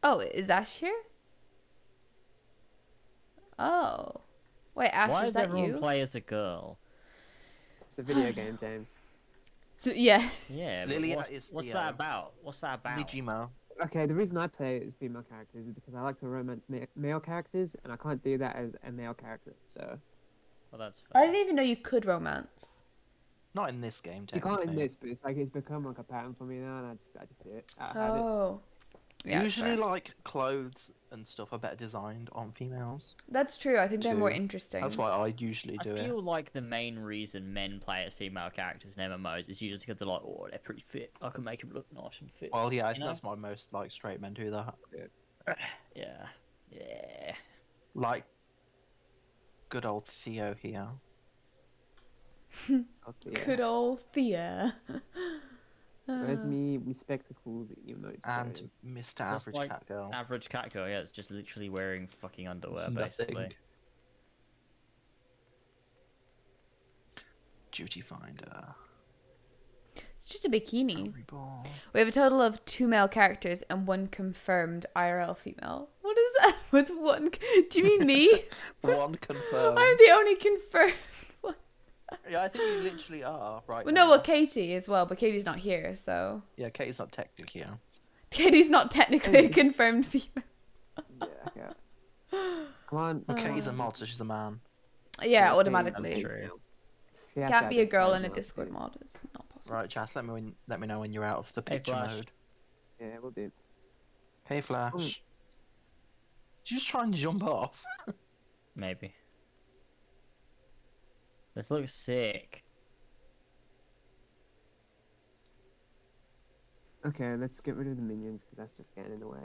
Speaker 1: Oh, is Ash here? Oh. Wait, Ash,
Speaker 3: Why
Speaker 1: is
Speaker 3: does
Speaker 1: that
Speaker 3: everyone
Speaker 1: you?
Speaker 3: play as a girl?
Speaker 4: It's a video game, James.
Speaker 1: So, yeah.
Speaker 3: Yeah, but
Speaker 5: Lilia
Speaker 3: what's,
Speaker 5: is
Speaker 3: what's
Speaker 5: Theo.
Speaker 3: that about? What's that about?
Speaker 5: Mijima.
Speaker 4: Okay, the reason I play it as female characters is because I like to romance male characters, and I can't do that as a male character. So
Speaker 3: Well, that's
Speaker 1: I
Speaker 3: fair.
Speaker 1: didn't even know you could romance.
Speaker 5: Not in this game,
Speaker 4: you can't in
Speaker 5: technically.
Speaker 4: this, but it's like it's become like a pattern for me now, and I just do it. I have it.
Speaker 1: Oh. Yeah,
Speaker 5: Usually,
Speaker 1: fair.
Speaker 5: like clothes and stuff are better designed on females.
Speaker 1: That's true. I think they're more
Speaker 5: too.
Speaker 1: interesting.
Speaker 5: That's why I usually
Speaker 3: I
Speaker 5: do
Speaker 3: feel
Speaker 5: it.
Speaker 3: like the main reason men play as female characters in MMOs is usually because they're like, oh, they're pretty fit. I can make them look nice and fit.
Speaker 5: Well, yeah, I
Speaker 3: you
Speaker 5: think
Speaker 3: know?
Speaker 5: that's why most like straight men do that.
Speaker 3: Yeah. Yeah.
Speaker 5: Like good old Theo here.
Speaker 4: Okay, yeah.
Speaker 1: Good old Thea.
Speaker 4: Where's me spectacles emote?
Speaker 5: And
Speaker 4: sorry.
Speaker 5: Mr.
Speaker 3: Just
Speaker 5: Average
Speaker 3: like
Speaker 5: Cat Girl.
Speaker 3: Average cat girl, yeah, it's just literally wearing fucking underwear,
Speaker 5: Nothing.
Speaker 3: basically.
Speaker 5: Duty Finder.
Speaker 1: It's just a bikini.
Speaker 5: Reborn.
Speaker 1: We have a total of 2 male characters and 1 confirmed IRL female. What is that? What's 1? Do you mean me?
Speaker 5: One confirmed.
Speaker 1: I'm the only confirmed one.
Speaker 5: Yeah, I think you literally are right
Speaker 1: Well,
Speaker 5: now.
Speaker 1: no, well, Katie as well, but Katie's not here, so
Speaker 5: Yeah, Katie's not technically here.
Speaker 1: Katie's not technically a confirmed female.
Speaker 4: Yeah. Come on.
Speaker 5: Well, Katie's a mod, so she's a man.
Speaker 1: Yeah,
Speaker 4: Okay,
Speaker 1: automatically.
Speaker 3: That's true.
Speaker 4: She has
Speaker 1: Can't
Speaker 4: to
Speaker 1: be
Speaker 4: have
Speaker 1: a
Speaker 4: it
Speaker 1: girl
Speaker 4: as
Speaker 1: in a
Speaker 4: well,
Speaker 1: Discord
Speaker 4: too.
Speaker 1: mod. It's not possible.
Speaker 5: Right, Jas, let me know when you're out of the
Speaker 3: Hey,
Speaker 5: picture
Speaker 3: Flash.
Speaker 5: mode.
Speaker 4: Yeah, we'll do.
Speaker 5: Hey, Flash.
Speaker 4: Oh.
Speaker 5: Did you just try and jump off?
Speaker 3: Maybe. This looks sick.
Speaker 4: Okay, let's get rid of the minions because that's just getting in the way.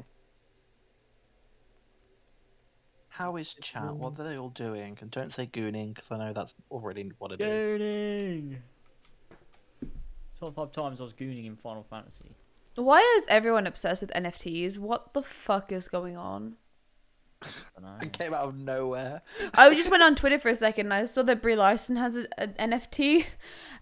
Speaker 5: How is chat? What are they all doing? And don't say gooning, because I know that's already what it is.
Speaker 3: Gooning! 25 times I was gooning in Final Fantasy.
Speaker 1: Why is everyone obsessed with NFTs? What the fuck is going on?
Speaker 3: I don't know.
Speaker 5: It came out of nowhere.
Speaker 1: I just went on Twitter for a second and I saw that Brie Larson has an NFT,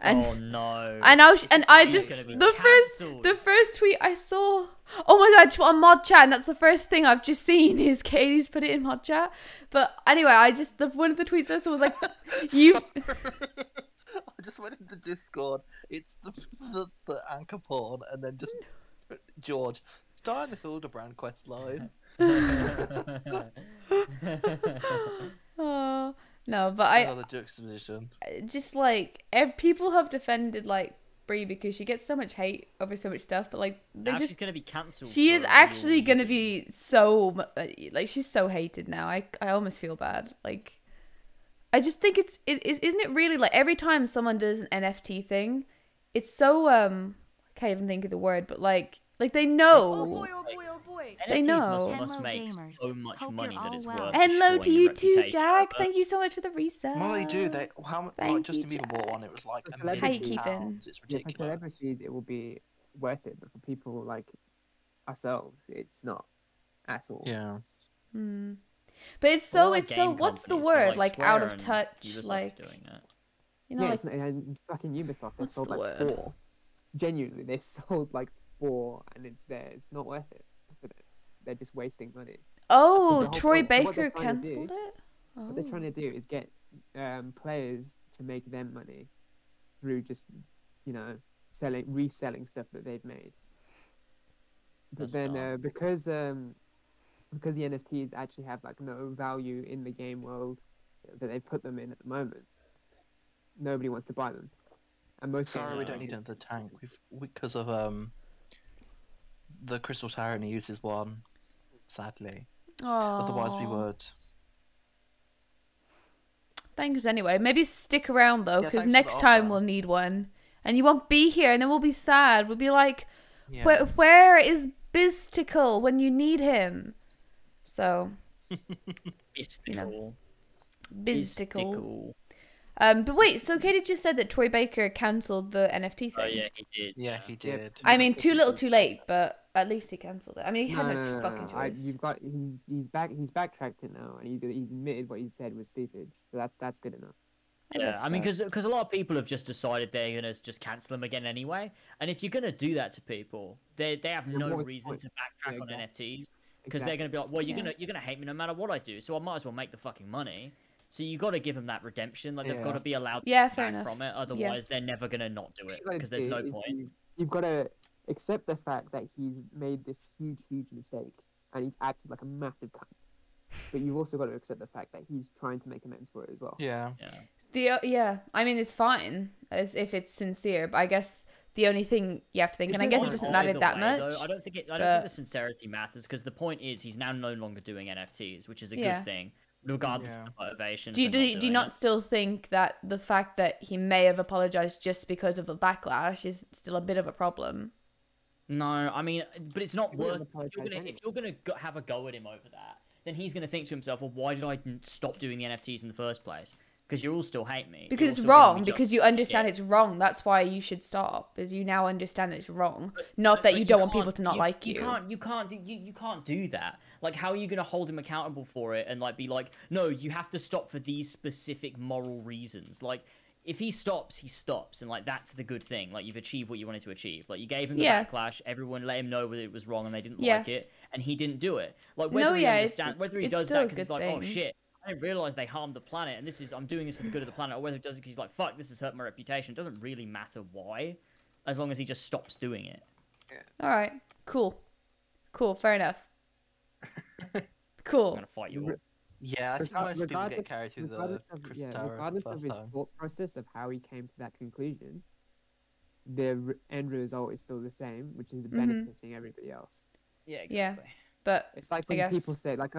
Speaker 1: and
Speaker 3: Oh no.
Speaker 1: and I
Speaker 3: He's
Speaker 1: just
Speaker 3: gonna be
Speaker 1: the
Speaker 3: cancelled.
Speaker 1: first tweet I saw. Oh my god, on mod chat, and that's the first thing I've just seen is Katie's put it in mod chat. But anyway, one of the tweets I saw was like, you.
Speaker 5: I just went into Discord. It's the anchor porn, and then just George starting the Hildebrand quest line.
Speaker 1: Oh no, but I
Speaker 5: Another juxtaposition.
Speaker 1: just like people have defended like Brie because she gets so much hate over so much stuff, but like they
Speaker 3: Now she's
Speaker 1: just.
Speaker 3: gonna be cancelled.
Speaker 1: She
Speaker 3: for
Speaker 1: is
Speaker 3: a real
Speaker 1: actually gonna
Speaker 3: reason.
Speaker 1: be so like she's so hated now. I almost feel bad. Like I just think isn't it really like every time someone does an NFT thing, it's so I can't even think of the word, but like they know.
Speaker 3: Oh boy,
Speaker 1: They
Speaker 3: NFTs
Speaker 1: know.
Speaker 3: must
Speaker 7: Hello,
Speaker 3: make
Speaker 7: gamers.
Speaker 3: so much
Speaker 7: Hope
Speaker 3: money
Speaker 7: you're
Speaker 3: that
Speaker 7: all
Speaker 3: it's
Speaker 7: well.
Speaker 3: worth.
Speaker 1: Hello
Speaker 3: destroying
Speaker 1: to
Speaker 3: your
Speaker 1: you too,
Speaker 3: reputation
Speaker 1: Jack.
Speaker 3: over.
Speaker 1: Thank you so much for the resub.
Speaker 5: Well, they do. They how
Speaker 1: Thank
Speaker 5: Justin
Speaker 1: you,
Speaker 5: Bieber bought
Speaker 1: Jack.
Speaker 5: one. It was like
Speaker 4: For
Speaker 5: £1 million.
Speaker 1: How you keeping?
Speaker 5: Pounds. It's
Speaker 4: Yeah, for
Speaker 5: ridiculous.
Speaker 4: celebrities, it will be worth it, but for people like ourselves, it's not at all.
Speaker 5: Yeah.
Speaker 1: Hmm. But it's
Speaker 3: Well,
Speaker 1: so,
Speaker 3: like
Speaker 1: it's so,
Speaker 3: game
Speaker 1: what's the
Speaker 3: companies, but,
Speaker 1: word? Like, out of
Speaker 3: Square and
Speaker 1: touch,
Speaker 3: Ubisoft's
Speaker 1: like,
Speaker 3: doing it.
Speaker 1: you know,
Speaker 4: Yeah,
Speaker 1: like,
Speaker 4: it's, and fucking Ubisoft, they've
Speaker 1: what's
Speaker 4: sold
Speaker 1: the
Speaker 4: like
Speaker 1: word?
Speaker 4: 4. Genuinely, they've sold like 4, and it's there. It's not worth it. They're just wasting money.
Speaker 1: oh,
Speaker 4: the whole
Speaker 1: Troy
Speaker 4: point. What
Speaker 1: Baker
Speaker 4: they're trying to do-
Speaker 1: cancelled it?
Speaker 4: What they're trying to do is get players to make them money through just, reselling stuff that they've made. But
Speaker 3: That's
Speaker 4: then
Speaker 3: dumb.
Speaker 4: because the NFTs actually have like no value in the game world that they put them in at the moment, nobody wants to buy them. And most
Speaker 5: Sorry, we
Speaker 4: games-
Speaker 5: don't need another tank. Because of the Crystal Tower only uses one. Sadly. Otherwise, we
Speaker 1: Oh,
Speaker 5: would.
Speaker 1: thanks anyway. Maybe stick around though,
Speaker 5: Yeah,
Speaker 1: because
Speaker 5: thanks for the
Speaker 1: next time
Speaker 5: offer.
Speaker 1: we'll need one, and you won't be here, and then we'll be sad. We'll be like,
Speaker 5: Yeah.
Speaker 1: where is Biztickle when you need him? So,
Speaker 3: Mystical.
Speaker 1: Biztickle. But wait, so Katie just said that Troy Baker cancelled the NFT thing.
Speaker 3: Oh yeah, he did.
Speaker 5: Yeah, he did.
Speaker 1: I mean, too little, too late, but at least he cancelled it. I mean, he
Speaker 4: No,
Speaker 1: had
Speaker 4: no,
Speaker 1: no,
Speaker 4: no,
Speaker 1: fucking
Speaker 4: no.
Speaker 1: choice.
Speaker 4: He's backtracked it now, and he's admitted what he said was stupid. So that's good enough.
Speaker 3: Yeah,
Speaker 1: guess
Speaker 3: I mean,
Speaker 1: so.
Speaker 3: because a lot of people have just decided they're gonna just cancel them again anyway. And if you're gonna do that to people, they have
Speaker 4: Yeah,
Speaker 3: no
Speaker 4: what was the
Speaker 3: reason
Speaker 4: point?
Speaker 3: to backtrack
Speaker 4: Yeah,
Speaker 3: on
Speaker 4: exactly.
Speaker 3: NFTs because they're gonna be like, well, you're
Speaker 1: Yeah.
Speaker 3: gonna hate me no matter what I do, so I might as well make the fucking money. So you got to give them that redemption. Like they've got
Speaker 5: Yeah.
Speaker 3: to be allowed
Speaker 1: Yeah,
Speaker 3: to
Speaker 1: fair
Speaker 3: back
Speaker 1: enough.
Speaker 3: from it. Otherwise, they're never gonna not do
Speaker 4: What
Speaker 3: it
Speaker 4: you gotta
Speaker 3: because there's
Speaker 4: do
Speaker 3: no
Speaker 4: is
Speaker 3: point.
Speaker 4: You've got to accept the fact that he's made this huge mistake, and he's acted like a massive cunt. But you've also got to accept the fact that he's trying to make amends for it as well.
Speaker 5: Yeah.
Speaker 3: Yeah.
Speaker 1: Yeah, I mean, it's fine as if it's sincere, but I guess the only thing you have to think, and I guess it
Speaker 3: fine
Speaker 1: doesn't matter
Speaker 3: either
Speaker 1: that
Speaker 3: way,
Speaker 1: much.
Speaker 3: though. I don't think
Speaker 1: but-
Speaker 3: the sincerity matters because the point is he's now no longer doing NFTs, which is a
Speaker 1: Yeah.
Speaker 3: good thing, regardless
Speaker 5: Yeah.
Speaker 3: of the motivation.
Speaker 1: Do you not still think that the fact that he may have apologized just because of the backlash is still a bit of a problem?
Speaker 3: No, I mean, but it's not
Speaker 4: He wouldn't
Speaker 3: worth.
Speaker 4: apologise
Speaker 3: If you're gonna have a go at him over that, then he's gonna think to himself, well, why did I stop doing the NFTs in the first place? Because you all still hate me.
Speaker 1: Because
Speaker 3: You're
Speaker 1: it's
Speaker 3: all still giving
Speaker 1: wrong.
Speaker 3: me
Speaker 1: Because you
Speaker 3: just
Speaker 1: understand
Speaker 3: shit.
Speaker 1: it's wrong. That's why you should stop. Is you now understand that it's wrong, not that
Speaker 3: But
Speaker 1: you don't want
Speaker 3: can't-
Speaker 1: people to not like you.
Speaker 3: You can't do that. Like, how are you gonna hold him accountable for it and like be like, no, you have to stop for these specific moral reasons? Like, if he stops, he stops, and like that's the good thing. Like, you've achieved what you wanted to achieve. Like, you gave him the
Speaker 1: Yeah.
Speaker 3: backlash. Everyone let him know whether it was wrong and they didn't
Speaker 1: Yeah.
Speaker 3: like it, and he didn't do it. Like,
Speaker 1: No,
Speaker 3: whether he
Speaker 1: yeah,
Speaker 3: understands, whether he
Speaker 1: it's
Speaker 3: does
Speaker 1: still a
Speaker 3: that because he's
Speaker 1: good
Speaker 3: like, oh
Speaker 1: thing.
Speaker 3: shit, I didn't realize they harmed the planet, and I'm doing this for the good of the planet, or whether he does it because he's like, fuck, this has hurt my reputation. It doesn't really matter why, as long as he just stops doing it.
Speaker 1: All right. Cool. Fair enough. Cool.
Speaker 3: I'm gonna fight you all.
Speaker 5: Yeah, I think
Speaker 4: Rega-
Speaker 5: most people get
Speaker 4: regardless-
Speaker 5: carried through the
Speaker 4: regardless of-
Speaker 5: Crystal
Speaker 4: yeah,
Speaker 5: Tower the
Speaker 4: regardless of
Speaker 5: first
Speaker 4: his
Speaker 5: time.
Speaker 4: thought process of how he came to that conclusion, the end result is still the same, which is benefiting everybody else.
Speaker 3: Yeah,
Speaker 1: Yeah.
Speaker 3: exactly.
Speaker 1: But
Speaker 4: It's like
Speaker 1: I
Speaker 4: when people
Speaker 1: guess-
Speaker 4: say, like,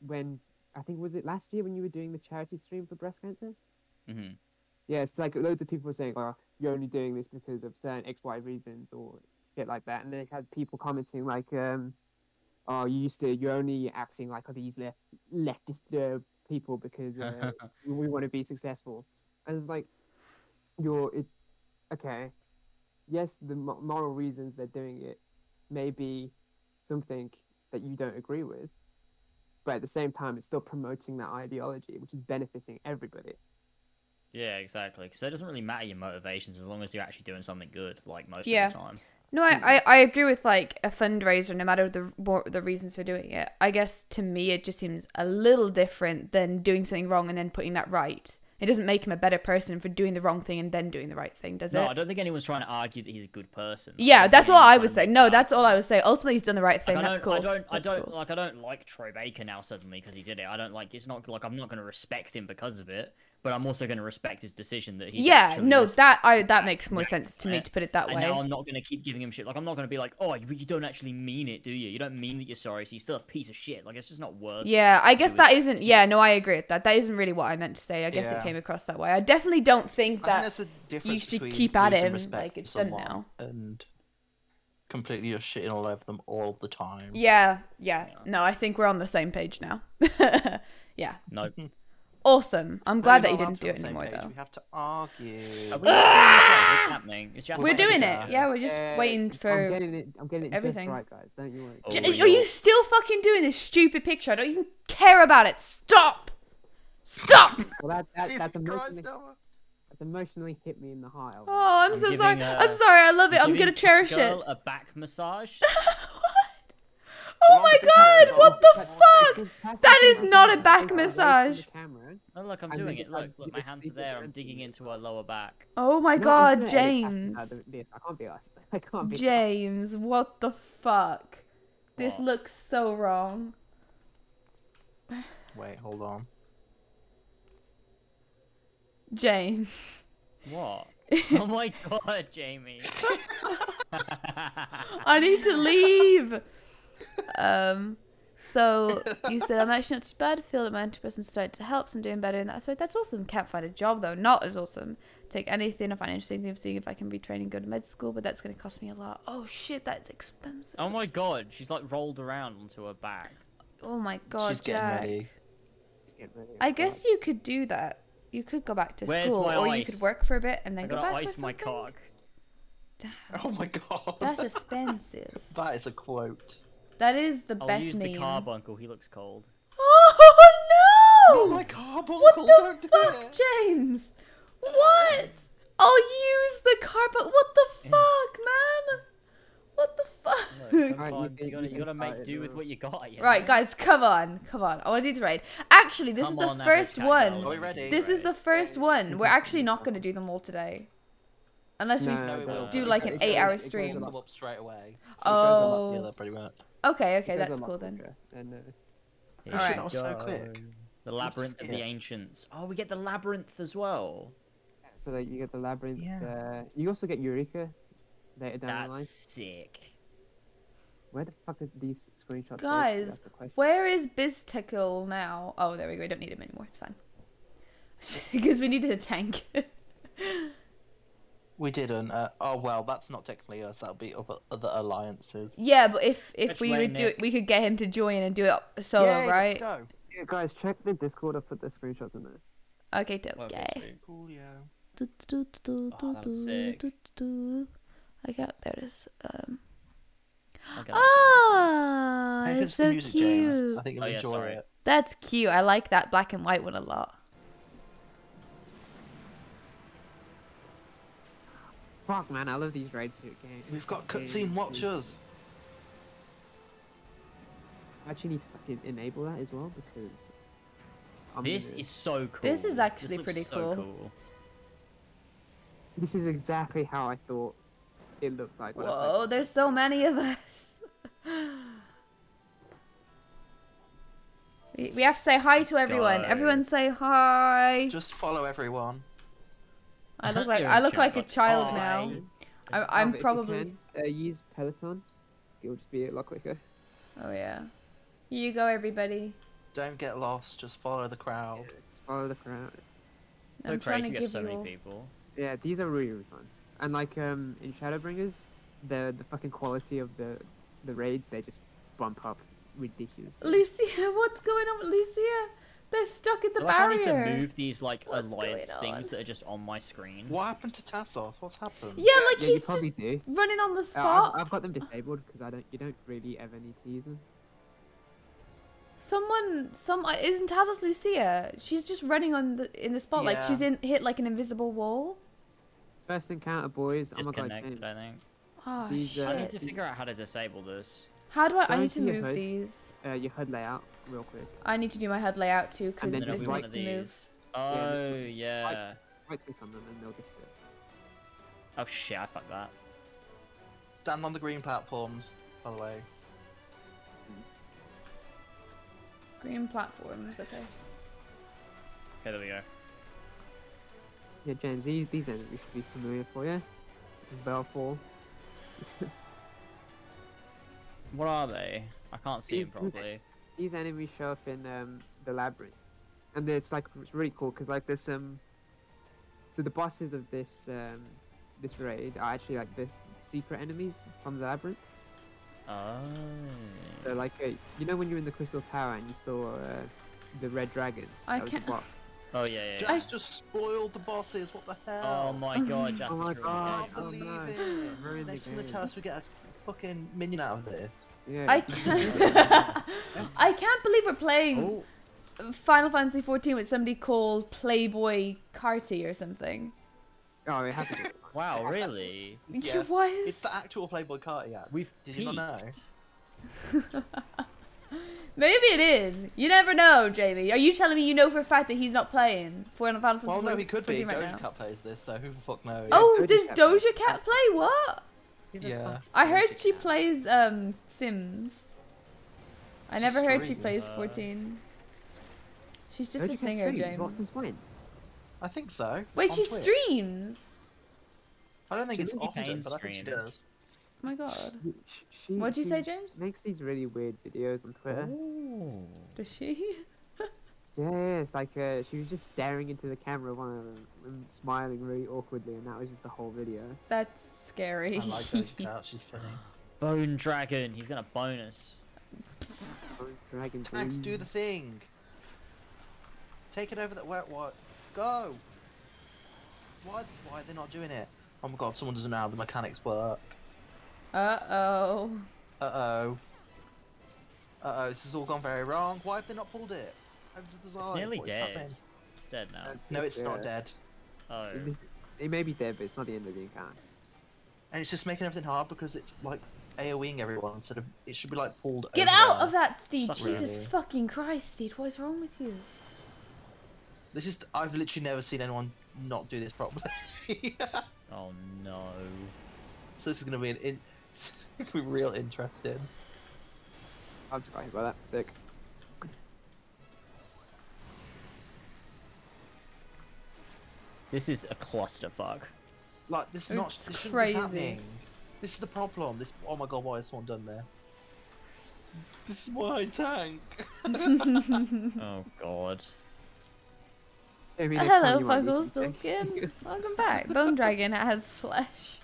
Speaker 4: when I think was it last year when you were doing the charity stream for breast cancer?
Speaker 3: Mm-hmm.
Speaker 4: Yeah, it's like loads of people were saying, "Oh, you're only doing this because of certain XY reasons or shit like that," and then they had people commenting like, "Oh, you're only acting like these leftist people because we want to be successful," and it's like, okay, yes, the moral reasons they're doing it may be something that you don't agree with, but at the same time, it's still promoting that ideology, which is benefiting everybody.
Speaker 3: Yeah, exactly. Because it doesn't really matter your motivations as long as you're actually doing something good, like most
Speaker 1: Yeah.
Speaker 3: of the time.
Speaker 1: No, I agree with like a fundraiser, no matter the reasons for doing it. I guess to me it just seems a little different than doing something wrong and then putting that right. It doesn't make him a better person for doing the wrong thing and then doing the right thing, does
Speaker 3: No,
Speaker 1: it?
Speaker 3: I don't think anyone's trying to argue that he's a good person.
Speaker 1: Yeah,
Speaker 3: don't
Speaker 1: that's
Speaker 3: think
Speaker 1: what I
Speaker 3: anyone's
Speaker 1: was
Speaker 3: trying to
Speaker 1: saying.
Speaker 3: make
Speaker 1: No,
Speaker 3: that
Speaker 1: that's all
Speaker 3: argument.
Speaker 1: I was saying. Ultimately, he's done the right thing.
Speaker 3: Like,
Speaker 1: That's cool.
Speaker 3: I
Speaker 1: That's
Speaker 3: don't
Speaker 1: cool.
Speaker 3: like. I don't like Troy Baker now suddenly because he did it. I don't like. It's not like I'm not going to respect him because of it, but I'm also going to respect his decision that he's.
Speaker 1: Yeah,
Speaker 3: actually
Speaker 1: no,
Speaker 3: just-
Speaker 1: that makes more sense to me
Speaker 3: it.
Speaker 1: to put it that
Speaker 3: And
Speaker 1: way.
Speaker 3: now I'm not going to keep giving him shit. Like, I'm not going to be like, oh, you don't actually mean it, do you? You don't mean that you're sorry, so you're still a piece of shit. Like, it's just not worth
Speaker 1: Yeah, I guess
Speaker 3: doing
Speaker 1: that
Speaker 3: it.
Speaker 1: isn't. Yeah, no, I agree with that. That isn't really what I meant to say. I guess it
Speaker 5: Yeah.
Speaker 1: came across that way. I definitely don't think
Speaker 5: I think
Speaker 1: that
Speaker 5: there's a difference
Speaker 1: you should
Speaker 5: between
Speaker 1: keep at
Speaker 5: losing
Speaker 1: him,
Speaker 5: respect
Speaker 1: like,
Speaker 5: for
Speaker 1: it's done
Speaker 5: someone
Speaker 1: now.
Speaker 5: and completely just shitting all over them all the time.
Speaker 1: Yeah. No, I think we're on the same page now. Yeah.
Speaker 3: Nope.
Speaker 1: Awesome. I'm glad that you didn't do it
Speaker 5: anymore,
Speaker 1: anymore, though.
Speaker 5: We have to argue.
Speaker 3: Are we doing what's happening? It's just
Speaker 1: We're doing
Speaker 5: Yeah.
Speaker 1: it. Yeah, we're just waiting for.
Speaker 4: I'm getting it
Speaker 1: everything.
Speaker 4: just right, guys. Don't you worry.
Speaker 3: Oh,
Speaker 1: Are you still fucking doing this stupid picture? I don't even care about it. Stop! Stop!
Speaker 4: Well,
Speaker 5: Jesus
Speaker 4: that's
Speaker 5: Christ, Noah.
Speaker 4: emotionally hit me in the heart.
Speaker 1: Oh, I'm so sorry.
Speaker 3: giving,
Speaker 1: I'm sorry. I love it. I'm gonna
Speaker 3: giving
Speaker 1: cherish
Speaker 3: girl
Speaker 1: it.
Speaker 3: a back massage.
Speaker 1: Oh my god! What the fuck? That is not a back
Speaker 4: Away from the
Speaker 1: massage.
Speaker 4: camera.
Speaker 3: Oh look, I'm
Speaker 4: And
Speaker 3: doing
Speaker 4: then
Speaker 3: it. Look,
Speaker 4: you
Speaker 3: my
Speaker 4: can
Speaker 3: hands
Speaker 4: see
Speaker 3: are
Speaker 4: the
Speaker 3: there. I'm
Speaker 4: difference
Speaker 3: digging
Speaker 4: in
Speaker 3: into her lower back.
Speaker 1: Oh my
Speaker 4: No, I'm
Speaker 1: god,
Speaker 4: just gonna edit past
Speaker 1: James.
Speaker 4: this. I can't be us. I can't be.
Speaker 1: James, what the fuck? This
Speaker 3: What?
Speaker 1: looks so wrong.
Speaker 5: Wait, hold on.
Speaker 3: What?
Speaker 1: James.
Speaker 3: Oh my god, Jamie.
Speaker 1: I need to leave. So you said I'm actually not too bad. I feel that my antidepressant started to help, so I'm doing better in that aspect. That's awesome. Can't find a job though. Not as awesome. Take anything I find interesting of seeing if I can retrain and go to med school, but that's gonna cost me a lot. Oh shit, that's expensive.
Speaker 3: Oh my god, she's like rolled around onto her back.
Speaker 1: Oh my god,
Speaker 5: She's getting
Speaker 1: Jack.
Speaker 5: ready.
Speaker 1: I guess you could do that. You could go back to
Speaker 3: Where's
Speaker 1: school,
Speaker 3: my
Speaker 1: or you
Speaker 3: ice?
Speaker 1: could work for a bit and
Speaker 3: I
Speaker 1: then go
Speaker 3: gotta
Speaker 1: back.
Speaker 3: ice
Speaker 1: or
Speaker 3: my
Speaker 1: something.
Speaker 3: cock.
Speaker 1: Damn,
Speaker 5: Oh my god.
Speaker 1: that's expensive.
Speaker 5: That is a quote.
Speaker 1: That is the
Speaker 3: I'll
Speaker 1: best
Speaker 3: use the
Speaker 1: name.
Speaker 3: carbuncle. He looks cold.
Speaker 1: Oh no!
Speaker 5: Oh my god,
Speaker 1: What
Speaker 5: Uncle,
Speaker 1: the
Speaker 5: don't do
Speaker 1: fuck,
Speaker 5: it.
Speaker 1: James? What? I'll use the carpet. What the fuck, man? What the fuck?
Speaker 3: Look,
Speaker 4: Alright,
Speaker 3: sometimes
Speaker 4: you
Speaker 3: you gotta
Speaker 4: can
Speaker 3: make
Speaker 4: try it
Speaker 3: do with
Speaker 4: now.
Speaker 3: what you got. You
Speaker 1: Right,
Speaker 3: know?
Speaker 1: guys, come on. I want to do the raid. Actually, this is
Speaker 3: Come
Speaker 1: the
Speaker 3: on, average
Speaker 1: first
Speaker 3: cat
Speaker 1: one.
Speaker 3: girl,
Speaker 5: Are we
Speaker 3: let me
Speaker 5: ready?
Speaker 3: do
Speaker 1: This is
Speaker 3: it.
Speaker 1: the first one. We're actually not going to do them all today. Unless we
Speaker 4: No,
Speaker 5: we will.
Speaker 1: do like an
Speaker 5: It
Speaker 1: 8-hour
Speaker 5: goes- it goes
Speaker 1: stream.
Speaker 5: up straight away.
Speaker 1: Oh.
Speaker 5: Yeah, pretty much.
Speaker 1: Okay,
Speaker 4: It goes
Speaker 1: that's
Speaker 4: a lot
Speaker 1: cool then.
Speaker 4: quicker, and,
Speaker 3: Here
Speaker 1: Alright.
Speaker 3: we
Speaker 5: That was so
Speaker 3: go.
Speaker 5: quick.
Speaker 3: The labyrinth of the
Speaker 5: Yeah.
Speaker 3: ancients. Oh, we get the labyrinth as well.
Speaker 4: so like you get the labyrinth.
Speaker 5: Yeah.
Speaker 4: You also get Eureka later down the line.
Speaker 3: That's sick.
Speaker 4: Where the fuck are these screenshots? saved?
Speaker 1: Guys,
Speaker 4: That's the question.
Speaker 1: where is Biztickle now? Oh, there we go. We don't need him anymore. It's fine. Because we needed a tank.
Speaker 5: We didn't. Oh well, that's not technically us. That'll be other alliances.
Speaker 1: Yeah, but if
Speaker 3: Which
Speaker 1: we
Speaker 3: way,
Speaker 1: would do it,
Speaker 3: Nick?
Speaker 1: we could get him to join and do it solo,
Speaker 5: Yay,
Speaker 1: right?
Speaker 5: Let's go.
Speaker 4: Yeah, guys, check the Discord. I've put the screenshots in there.
Speaker 1: Okay, dope.
Speaker 3: Well,
Speaker 1: Yay.
Speaker 3: sweet.
Speaker 5: Cool, yeah.
Speaker 3: Oh, that looks sick.
Speaker 1: Okay, there it is.
Speaker 3: Okay,
Speaker 1: Ah,
Speaker 5: Hey,
Speaker 1: it's
Speaker 5: the
Speaker 1: so
Speaker 5: music, James.
Speaker 1: cute.
Speaker 5: I think you'll
Speaker 3: Oh, yeah,
Speaker 5: enjoy
Speaker 3: sorry.
Speaker 5: it.
Speaker 1: That's cute. I like that black and white one a lot.
Speaker 4: Fuck, man, I love these raid suit games.
Speaker 5: We've got cutscene watchers.
Speaker 4: I actually need to fucking enable that as well because.
Speaker 3: This is so cool.
Speaker 1: This is actually
Speaker 3: looks
Speaker 1: pretty
Speaker 3: so
Speaker 1: cool.
Speaker 4: This is exactly how I thought it looked like. when I played
Speaker 1: Whoa,
Speaker 4: it.
Speaker 1: there's so many of us. We have to say hi to everyone.
Speaker 3: Go.
Speaker 1: Everyone say hi.
Speaker 5: Just follow everyone.
Speaker 1: I look like
Speaker 3: You're
Speaker 1: I
Speaker 3: a
Speaker 1: look like a child
Speaker 3: Hi.
Speaker 1: now. I'm
Speaker 4: Albert, if you
Speaker 1: probably.
Speaker 4: can, use Peloton. It'll just be a lot quicker.
Speaker 1: Oh yeah. Here you go, everybody.
Speaker 5: Don't get lost. Just follow the crowd.
Speaker 4: Just follow the crowd.
Speaker 3: So
Speaker 1: I'm trying
Speaker 3: crazy
Speaker 1: to
Speaker 3: to
Speaker 1: give
Speaker 3: get so
Speaker 1: you
Speaker 3: many
Speaker 1: all.
Speaker 3: people.
Speaker 4: Yeah, these are really, really fun. And like in Shadowbringers, the fucking quality of the raids, they just bump up ridiculously.
Speaker 1: Lucia, what's going on with Lucia? They're stuck at the
Speaker 3: Like, I need
Speaker 1: barrier.
Speaker 3: to move these like
Speaker 1: What's
Speaker 3: alliance
Speaker 1: going on?
Speaker 3: things that are just on my screen.
Speaker 5: What happened to Tassos? What's happened?
Speaker 1: Yeah, like
Speaker 4: Yeah, you
Speaker 1: he's just
Speaker 4: probably do.
Speaker 1: running on the
Speaker 4: I've,
Speaker 1: spot.
Speaker 4: I've got them disabled because you don't really ever need to use them.
Speaker 1: Isn't Tazos Lucia? She's just running in the spot, like
Speaker 5: Yeah.
Speaker 1: she's hit like an invisible wall.
Speaker 4: First encounter, boys. Oh my god,
Speaker 3: Disconnected,
Speaker 4: James.
Speaker 3: I think.
Speaker 1: Oh
Speaker 4: These,
Speaker 1: shit!
Speaker 3: I need to
Speaker 4: These-
Speaker 3: figure out how to disable this.
Speaker 1: How do I? I
Speaker 4: Go
Speaker 1: need to
Speaker 4: into your
Speaker 1: move
Speaker 4: HUD.
Speaker 1: these.
Speaker 4: Your HUD layout real quick.
Speaker 1: I need to do my HUD layout too because
Speaker 4: And then
Speaker 3: Then it'll
Speaker 1: this
Speaker 3: be one
Speaker 1: needs
Speaker 3: of
Speaker 1: to move.
Speaker 3: these. Oh yeah.
Speaker 4: Right click on them and they'll disappear.
Speaker 3: Oh shit, I fucked that.
Speaker 5: Stand on the green platforms, by the way.
Speaker 1: Green platforms. Okay.
Speaker 3: Okay, there we go.
Speaker 4: Yeah, James, these enemies should be familiar for you. Balfour.
Speaker 3: What are they? I can't see them properly.
Speaker 4: These enemies show up in the labyrinth, and it's like it's really cool because like there's so the bosses of this this raid are actually like the secret enemies from the labyrinth.
Speaker 3: Oh.
Speaker 4: So like, you know when you're in the Crystal Tower and you saw the red dragon?
Speaker 1: I
Speaker 4: That was the
Speaker 1: can't-
Speaker 4: boss.
Speaker 3: Oh yeah.
Speaker 5: Jax just spoiled the bosses. What the hell?
Speaker 3: Oh my god, Jax
Speaker 4: Oh my
Speaker 3: is really
Speaker 4: God.
Speaker 5: I
Speaker 3: good.
Speaker 5: can't
Speaker 4: Oh,
Speaker 5: believe
Speaker 4: no.
Speaker 5: it.
Speaker 4: Ruined the
Speaker 5: Next thing they
Speaker 4: game.
Speaker 5: tell us we get a fucking minion out of this.
Speaker 4: Yeah.
Speaker 1: I can't. I can't believe we're playing
Speaker 3: Oh,
Speaker 1: Final Fantasy 14 with somebody called Playboy Carty or something.
Speaker 4: Oh, it happened.
Speaker 3: wow, really?
Speaker 5: Yeah,
Speaker 1: What
Speaker 5: It's
Speaker 1: is?
Speaker 5: the actual Playboy Carti app.
Speaker 3: We've
Speaker 5: Did you not
Speaker 3: peaked.
Speaker 5: know?
Speaker 1: Maybe it is. You never know, Jamie. Are you telling me you know for a fact that he's not playing Final Fantasy
Speaker 5: Well, no, he could be.
Speaker 1: 14 right
Speaker 5: Doja
Speaker 1: now?
Speaker 5: Cat plays this, so who the fuck knows?
Speaker 1: Oh,
Speaker 4: Doja
Speaker 1: does
Speaker 4: Cat
Speaker 1: Doja Cat play? What?
Speaker 5: Yeah.
Speaker 1: I heard she plays Sims. I never heard she
Speaker 5: streams.
Speaker 1: plays 14. She's just
Speaker 4: Doja
Speaker 1: a
Speaker 4: Cat
Speaker 1: singer,
Speaker 4: streams, What's his
Speaker 1: James.
Speaker 4: point?
Speaker 5: I think so.
Speaker 1: Wait,
Speaker 5: on
Speaker 1: she
Speaker 5: Twitch.
Speaker 1: streams?
Speaker 5: I don't think it's
Speaker 3: Lindsay
Speaker 5: often,
Speaker 3: Payne
Speaker 5: but I think she
Speaker 3: streams.
Speaker 5: does.
Speaker 1: Oh my god.
Speaker 4: She,
Speaker 1: What'd you say,
Speaker 4: she
Speaker 1: James?
Speaker 4: Makes these really weird videos on Twitter.
Speaker 3: Oh.
Speaker 1: Does she?
Speaker 4: Yeah, it's like she was just staring into the camera one of them and smiling really awkwardly, and that was just the whole video.
Speaker 1: That's scary.
Speaker 5: I like Doja Cat. She's funny.
Speaker 3: Bone Dragon, he's gonna bonus.
Speaker 4: Oh, Dragon
Speaker 5: Max,
Speaker 4: Ball.
Speaker 5: do the thing. Take it over that wet what? Go. Why are they not doing it? Oh my god, someone doesn't know how the mechanics work.
Speaker 1: Uh-oh.
Speaker 5: Uh-oh. Uh-oh, this has all gone very wrong. Why have they not pulled it? Over the design.
Speaker 3: It's nearly
Speaker 5: What is
Speaker 3: dead.
Speaker 5: happening?
Speaker 3: It's dead now.
Speaker 5: No, it's not dead.
Speaker 3: Oh.
Speaker 4: It may be dead, but it's not the end of the encounter.
Speaker 5: And it's just making everything hard because it's like AoEing everyone instead of it should be like pulled
Speaker 1: Get
Speaker 5: over
Speaker 1: out
Speaker 5: there.
Speaker 1: of that, Steve!
Speaker 3: Suck
Speaker 1: Jesus
Speaker 5: really.
Speaker 1: fucking Christ, Steve! What is wrong with you?
Speaker 5: This is I've literally never seen anyone not do this properly.
Speaker 3: Oh no.
Speaker 5: So this is gonna be it's gonna be real interesting.
Speaker 4: I just got hit by that. Sick.
Speaker 3: This is a clusterfuck.
Speaker 5: Like this is not
Speaker 1: It's
Speaker 5: this shouldn't
Speaker 1: crazy.
Speaker 5: be happening. This is the problem. This oh my god, why has someone done this? This is why I tank.
Speaker 3: Oh god.
Speaker 4: Maybe next time
Speaker 1: Hello,
Speaker 4: you might need
Speaker 1: Fuggles,
Speaker 4: to
Speaker 1: still
Speaker 4: check.
Speaker 1: skin. Welcome back. Bone Dragon has flesh.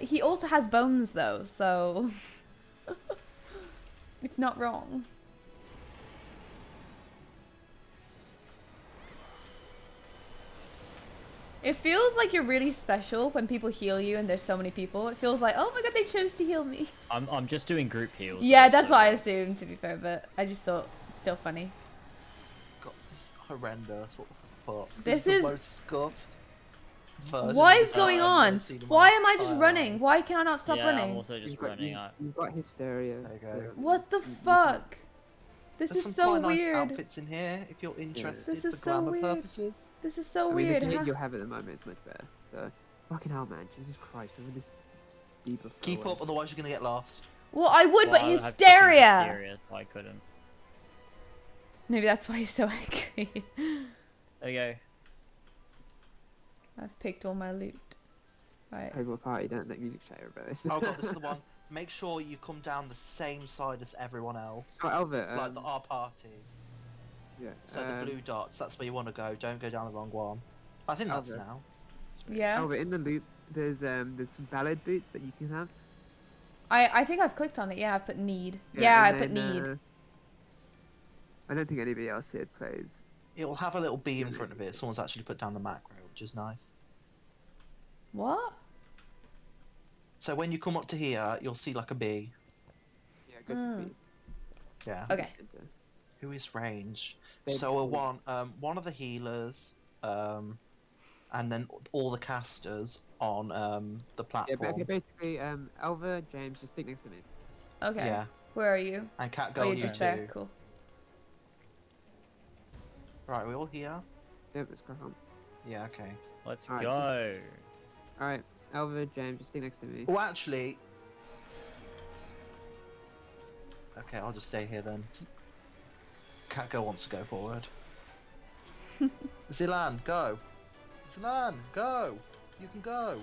Speaker 1: He also has bones, though, so it's not wrong. It feels like you're really special when people heal you and there's so many people. It feels like, oh my god, they chose to heal me.
Speaker 3: I'm just doing group heals.
Speaker 1: Yeah, that's
Speaker 3: so-
Speaker 1: what I assumed, to be fair, but I just thought it's still funny.
Speaker 5: God, this is horrendous. What the fuck?
Speaker 1: This
Speaker 5: the
Speaker 1: is-
Speaker 5: most scuffed version
Speaker 1: What
Speaker 5: of
Speaker 1: is
Speaker 5: the
Speaker 1: going
Speaker 5: I've ever
Speaker 1: on?
Speaker 5: seen in my
Speaker 1: Why am I just
Speaker 5: entire
Speaker 1: running?
Speaker 5: life.
Speaker 1: Why can I not stop
Speaker 3: yeah, I'm
Speaker 1: running?
Speaker 3: also just
Speaker 4: You've got,
Speaker 3: running.
Speaker 4: you've got hysteria.
Speaker 5: There you go.
Speaker 1: What the
Speaker 4: you can-
Speaker 1: fuck? This
Speaker 5: There's
Speaker 1: is
Speaker 5: some
Speaker 1: so
Speaker 5: quite nice
Speaker 1: weird.
Speaker 5: outfits in here if you're interested
Speaker 1: This is
Speaker 5: for
Speaker 1: so
Speaker 5: glamour
Speaker 1: weird.
Speaker 5: purposes.
Speaker 1: This is so
Speaker 4: I mean,
Speaker 1: weird.
Speaker 4: the kit
Speaker 1: Huh?
Speaker 4: you have at the moment is much better. So, fucking hell, man. Jesus Christ, remember this deeper.
Speaker 5: Keep up, otherwise you're gonna get lost.
Speaker 1: Well, I would, but
Speaker 3: Well, I had fucking
Speaker 1: hysteria.
Speaker 3: hysteria, so I couldn't.
Speaker 1: Maybe that's why he's so angry.
Speaker 3: There you go.
Speaker 1: I've picked all my loot. Right.
Speaker 4: Playboy Party, don't let music chatter about this.
Speaker 5: Oh god, this is the one. Make sure you come down the same side as everyone else.
Speaker 4: Oh, Albert,
Speaker 5: Like our party.
Speaker 4: yeah.
Speaker 5: So the blue dots, that's where you want to go. Don't go down the wrong one. I think that's
Speaker 4: Albert.
Speaker 5: now.
Speaker 1: Yeah.
Speaker 4: Albert, in the loop, there's some ballad boots that you can have.
Speaker 1: I think I've clicked on it. Yeah, I've put need. Yeah, I
Speaker 4: and
Speaker 1: put
Speaker 4: then,
Speaker 1: need.
Speaker 4: I don't think anybody else here plays.
Speaker 5: It will have a little bee in front of it. Someone's actually put down the macro, which is nice.
Speaker 1: What?
Speaker 5: So when you come up to here, you'll see like a bee.
Speaker 4: Yeah, go to
Speaker 1: Mm.
Speaker 4: beat.
Speaker 5: Yeah.
Speaker 1: Okay.
Speaker 4: Enter.
Speaker 5: Who is range?
Speaker 4: Stay
Speaker 5: So we'll
Speaker 4: behind.
Speaker 5: want one of the healers, and then all the casters on the
Speaker 4: Yeah,
Speaker 5: platform.
Speaker 4: but okay, basically, Alva, James, just stick next to me.
Speaker 1: Okay.
Speaker 5: Yeah.
Speaker 1: Where are you?
Speaker 5: And Cat
Speaker 1: Oh,
Speaker 5: Girl,
Speaker 1: you're
Speaker 5: you
Speaker 1: just
Speaker 5: too.
Speaker 1: there. Cool.
Speaker 5: Right, we all here?
Speaker 4: Yep, let's crack on.
Speaker 5: Yeah, okay.
Speaker 3: Let's
Speaker 4: Alright,
Speaker 3: go.
Speaker 4: Alright, Alva, James, just stick next to me.
Speaker 5: Oh, actually. Okay, I'll just stay here then. Cat Girl wants to go forward. Zilan, go. Zilan, go. You can go.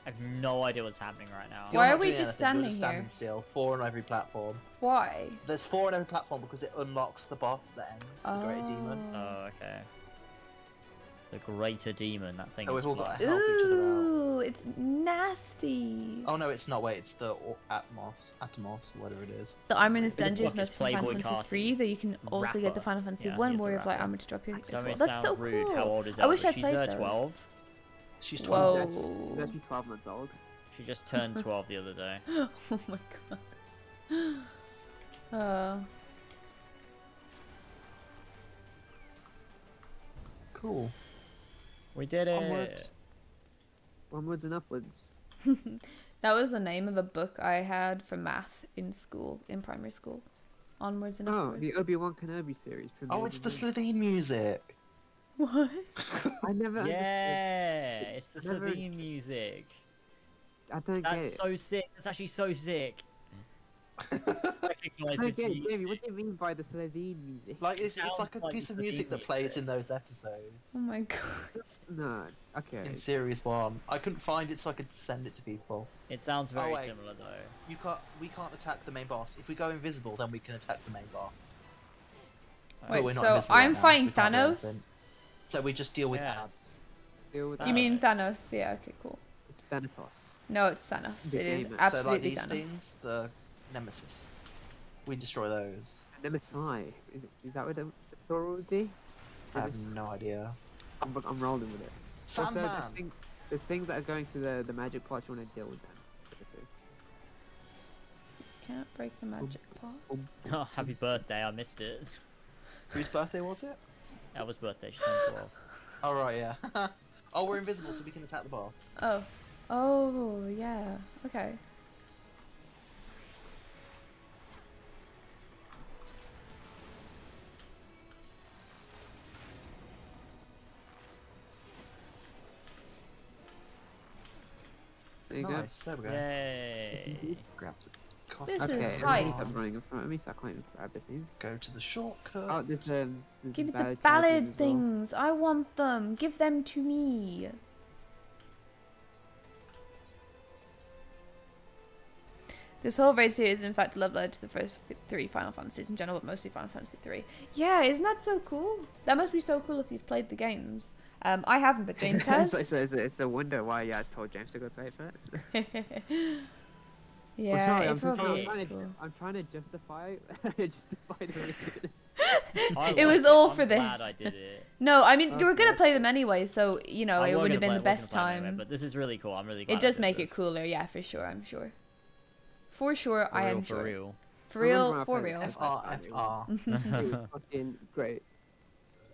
Speaker 3: I have no idea what's happening right now.
Speaker 1: Why
Speaker 5: You're
Speaker 1: are
Speaker 5: not
Speaker 1: we
Speaker 5: doing
Speaker 1: just
Speaker 5: anything, you're
Speaker 1: standing here?
Speaker 5: still. 4 on every platform.
Speaker 1: Why?
Speaker 5: There's 4 on every platform because it unlocks the boss at the end, the Great Demon.
Speaker 3: Oh, okay. The greater demon, that thing
Speaker 5: Oh,
Speaker 3: is
Speaker 5: we've all got
Speaker 3: flying.
Speaker 5: to help each other out.
Speaker 1: Ooh, it's nasty.
Speaker 5: Oh no, it's not. Wait, it's the Atomos, whatever it is.
Speaker 1: The armor in the
Speaker 3: It's
Speaker 1: dungeon is
Speaker 3: like
Speaker 1: most from Final
Speaker 3: Playboy
Speaker 1: Fantasy
Speaker 3: cartoon.
Speaker 1: 3, though you can also get the
Speaker 3: Rapper.
Speaker 1: Final Fantasy
Speaker 3: Yeah,
Speaker 1: 1
Speaker 3: he's a
Speaker 1: Warrior of Light
Speaker 3: rapper.
Speaker 1: armor to drop your
Speaker 3: Don't
Speaker 1: as
Speaker 3: make
Speaker 1: well.
Speaker 3: it
Speaker 1: That's so
Speaker 3: sound rude.
Speaker 1: cool.
Speaker 3: How old is
Speaker 1: I wish
Speaker 3: Elva?
Speaker 1: I
Speaker 3: She's
Speaker 1: played those.
Speaker 3: 12.
Speaker 5: She's 12.
Speaker 1: Whoa.
Speaker 4: She's actually 12 months old.
Speaker 3: She just turned 12 the other day.
Speaker 1: Oh my god.
Speaker 5: Cool.
Speaker 3: We did it.
Speaker 4: Onwards. Onwards and upwards.
Speaker 1: That was the name of a book I had for math in school, in primary school. Onwards and
Speaker 4: Oh,
Speaker 1: upwards.
Speaker 4: the Obi-Wan Kenobi series.
Speaker 5: Oh, it's the
Speaker 4: premieres
Speaker 5: Slitheen music.
Speaker 1: What?
Speaker 4: in- I never understood.
Speaker 3: Yeah, it's the
Speaker 4: Never-
Speaker 3: Slovene music.
Speaker 4: I don't get
Speaker 3: That's
Speaker 4: it.
Speaker 3: so sick. That's actually so sick.
Speaker 4: I
Speaker 3: Recognize
Speaker 4: don't
Speaker 3: this
Speaker 4: get it, Jamie.
Speaker 3: music.
Speaker 4: What do you mean by the Slovene music?
Speaker 5: Like it's
Speaker 3: sounds
Speaker 5: like a
Speaker 3: like
Speaker 5: piece of
Speaker 3: the
Speaker 5: music that
Speaker 3: music.
Speaker 5: plays in those episodes
Speaker 1: Oh my god.
Speaker 4: No. Okay.
Speaker 5: in series 1. I couldn't find it, so I could send it to people.
Speaker 3: It sounds very
Speaker 5: wait.
Speaker 3: similar though.
Speaker 5: We can't attack the main boss. If we go invisible, then we can attack the main boss.
Speaker 1: Wait,
Speaker 5: we're not
Speaker 1: so
Speaker 5: invisible right
Speaker 1: I'm
Speaker 5: now, so
Speaker 1: fighting
Speaker 5: we can't do
Speaker 1: Thanos?
Speaker 5: anything. So we just deal with
Speaker 3: Yeah.
Speaker 5: ads.
Speaker 4: Deal with
Speaker 1: You mean
Speaker 3: Thanos.
Speaker 1: Thanos? Yeah, okay, cool.
Speaker 4: It's Thanatos.
Speaker 1: No, it's Thanos.
Speaker 4: The
Speaker 1: It is
Speaker 4: game.
Speaker 5: So like
Speaker 1: absolutely
Speaker 5: these
Speaker 1: Thanos.
Speaker 5: things, the Nemesis. We destroy those.
Speaker 4: Nemesis. Is that what the plural would be?
Speaker 5: I have
Speaker 4: Nemesis.
Speaker 5: no idea.
Speaker 4: I'm rolling with it.
Speaker 5: Sandman.
Speaker 4: Also, there's things that are going to the magic pot. You want to deal with them. Typically.
Speaker 1: Can't break the magic pot.
Speaker 3: Oh, happy birthday! I missed it.
Speaker 5: Whose birthday was it?
Speaker 3: That was birthday. She turned 12.
Speaker 5: Oh right, yeah. Oh, we're invisible, so we can attack the boss.
Speaker 1: Oh. Oh, yeah. Okay.
Speaker 4: There you go.
Speaker 5: Nice. There we go.
Speaker 3: Yay!
Speaker 5: Grab the
Speaker 1: This
Speaker 4: Okay,
Speaker 1: is
Speaker 4: everything
Speaker 1: hype.
Speaker 4: stop running in front of me, so I can't even grab the thing.
Speaker 5: Go to the shortcut.
Speaker 4: Oh, there's
Speaker 1: Give me the
Speaker 4: ballad
Speaker 1: ballad
Speaker 4: characters as well.
Speaker 1: things. I want them. Give them to me. This whole raid series is in fact a love letter to the first 3 Final Fantasies in general, but mostly Final Fantasy 3. Yeah, isn't that so cool? That must be so cool if you've played the games. I haven't, but James has.
Speaker 4: It's a wonder why I told James to go play it first.
Speaker 1: Yeah,
Speaker 4: I'm sorry,
Speaker 1: it
Speaker 4: I'm
Speaker 1: probably
Speaker 4: trying,
Speaker 1: is cool.
Speaker 4: I'm trying to justify the reason.
Speaker 3: I
Speaker 1: It was
Speaker 3: liked
Speaker 1: all
Speaker 3: I'm
Speaker 1: for
Speaker 3: glad
Speaker 1: this.
Speaker 3: I did it.
Speaker 1: No, I mean, you were gonna
Speaker 4: Okay.
Speaker 1: play them anyway, so, you know,
Speaker 3: I
Speaker 1: it
Speaker 3: were
Speaker 1: would have
Speaker 3: gonna
Speaker 1: been the
Speaker 3: play- I was
Speaker 1: best
Speaker 3: gonna play it anyway,
Speaker 1: time.
Speaker 3: but this is really cool. I'm really glad.
Speaker 1: It does
Speaker 3: I did
Speaker 1: make it
Speaker 3: this.
Speaker 1: cooler, yeah, for sure, I'm sure. For sure,
Speaker 3: For
Speaker 1: I
Speaker 3: real,
Speaker 1: am
Speaker 3: for
Speaker 1: sure.
Speaker 3: real.
Speaker 1: For
Speaker 4: I remember
Speaker 1: real,
Speaker 4: when I
Speaker 1: for
Speaker 4: played
Speaker 1: real.
Speaker 4: it.
Speaker 5: FR.
Speaker 4: It was fucking great.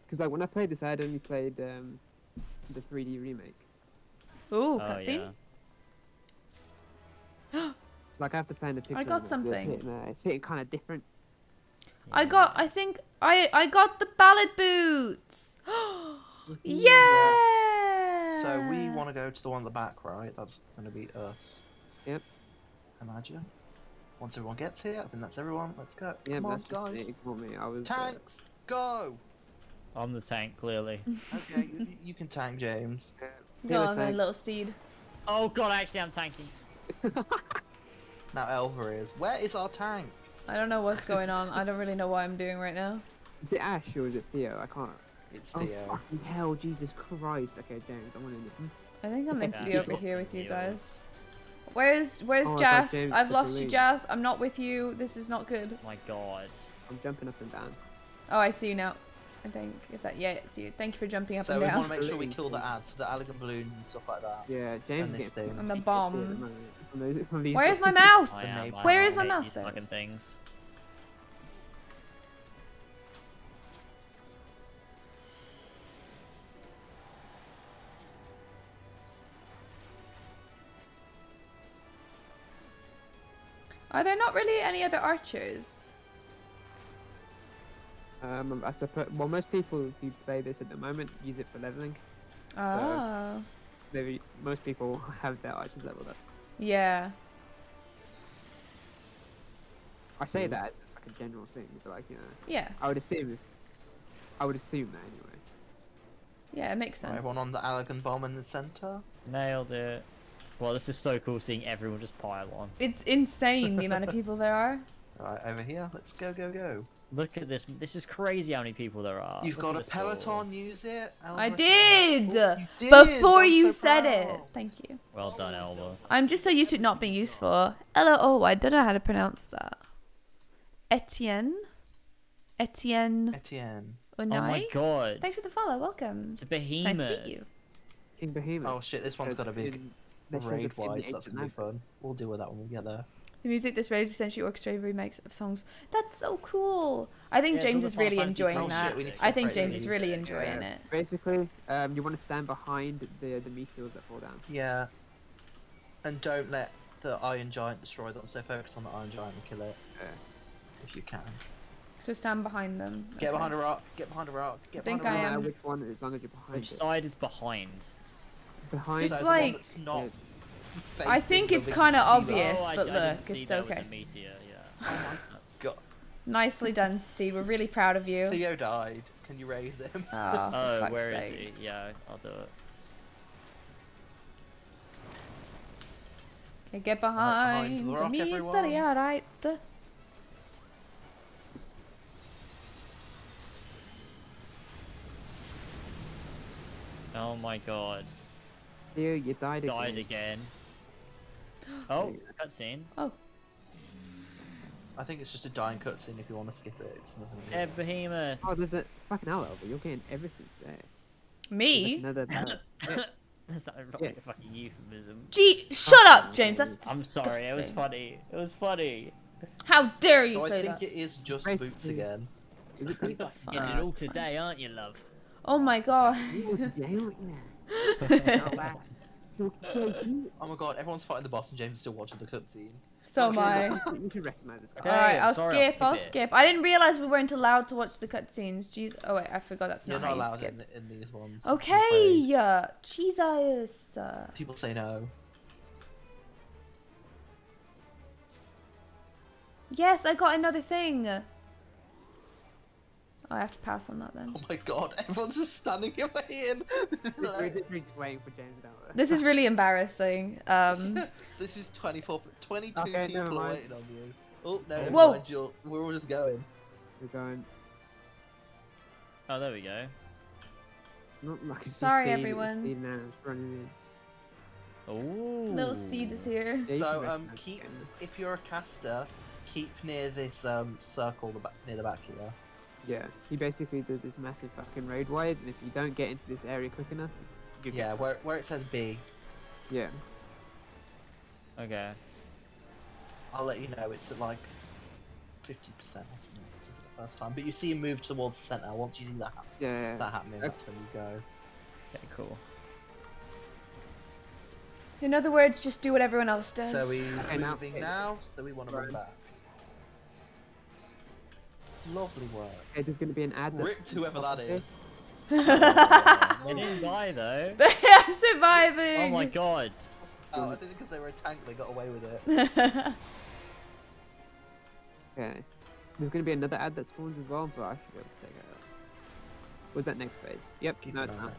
Speaker 4: Because like when I played this, I had only played the 3D remake.
Speaker 1: Ooh,
Speaker 3: Oh,
Speaker 1: cutscene?
Speaker 3: yeah.
Speaker 4: So like after playing the picture,
Speaker 1: got
Speaker 4: it's
Speaker 1: something.
Speaker 4: It's hitting kind of different.
Speaker 1: I think, I got the ballad boots! Yeah!
Speaker 5: So we want to go to the one at the back, right? That's going to be us.
Speaker 4: Yep.
Speaker 5: Imagine. Once everyone gets here, I think that's everyone. Let's go.
Speaker 4: Yeah,
Speaker 5: Come on,
Speaker 4: that's just
Speaker 5: guys.
Speaker 4: it. Ignore me. I was.
Speaker 5: Tanks, go!
Speaker 3: I'm the tank, clearly.
Speaker 5: Okay, you can tank, James.
Speaker 1: Go on then, little steed.
Speaker 3: Oh god, actually I'm tanking.
Speaker 5: Now Elva is. Where is our tank?
Speaker 1: I don't know what's going on. I don't really know what I'm doing right now.
Speaker 4: Is it Ash or is it Theo? I can't.
Speaker 5: It's
Speaker 4: Oh
Speaker 5: Theo.
Speaker 4: fucking hell! Jesus Christ! Okay, James, I want to.
Speaker 1: I think I'm meant to be
Speaker 3: Yeah.
Speaker 1: over here with you
Speaker 3: Yeah.
Speaker 1: guys. Where's
Speaker 4: Oh, I thought
Speaker 1: Jas?
Speaker 4: James
Speaker 1: I've
Speaker 4: took
Speaker 1: lost
Speaker 4: the
Speaker 1: you,
Speaker 4: lead.
Speaker 1: Jas. I'm not with you. This is not good.
Speaker 3: My god.
Speaker 4: I'm jumping up and down.
Speaker 1: Oh, I see you now. I think if that, yeah, it's you. Thank you for jumping up
Speaker 5: So
Speaker 1: and
Speaker 5: we
Speaker 1: down.
Speaker 5: want to make sure we kill the ads, the elegant balloons and stuff like that.
Speaker 4: Yeah, James
Speaker 5: And this
Speaker 4: gets
Speaker 5: thing.
Speaker 1: And the
Speaker 4: PTSD at
Speaker 1: bomb.
Speaker 4: moment from these-
Speaker 1: Where's my mouse?
Speaker 3: I
Speaker 5: The
Speaker 3: am.
Speaker 5: neighbor.
Speaker 1: Where
Speaker 3: I
Speaker 1: is my
Speaker 3: hate
Speaker 1: mouse
Speaker 3: these
Speaker 1: then?
Speaker 3: fucking things.
Speaker 1: Are there not really any other archers?
Speaker 4: I suppose. Well, most people who play this at the moment use it for leveling.
Speaker 1: Ah,
Speaker 4: Most people have their archers leveled up.
Speaker 1: yeah.
Speaker 4: I say that it's like a general thing, but like
Speaker 1: Yeah,
Speaker 4: I would assume that anyway.
Speaker 1: yeah, it makes sense.
Speaker 5: Right, everyone on the elegant bomb in the center.
Speaker 3: Nailed it. Well, this is so cool seeing everyone just pile on.
Speaker 1: It's insane the amount of people there are.
Speaker 5: Right, over here. Let's go, go, go.
Speaker 3: Look at this. This is crazy how many people there are.
Speaker 5: You've
Speaker 3: Look
Speaker 5: got
Speaker 3: at
Speaker 5: a
Speaker 3: this wall.
Speaker 5: Peloton, use it.
Speaker 1: I
Speaker 5: Elba.
Speaker 1: did!
Speaker 5: Oh, you did!
Speaker 1: Before
Speaker 5: I'm
Speaker 1: you
Speaker 5: so
Speaker 1: said
Speaker 5: proud.
Speaker 1: it. Thank you.
Speaker 3: Well done, Elba.
Speaker 1: I'm just so used to it not being useful. Oh, I don't know how to pronounce that. Etienne? Etienne
Speaker 5: Etienne.
Speaker 1: Unai?
Speaker 3: Oh my god.
Speaker 1: Thanks for the follow. Welcome.
Speaker 3: It's a
Speaker 1: It's
Speaker 3: behemoth.
Speaker 1: nice to meet you.
Speaker 4: King Behemoth.
Speaker 5: Oh shit, this one's got a big raid wide, so that's gonna be fun. We'll deal with that when we get there.
Speaker 1: The music this raid is essentially orchestrated remakes of songs. That's so cool. I think
Speaker 3: Yeah, it's all
Speaker 1: James
Speaker 3: the
Speaker 1: is
Speaker 3: Final
Speaker 1: really
Speaker 3: Fantasy
Speaker 1: enjoying
Speaker 3: songs.
Speaker 1: that.
Speaker 5: Shit, we need to
Speaker 1: I think
Speaker 5: separate
Speaker 1: James is
Speaker 5: these.
Speaker 1: really enjoying it.
Speaker 4: Basically, you want to stand behind the meteors that fall down.
Speaker 5: Yeah. And don't let the Iron Giant destroy them, so focus on the Iron Giant and kill it.
Speaker 4: Yeah.
Speaker 5: If you can.
Speaker 1: Just stand behind them.
Speaker 5: Get
Speaker 1: Okay.
Speaker 5: behind a rock, get behind a rock, get
Speaker 1: Think
Speaker 5: behind a
Speaker 1: I
Speaker 5: rock.
Speaker 1: am.
Speaker 4: Which one, as long as you're behind
Speaker 3: Which
Speaker 4: it.
Speaker 3: side is behind?
Speaker 4: Behind.
Speaker 1: Just
Speaker 5: So the one
Speaker 1: like-
Speaker 5: that's not
Speaker 1: I
Speaker 5: facing
Speaker 1: think
Speaker 5: the
Speaker 1: it's
Speaker 5: big
Speaker 1: kind of
Speaker 5: dealer.
Speaker 1: obvious,
Speaker 3: Oh, I
Speaker 1: but
Speaker 3: didn't
Speaker 1: look,
Speaker 3: see
Speaker 1: it's
Speaker 3: there was
Speaker 1: okay.
Speaker 3: a meteor, yeah.
Speaker 5: God.
Speaker 1: Nicely done, Steve. We're really proud of you.
Speaker 5: Theo died. Can you raise him?
Speaker 1: Oh, for
Speaker 3: Oh,
Speaker 1: fuck's
Speaker 3: where is
Speaker 1: sake.
Speaker 3: he? Yeah, I'll do it.
Speaker 1: Okay, get
Speaker 5: behind
Speaker 1: behind
Speaker 5: the
Speaker 1: the
Speaker 5: rock,
Speaker 1: meat,
Speaker 5: everyone.
Speaker 1: yeah, right.
Speaker 3: Oh my god.
Speaker 4: Theo, you died again.
Speaker 3: Died again. Oh, cutscene.
Speaker 5: I think it's just a dying cutscene if you want to skip it. It's nothing.
Speaker 3: Yeah, behemoth.
Speaker 4: Oh, there's a fucking hell over. You're getting everything today.
Speaker 1: Me?
Speaker 4: Another bad.
Speaker 3: That's not probably a fucking euphemism.
Speaker 1: Gee, shut up, James. That's
Speaker 3: I'm sorry, it was
Speaker 1: disgusting.
Speaker 3: funny. It was funny.
Speaker 1: How dare you
Speaker 5: So I
Speaker 1: say
Speaker 5: think
Speaker 1: that?
Speaker 5: it is just
Speaker 4: Basically-
Speaker 5: boots again.
Speaker 4: Is it
Speaker 3: You're
Speaker 4: That's
Speaker 3: fucking getting it all today, aren't you, love?
Speaker 1: Oh my god.
Speaker 4: So cute.
Speaker 5: Oh my god, everyone's fighting the boss and James is still watching the cutscene.
Speaker 1: So am I.
Speaker 4: You should recognize this guy.
Speaker 3: Okay.
Speaker 1: Alright,
Speaker 3: I'm
Speaker 1: I'll
Speaker 3: sorry,
Speaker 1: skip. I'll
Speaker 3: it.
Speaker 1: skip. I didn't realize we weren't allowed to watch the cutscenes. Jeez. Oh wait, I forgot that's
Speaker 5: You're
Speaker 1: not
Speaker 5: not
Speaker 1: how you
Speaker 5: allowed
Speaker 1: skip.
Speaker 5: in these ones. I'm
Speaker 1: Okay.
Speaker 5: afraid.
Speaker 1: Jesus.
Speaker 5: People say no.
Speaker 1: Yes, I got another thing. Oh, I have to pass on that then.
Speaker 5: Oh my god, everyone's just standing here waiting. This is
Speaker 4: We're
Speaker 5: hilarious.
Speaker 4: just waiting for James down there.
Speaker 1: This is really embarrassing.
Speaker 5: This is 22
Speaker 4: Okay, never
Speaker 5: people
Speaker 4: mind.
Speaker 5: waiting on you. Oh, no, never
Speaker 1: Whoa.
Speaker 5: mind, we're all just going.
Speaker 4: We're going.
Speaker 3: Oh, there we go.
Speaker 4: Not like it's
Speaker 1: Sorry,
Speaker 4: Steve,
Speaker 1: everyone.
Speaker 4: Steve now is running in.
Speaker 3: Ooh.
Speaker 1: Little Steed is here.
Speaker 4: Yeah, you
Speaker 5: So,
Speaker 4: should recognize this
Speaker 5: keep,
Speaker 4: guy.
Speaker 5: if you're a caster, keep near this circle near the back here.
Speaker 4: Yeah, he basically does this massive fucking road wide, and if you don't get into this area quick enough, you
Speaker 5: Yeah, where it says B,
Speaker 4: yeah.
Speaker 3: Okay.
Speaker 5: I'll let you know it's at like 50% or something, which is the first time. But you see him move towards the centre. Once you see that
Speaker 4: Yeah.
Speaker 5: that happening, that's when you go.
Speaker 3: Okay, cool.
Speaker 1: In other words, just do what everyone else does.
Speaker 5: So he's
Speaker 4: Okay, now-
Speaker 5: moving now, so we want to move
Speaker 4: Right.
Speaker 5: back. Lovely work.
Speaker 4: Okay, there's going to be an ad. that's-
Speaker 5: Ripped whoever that is.
Speaker 3: They didn't die though.
Speaker 1: They are surviving.
Speaker 3: Oh my god.
Speaker 5: Oh, I think because they were a tank, they got away with it.
Speaker 4: Okay. There's going to be another ad that spawns as well, but I should be able to take it out. Was that next phase? Yep.
Speaker 5: Keep
Speaker 4: No,
Speaker 5: an
Speaker 4: it's
Speaker 5: eye
Speaker 4: not.
Speaker 5: on it.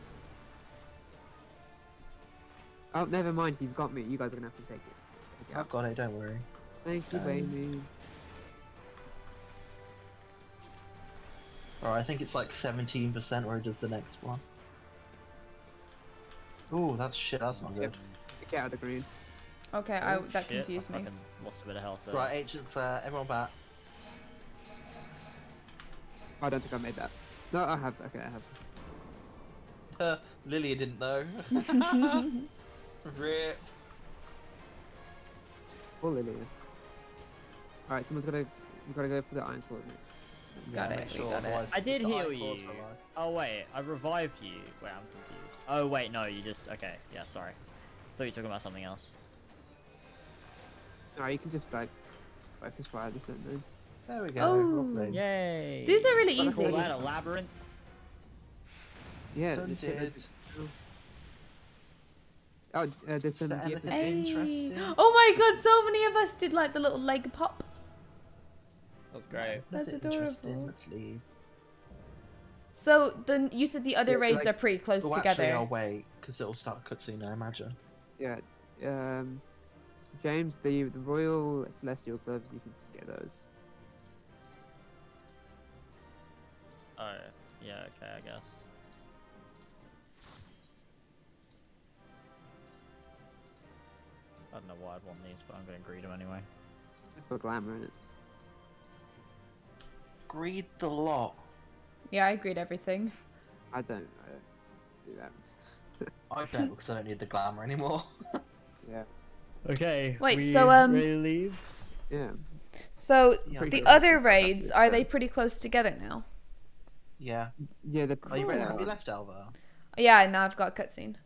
Speaker 4: Oh, never mind. He's got me. You guys are going to have to take it. Take it
Speaker 5: I've
Speaker 4: out.
Speaker 5: got it, don't worry.
Speaker 4: Thank you, baby.
Speaker 5: Alright, I think it's like 17% where it does the next one. Ooh, that's shit, that's not good.
Speaker 4: Get out of the green.
Speaker 1: Okay,
Speaker 3: Oh,
Speaker 1: that
Speaker 3: shit,
Speaker 1: confused
Speaker 3: I
Speaker 1: me.
Speaker 3: fucking lost a bit of health there.
Speaker 5: Right, Ancient Flare, everyone back.
Speaker 4: I don't think I made that. No, I have. Okay, I have.
Speaker 5: Lilia didn't know. Rip.
Speaker 4: Full Lilia. Alright, someone's got to. We've got to go for the iron sword next.
Speaker 1: Got
Speaker 5: make
Speaker 1: it, we
Speaker 5: sure,
Speaker 1: got it.
Speaker 5: otherwise
Speaker 3: I did
Speaker 5: the
Speaker 3: heal
Speaker 5: Iron Claws
Speaker 3: you.
Speaker 5: are alive.
Speaker 3: Oh wait, I revived you. Wait, I'm confused. Oh wait, no, you just okay. Yeah, sorry. Thought you were talking about something else.
Speaker 4: Alright, you can just like focus fire this then.
Speaker 5: There we go,
Speaker 1: Oh.
Speaker 5: lovely.
Speaker 3: Yay!
Speaker 1: These are really
Speaker 3: Wanna call
Speaker 1: easy.
Speaker 3: that a labyrinth?
Speaker 4: Yeah.
Speaker 5: Done
Speaker 4: this shit
Speaker 5: did.
Speaker 4: is- Oh, there's
Speaker 5: Is
Speaker 4: some.
Speaker 5: there
Speaker 4: yeah,
Speaker 5: anything
Speaker 1: Hey.
Speaker 5: interesting?
Speaker 1: Oh my god, so many of us did like the little leg pop.
Speaker 3: That's great.
Speaker 1: That's
Speaker 5: Nothing interesting,
Speaker 1: adorable.
Speaker 5: let's leave.
Speaker 1: So then you said the other
Speaker 4: Yeah, so,
Speaker 1: raids
Speaker 4: like-
Speaker 1: are pretty close
Speaker 5: Oh,
Speaker 1: together.
Speaker 5: actually, I'll wait, because it'll start a cutscene, I imagine.
Speaker 4: Yeah. James, the Royal Celestial gloves, you can get those.
Speaker 3: Oh, yeah, okay, I guess. I don't know why I'd want these, but I'm gonna greet them anyway.
Speaker 4: For glamour in it.
Speaker 5: Greed the lot.
Speaker 1: Yeah, I agreed everything.
Speaker 4: I don't do that.
Speaker 5: I don't because I don't need the glamour anymore.
Speaker 4: Yeah.
Speaker 3: Okay.
Speaker 1: Wait, so, ready
Speaker 3: to leave?
Speaker 4: Yeah.
Speaker 1: So
Speaker 5: Yeah,
Speaker 1: the
Speaker 4: pretty
Speaker 1: other
Speaker 4: sure.
Speaker 1: raids, are they pretty close together now?
Speaker 5: Yeah.
Speaker 4: Yeah, the
Speaker 5: Are you ready? Have you left, Alva?
Speaker 1: Yeah, now I've got a cutscene.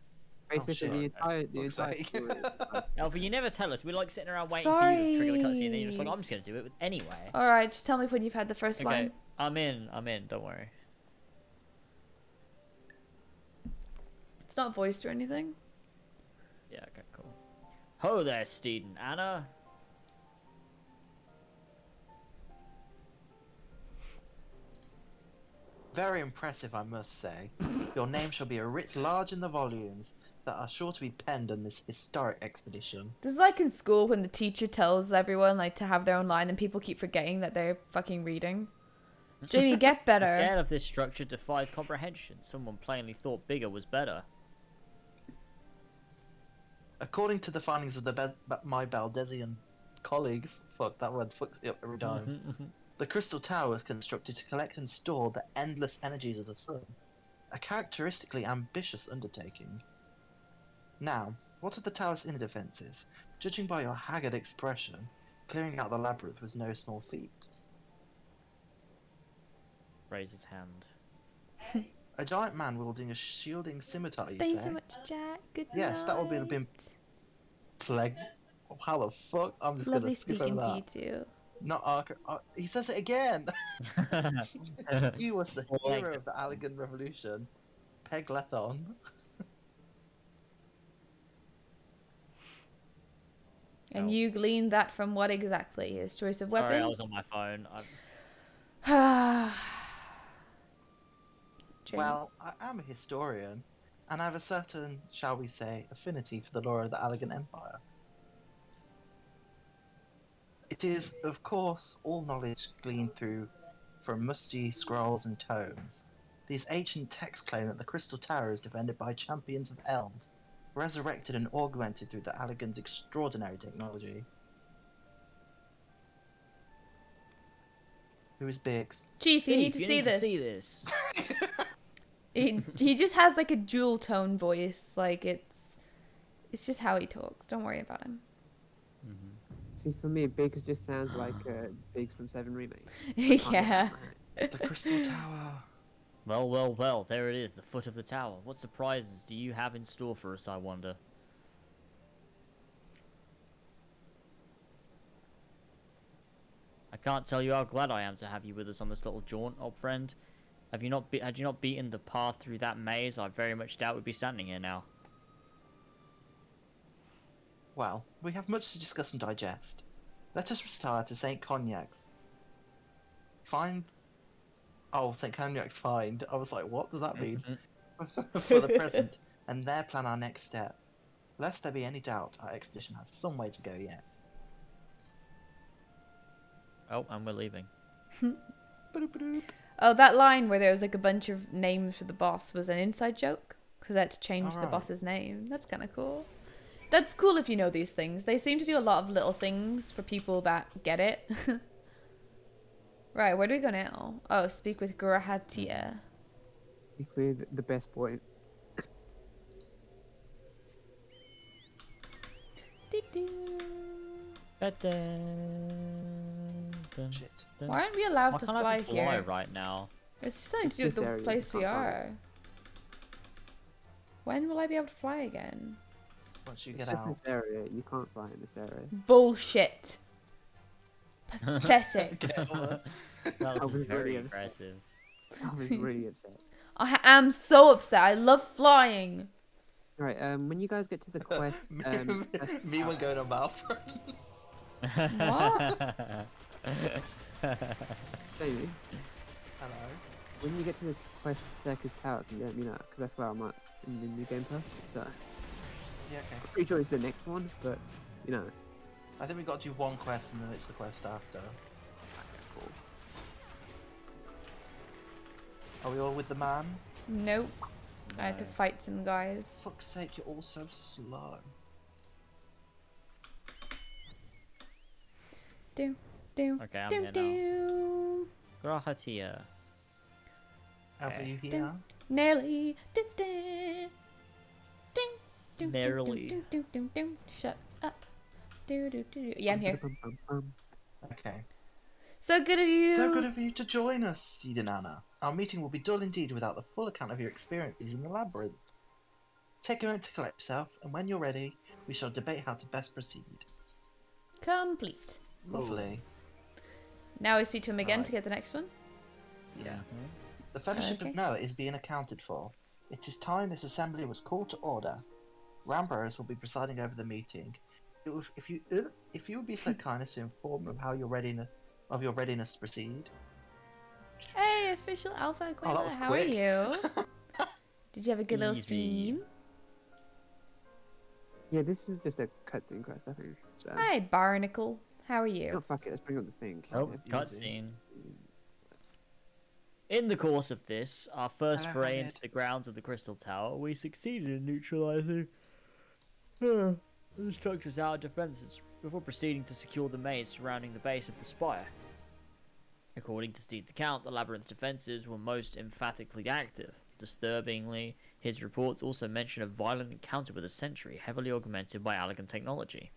Speaker 4: basically
Speaker 5: shit.
Speaker 4: the entire
Speaker 5: Fuck's sake.
Speaker 4: story is, like,
Speaker 3: Alpha, you never tell us. We're like sitting around waiting for you to trigger the cutscene, and then you're just like,
Speaker 1: Sorry.
Speaker 3: I'm just gonna do it anyway.
Speaker 1: Alright, just tell me when you've had the first
Speaker 3: Okay,
Speaker 1: line.
Speaker 3: I'm in. Don't worry.
Speaker 1: It's not voiced or anything.
Speaker 3: Yeah, okay, cool. Ho there, Steed and Anna.
Speaker 5: Very impressive, I must say. Your name shall be writ large in the volumes that are sure to be penned on this historic expedition.
Speaker 1: This is like in school when the teacher tells everyone like to have their own line and people keep forgetting that they're fucking reading. Jamie, get
Speaker 3: The
Speaker 1: better.
Speaker 3: scale of this structure defies comprehension. Someone plainly thought bigger was better.
Speaker 5: According to the findings of my Baldesian colleagues, fuck, that word fucks me up every time. The Crystal Tower was constructed to collect and store the endless energies of the sun. A characteristically ambitious undertaking. Now, what are the tower's inner defences? Judging by your haggard expression, clearing out the labyrinth was no small feat.
Speaker 3: Raise his hand.
Speaker 5: A giant man wielding a shielding scimitar, you
Speaker 1: Thanks
Speaker 5: say?
Speaker 1: so much, Jack. Good
Speaker 5: Yes, that would have been plague. How the fuck? I'm just
Speaker 1: Lovely
Speaker 5: gonna skip
Speaker 1: speaking
Speaker 5: over
Speaker 1: to you
Speaker 5: that.
Speaker 1: too.
Speaker 5: Not Ark. He says it again. He was the hero of the Allegan Revolution. Peg Lethon.
Speaker 1: And
Speaker 3: Oh.
Speaker 1: you gleaned that from what exactly? His choice of
Speaker 3: Sorry, I
Speaker 1: weapon?
Speaker 3: was on my phone.
Speaker 1: Jamie.
Speaker 5: Well, I am a historian, and I have a certain, shall we say, affinity for the lore of the Allegan Empire. It is, of course, all knowledge gleaned from musty scrolls and tomes. These ancient texts claim that the Crystal Tower is defended by champions of Elm, resurrected and augmented through the Allegan's extraordinary technology. Who is Biggs?
Speaker 1: Chief, you need
Speaker 3: Chief,
Speaker 1: to see this.
Speaker 3: this.
Speaker 1: He just has like a dual tone voice. Like it's just how he talks. Don't worry about him.
Speaker 4: see, for me, Biggs just sounds like Biggs from 7 Remake.
Speaker 1: Yeah.
Speaker 5: The Crystal Tower.
Speaker 3: Well, well, well, there it is, the foot of the tower. What surprises do you have in store for us, I wonder? I can't tell you how glad I am to have you with us on this little jaunt, old friend. Had you not beaten the path through that maze, I very much doubt we'd be standing here now.
Speaker 5: Well, we have much to discuss and digest. Let us retire to St. Cognac's. St. Cognac's find. I was like, what does that mean? For the present, and there plan our next step. Lest there be any doubt, our expedition has some way to go yet.
Speaker 3: Oh, and we're leaving.
Speaker 1: Oh, that line where there was like a bunch of names for the boss was an inside joke because I had to change the
Speaker 5: Alright.
Speaker 1: boss's name. That's kind of cool. That's cool if you know these things. They seem to do a lot of little things for people that get it. Right, where do we go now? Oh, speak with Grahatia.
Speaker 4: Equally the best boy.
Speaker 5: Shit.
Speaker 1: Why aren't we allowed
Speaker 3: Why
Speaker 1: to
Speaker 3: can't
Speaker 1: fly
Speaker 3: I fly
Speaker 1: here?
Speaker 3: right now?
Speaker 1: It's just something to do
Speaker 4: It's
Speaker 1: with
Speaker 4: this
Speaker 1: the
Speaker 4: area,
Speaker 1: place
Speaker 4: you
Speaker 1: we
Speaker 4: can't fly.
Speaker 1: are. When will I be able to fly again?
Speaker 5: Once you
Speaker 4: It's
Speaker 5: get
Speaker 4: just
Speaker 5: out.
Speaker 4: this area. You can't fly in this area.
Speaker 1: Bullshit. Pathetic.
Speaker 5: Get over.
Speaker 3: That was
Speaker 4: was
Speaker 3: very
Speaker 4: really
Speaker 3: aggressive.
Speaker 4: I was really upset.
Speaker 1: I am so upset. I love flying.
Speaker 4: Right, when you guys get to the quest,
Speaker 5: Me when going on Battlefront.
Speaker 4: Jamie,
Speaker 5: Hello.
Speaker 4: when you get to the quest Circus Tower, can you let me know? Because that's where I'm at in the new game pass. So,
Speaker 5: Yeah, okay.
Speaker 4: Pretty sure it's the next one, but you know.
Speaker 5: I think we got to do one quest and then it's the quest after.
Speaker 4: Cool.
Speaker 5: Are we all with the man?
Speaker 1: Nope. I had to
Speaker 3: No.
Speaker 1: fight some guys.
Speaker 5: Fuck's sake, you're all so slow.
Speaker 1: Do, do,
Speaker 3: Okay, I'm
Speaker 1: do,
Speaker 3: here now.
Speaker 1: do.
Speaker 3: Grahatia.
Speaker 5: Are
Speaker 3: Okay.
Speaker 5: you here?
Speaker 1: Nearly. Do, do. Ding. Do, do,
Speaker 3: Nearly.
Speaker 1: do, do, do, do. Shut up. Do, do, do, do. Yeah, I'm here.
Speaker 5: Okay.
Speaker 1: So good of you.
Speaker 5: So good of you to join us, Steed and Anna. Our meeting will be dull indeed without the full account of your experiences in the labyrinth. Take a moment to collect yourself, and when you're ready, we shall debate how to best proceed.
Speaker 1: Complete.
Speaker 5: Lovely.
Speaker 1: Now we speak to him again
Speaker 5: Right.
Speaker 1: to get the next one.
Speaker 5: Yeah. The Fellowship
Speaker 1: Okay.
Speaker 5: of Noah is being accounted for. It is time this assembly was called to order. Ramboros will be presiding over the meeting. If you would be so kind as to inform of how your readiness to proceed.
Speaker 1: Hey, official Alpha
Speaker 5: Oh, that
Speaker 1: Aquila,
Speaker 5: was
Speaker 1: how
Speaker 5: quick.
Speaker 1: are you? Did you have a good little
Speaker 3: Easy.
Speaker 1: stream?
Speaker 4: Yeah, this is just a cutscene quest, I think. So.
Speaker 1: Hi, Barnacle. How are
Speaker 4: Oh,
Speaker 1: you?
Speaker 4: fuck it, let's bring up the thing.
Speaker 3: Oh,
Speaker 5: Easy.
Speaker 3: cutscene. In the course of this, our first
Speaker 5: Hello,
Speaker 3: foray
Speaker 5: Hamid.
Speaker 3: into the grounds of the Crystal Tower, we succeeded in neutralizing the structure's outer defenses before proceeding to secure the maze surrounding the base of the spire. According to Steed's account, the labyrinth's defenses were most emphatically active. Disturbingly, his reports also mention a violent encounter with a sentry, heavily augmented by elegant technology.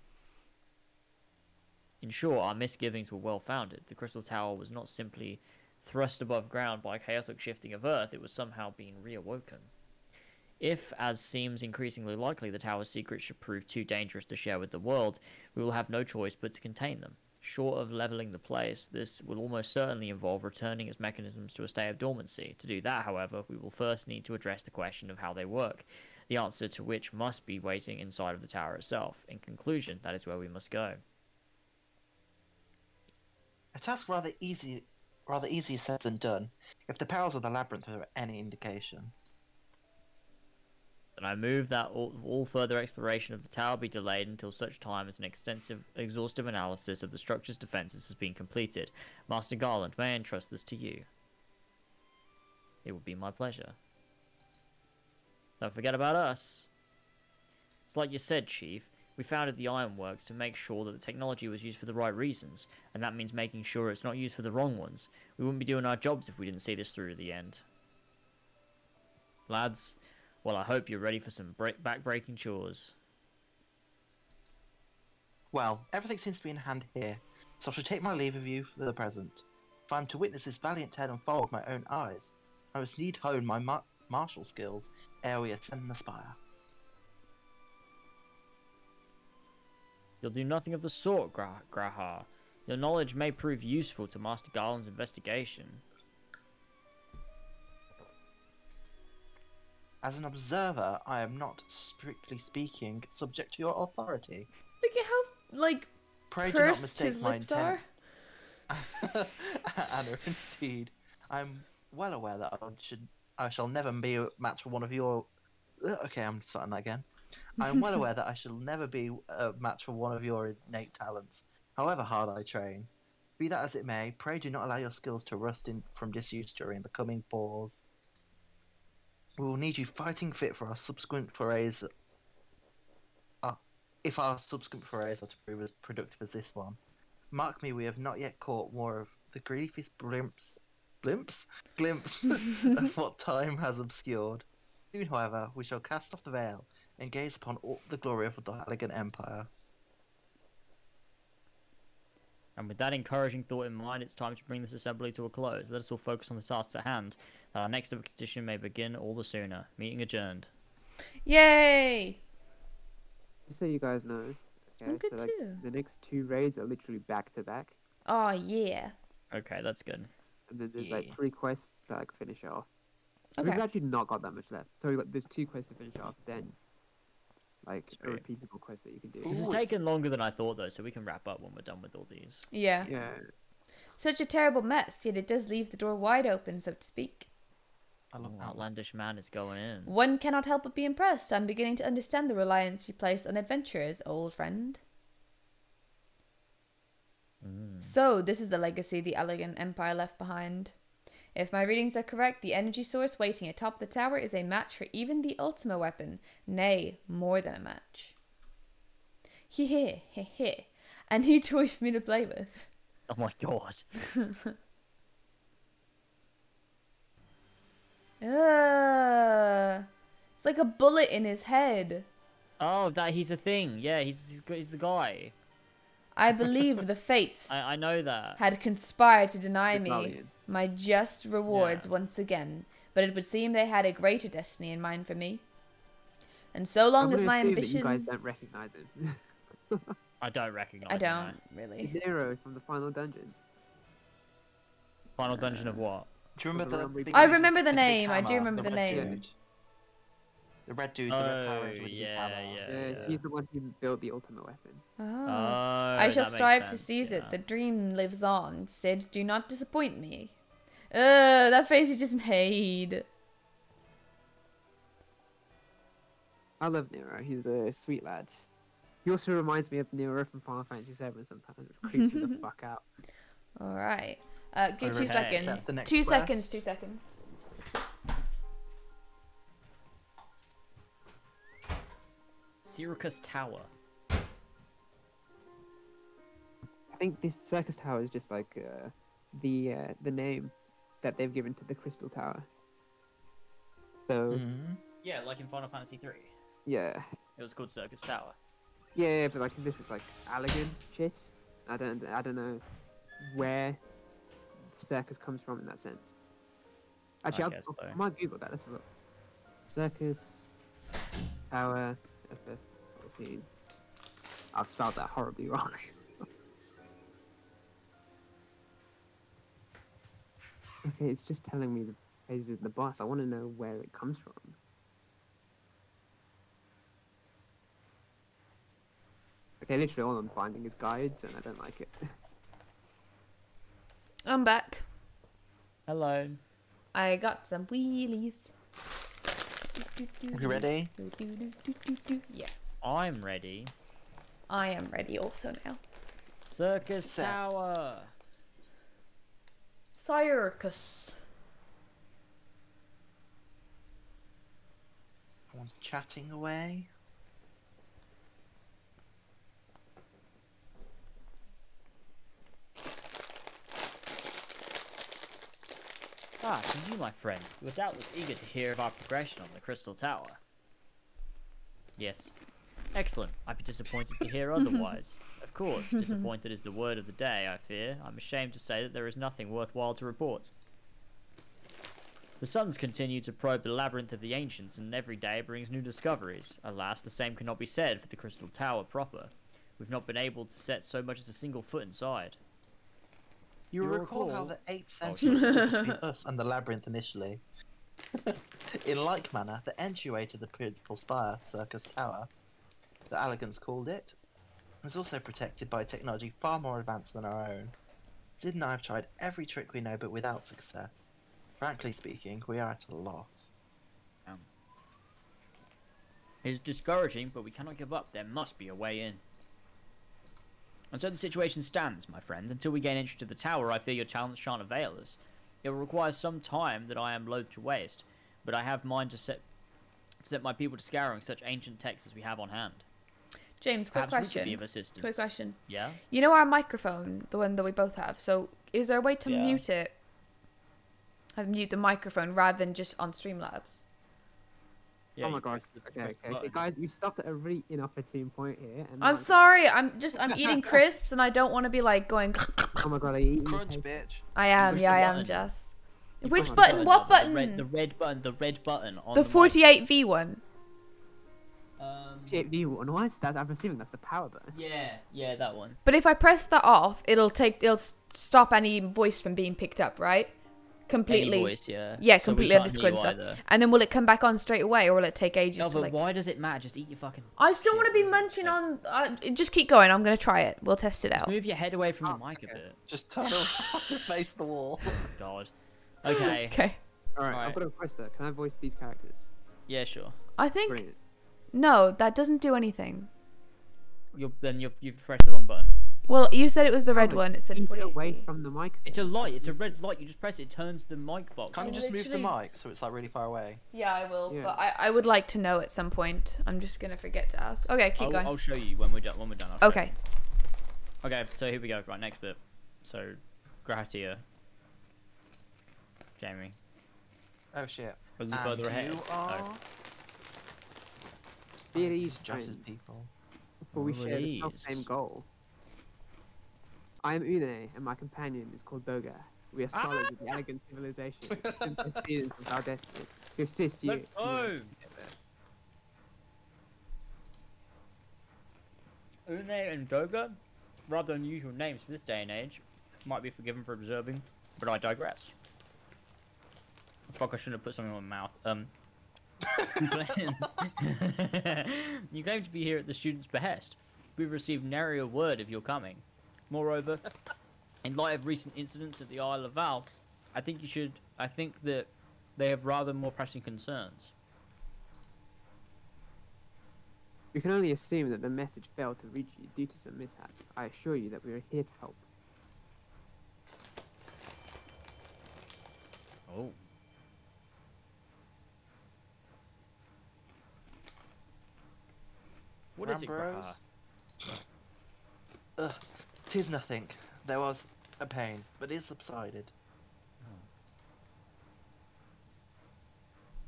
Speaker 3: In short, our misgivings were well founded. The Crystal Tower was not simply thrust above ground by chaotic shifting of Earth, it was somehow being reawoken. If, as seems increasingly likely, the tower's secrets should prove too dangerous to share with the world, we will have no choice but to contain them. Short of leveling the place, this will almost certainly involve returning its mechanisms to a state of dormancy. To do that, however, we will first need to address the question of how they work, the answer to which must be waiting inside of the tower itself. In conclusion, that is where we must go.
Speaker 5: A task rather easier said than done, if the perils of the labyrinth are any indication.
Speaker 3: And I move that all further exploration of the tower be delayed until such time as an exhaustive analysis of the structure's defenses has been completed. Master Garland, may I entrust this to you? It would be my pleasure. Don't forget about us. It's like you said, Chief. We founded the Ironworks to make sure that the technology was used for the right reasons, and that means making sure it's not used for the wrong ones. We wouldn't be doing our jobs if we didn't see this through to the end. Lads, well, I hope you're ready for some back-breaking chores.
Speaker 5: Well, everything seems to be in hand here, so I shall take my leave of you for the present. If I am to witness this valiant tale unfold with my own eyes, I must need hone my martial skills ere we ascend the spire.
Speaker 3: You'll do nothing of the sort, Grahar. Your knowledge may prove useful to Master Garland's investigation.
Speaker 5: As an observer, I am not, strictly speaking, subject to your authority.
Speaker 1: Look at how, like,
Speaker 5: Pray do not
Speaker 1: pursed
Speaker 5: mistake
Speaker 1: his
Speaker 5: my
Speaker 1: lips are.
Speaker 5: intent. Anna, indeed. I am well aware that I shall never be a match for one of your... Okay, I'm starting that again. I am well aware that I shall never be a match for one of your innate talents, however hard I train. Be that as it may, pray do not allow your skills to rust from disuse during the coming pause. We will need you fighting fit for our subsequent forays. If our subsequent forays are to prove as productive as this one. Mark me, we have not yet caught more of the griefest glimpse of what time has obscured. Soon, however, we shall cast off the veil and gaze upon all the glory of the elegant empire.
Speaker 3: And with that encouraging thought in mind, it's time to bring this assembly to a close. Let us all focus on the tasks at hand, that our next expedition may begin all the sooner. Meeting adjourned.
Speaker 1: Yay!
Speaker 4: Just so you guys know, okay,
Speaker 1: I'm good
Speaker 4: so like,
Speaker 1: too.
Speaker 4: the next 2 raids are literally back to back,
Speaker 1: Oh, yeah.
Speaker 3: Okay, that's good.
Speaker 4: and then there's
Speaker 5: Yeah.
Speaker 4: like 3 quests that like finish off.
Speaker 1: Okay.
Speaker 4: We've actually not got that much left. So there's 2 quests to finish off, then like a
Speaker 3: Sweet.
Speaker 4: repeatable quest that you can do.
Speaker 3: This has
Speaker 5: Ooh,
Speaker 3: taken longer than I thought, though, so we can wrap up when we're done with all these.
Speaker 1: Yeah.
Speaker 4: Yeah,
Speaker 1: Such a terrible mess, yet it does leave the door wide open, so to speak.
Speaker 5: I love that.
Speaker 3: Outlandish man is going in.
Speaker 1: One cannot help but be impressed. I'm beginning to understand the reliance you place on adventurers, old friend. So, this is the legacy the elegant empire left behind. If my readings are correct, the energy source waiting atop the tower is a match for even the Ultima weapon. Nay, more than a match. Heh heh heh. A new toy for me to play with.
Speaker 3: Oh my god.
Speaker 1: It's like a bullet in his head.
Speaker 3: Oh, he's a thing. Yeah, he's the guy.
Speaker 1: I believe the fates
Speaker 3: I know that.
Speaker 1: had conspired to deny me
Speaker 4: Italian.
Speaker 1: my just rewards once again, but it would seem they had a greater destiny in mind for me. And so long as my ambition...
Speaker 4: You guys don't recognize him.
Speaker 3: I don't recognize
Speaker 1: I
Speaker 3: him,
Speaker 1: don't,
Speaker 3: no.
Speaker 1: really.
Speaker 4: Nero from the final dungeon.
Speaker 3: Final dungeon of what?
Speaker 5: Do you remember the? big
Speaker 1: I
Speaker 5: big-
Speaker 1: remember the
Speaker 5: big
Speaker 1: name, I do
Speaker 5: hammer,
Speaker 1: remember the
Speaker 5: red
Speaker 1: name.
Speaker 5: dude? The red dude, the red Power Ranger with the big
Speaker 3: yeah,
Speaker 5: hammer.
Speaker 3: yeah.
Speaker 4: He's the one who built the ultimate weapon.
Speaker 1: Oh.
Speaker 3: I
Speaker 1: I shall strive to seize it. The dream lives on. Sid, do not disappoint me. That face he just made.
Speaker 4: I love Nero. He's a sweet lad. He also reminds me of Nero from Final Fantasy VII sometimes, which creeps me the fuck out.
Speaker 1: Alright. Give 2
Speaker 5: Okay.
Speaker 1: seconds.
Speaker 5: Accept the next
Speaker 1: 2
Speaker 5: quest.
Speaker 1: seconds, 2 seconds.
Speaker 3: Syracuse Tower.
Speaker 4: I think this Circus Tower is just like the name that they've given to the Crystal Tower. So
Speaker 5: Mhm.
Speaker 3: Yeah, like in Final Fantasy 3.
Speaker 4: yeah,
Speaker 3: It was called Circus Tower.
Speaker 4: yeah, but like this is like Allegan shit. I don't know where circus comes from in that sense. Actually,
Speaker 3: I
Speaker 4: I
Speaker 3: guess so.
Speaker 4: might Google that. Let's have a look. Circus Tower FF14. I've spelled that horribly wrong. Okay, it's just telling me the phases of the boss. I want to know where it comes from. Okay, literally all I'm finding is guides, and I don't like it.
Speaker 1: I'm back.
Speaker 3: Hello.
Speaker 1: I got some wheelies.
Speaker 5: You ready?
Speaker 1: Yeah.
Speaker 3: I'm ready.
Speaker 1: I am ready also now.
Speaker 3: Circus
Speaker 5: Set.
Speaker 3: Tower.
Speaker 1: Circus.
Speaker 5: Everyone's chatting away.
Speaker 3: Ah, and you, my friend. You are doubtless eager to hear of our progression on the Crystal Tower. Yes. Excellent. I'd be disappointed to hear otherwise. Of course, disappointed is the word of the day, I fear. I'm ashamed to say that there is nothing worthwhile to report. The suns continue to probe the labyrinth of the ancients, and every day brings new discoveries. Alas, the same cannot be said for the Crystal Tower proper. We've not been able to set so much as a single foot inside.
Speaker 5: You
Speaker 3: You
Speaker 5: recall how
Speaker 3: recall-
Speaker 5: the 8th
Speaker 3: Oh,
Speaker 5: century stood between us and the labyrinth initially? In like manner, the entryway to the Crystal Spire, Circus Tower, the Elegants called it, is also protected by technology far more advanced than our own. Sid and I have tried every trick we know, but without success. Frankly speaking, we are at a loss.
Speaker 3: It is discouraging, but we cannot give up. There must be a way in. And so the situation stands, my friends. Until we gain entry to the tower, I fear your talents shan't avail us. It will require some time that I am loath to waste, but I have mind to set my people to scouring such ancient texts as we have on hand.
Speaker 1: James, quick
Speaker 3: Perhaps we could be
Speaker 1: question.
Speaker 3: of assistance.
Speaker 1: Quick question.
Speaker 3: Yeah?
Speaker 1: You know our microphone, the one that we both have. So, is there a way to
Speaker 3: Yeah.
Speaker 1: mute it? Mute the microphone rather than just on Streamlabs.
Speaker 3: Yeah,
Speaker 4: oh my
Speaker 3: you
Speaker 4: gosh.
Speaker 3: press the-
Speaker 4: Okay,
Speaker 3: press the
Speaker 4: okay,
Speaker 3: button.
Speaker 4: guys, you've stopped at a really inopportune point here. And
Speaker 1: I'm
Speaker 4: like-
Speaker 1: sorry. I'm eating crisps and I don't want to be like going.
Speaker 4: Oh my god, I eat
Speaker 5: Crunch,
Speaker 4: taste-
Speaker 5: bitch.
Speaker 1: I am.
Speaker 3: Push
Speaker 1: Yeah,
Speaker 3: the
Speaker 1: I am.
Speaker 3: button.
Speaker 1: Jess.
Speaker 3: You
Speaker 1: Which
Speaker 3: press the
Speaker 1: button? What
Speaker 3: the
Speaker 1: button?
Speaker 3: red button. The red button on
Speaker 1: The
Speaker 3: mic.
Speaker 1: 48V one.
Speaker 4: 48V one. Why is that? I'm assuming that's the power button.
Speaker 3: Yeah, that one.
Speaker 1: But if I press that off, it'll stop any voice from being picked up, right? Completely.
Speaker 3: Any voice, yeah.
Speaker 1: Yeah,
Speaker 3: So we
Speaker 1: completely
Speaker 3: can't
Speaker 1: on Discord
Speaker 3: hear
Speaker 1: and
Speaker 3: you
Speaker 1: stuff.
Speaker 3: either.
Speaker 1: And then will it come back on straight away, or will it take ages?
Speaker 3: No,
Speaker 1: to,
Speaker 3: but
Speaker 1: like...
Speaker 3: why does it matter? Just eat your fucking...
Speaker 1: I just don't
Speaker 3: shit.
Speaker 1: want to be munching on. Just keep going. I'm gonna try it. We'll test it out.
Speaker 3: Move your head away from
Speaker 4: Oh,
Speaker 3: the mic a
Speaker 4: okay.
Speaker 3: bit.
Speaker 5: Just turn around to face the wall.
Speaker 3: God. Okay.
Speaker 1: Okay.
Speaker 4: Alright,
Speaker 3: Alright.
Speaker 4: I've got a request though. Can I voice these characters?
Speaker 3: Yeah, sure.
Speaker 1: I think
Speaker 4: Brilliant.
Speaker 1: no, that doesn't do anything.
Speaker 3: You've pressed the wrong button.
Speaker 1: Well, you said it was the red
Speaker 4: Oh,
Speaker 1: one. It
Speaker 4: just
Speaker 1: said
Speaker 4: eat
Speaker 1: 48.
Speaker 4: away from the mic.
Speaker 3: It's a light. It's a red light. You just press it. It turns the mic box.
Speaker 5: Can't you just move the
Speaker 1: Literally-
Speaker 5: mic so it's like really far away?
Speaker 1: Yeah, I will.
Speaker 4: Yeah.
Speaker 1: But I would like to know at some point. I'm just gonna forget to ask. Okay, keep going.
Speaker 3: I'll show you when we're done. I'll show
Speaker 1: Okay.
Speaker 3: you. Okay. So here we go. Right, next bit. So, Gratia. Jamie.
Speaker 5: Oh shit.
Speaker 3: A little
Speaker 5: And
Speaker 3: further ahead.
Speaker 5: you are...
Speaker 3: Oh.
Speaker 4: Dear these
Speaker 5: Just as
Speaker 4: friends,
Speaker 5: people.
Speaker 4: for we
Speaker 3: Who are
Speaker 4: share the
Speaker 3: these?
Speaker 4: self-same goal. I am Une, and my companion is called Doga. We are scholars of the elegant civilization, and students of our destiny, to assist you.
Speaker 3: Let's go! Une and Doga, rather unusual names for this day and age. Might be forgiven for observing, but I digress. Fuck, I shouldn't have put something on my mouth. You claim to be here at the students' behest. We've received nary a word of your coming. Moreover, in light of recent incidents at the Isle of Val, I think that they have rather more pressing concerns.
Speaker 4: We can only assume that the message failed to reach you due to some mishap. I assure you that we are here to help.
Speaker 3: Oh. What is it,
Speaker 5: Ambrose?
Speaker 3: Graha?
Speaker 5: Ugh, 'tis nothing. There was a pain, but it subsided.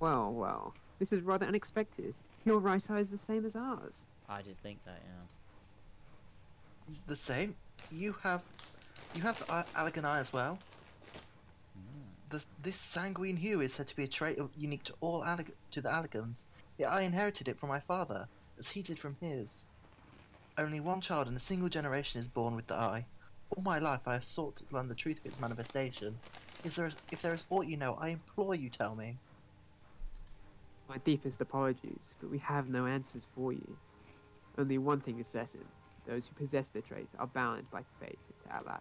Speaker 4: Well, well, this is rather unexpected. Your right eye is the same as ours.
Speaker 3: I did think that, yeah.
Speaker 5: The same? You have the Allegan eye as well? This sanguine hue is said to be a trait unique to all to the Allegans. Yet I inherited it from my father, as he did from his. Only one child in a single generation is born with the eye. All my life I have sought to learn the truth of its manifestation. If there is aught you know, I implore you tell me.
Speaker 4: My deepest apologies, but we have no answers for you. Only one thing is certain. Those who possess the trait are bound by fate to Alak.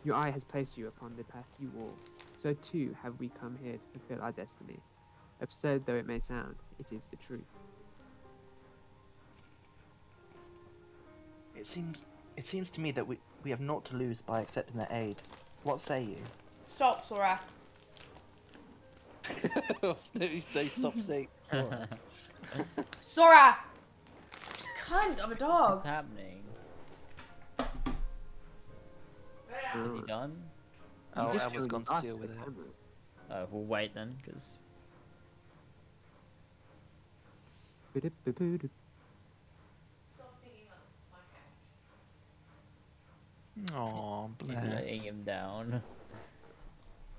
Speaker 4: Your eye has placed you upon the path you walk. So too have we come here to fulfill our destiny. Absurd though it may sound, it is the truth.
Speaker 5: It seems to me that we have naught to lose by accepting their aid. What say you?
Speaker 1: Stop, Sora.
Speaker 5: You say stop saying Sora.
Speaker 1: Sora! Cunt of a dog.
Speaker 3: What's happening? Is he done?
Speaker 5: Oh,
Speaker 4: just
Speaker 5: Emma's
Speaker 4: showing
Speaker 5: gone to
Speaker 4: us
Speaker 5: deal
Speaker 4: the
Speaker 5: with it.
Speaker 4: camera.
Speaker 3: We'll wait then, because...
Speaker 5: Aw,
Speaker 3: He's letting
Speaker 5: bless.
Speaker 3: him down.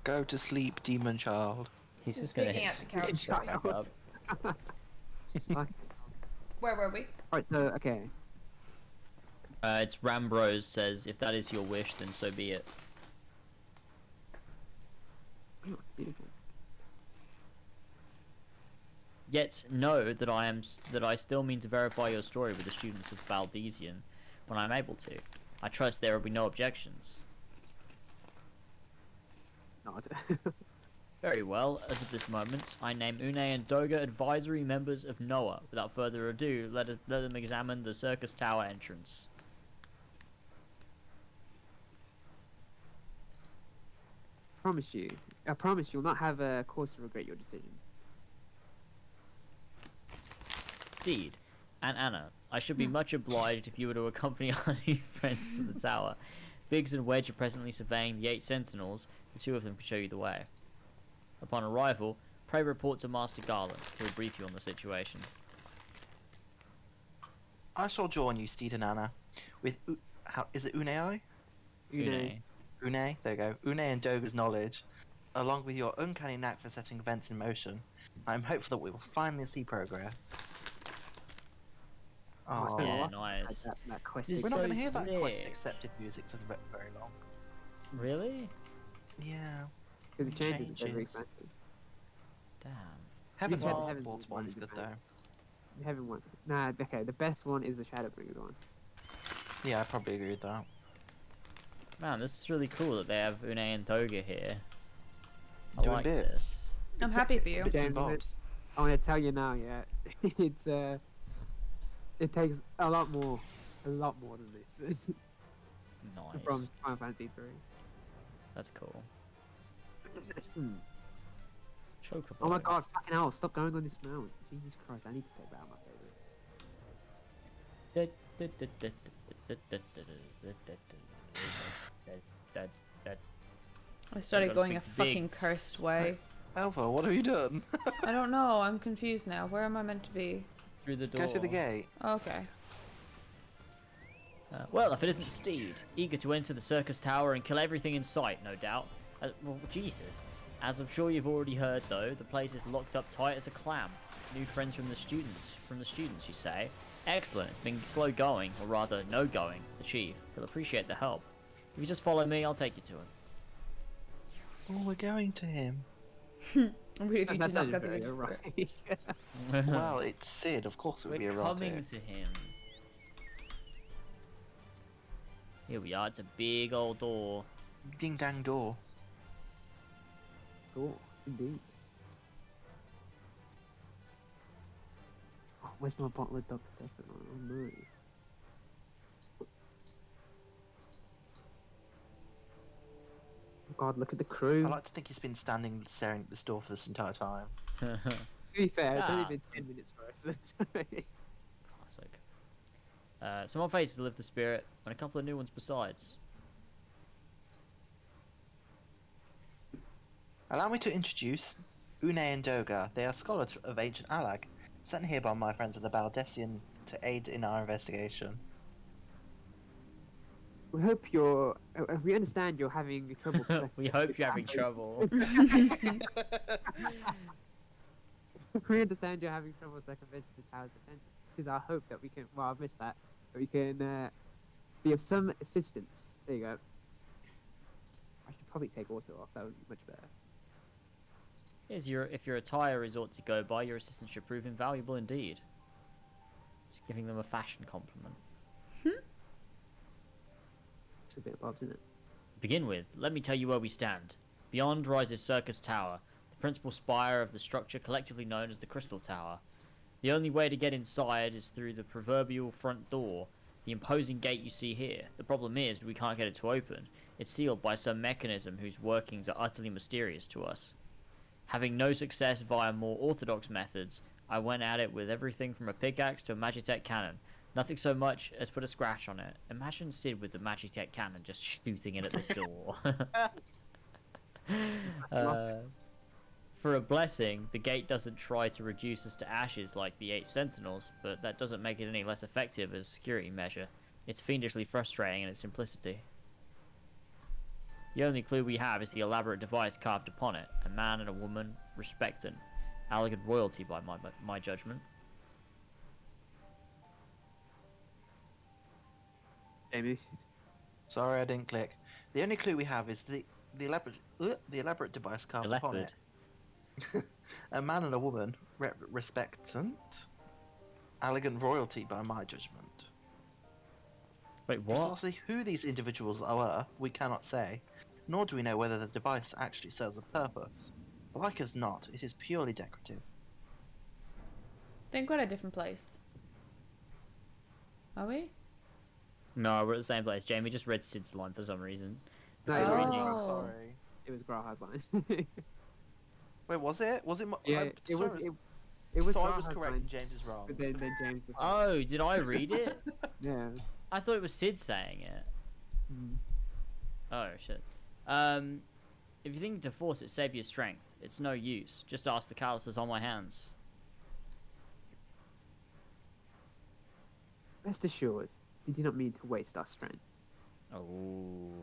Speaker 5: Go to sleep, demon child.
Speaker 3: He's
Speaker 1: He's
Speaker 3: just gonna
Speaker 1: picking
Speaker 3: hit
Speaker 1: out the couch.
Speaker 3: back up.
Speaker 1: Where were we?
Speaker 4: Alright, so, okay.
Speaker 3: It's Rambrose says, if that is your wish, then so be it.
Speaker 4: Oh, beautiful.
Speaker 3: Yet know that I still mean to verify your story with the students of Valdesian when I'm able to. I trust there will be no objections.
Speaker 4: Nod.
Speaker 3: Very well, as of this moment, I name Une and Doga advisory members of NOAA. Without further ado, let them examine the circus tower entrance.
Speaker 4: I promise you'll not have a cause to regret your decision.
Speaker 3: Indeed. And Anna, I should be much obliged if you were to accompany our new friends to the tower. Biggs and Wedge are presently surveying the 8 sentinels. The 2 of them can show you the way. Upon arrival, pray report to Master Garland. He'll brief you on the situation.
Speaker 5: I shall join you, Steed and Anna, with is it Unei?
Speaker 3: Une.
Speaker 5: Une, there you go. Une and Doga's knowledge, along with your uncanny knack for setting events in motion. I'm hopeful that we will finally see progress.
Speaker 4: Oh, it's been a
Speaker 3: Yeah,
Speaker 4: lot
Speaker 3: nice.
Speaker 4: that quest.
Speaker 3: This
Speaker 5: We're
Speaker 3: is
Speaker 5: not
Speaker 3: so
Speaker 5: going to hear that quite
Speaker 3: slick.
Speaker 5: accepted music for very long.
Speaker 3: Really?
Speaker 5: Yeah.
Speaker 4: Because it changes with every
Speaker 5: changes.
Speaker 4: expansion.
Speaker 3: Damn.
Speaker 5: Heaven's
Speaker 3: Well,
Speaker 5: Heaven's one is good though.
Speaker 4: The heaven one. Nah, okay, the best one is the Shadowbringers one.
Speaker 5: Yeah, I probably agree with that.
Speaker 3: Man, this is really cool that they have Une and Doga here. I
Speaker 5: Doing
Speaker 3: like
Speaker 5: bits.
Speaker 3: this.
Speaker 1: I'm happy for you.
Speaker 5: Bits and
Speaker 4: James,
Speaker 5: bobs.
Speaker 4: I want to tell you now, yeah, it's it takes a lot more than this
Speaker 3: Nice.
Speaker 4: from Final Fantasy 3.
Speaker 3: That's cool. Chocobo.
Speaker 4: Oh my god, fucking hell, stop going on this mount. Jesus Christ, I need to take that out of my favorites.
Speaker 1: I started
Speaker 3: gotta
Speaker 1: going a
Speaker 3: speak to
Speaker 1: fucking
Speaker 3: Biggs.
Speaker 1: cursed way.
Speaker 5: Alpha, what have you done?
Speaker 1: I don't know. I'm confused now. Where am I meant to be?
Speaker 3: Through the door.
Speaker 5: Go through the gate.
Speaker 1: Okay.
Speaker 3: Well, if it isn't Steed, eager to enter the circus tower and kill everything in sight, no doubt. Well, Jesus. As I'm sure you've already heard, though, the place is locked up tight as a clam. New friends from the students, you say? Excellent. It's been slow going, or rather, no going. The chief. He'll appreciate the help. If you just follow me, I'll take you to him.
Speaker 5: Oh, we're going to him.
Speaker 1: I'm really if you
Speaker 4: That
Speaker 1: did not
Speaker 4: sounded
Speaker 1: go
Speaker 4: very
Speaker 1: through.
Speaker 4: erotic.
Speaker 5: Well, it's Sid. Of course it would be
Speaker 3: We're
Speaker 5: erotic.
Speaker 3: coming to him. Here we are. It's a big old door.
Speaker 5: Ding dang door.
Speaker 4: Cool, indeed. Oh, where's my bottle of Dr. Pepper? Oh no. Oh god, look at the crew.
Speaker 5: I like to think he's been staring at this door for this entire time.
Speaker 4: To be fair, it's only
Speaker 3: Ah.
Speaker 4: been 10 minutes for us.
Speaker 3: Classic. Some more faces live the spirit, and a couple of new ones besides.
Speaker 5: Allow me to introduce Une and Doga. They are scholars of ancient Alag, sent here by my friends of the Baldessian to aid in our investigation.
Speaker 4: We hope we understand you're having trouble.
Speaker 3: We hope you're having trouble.
Speaker 4: We understand you're having trouble circumventing the tower's defense. Because I hope that we can. Well, I've missed that. But we can be of some assistance. There you go. I should probably take auto off. That would be much better.
Speaker 3: If your attire is ought to go by, your assistance should prove invaluable indeed. Just giving them a fashion compliment.
Speaker 4: It's a bit of bobs, isn't it?
Speaker 3: To begin with, let me tell you where we stand. Beyond rises Circus Tower, the principal spire of the structure collectively known as the Crystal Tower. The only way to get inside is through the proverbial front door, the imposing gate you see here. The problem is we can't get it to open. It's sealed by some mechanism whose workings are utterly mysterious to us. Having no success via more orthodox methods, I went at it with everything from a pickaxe to a Magitech cannon. Nothing so much as put a scratch on it. Imagine Sid with the Magitech cannon just shooting it at this door. For a blessing, the gate doesn't try to reduce us to ashes like the 8 Sentinels, but that doesn't make it any less effective as a security measure. It's fiendishly frustrating in its simplicity. The only clue we have is the elaborate device carved upon it. A man and a woman, respectant. Elegant royalty by my judgment.
Speaker 4: Jamie.
Speaker 5: Sorry, I didn't click. The only clue we have is the elaborate device carved
Speaker 3: A
Speaker 5: upon
Speaker 3: leopard.
Speaker 5: it. A man and a woman, respectant, elegant royalty by my judgment.
Speaker 3: Wait, what?
Speaker 5: Precisely who these individuals are, we cannot say, nor do we know whether the device actually serves a purpose. Like as not, it is purely decorative.
Speaker 1: Think we're at a different place. Are we?
Speaker 3: No, we're at the same place. Jamie just read Sid's line for some reason.
Speaker 4: No,
Speaker 1: Oh.
Speaker 5: Sorry.
Speaker 4: it was Graha's line.
Speaker 5: Wait, was it? Was it?
Speaker 4: Yeah, it was. It was.
Speaker 5: So I was
Speaker 4: Graha's
Speaker 5: correct
Speaker 4: line,
Speaker 5: and James is wrong.
Speaker 4: but then James. Was
Speaker 3: Oh, did I read it?
Speaker 4: Yeah.
Speaker 3: I thought it was Sid saying it.
Speaker 4: Mhm.
Speaker 3: Oh, shit. If you think to force it, save your strength. It's no use. Just ask the calluses on my hands.
Speaker 4: Rest assured, we do not mean to waste our strength.
Speaker 3: Oh.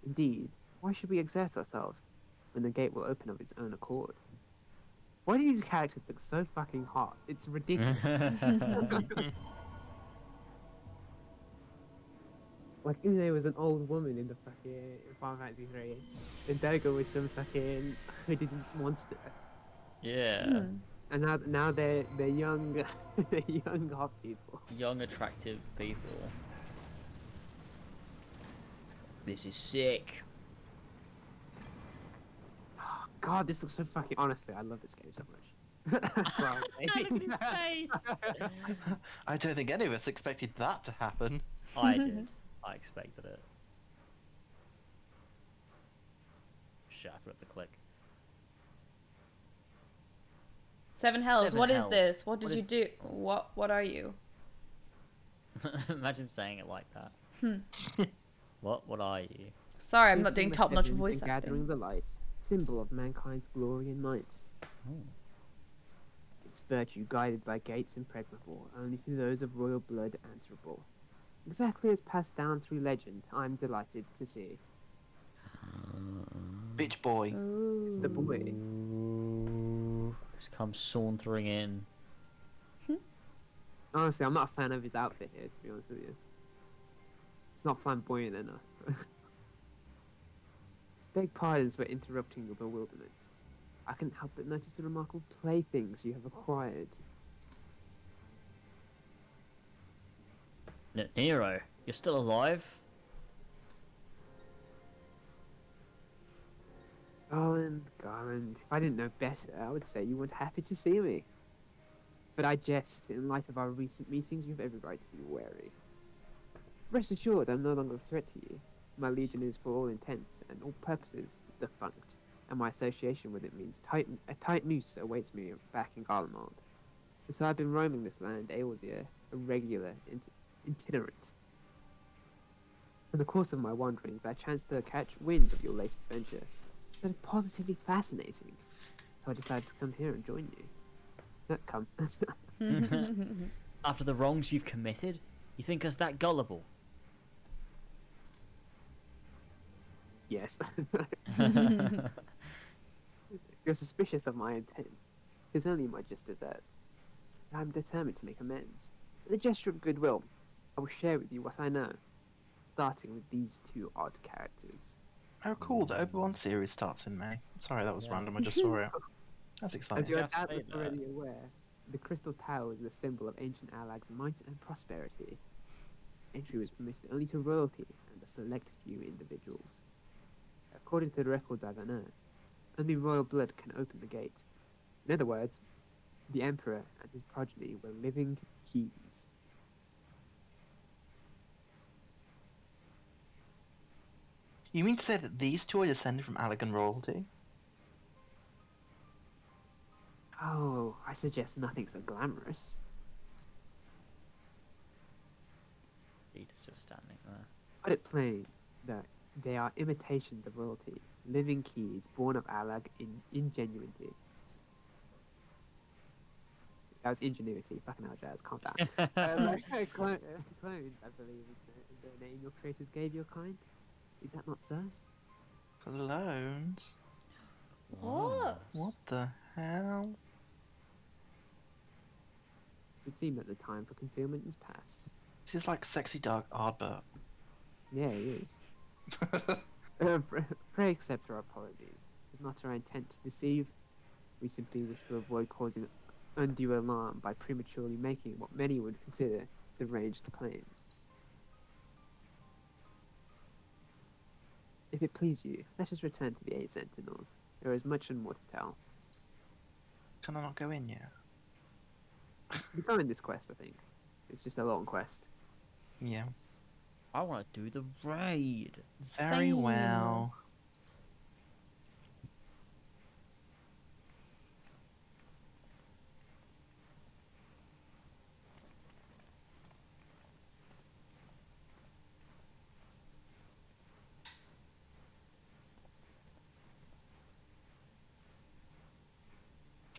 Speaker 4: Indeed, why should we exert ourselves when the gate will open of its own accord? Why do these characters look so fucking hot? It's ridiculous. Like, Une was an old woman in the fucking Final Fantasy 3, and Doga was some fucking hooded monster.
Speaker 3: Yeah.
Speaker 1: Hmm.
Speaker 4: And now they're young, they're young hot people.
Speaker 3: Young, attractive people. This is sick.
Speaker 4: God, this looks so fucking. Honestly, I love this game so much. Wow,
Speaker 3: Look at his face.
Speaker 5: I don't think any of us expected that to happen.
Speaker 3: I did. I expected it. Shit, I forgot to click.
Speaker 1: 7 hells.
Speaker 3: Seven
Speaker 1: What is
Speaker 3: hells.
Speaker 1: this? What did
Speaker 3: What
Speaker 1: you
Speaker 3: is-
Speaker 1: do? What are you?
Speaker 3: Imagine saying it like that. What are you?
Speaker 1: Sorry, I'm not
Speaker 4: Facing
Speaker 1: doing
Speaker 4: the
Speaker 1: top-notch
Speaker 4: heavens
Speaker 1: voice
Speaker 4: and gathering
Speaker 1: acting.
Speaker 4: the light, symbol of mankind's glory and might. Its virtue guided by gates impregnable, only to those of royal blood answerable. Exactly as passed down through legend, I'm delighted to see.
Speaker 5: Bitch boy.
Speaker 4: It's the boy.
Speaker 3: Just come sauntering in.
Speaker 4: Honestly, I'm not a fan of his outfit here, to be honest with you. It's not flamboyant enough. Beg pardons for interrupting your bewilderment. I couldn't help but notice the remarkable playthings you have acquired.
Speaker 3: Nero, you're still alive?
Speaker 4: Garland, if I didn't know better, I would say you weren't happy to see me. But I jest, in light of our recent meetings, you have every right to be wary. Rest assured, I'm no longer a threat to you. My legion is, for all intents and all purposes, defunct, and my association with it means a tight noose awaits me back in Garlemald. And so I've been roaming this land, Aelzir, a regular itinerant. In the course of my wanderings, I chanced to catch wind of your latest venture. It was positively fascinating, so I decided to come here and join you. Not come.
Speaker 3: After the wrongs you've committed, you think us that gullible?
Speaker 4: Yes. You're suspicious of my intent. It is only my just deserts. I'm determined to make amends. With a gesture of goodwill, I will share with you what I know, starting with these two odd characters.
Speaker 5: Oh, cool. The Obi-Wan series starts in May. Sorry, that was
Speaker 3: Yeah.
Speaker 5: random. I just saw it. That's
Speaker 4: As
Speaker 5: exciting.
Speaker 4: you are
Speaker 3: Just say
Speaker 4: doubtless
Speaker 3: that.
Speaker 4: already aware, the Crystal Tower is the symbol of ancient Alag's might and prosperity. Entry was permitted only to royalty and a select few individuals. According to the records I've unearthed, only royal blood can open the gate. In other words, the Emperor and his progeny were living keys.
Speaker 5: You mean to say that these two are descended from Allegan royalty?
Speaker 4: Oh, I suggest nothing so glamorous.
Speaker 3: Peter's just standing there.
Speaker 4: Put it plain, that they are imitations of royalty, living keys born of Alag in ingenuity. That was ingenuity. Fucking hell, Jazz, calm down. Clones, I believe, is the name your creators gave your kind. Is that not so?
Speaker 5: Clones?
Speaker 1: What?
Speaker 5: What the hell?
Speaker 4: It would seem that the time for concealment is past.
Speaker 5: This is like sexy dark Ardbert.
Speaker 4: Yeah, it is. Pray accept our apologies. It was not our intent to deceive. We simply wish to avoid causing undue alarm by prematurely making what many would consider deranged claims. If it please you, let us return to the 8 Sentinels. There is much and more to tell.
Speaker 5: Can I not go in yet?
Speaker 4: We go in this quest, I think. It's just a long quest.
Speaker 5: Yeah.
Speaker 3: I want to do the raid.
Speaker 5: Very
Speaker 1: Same.
Speaker 5: well.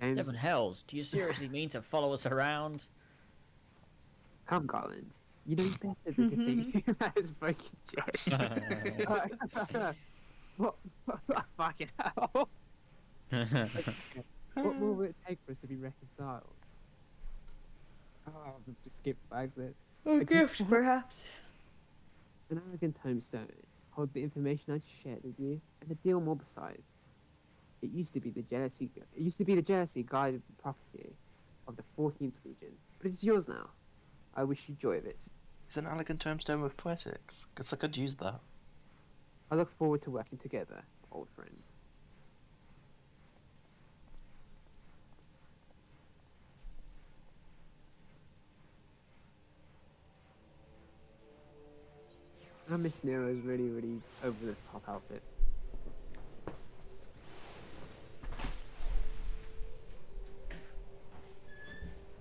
Speaker 4: James,
Speaker 3: Seven hells. Do you seriously mean to follow us around?
Speaker 4: come, Garland. You know better than to think that is breaking joke. What? Fucking hell. What more would it take for us to be reconciled? Oh, I've just skipped bags there.
Speaker 1: A gift, perhaps.
Speaker 4: An elegant tombstone holds the information I shared with you, and a deal more besides. It used to be the jealousy guided property of the 14th Legion, but it's yours now. I wish you joy of it.
Speaker 5: It's an elegant tombstone with poetics. Guess I could use that.
Speaker 4: I look forward to working together, old friend. I miss Nero's really, really over the top outfit.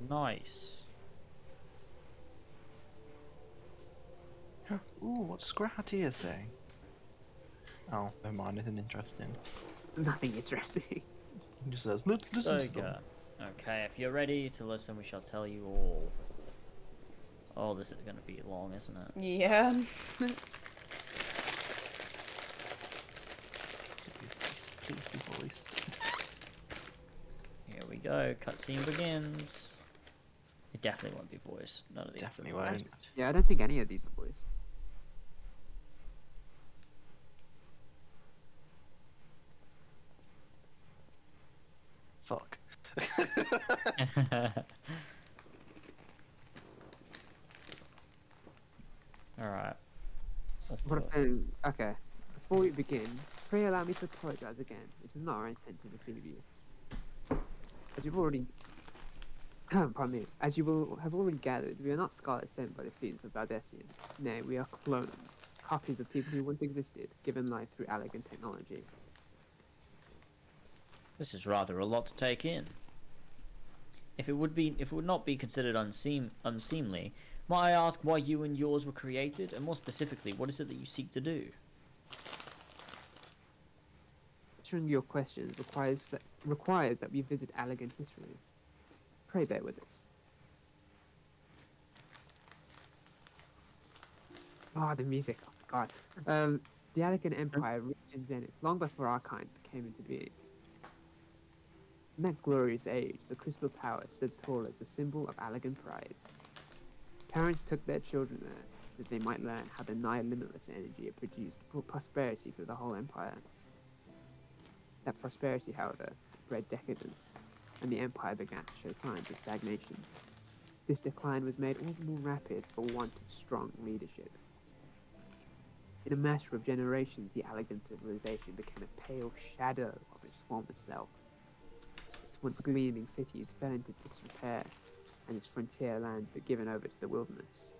Speaker 3: Nice.
Speaker 5: Ooh, what's Scratia say? Oh, never mind, nothing interesting.
Speaker 4: Nothing interesting.
Speaker 5: He just says, listen
Speaker 3: There
Speaker 5: to
Speaker 3: you go.
Speaker 5: them.
Speaker 3: Okay, if you're ready to listen, we shall tell you all. Oh, this is going to be long, isn't it?
Speaker 1: Yeah.
Speaker 5: Please be voiced.
Speaker 3: Here we go. Cutscene begins. It definitely won't be voiced. None of these.
Speaker 5: Definitely
Speaker 3: will be
Speaker 5: won't.
Speaker 3: voiced.
Speaker 4: Yeah, I don't think any of these are voiced.
Speaker 5: Fuck.
Speaker 3: Alright. Let's do
Speaker 4: What
Speaker 3: it.
Speaker 4: if okay. Before we begin, pray allow me to apologize again. It was not our intent to deceive you. As you've already pardon me, as you will have already gathered, we are not scholars sent by the students of Valdesian. Nay, we are clones, copies of people who once existed, given life through elegant technology.
Speaker 3: This is rather a lot to take in. If it would not be considered unseemly, might I ask why you and yours were created, and more specifically, what is it that you seek to do?
Speaker 4: Answering your questions requires that we visit elegant history. Pray bear with us. Ah, the music. Oh my god. The Elegant Empire reached its zenith long before our kind came into being. In that glorious age, the Crystal Tower stood tall as a symbol of elegant pride. Parents took their children there that they might learn how the nigh limitless energy it produced brought prosperity through the whole empire. That prosperity, however, bred decadence, and the empire began to show signs of stagnation. This decline was made all the more rapid for want of strong leadership. In a matter of generations, the elegant civilization became a pale shadow of its former self. Its once gleaming cities fell into disrepair, and its frontier lands were given over to the wilderness.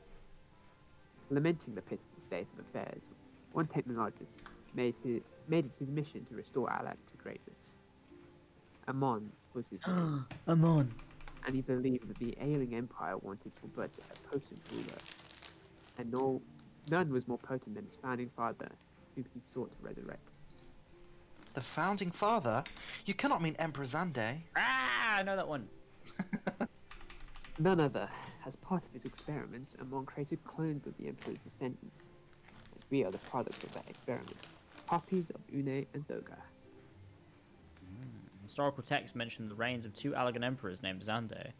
Speaker 4: Lamenting the pitiful state of affairs, one technologist made it his mission to restore Alak to greatness. Amon was his name,
Speaker 3: Amon.
Speaker 4: and he believed that the ailing empire wanted for but a potent ruler, and none was more potent than his founding father, whom he sought to resurrect.
Speaker 5: The founding father? You cannot mean Emperor Zande.
Speaker 3: Ah, I know that one.
Speaker 4: None other. As part of his experiments, Amon created clones of the Emperor's descendants. And we are the products of that experiment. Copies of Une and Doga.
Speaker 3: Historical texts mention the reigns of two elegant emperors named Zande.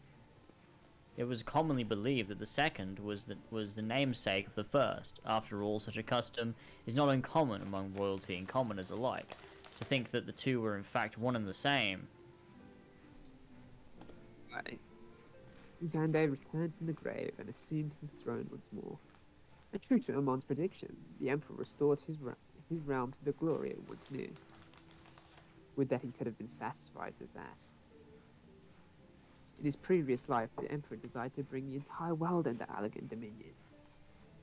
Speaker 3: It was commonly believed that the second was the namesake of the first. After all, such a custom is not uncommon among royalty and commoners alike. To think that the two were in fact one and the same.
Speaker 4: Right. Zande returned from the grave and assumed his throne once more. And true to Amon's prediction, the Emperor restored his realm to the glory it once knew. Would that he could have been satisfied with that. In his previous life, the Emperor desired to bring the entire world under elegant dominion.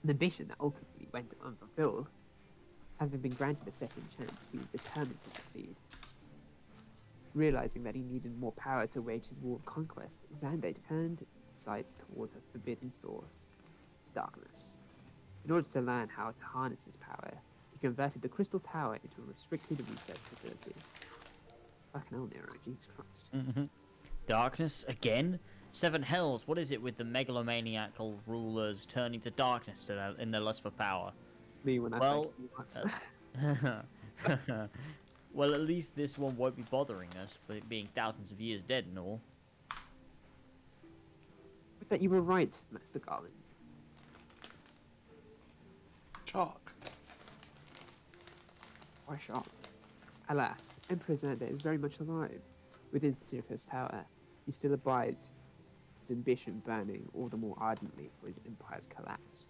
Speaker 4: An ambition that ultimately went unfulfilled. Having been granted a second chance, he was determined to succeed. Realizing that he needed more power to wage his war of conquest, Zande turned his sights towards a forbidden source, darkness. In order to learn how to harness this power, he converted the Crystal Tower into a restricted research facility. Fucking hell, Nero, Jesus Christ.
Speaker 3: Darkness again? Seven hells, what is it with the megalomaniacal rulers turning to darkness in their lust for power?
Speaker 4: Me when I
Speaker 3: Well,
Speaker 4: think
Speaker 3: well, at least this one won't be bothering us, but it being thousands of years dead and all.
Speaker 4: I bet you were right, Master Garland.
Speaker 5: Shock.
Speaker 4: Why shock? Alas, Emperor Xander is very much alive. Within Circus Tower, he still abides, his ambition burning all the more ardently for his empire's collapse.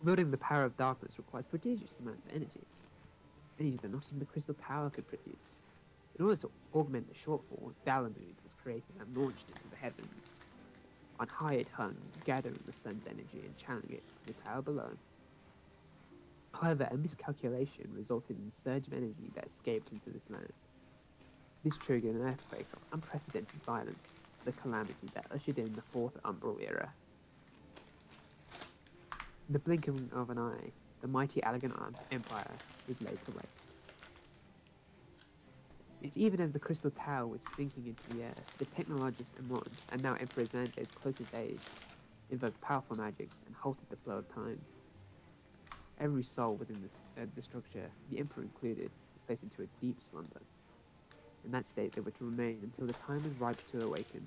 Speaker 4: Wielding the power of darkness requires prodigious amounts of energy that not even the Crystal Tower could produce. In order to augment the shortfall, Dalamud was created and launched into the heavens. On high it hung, gathering the sun's energy and channeling it to the tower below. However, a miscalculation resulted in a surge of energy that escaped into this land. This triggered an earthquake of unprecedented violence, the calamity that ushered in the Fourth Umbral Era. In the blink of an eye, the mighty Allegan Empire was laid to waste. Yet even as the Crystal Tower was sinking into the earth, the technologist Amon, and now Emperor Xande's closest aides, invoked powerful magics and halted the flow of time. Every soul within the structure, the Emperor included, was placed into a deep slumber. In that state, they were to remain until the time was ripe to awaken.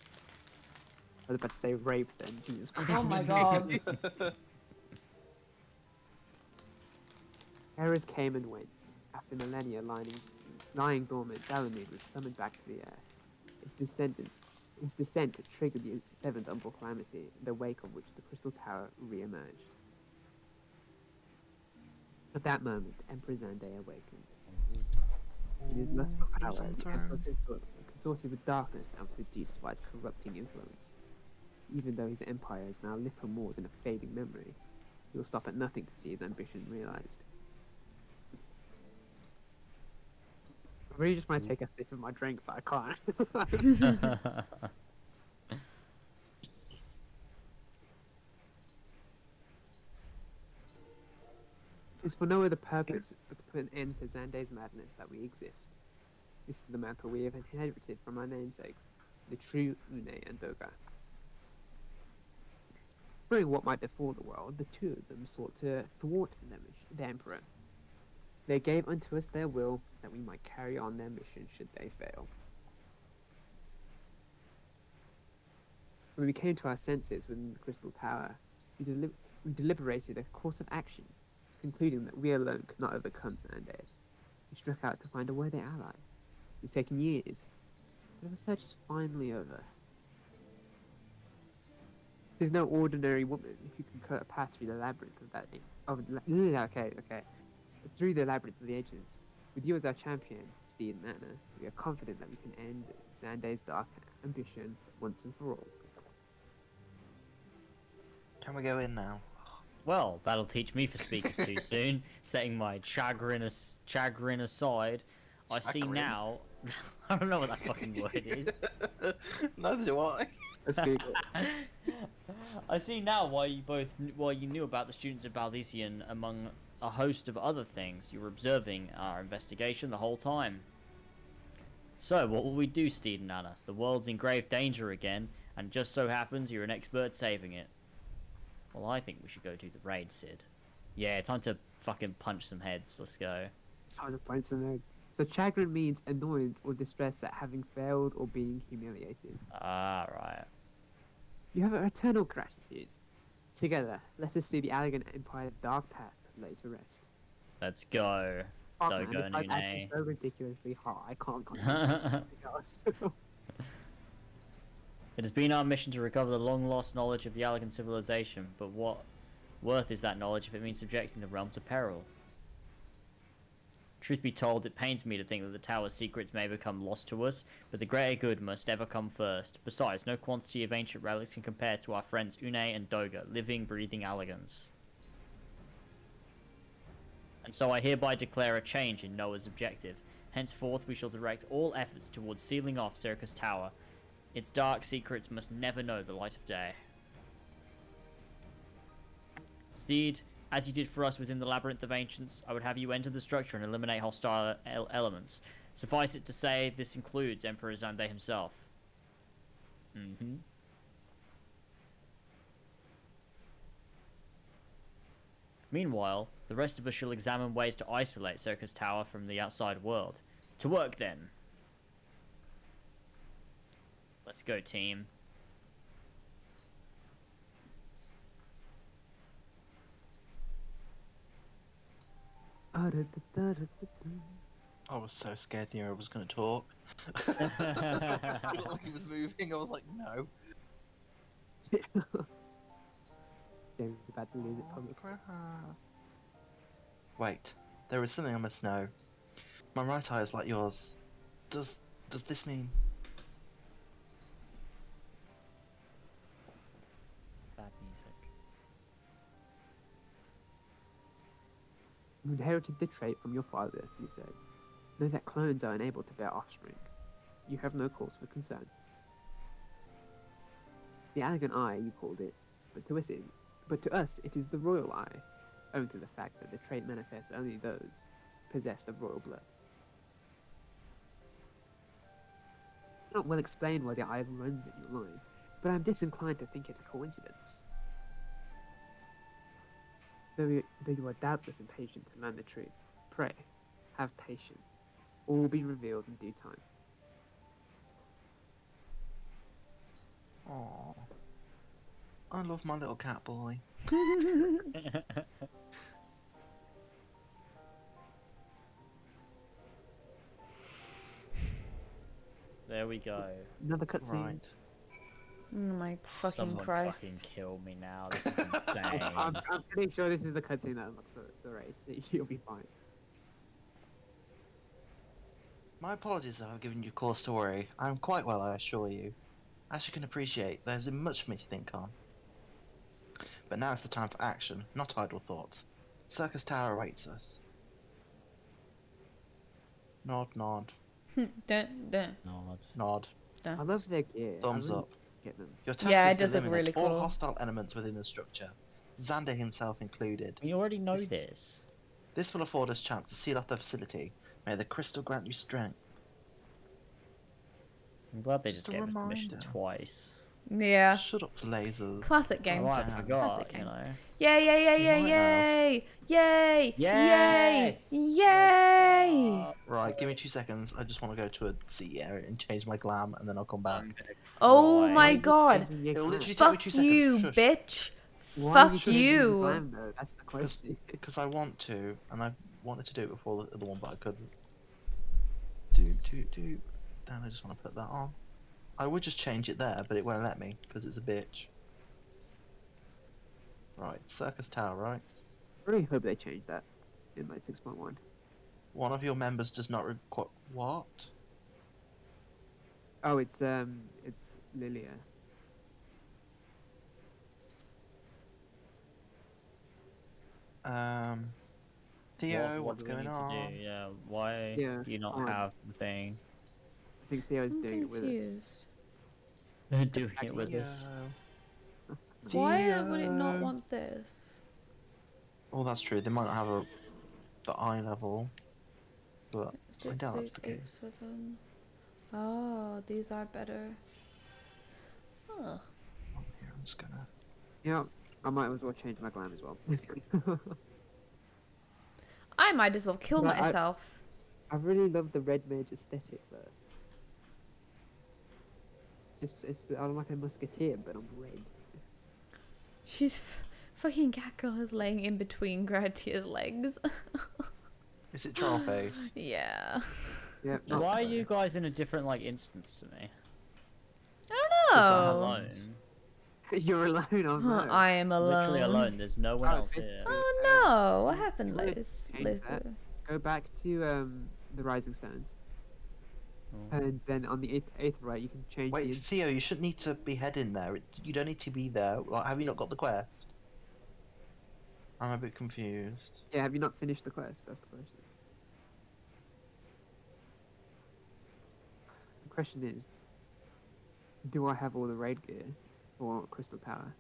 Speaker 4: I was about to say rape then, Jesus Christ.
Speaker 1: Oh my god.
Speaker 4: Eras came and went. After millennia lying dormant, Dalamud was summoned back to the earth. His descent triggered the Seventh Umbral Calamity, in the wake of which the Crystal Tower re-emerged. At that moment, Emperor Xande awakened. In his lust for power, the Emperor consorted with darkness and was seduced by its corrupting influence. Even though his empire is now little more than a fading memory, he will stop at nothing to see his ambition realized. I really just want to take a sip of my drink, but I can't. It's for no other purpose but to put an end to Xande's madness that we exist. This is the mantle we have inherited from our namesakes, the true Une and Doga. Knowing what might befall the world, the two of them sought to thwart the Emperor. They gave unto us their will, that we might carry on their mission should they fail. When we came to our senses within the Crystal Tower, we deliberated a course of action, concluding that we alone could not overcome Xande. We struck out to find a worthy ally. It's taken years, but the search is finally over. There's no ordinary woman who can cut a path through the labyrinth of that. Through the labyrinth of the ages. With you as our champion, Steed and Anna, we are confident that we can end Xande's dark ambition once and for all.
Speaker 5: Can we go in now?
Speaker 3: Well, that'll teach me for speaking too soon. Setting my chagrin aside, I see now. I don't know what that fucking word is.
Speaker 5: Neither do I.
Speaker 4: Let's go.
Speaker 3: I see now why you knew about the students of Baldesian among a host of other things. You were observing our investigation the whole time. So, what will we do, Steed and Anna? The world's in grave danger again, and just so happens you're an expert saving it. Well, I think we should go do the raid, Sid. Yeah, time to fucking punch some heads. Let's go.
Speaker 4: Time to punch some heads. So chagrin means annoyance or distress at having failed or being humiliated.
Speaker 3: Ah, right.
Speaker 4: You have an eternal gratitude. Together, let us see the Allegan Empire's dark past laid to rest.
Speaker 3: Let's go.
Speaker 4: Oh,
Speaker 3: Dogo
Speaker 4: man, this guy's actually
Speaker 3: Nune.
Speaker 4: so ridiculously hot. I can't anything else.
Speaker 3: It has been our mission to recover the long-lost knowledge of the Allegan civilization, but what worth is that knowledge if it means subjecting the realm to peril? Truth be told, it pains me to think that the tower's secrets may become lost to us, but the greater good must ever come first. Besides, no quantity of ancient relics can compare to our friends Une and Doga, living, breathing Allegans. And so I hereby declare a change in Noah's objective. Henceforth, we shall direct all efforts towards sealing off Circus Tower. Its dark secrets must never know the light of day. Steed, as you did for us within the Labyrinth of Ancients, I would have you enter the structure and eliminate hostile elements. Suffice it to say, this includes Emperor Xande himself. Meanwhile, the rest of us shall examine ways to isolate Circus Tower from the outside world. To work, then. Let's go, team.
Speaker 5: I was so scared Nero was going to talk. It looked like he was moving. I was like, no.
Speaker 4: James is about to lose it public.
Speaker 5: Wait, there is something I must know. My right eye is like yours. Does Does this mean?
Speaker 3: Bad music.
Speaker 4: You inherited the trait from your father, he said. Know that clones are unable to bear offspring. You have no cause for concern. The arrogant eye, you called it, but to us it is the royal eye, owing to the fact that the trait manifests only those possessed of royal blood. Not well explained why the eye runs in your line, but I'm disinclined to think it a coincidence. Though you are doubtless impatient to learn the truth, pray, have patience. All will be revealed in due time.
Speaker 5: Aww. I love my little cat boy.
Speaker 3: There we go.
Speaker 4: Another cutscene.
Speaker 5: Right.
Speaker 1: Oh my fucking
Speaker 3: Someone
Speaker 1: Christ.
Speaker 3: fucking kill me now. This is insane.
Speaker 4: I'm pretty sure this is the cutscene that unlocks the race. You'll be fine.
Speaker 5: My apologies if I've given you cause to worry. I'm quite well, I assure you. As you can appreciate, there's been much for me to think on. But now is the time for action, not idle thoughts. Circus Tower awaits us. Nod, nod,
Speaker 1: Dun, dun.
Speaker 3: Nod.
Speaker 5: nod.
Speaker 4: I love their gear.
Speaker 5: Thumbs
Speaker 4: I really
Speaker 5: up.
Speaker 4: Get them.
Speaker 5: Your task
Speaker 1: Yeah,
Speaker 5: is
Speaker 1: it does
Speaker 5: to
Speaker 1: look
Speaker 5: eliminate
Speaker 1: really
Speaker 5: all
Speaker 1: cool.
Speaker 5: hostile elements within the structure, Xander himself included.
Speaker 3: You already know this.
Speaker 5: This will afford us chance to seal off the facility. May the crystal grant you strength.
Speaker 3: I'm glad they just
Speaker 5: Just a
Speaker 3: gave us the mission
Speaker 5: reminder.
Speaker 3: twice.
Speaker 1: Yeah.
Speaker 5: Shut up, lasers.
Speaker 1: Classic
Speaker 3: Oh,
Speaker 1: game.
Speaker 3: I
Speaker 5: Damn.
Speaker 3: forgot,
Speaker 1: Classic
Speaker 3: you
Speaker 1: game.
Speaker 3: know.
Speaker 1: Yay, yay, yay,
Speaker 5: You
Speaker 1: yay,
Speaker 5: might
Speaker 1: yay! Yay!
Speaker 3: Yes!
Speaker 1: Yay!
Speaker 5: Right, give me 2 seconds. I just want to go to a sea area and change my glam, and then I'll come back.
Speaker 3: I'm gonna
Speaker 1: Oh
Speaker 3: cry.
Speaker 1: my god!
Speaker 5: It'll literally take me
Speaker 1: Fuck
Speaker 5: 2 seconds.
Speaker 1: you,
Speaker 5: Shush.
Speaker 1: bitch!
Speaker 4: Why
Speaker 1: Fuck
Speaker 4: are changing the
Speaker 1: you!
Speaker 4: glam, though? That's the question.
Speaker 5: Because I want to, and I wanted to do it before the other one, but I couldn't. Do. Damn, I just want to put that on. I would just change it there, but it won't let me, because it's a bitch. Right, Circus Tower, right?
Speaker 4: I really hope they change that in like 6.1.
Speaker 5: One of your members does not require... What?
Speaker 4: Oh, it's Lilia.
Speaker 5: Theo,
Speaker 3: What
Speaker 5: what's
Speaker 3: do we
Speaker 5: going
Speaker 3: need
Speaker 5: on?
Speaker 3: to do? Yeah, why
Speaker 4: Yeah,
Speaker 3: do you not
Speaker 4: alright.
Speaker 3: have the thing?
Speaker 4: I think Theo's
Speaker 1: I'm
Speaker 4: doing it with us.
Speaker 1: confused.
Speaker 3: Doing it with us.
Speaker 5: Theo.
Speaker 1: Why would it not
Speaker 5: Theo.
Speaker 1: want this?
Speaker 5: Oh, that's true. They might not have the eye level, but I
Speaker 1: Six,
Speaker 5: doubt that's
Speaker 1: six,
Speaker 5: the
Speaker 1: eight,
Speaker 5: case.
Speaker 1: 7. Oh, these are better. Huh.
Speaker 5: Here, I'm just gonna.
Speaker 4: Yeah, I might as well change my glam as well.
Speaker 1: I might as well kill
Speaker 4: No, I-
Speaker 1: myself.
Speaker 4: I really love the red mage aesthetic though. I'm like a musketeer, but I'm red.
Speaker 1: She's fucking Catgirl is laying in between Gratia's legs.
Speaker 5: Is it troll face?
Speaker 1: Yeah.
Speaker 4: Yeah.
Speaker 5: That's
Speaker 3: Why are
Speaker 5: fair.
Speaker 3: you guys in a different like instance to me?
Speaker 1: I
Speaker 3: I'm
Speaker 1: don't know.
Speaker 3: alone.
Speaker 4: You're alone. I'm
Speaker 1: Huh,
Speaker 4: not.
Speaker 1: I am alone.
Speaker 3: Literally alone. There's no one
Speaker 4: Oh,
Speaker 3: else
Speaker 4: it's-
Speaker 3: here.
Speaker 1: Oh no! What happened,
Speaker 4: you wanna
Speaker 1: Liz?
Speaker 4: change that? Go back to the Rising Stones,
Speaker 3: Oh.
Speaker 4: and then on the eighth right, you can change
Speaker 5: Wait,
Speaker 4: the.
Speaker 5: Theo, you shouldn't need to be heading there. You don't need to be there. Like, have you not got the quest? I'm a bit confused.
Speaker 4: Yeah, have you not finished the quest? That's the question. The question is, do I have all the raid gear for Crystal Tower?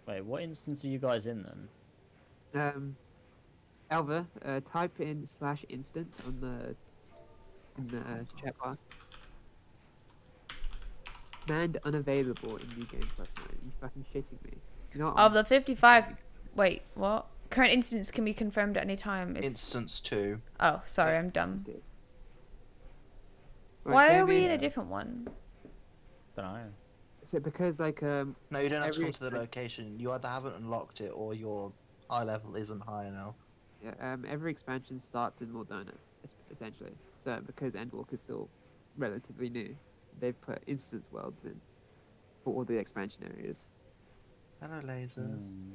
Speaker 3: Wait, what instance are you guys in then?
Speaker 4: Elva, type in /instance on in the chat bar. Manned unavailable in new game plus mode. You fucking shitting me? You know what?
Speaker 1: Of the 55. Wait, what? Current instance can be confirmed at any time. It's...
Speaker 5: Instance 2.
Speaker 1: Oh, sorry, I'm dumb.
Speaker 4: Right,
Speaker 1: Why are we
Speaker 4: Damien,
Speaker 1: in a different one?
Speaker 3: Don't know.
Speaker 4: Is it because like
Speaker 5: No, you don't have to
Speaker 4: Every
Speaker 5: come to the
Speaker 4: expen-
Speaker 5: location. You either haven't unlocked it or your eye level isn't high enough.
Speaker 4: yeah, every expansion starts in Mordona, essentially. So because Endwalk is still relatively new, they've put instance worlds in for all the expansion areas.
Speaker 5: Hello, lasers.
Speaker 3: Hmm.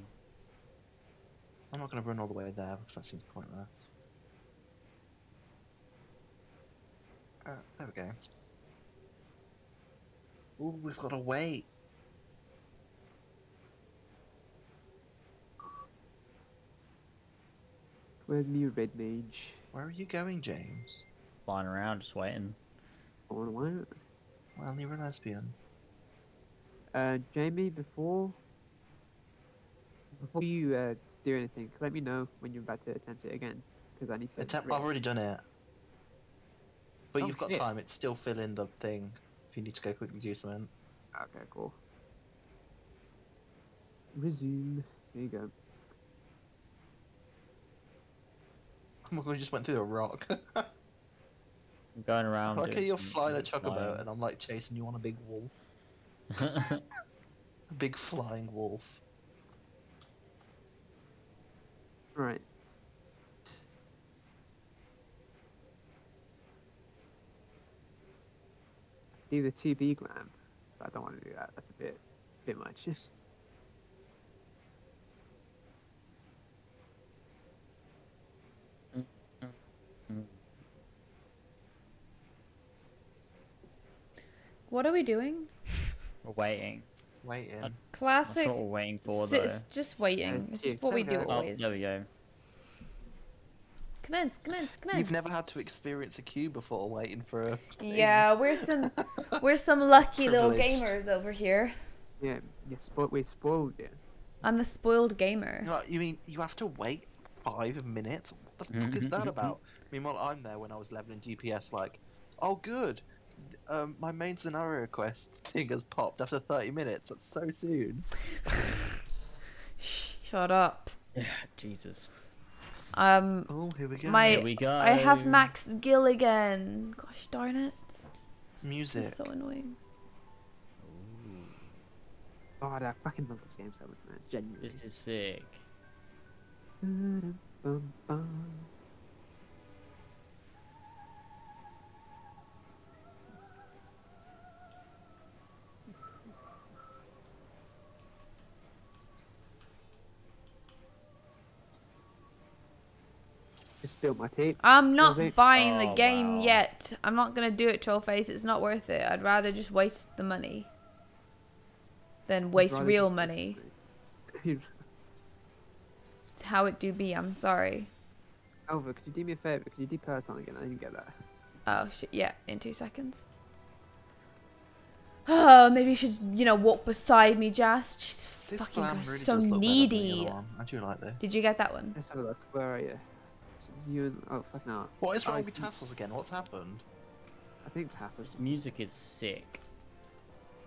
Speaker 5: I'm not going to run all the way there because that seems pointless. There we go. Ooh, we've got to wait.
Speaker 4: Where's me, red mage?
Speaker 5: Where are you going, James?
Speaker 3: Flying around, just waiting.
Speaker 4: On what?
Speaker 5: Well, you're a lesbian.
Speaker 4: Jamie, before you do anything, let me know when you're about to attempt it again, because I need to.
Speaker 5: I've already done it. But
Speaker 4: Oh,
Speaker 5: you've got
Speaker 4: shit.
Speaker 5: time. It's still fill in the thing if you need to go quickly do something.
Speaker 4: Okay, cool. Resume. There you go.
Speaker 5: Oh my god, you just went through a rock.
Speaker 3: I'm going around.
Speaker 5: Okay,
Speaker 3: doing
Speaker 5: you're
Speaker 3: some
Speaker 5: flying a chocobo
Speaker 3: flying.
Speaker 5: and I'm like chasing you on a big wolf. A big flying wolf.
Speaker 4: Right. Do the 2B glam, but I don't want to do that. That's a bit much.
Speaker 1: What are we doing?
Speaker 3: We're waiting.
Speaker 5: Waiting.
Speaker 3: That's
Speaker 1: Classic.
Speaker 3: what we're waiting for, though.
Speaker 1: It's just waiting. It's just what we do
Speaker 3: Oh,
Speaker 1: always.
Speaker 3: there we go.
Speaker 1: Commence, commence, commence.
Speaker 5: You've never had to experience a queue before waiting for a thing.
Speaker 1: Yeah, we're some lucky little
Speaker 5: Privileged.
Speaker 1: gamers over here.
Speaker 4: Yeah, we spoiled you.
Speaker 1: I'm a spoiled gamer.
Speaker 5: You mean you have to wait 5 minutes? What the fuck is that about? Meanwhile, I'm there when I was leveling GPS like, oh good, my main scenario quest thing has popped after 30 minutes. That's so soon.
Speaker 1: Shut up.
Speaker 3: Yeah, Jesus.
Speaker 5: Oh, here we go.
Speaker 3: Here we go.
Speaker 1: I have Max Gill again. Gosh darn it.
Speaker 5: Music.
Speaker 1: It's so annoying.
Speaker 4: God, I fucking love this game so much, man. Genuinely.
Speaker 3: This is sick.
Speaker 4: Just spilled my tape.
Speaker 1: I'm not
Speaker 4: Love it.
Speaker 1: buying the
Speaker 3: Oh,
Speaker 1: game
Speaker 3: wow.
Speaker 1: yet. I'm not gonna do it, Trollface. It's not worth it. I'd rather just waste the money than waste
Speaker 4: Rather
Speaker 1: real
Speaker 4: just
Speaker 1: money.
Speaker 4: waste
Speaker 1: It's how it do be. I'm sorry.
Speaker 4: Alva, could you do me a favor? Could you do Peloton again? I didn't get that.
Speaker 1: Oh shit! Yeah, in 2 seconds. Oh, maybe you should, walk beside me, Jazz. She's
Speaker 5: This
Speaker 1: fucking
Speaker 5: glam
Speaker 1: gosh,
Speaker 5: really
Speaker 1: so
Speaker 5: does look better than the
Speaker 1: needy.
Speaker 5: other one. I do like this.
Speaker 1: Did you get that one?
Speaker 4: Let's have a look. Where are you? It's you and... Oh, fuck no.
Speaker 5: What is wrong
Speaker 4: I
Speaker 5: with
Speaker 4: think-
Speaker 5: tassels again? What's happened?
Speaker 4: I think passes.
Speaker 3: This music is sick.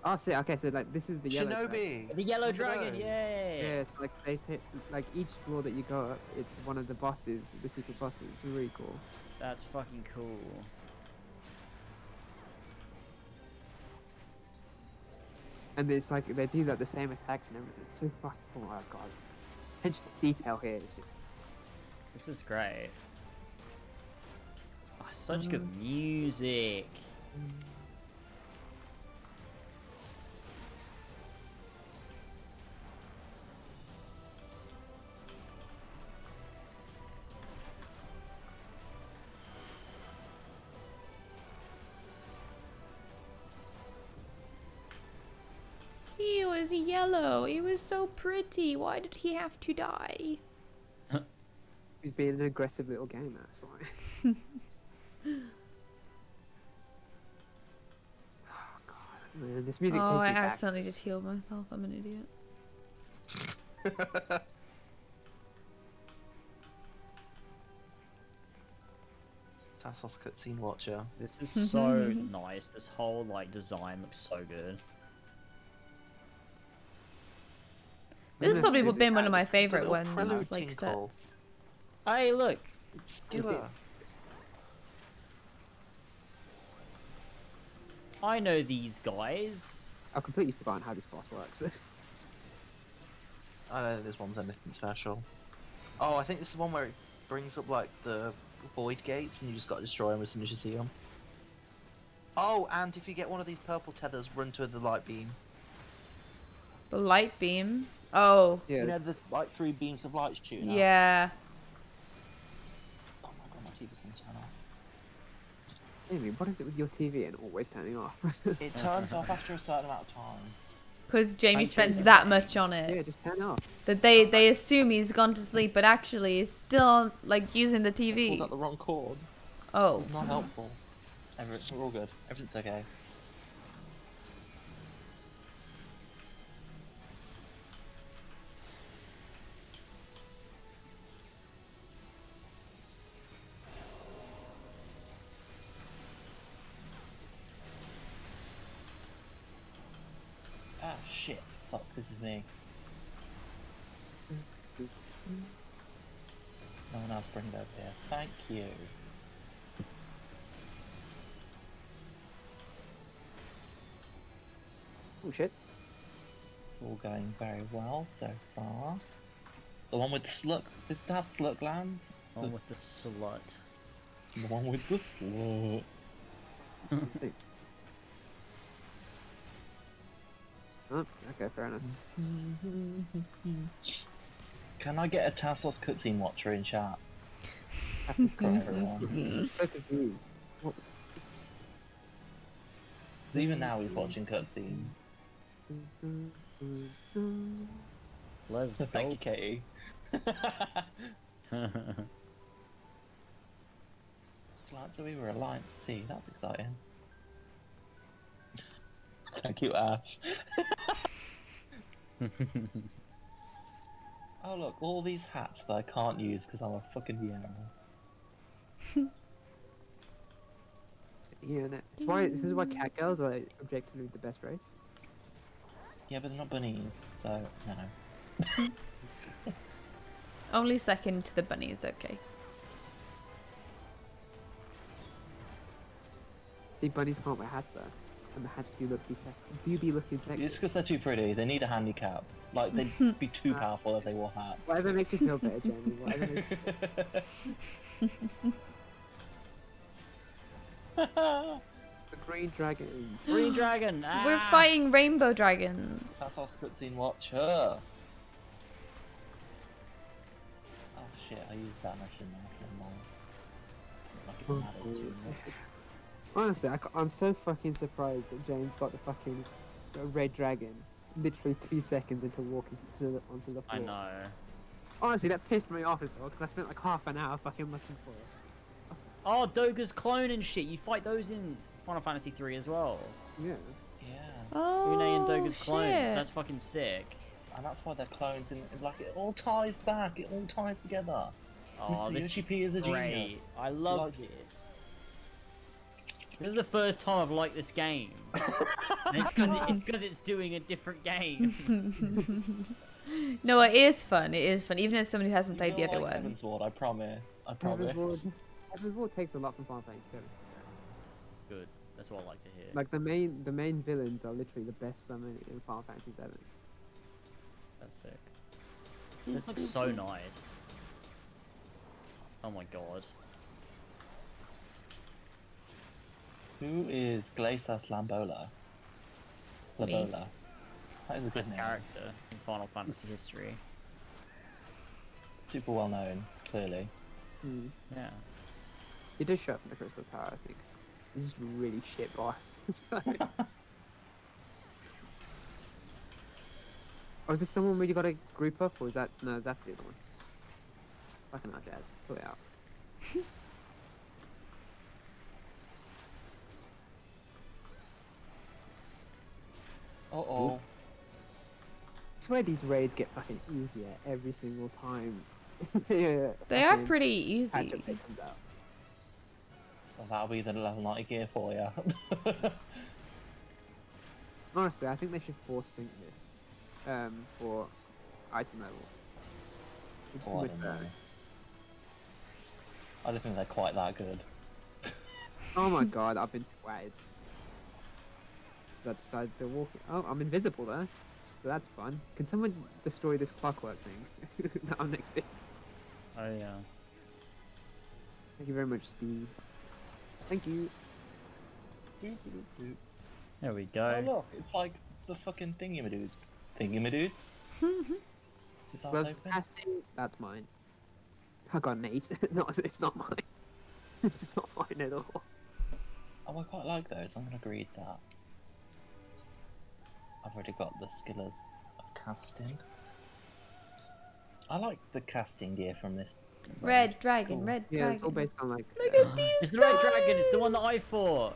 Speaker 4: Oh, see, okay, so like this is the yellow track.
Speaker 5: Shinobi!
Speaker 3: The yellow
Speaker 5: Look at
Speaker 3: dragon,
Speaker 5: those.
Speaker 3: yay!
Speaker 4: Yeah, it's like they take like each floor that you go up, it's one of the bosses, the secret bosses. It's really cool.
Speaker 3: That's fucking cool.
Speaker 4: And it's like they do like the same attacks and everything. It's so fucking cool. Oh god, attention to detail here is just.
Speaker 3: This is great. Oh, such good music.
Speaker 1: He was yellow. He was so pretty. Why did he have to die?
Speaker 4: He's being an aggressive little gamer. That's why. Oh god, man, this music
Speaker 1: Oh,
Speaker 4: takes
Speaker 1: I
Speaker 4: me back.
Speaker 1: accidentally just healed myself. I'm an idiot.
Speaker 5: Tassos cutscene watcher.
Speaker 3: This is so nice. This whole design looks so good.
Speaker 1: This has
Speaker 4: Isn't it-
Speaker 1: probably
Speaker 4: is it
Speaker 1: been one of
Speaker 4: bad?
Speaker 1: my favorite
Speaker 5: little
Speaker 1: ones,
Speaker 5: prelude
Speaker 1: like
Speaker 5: tinkle.
Speaker 1: sets.
Speaker 3: Hey, look.
Speaker 5: It's Skiller.
Speaker 3: I know these guys.
Speaker 4: I've completely forgotten how this boss works.
Speaker 5: I don't know this one's anything special. Oh, I think this is one where it brings up like the void gates and you just got to destroy them as soon as you see them. Oh, and if you get one of these purple tethers, run to the light beam.
Speaker 1: The light beam. Oh.
Speaker 4: Yeah.
Speaker 5: You know, there's like 3 beams of light shooting out.
Speaker 1: Yeah.
Speaker 5: Oh my god, my TV's gonna turn off.
Speaker 4: Amy, what is it with your TV and always turning off?
Speaker 5: It turns off after a certain amount of time.
Speaker 1: Because Jamie
Speaker 5: Thank
Speaker 1: spends
Speaker 5: you.
Speaker 1: that much on it.
Speaker 4: Yeah, just turn it off.
Speaker 1: That they assume he's gone to sleep, but actually he's still on, like, using the
Speaker 5: I
Speaker 1: TV.
Speaker 5: pulled out the wrong cord.
Speaker 1: Oh.
Speaker 5: It's not helpful. We're all good. Everything's okay. Ah, shit. Fuck, this is me. No one else bring it over here. Thank you.
Speaker 4: Oh shit.
Speaker 5: It's all going very well so far. The one with the slug. Does it have slug glands?
Speaker 3: On with the slut.
Speaker 5: The one with the slug.
Speaker 4: Oh, okay, fair enough.
Speaker 5: Can I get a Tassos cutscene watcher in chat?
Speaker 4: That's just
Speaker 5: For everyone.
Speaker 4: so confused. What?
Speaker 5: 'Cause even now he's watching cutscenes.
Speaker 3: Let's
Speaker 5: Thank
Speaker 3: go.
Speaker 5: you, Katie. Glad that we were Alliance C. That's exciting. Thank you, Ash. Oh look, all these hats that I can't use because I'm a fucking Vienna.
Speaker 4: Yeah, that's why. This is why cat girls are like, objectively the best race.
Speaker 5: Yeah, but they're not bunnies, so no.
Speaker 1: Only second to the bunnies, okay.
Speaker 4: See, bunnies can't wear hats though, and the hats do be looking sexy.
Speaker 5: It's because they're too pretty. They need a handicap. Like they'd be too powerful if they wore hats.
Speaker 4: Whatever makes you feel better, Jamie. Whatever makes you The green dragon.
Speaker 3: Green dragon! Ah!
Speaker 1: We're fighting rainbow dragons.
Speaker 5: That's our cutscene watcher. Oh shit, I used that and I shouldn't have. Never mind. Like it matters too much.
Speaker 4: Honestly, I'm so fucking surprised that James got the fucking red dragon literally 2 seconds into walking onto the floor.
Speaker 3: I know.
Speaker 4: Honestly, that pissed me off as well because I spent like half an hour fucking looking for it.
Speaker 3: Oh, Doga's clone and shit. You fight those in Final Fantasy 3 as well.
Speaker 4: Yeah.
Speaker 5: Yeah.
Speaker 1: Oh,
Speaker 3: Une and Doga's clones.
Speaker 1: shit.
Speaker 3: That's fucking sick.
Speaker 5: And that's why they're clones and like it all ties back, it all ties together.
Speaker 3: Oh,
Speaker 5: Mr.
Speaker 3: this
Speaker 5: Yoshi P is a
Speaker 3: great.
Speaker 5: genius.
Speaker 3: I love
Speaker 5: Likes
Speaker 3: this. This is the first time I've liked this game. And it's because it's doing a different game.
Speaker 1: No, it is fun. It is fun, even as someone who hasn't
Speaker 5: You
Speaker 1: played the
Speaker 5: will
Speaker 1: other
Speaker 5: like
Speaker 1: one.
Speaker 5: Heaven's Ward, I promise. I promise.
Speaker 4: Heaven's Ward takes a lot from Final Fantasy 7.
Speaker 3: Good. That's what I like to hear.
Speaker 4: Like the main villains are literally the best summon in Final Fantasy 7.
Speaker 3: That's sick. This looks so nice. Oh my god.
Speaker 5: Who is Glacius Lambolas?
Speaker 1: Me.
Speaker 5: Labolas. That is a good
Speaker 3: Best
Speaker 5: name.
Speaker 3: character in Final Fantasy history.
Speaker 5: Super well known, clearly.
Speaker 4: Hmm.
Speaker 3: Yeah.
Speaker 4: He does show up in the Crystal Tower, I think. He's just a really shit boss. Oh, is this someone where you gotta group up, or is that... No, that's the other one. Fucking hell, Jazz. Sort it out.
Speaker 5: Uh-oh.
Speaker 4: I swear these raids get fucking easier every single time. Yeah,
Speaker 1: They are
Speaker 4: fucking
Speaker 1: pretty easy.
Speaker 4: patch update comes out.
Speaker 5: Well, that'll be the level 90 gear for you.
Speaker 4: Honestly, I think they should force sync this for item level. It's
Speaker 5: Oh, I
Speaker 4: with,
Speaker 5: don't know. I don't think they're quite that good.
Speaker 4: oh my god, I've been twatted. I decided to walk. Oh, I'm invisible though. So that's fun. Can someone destroy this clockwork thing that I'm next to?
Speaker 3: Oh yeah.
Speaker 4: Thank you very much, Steve. Thank you.
Speaker 3: There we
Speaker 5: Oh
Speaker 3: go.
Speaker 5: look, it's like the fucking thingy-madudes. Thingy-madudes?
Speaker 2: Is that
Speaker 4: Gloves
Speaker 2: open?
Speaker 4: casting, that's mine. I got an ace. No, it's not mine. It's not mine at all.
Speaker 2: Oh, I quite like those. I'm gonna read that. I've already got the skillers of casting. I like the casting gear from this.
Speaker 1: Red dragon,
Speaker 2: Cool.
Speaker 1: red
Speaker 4: Yeah, it's all
Speaker 1: dragon.
Speaker 4: based on like.
Speaker 1: Look at these
Speaker 3: It's the red
Speaker 1: guys.
Speaker 3: dragon. It's the one that I fought.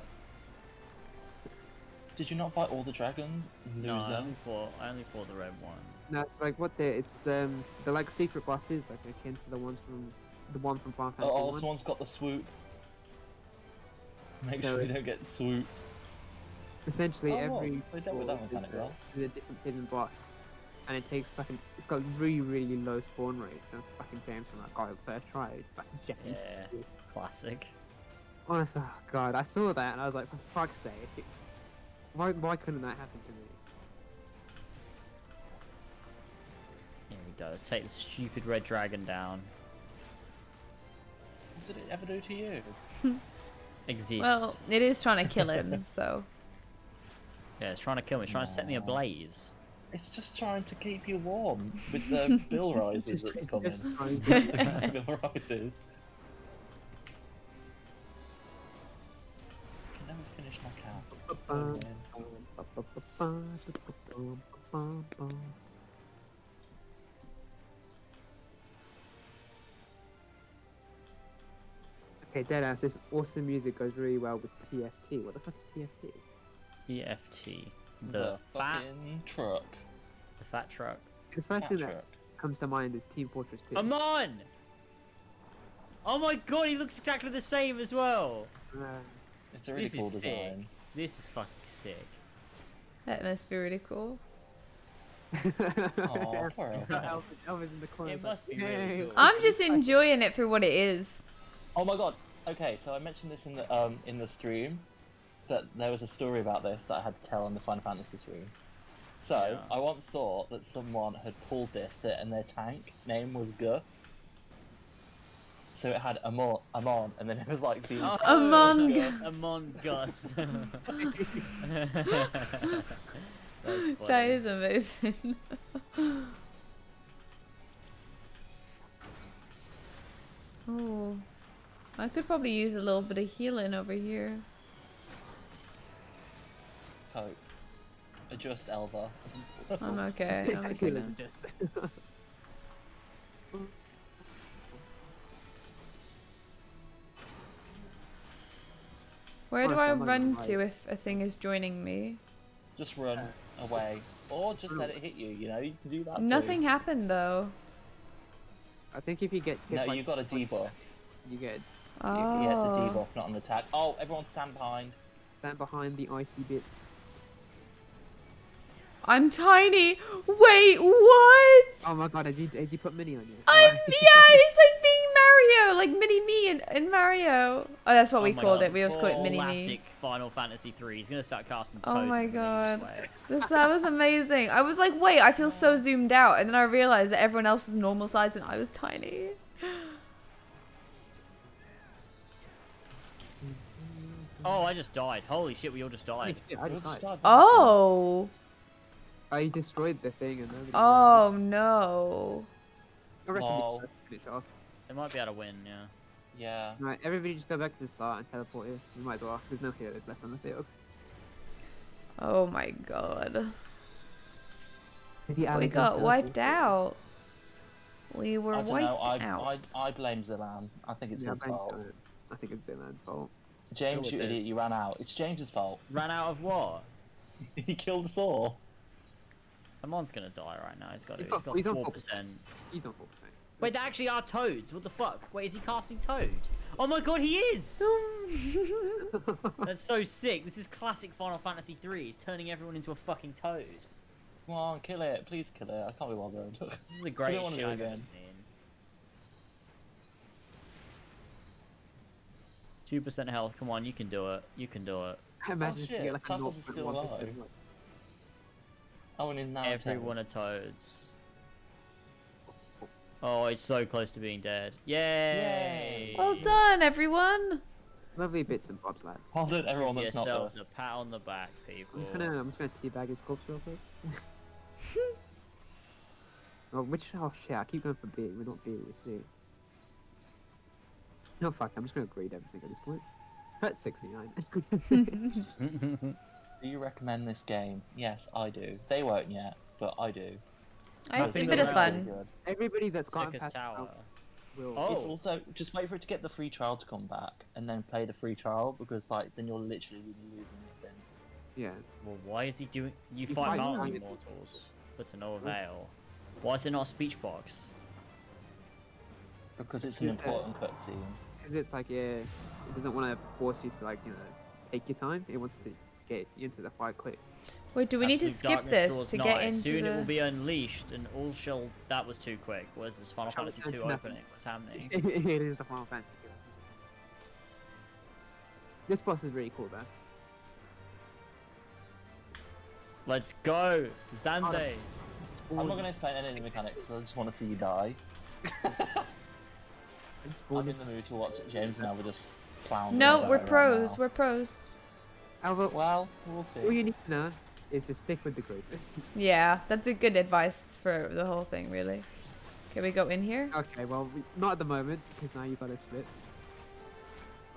Speaker 2: Did you not fight all the dragons? Loser.
Speaker 3: No, I only fought the red one.
Speaker 4: No, it's like what they're. It's they're like secret bosses, like akin to the one from Final Fantasy
Speaker 2: Oh,
Speaker 4: 1.
Speaker 2: someone's got the swoop. Make
Speaker 4: So
Speaker 2: sure you
Speaker 4: it-
Speaker 2: don't get swooped.
Speaker 4: Essentially,
Speaker 2: Oh,
Speaker 4: every
Speaker 2: they dealt with that
Speaker 4: boss
Speaker 2: mechanic well.
Speaker 4: is a different hidden boss, and it takes fucking. It's got really, really low spawn rates, and fucking James from that guy first try. Fucking James.
Speaker 3: Yeah, classic.
Speaker 4: Honestly, oh god, I saw that and I was like, for fuck's sake, why couldn't that happen to me?
Speaker 3: Here we go. Let's take the stupid red dragon down.
Speaker 2: What did it ever do to you?
Speaker 3: Exists.
Speaker 1: Well, it is trying to kill him, so.
Speaker 3: Yeah, it's trying to kill me. It's trying to set me
Speaker 2: Aw.
Speaker 3: ablaze.
Speaker 2: It's just trying to keep you warm with the bill rises that's coming.
Speaker 4: Just trying
Speaker 2: The bill rises. I can never finish my cast. It's so annoying.
Speaker 4: Okay, deadass, this awesome music goes really well with TFT. What the fuck is TFT?
Speaker 3: EFT. The fat
Speaker 2: fucking truck.
Speaker 3: truck.
Speaker 4: The first
Speaker 2: Cat
Speaker 4: thing
Speaker 2: truck.
Speaker 4: that comes to mind is Team Fortress 2.
Speaker 3: Amon! Oh my god, he looks exactly the same as well.
Speaker 2: It's a really
Speaker 3: This
Speaker 2: cool
Speaker 3: is sick.
Speaker 2: design.
Speaker 3: This is fucking sick.
Speaker 1: That must be really cool.
Speaker 2: Aw, poor Elva.
Speaker 4: Elva's in the corner.
Speaker 3: It
Speaker 4: like,
Speaker 3: must be really
Speaker 4: "Hey."
Speaker 3: cool.
Speaker 1: I'm just enjoying it for what it is.
Speaker 2: Oh my god. Okay, so I mentioned this in the stream that there was a story about this that I had to tell on the Final Fantasy stream. So
Speaker 3: Yeah.
Speaker 2: I once saw that someone had pulled this that and their tank name was Gus. So it had Amon, and then it was like the
Speaker 1: Amon
Speaker 2: Gus.
Speaker 3: Amon Gus.
Speaker 1: That is amazing. Oh, I could probably use a little bit of healing over here.
Speaker 2: Coke. Adjust Elva.
Speaker 1: I'm okay. I'm okay now.
Speaker 4: Just-
Speaker 1: Where do
Speaker 4: Nice,
Speaker 1: I
Speaker 4: I'm not
Speaker 1: run
Speaker 4: gonna
Speaker 1: to
Speaker 4: lie.
Speaker 1: if a thing is joining me?
Speaker 2: Just run away. Or just let it hit you, you know? You can do that
Speaker 1: Nothing
Speaker 2: too.
Speaker 1: happened though.
Speaker 4: I think if you get
Speaker 2: No,
Speaker 4: like,
Speaker 2: you've got a debuff.
Speaker 4: you get
Speaker 1: Oh.
Speaker 2: Yeah, it's a debuff, not an attack. Oh, everyone stand behind.
Speaker 4: stand behind the icy bits.
Speaker 1: I'm tiny. Wait, what?
Speaker 4: Oh my god, has he put mini on you?
Speaker 1: I'm yeah, it's like being Mario, like mini me in Mario. Oh, that's what we
Speaker 3: my
Speaker 1: called
Speaker 3: God,
Speaker 1: it. We always called it mini
Speaker 3: classic
Speaker 1: me.
Speaker 3: Final Fantasy 3. He's gonna start casting
Speaker 1: Oh
Speaker 3: Toad
Speaker 1: my
Speaker 3: in the
Speaker 1: God.
Speaker 3: way.
Speaker 1: That was amazing. I was like, wait, I feel so zoomed out, and then I realized that everyone else was normal size and I was tiny.
Speaker 3: Oh, I just died. Holy shit, we all just died.
Speaker 4: Yeah, I just died.
Speaker 1: Oh.
Speaker 4: I destroyed the thing and nobody
Speaker 1: Oh no.
Speaker 4: I reckon
Speaker 2: Lol.
Speaker 4: you finish off.
Speaker 3: They might be able to win, yeah.
Speaker 2: Yeah.
Speaker 4: Right, everybody just go back to the start and teleport here. You might as well. There's no healers left on the field.
Speaker 1: Oh my god.
Speaker 4: Maybe
Speaker 1: We
Speaker 4: Alan
Speaker 1: got
Speaker 4: can
Speaker 1: wiped
Speaker 4: teleport.
Speaker 1: out. We were
Speaker 2: I don't
Speaker 1: wiped
Speaker 2: know.
Speaker 1: out.
Speaker 2: I blame Zilan. I think it's
Speaker 4: Yeah,
Speaker 2: his fault.
Speaker 4: I think it's Zilan's fault.
Speaker 2: James,
Speaker 3: was
Speaker 2: you
Speaker 3: it?
Speaker 2: idiot, you ran out. It's James's fault.
Speaker 3: Ran out of what?
Speaker 2: He killed us all.
Speaker 3: Amon's gonna die right now. He's got
Speaker 4: He's
Speaker 3: 4%.
Speaker 4: on 4%. He's on 4%.
Speaker 3: Wait, they actually are toads. What the fuck? Wait, is he casting Toad? Oh my god, he is! That's so sick. This is classic Final Fantasy 3. He's turning everyone into a fucking toad.
Speaker 2: Come on, kill it. Please kill it. I can't be bothered.
Speaker 3: This is the
Speaker 2: I don't
Speaker 3: greatest
Speaker 2: wanna
Speaker 3: shit
Speaker 2: do it
Speaker 3: I've ever
Speaker 2: again.
Speaker 3: seen. 2% health. Come on, you can do it. You can do it.
Speaker 4: Imagine if you
Speaker 2: shit,
Speaker 4: get like a
Speaker 2: Castles is still
Speaker 4: 0.1%.
Speaker 2: alive. Oh, and in now
Speaker 3: Everyone are toads. Oh, he's so close to being dead. Yay!
Speaker 1: Well done, everyone.
Speaker 4: Lovely bits and bobs, lads.
Speaker 2: Well done, everyone that's not
Speaker 3: Yourselves
Speaker 2: us.
Speaker 3: a pat on the back, people.
Speaker 4: I'm just gonna teabag his corpse real quick. Oh, oh shit, I keep going for B. We're not B, we're C. No, fuck, I'm just gonna grade everything at this point. That's 69.
Speaker 2: Do you recommend this game? Yes, I do. They won't yet, but I do.
Speaker 1: It's a
Speaker 3: think
Speaker 1: bit of
Speaker 3: they're
Speaker 1: fun.
Speaker 2: Really good.
Speaker 4: Everybody that's gotten
Speaker 3: Sickest
Speaker 4: past the
Speaker 3: tower.
Speaker 4: trial will.
Speaker 3: Oh.
Speaker 2: It's also just wait for it to get the free trial to come back, and then play the free trial because like then you're literally losing nothing.
Speaker 4: Yeah.
Speaker 3: Well, why is he doing? You
Speaker 4: You
Speaker 3: fight
Speaker 4: fight
Speaker 3: Mountain
Speaker 4: Mountain
Speaker 3: Immortals, but to no avail. Why is there not a speech box?
Speaker 2: Because it's an
Speaker 4: It's,
Speaker 2: important cutscene.
Speaker 4: Because it's like, yeah, it doesn't want to force you to, like, you know, take your time. It wants to get you into the fight quick.
Speaker 1: Wait, do we need to
Speaker 3: Absolute
Speaker 1: skip
Speaker 3: darkness
Speaker 1: this
Speaker 3: draws
Speaker 1: to
Speaker 3: nigh.
Speaker 1: get into
Speaker 3: Soon
Speaker 1: the...
Speaker 3: it will be unleashed, and all shall. That was too quick. Where's this Final
Speaker 4: Shall
Speaker 3: Fantasy
Speaker 4: we
Speaker 3: II
Speaker 4: turn to
Speaker 3: opening? What's happening?
Speaker 4: It is the Final Fantasy. This boss is really cool, though.
Speaker 3: Let's go, Zande.
Speaker 2: I'm not going to explain any of the mechanics. I just want to see you die. I'm in the mood to watch James and Alva just clown.
Speaker 1: No, we're
Speaker 2: right
Speaker 1: pros.
Speaker 2: now.
Speaker 1: We're pros.
Speaker 4: Alva,
Speaker 2: Well, we'll
Speaker 4: all
Speaker 2: see.
Speaker 4: you need to know is to stick with the group.
Speaker 1: Yeah, that's a good advice for the whole thing, really. Can we go in here?
Speaker 4: Okay, well, not at the moment, because now you've got to split.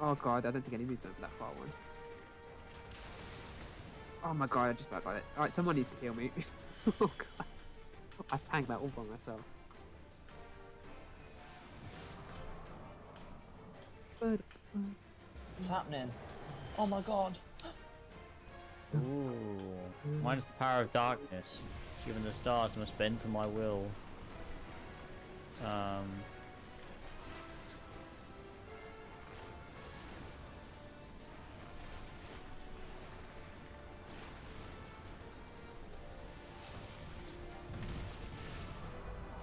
Speaker 4: Oh god, I don't think anybody's going for that far one. Oh my god, I just about got it. Alright, someone needs to heal me. Oh god. I tanked that all by myself.
Speaker 2: What's happening? Oh my god.
Speaker 3: Ooh. Mine's the power of darkness. Given the stars must bend to my will.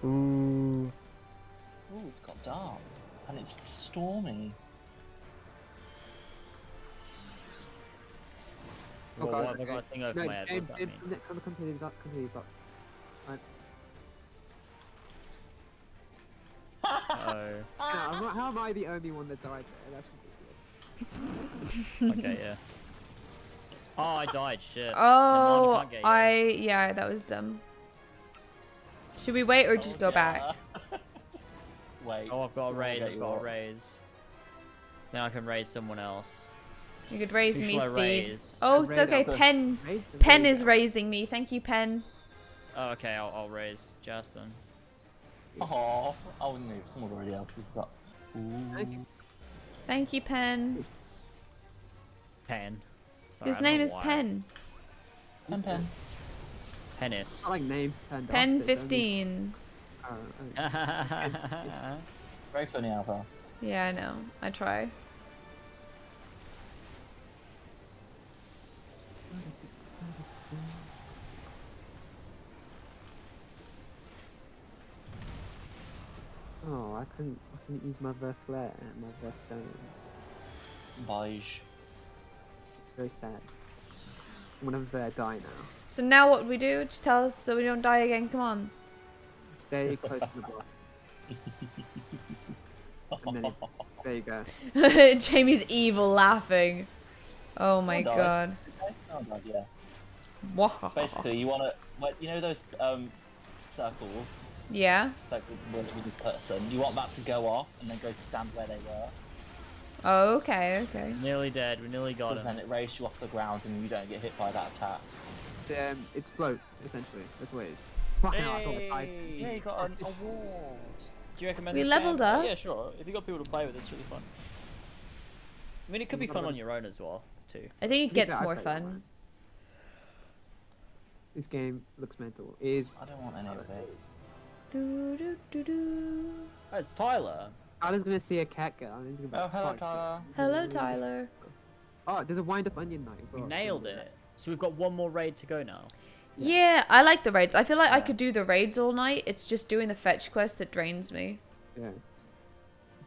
Speaker 3: Ooh.
Speaker 2: Ooh, it's got dark. And it's stormy.
Speaker 3: Well,
Speaker 4: God,
Speaker 3: why have I got a thing over
Speaker 4: No,
Speaker 3: my head? What does that mean?
Speaker 4: come to these up, come to these up. Right.
Speaker 3: Oh.
Speaker 4: How am I the only one that died there? That's ridiculous.
Speaker 3: Okay, yeah. Oh, I died. Shit.
Speaker 1: Oh,
Speaker 3: Never mind, I can't get you.
Speaker 1: yeah, that was dumb. Should we wait or just go back?
Speaker 2: Wait.
Speaker 3: Oh, I've got a
Speaker 2: someone
Speaker 3: raise.
Speaker 2: get
Speaker 3: I've
Speaker 2: you
Speaker 3: got a
Speaker 2: up.
Speaker 3: raise. Then I can raise someone else.
Speaker 1: You could raise
Speaker 3: Who
Speaker 1: me,
Speaker 3: shall I
Speaker 1: Steve.
Speaker 3: raise?
Speaker 1: Oh,
Speaker 4: Raise
Speaker 1: it's okay.
Speaker 4: up.
Speaker 1: Pen
Speaker 4: Raise
Speaker 1: is
Speaker 4: up.
Speaker 1: raising me. Thank you, Pen.
Speaker 3: Oh, okay, I'll raise Justin.
Speaker 2: Oh, no, somebody else has got. Ooh.
Speaker 1: Thank you, Pen.
Speaker 3: Pen. Sorry,
Speaker 1: His
Speaker 3: I don't
Speaker 1: name
Speaker 3: know
Speaker 1: is
Speaker 3: why.
Speaker 1: Pen.
Speaker 2: Pen.
Speaker 3: Penis.
Speaker 4: I like names turned off.
Speaker 1: Pen
Speaker 4: so it's only-
Speaker 1: 15.
Speaker 2: Very funny, Alpha.
Speaker 1: Yeah, I know. I try.
Speaker 4: Oh, I couldn't use my Ver Flare and my Ver Stone.
Speaker 2: Beige.
Speaker 4: It's very sad. I'm gonna Ver die now.
Speaker 1: So now what we do? Just tell us so we don't die again. Come on.
Speaker 4: Stay close to the boss. And then there you go.
Speaker 1: Jamie's evil laughing. Oh my
Speaker 2: Don't die.
Speaker 1: god.
Speaker 2: Oh, God, yeah.
Speaker 1: Wahaha.
Speaker 2: Basically, you want to, you know those circles,
Speaker 1: Yeah.
Speaker 2: like with this person. You want that to go off and then go to stand where they were.
Speaker 1: Oh, okay, okay.
Speaker 3: He's nearly dead. We nearly got
Speaker 2: Because
Speaker 3: him.
Speaker 2: then it raised you off the ground and you don't get hit by that attack.
Speaker 4: It's float essentially. That's what it is. Fucking hell, I thought I died.
Speaker 2: Yeah, you got an award.
Speaker 3: Do you recommend
Speaker 1: We
Speaker 3: this
Speaker 1: leveled
Speaker 3: game?
Speaker 1: up.
Speaker 3: Yeah, sure. If you got people to play with, it's really fun. I mean, it could be fun on your own as well, too.
Speaker 1: I think it
Speaker 4: Yeah,
Speaker 1: gets
Speaker 4: I
Speaker 1: more
Speaker 4: play
Speaker 1: fun.
Speaker 4: This game looks mental. It is.
Speaker 2: I don't want any of this.
Speaker 1: Do, do, do, do.
Speaker 3: Oh, it's Tyler.
Speaker 4: Tyler's gonna see a cat girl and he's gonna be
Speaker 2: Oh,
Speaker 4: like,
Speaker 2: hello,
Speaker 4: "Fuck."
Speaker 2: Tyler.
Speaker 1: Hello, Tyler.
Speaker 4: Oh, there's a wind up onion knight as
Speaker 3: We
Speaker 4: well.
Speaker 3: nailed it. So we've got one more raid to go now.
Speaker 1: Yeah, I like the raids. I feel like I
Speaker 2: Yeah.
Speaker 1: could do the raids all night. It's just doing the fetch quest that drains me.
Speaker 4: Yeah.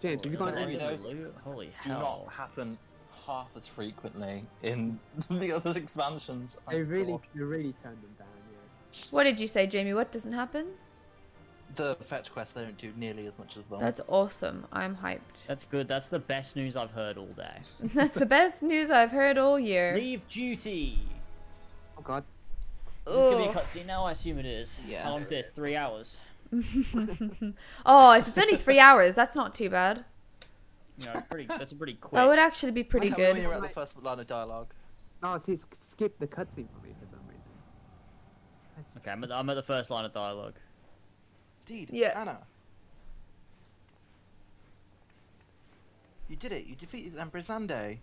Speaker 4: James, have you got
Speaker 2: Don't
Speaker 4: any?
Speaker 2: worry, those
Speaker 3: Holy
Speaker 2: Do
Speaker 3: hell.
Speaker 2: not happen half as frequently in the other expansions.
Speaker 4: They really turned them down. Yeah.
Speaker 1: What did you say, Jamie? What doesn't happen?
Speaker 5: The fetch quests they don't do nearly as much as well.
Speaker 1: That's awesome. I'm hyped.
Speaker 3: That's good. That's the best news I've heard all day.
Speaker 1: That's the best news I've heard all year.
Speaker 3: Leave duty.
Speaker 4: Oh god.
Speaker 3: Is this gonna be a
Speaker 1: Ugh.
Speaker 3: cutscene now? I assume it is.
Speaker 5: Yeah.
Speaker 3: How long is this? 3 hours.
Speaker 1: Oh, if it's only 3 hours, that's not too bad.
Speaker 3: Yeah, that's a pretty quick.
Speaker 1: That would actually be pretty
Speaker 5: Tell me when
Speaker 1: good.
Speaker 5: you're at the first line of dialogue.
Speaker 4: Oh, see, skip the cutscene for me for some reason.
Speaker 3: Okay, I'm at the first line of dialogue.
Speaker 5: Steed,
Speaker 1: Yeah.
Speaker 5: Anna. You did it. You defeated Emperor Zande.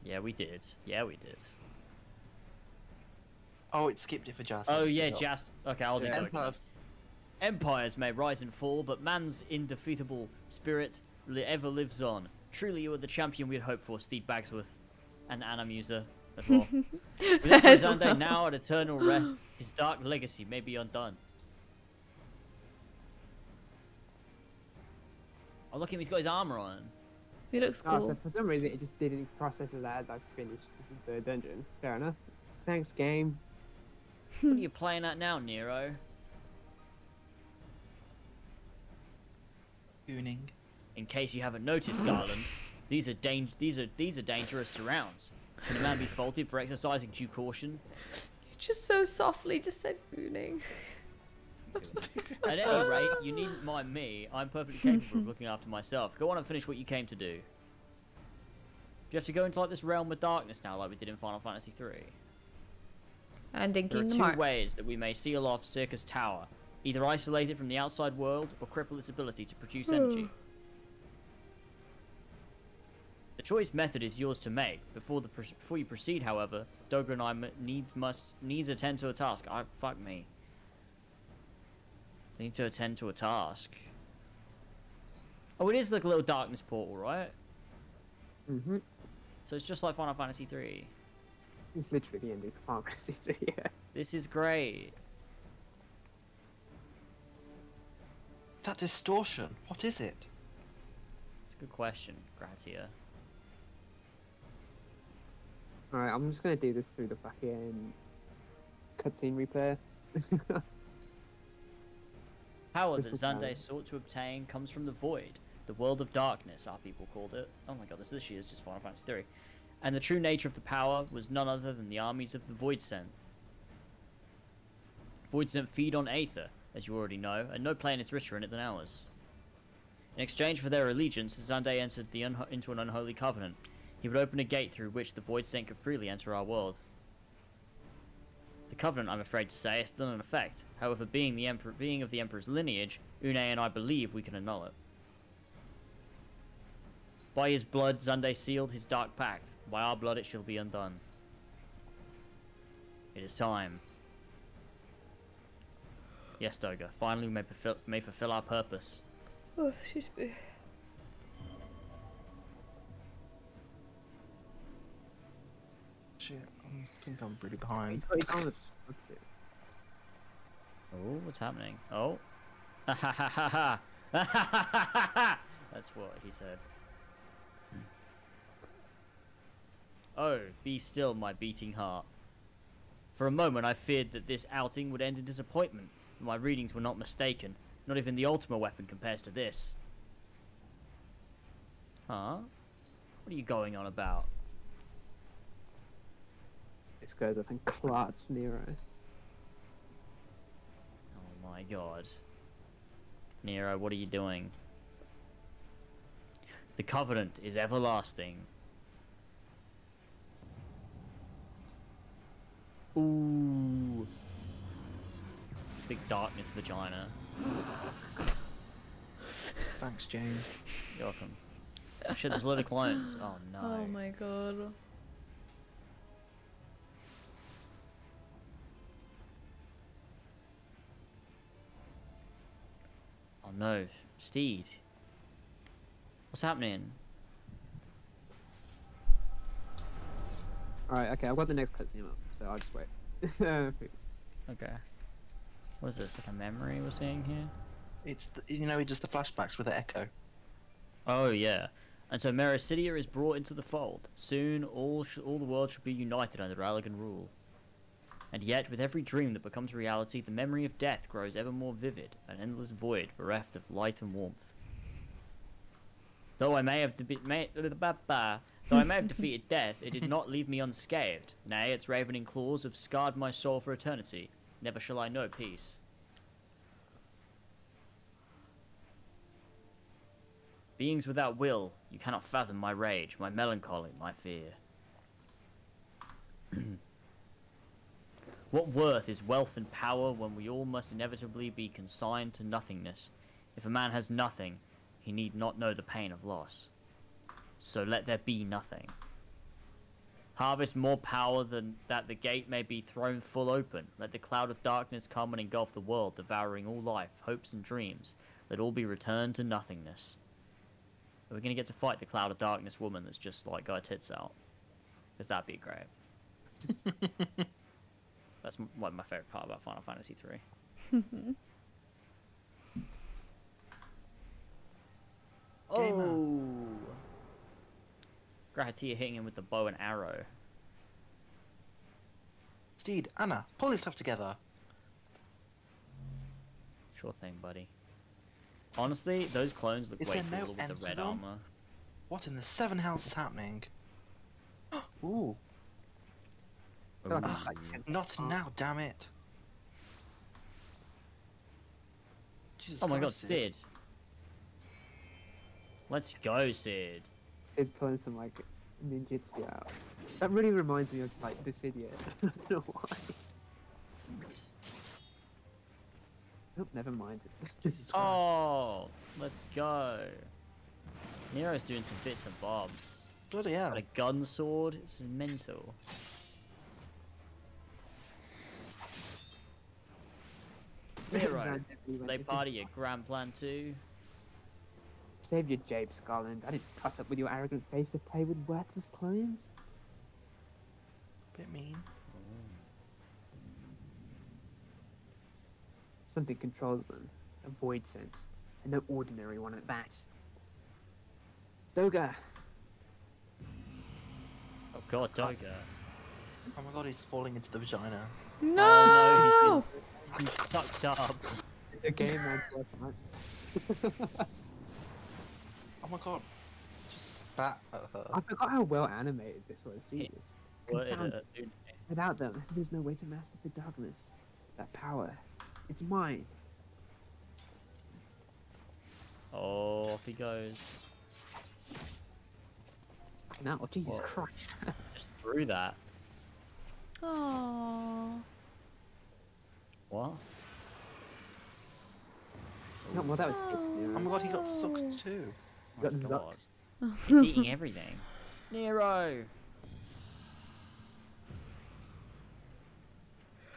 Speaker 3: Yeah, we did. Yeah, we did.
Speaker 5: Oh, it skipped it for Jas.
Speaker 3: Oh yeah, Jas. Okay, I'll do
Speaker 4: Yeah.
Speaker 3: it.
Speaker 5: Empires.
Speaker 3: Empires may rise and fall, but man's indefeatable spirit ever lives on. Truly, you are the champion we had hoped for, Steve Bagsworth, and Anna Muser as well. With Emperor Zande now at eternal rest, his dark legacy may be undone. Oh, look at him, he's got his armor on.
Speaker 1: He looks
Speaker 4: Oh,
Speaker 1: cool.
Speaker 4: so for some reason it just didn't process it as I finished the dungeon. Fair enough. Thanks, game.
Speaker 3: What are you playing at now, Nero?
Speaker 5: Gooning.
Speaker 3: In case you haven't noticed, Garland, these are dangerous surrounds. Can a man be faulted for exercising due caution?
Speaker 1: Just so softly, just said gooning.
Speaker 3: At any rate, you needn't mind me. I'm perfectly capable of looking after myself. Go on and finish what you came to do. Do you have to go into like this realm of darkness now, like we did in Final Fantasy III?
Speaker 1: And in
Speaker 3: There are
Speaker 1: Kingdom
Speaker 3: two
Speaker 1: Hearts.
Speaker 3: ways that we may seal off Circus Tower. Either isolate it from the outside world, or cripple its ability to produce energy. The choice method is yours to make. Before you proceed, however, Dogra and I needs attend to a task. Fuck me. They need to attend to a task. Oh, it is like a little darkness portal, right?
Speaker 4: Mm-hmm.
Speaker 3: So it's just like Final Fantasy III.
Speaker 4: It's literally the ending of Final Fantasy 3, yeah.
Speaker 3: This is great.
Speaker 5: That distortion. What is it?
Speaker 3: It's a good question, Gratia.
Speaker 4: Alright, I'm just gonna do this through the fucking cutscene replay.
Speaker 3: Power that
Speaker 4: Crystal
Speaker 3: Zande
Speaker 4: power.
Speaker 3: sought to obtain comes from the Void, the world of darkness, our people called it. Oh my god, this literally is just Final Fantasy III. And the true nature of the power was none other than the armies of the Void Sent. Void Sent feed on Aether, as you already know, and no plane is richer in it than ours. In exchange for their allegiance, Zande entered into an unholy covenant. He would open a gate through which the Void Sent could freely enter our world. The covenant, I'm afraid to say, is still in effect. However, being of the Emperor's lineage, Une and I believe we can annul it. By his blood, Zande sealed his dark pact. By our blood, it shall be undone. It is time. Yes, Doga. Finally, we may fulfill our purpose.
Speaker 1: Oh, excuse me.
Speaker 5: Shit, I think I'm pretty behind.
Speaker 4: He's got his armor. Let's see.
Speaker 3: Oh, what's happening? Oh. Ha ha ha ha ha. That's what he said. Oh, be still, my beating heart. For a moment, I feared that this outing would end in disappointment. But my readings were not mistaken. Not even the Ultima weapon compares to this. Huh? What are you going on about?
Speaker 4: This goes up and clots Nero.
Speaker 3: Oh my god. Nero, what are you doing? The Covenant is everlasting. Ooh. Big darkness vagina.
Speaker 5: Thanks, James.
Speaker 3: You're welcome. Oh shit, there's a load of clones. Oh no.
Speaker 1: Oh my god.
Speaker 3: Oh no. Steed. What's happening?
Speaker 4: Alright, okay, I've got the next cutscene up, so I'll just wait.
Speaker 3: Okay. What is this? Like a memory we're seeing here?
Speaker 5: It's you know, he does the flashbacks with the echo.
Speaker 3: Oh yeah. And so Mericidia is brought into the fold. Soon, all the world should be united under Allergan rule. And yet, with every dream that becomes reality, the memory of death grows ever more vivid, an endless void bereft of light and warmth. Though I may have defeated death, it did not leave me unscathed. Nay, its ravening claws have scarred my soul for eternity. Never shall I know peace. Beings without will, you cannot fathom my rage, my melancholy, my fear. What worth is wealth and power when we all must inevitably be consigned to nothingness? If a man has nothing, he need not know the pain of loss. So let there be nothing. Harvest more power than that the gate may be thrown full open. Let the cloud of darkness come and engulf the world, devouring all life, hopes and dreams. Let all be returned to nothingness. Are we going to get to fight the cloud of darkness woman that's just like got her tits out? Because that'd be great. That's one of my favorite part about Final Fantasy 3. Oh! Grahatia hitting him with the bow and arrow.
Speaker 5: Steed, Anna, pull yourself together.
Speaker 3: Sure thing, buddy. Honestly, those clones look
Speaker 5: Is
Speaker 3: way
Speaker 5: there no
Speaker 3: cooler with
Speaker 5: end
Speaker 3: the
Speaker 5: to
Speaker 3: red
Speaker 5: them?
Speaker 3: armor.
Speaker 5: What in the seven hells is happening? Ooh.
Speaker 4: feel like
Speaker 3: Ooh.
Speaker 4: I'm like 10
Speaker 5: Not
Speaker 4: seconds
Speaker 5: now, damn it. Jesus
Speaker 3: Oh my god,
Speaker 5: Christ,
Speaker 3: Sid. Let's go, Sid.
Speaker 4: Sid's pulling some like ninjutsu out. That really reminds me of like this idiot. I don't know why. Oh, never mind.
Speaker 5: Jesus Christ.
Speaker 3: Oh, let's go. Nero's doing some bits and bobs.
Speaker 5: Bloody hell.
Speaker 3: Got a gun sword. It's mental. Nero, they party at Grand Plan 2.
Speaker 4: Save your jape, Scarland. I didn't cut up with your arrogant face to play with worthless clones.
Speaker 5: Bit mean.
Speaker 4: Something controls them. A void sense. And no ordinary one at that. Doga!
Speaker 3: Oh god, Doga.
Speaker 5: Oh my god, he's falling into the vagina.
Speaker 1: No!
Speaker 3: Oh, no, he's been sucked up.
Speaker 4: It's a game man last night.
Speaker 5: Oh my god. Just spat at her.
Speaker 4: I forgot how well animated this was. Jesus.
Speaker 3: What,
Speaker 4: Confound-
Speaker 3: dude,
Speaker 4: Without them, there's no way to master the darkness. That power. It's mine.
Speaker 3: oh, off he goes.
Speaker 4: Now, oh, Jesus
Speaker 3: Whoa.
Speaker 4: Christ.
Speaker 3: Just threw that.
Speaker 1: Aww.
Speaker 3: What?
Speaker 4: No, well, that was it.
Speaker 5: Oh my god, he got sucked too.
Speaker 3: Oh
Speaker 4: Got
Speaker 3: my god.
Speaker 4: zucked.
Speaker 3: It's eating everything. Nero!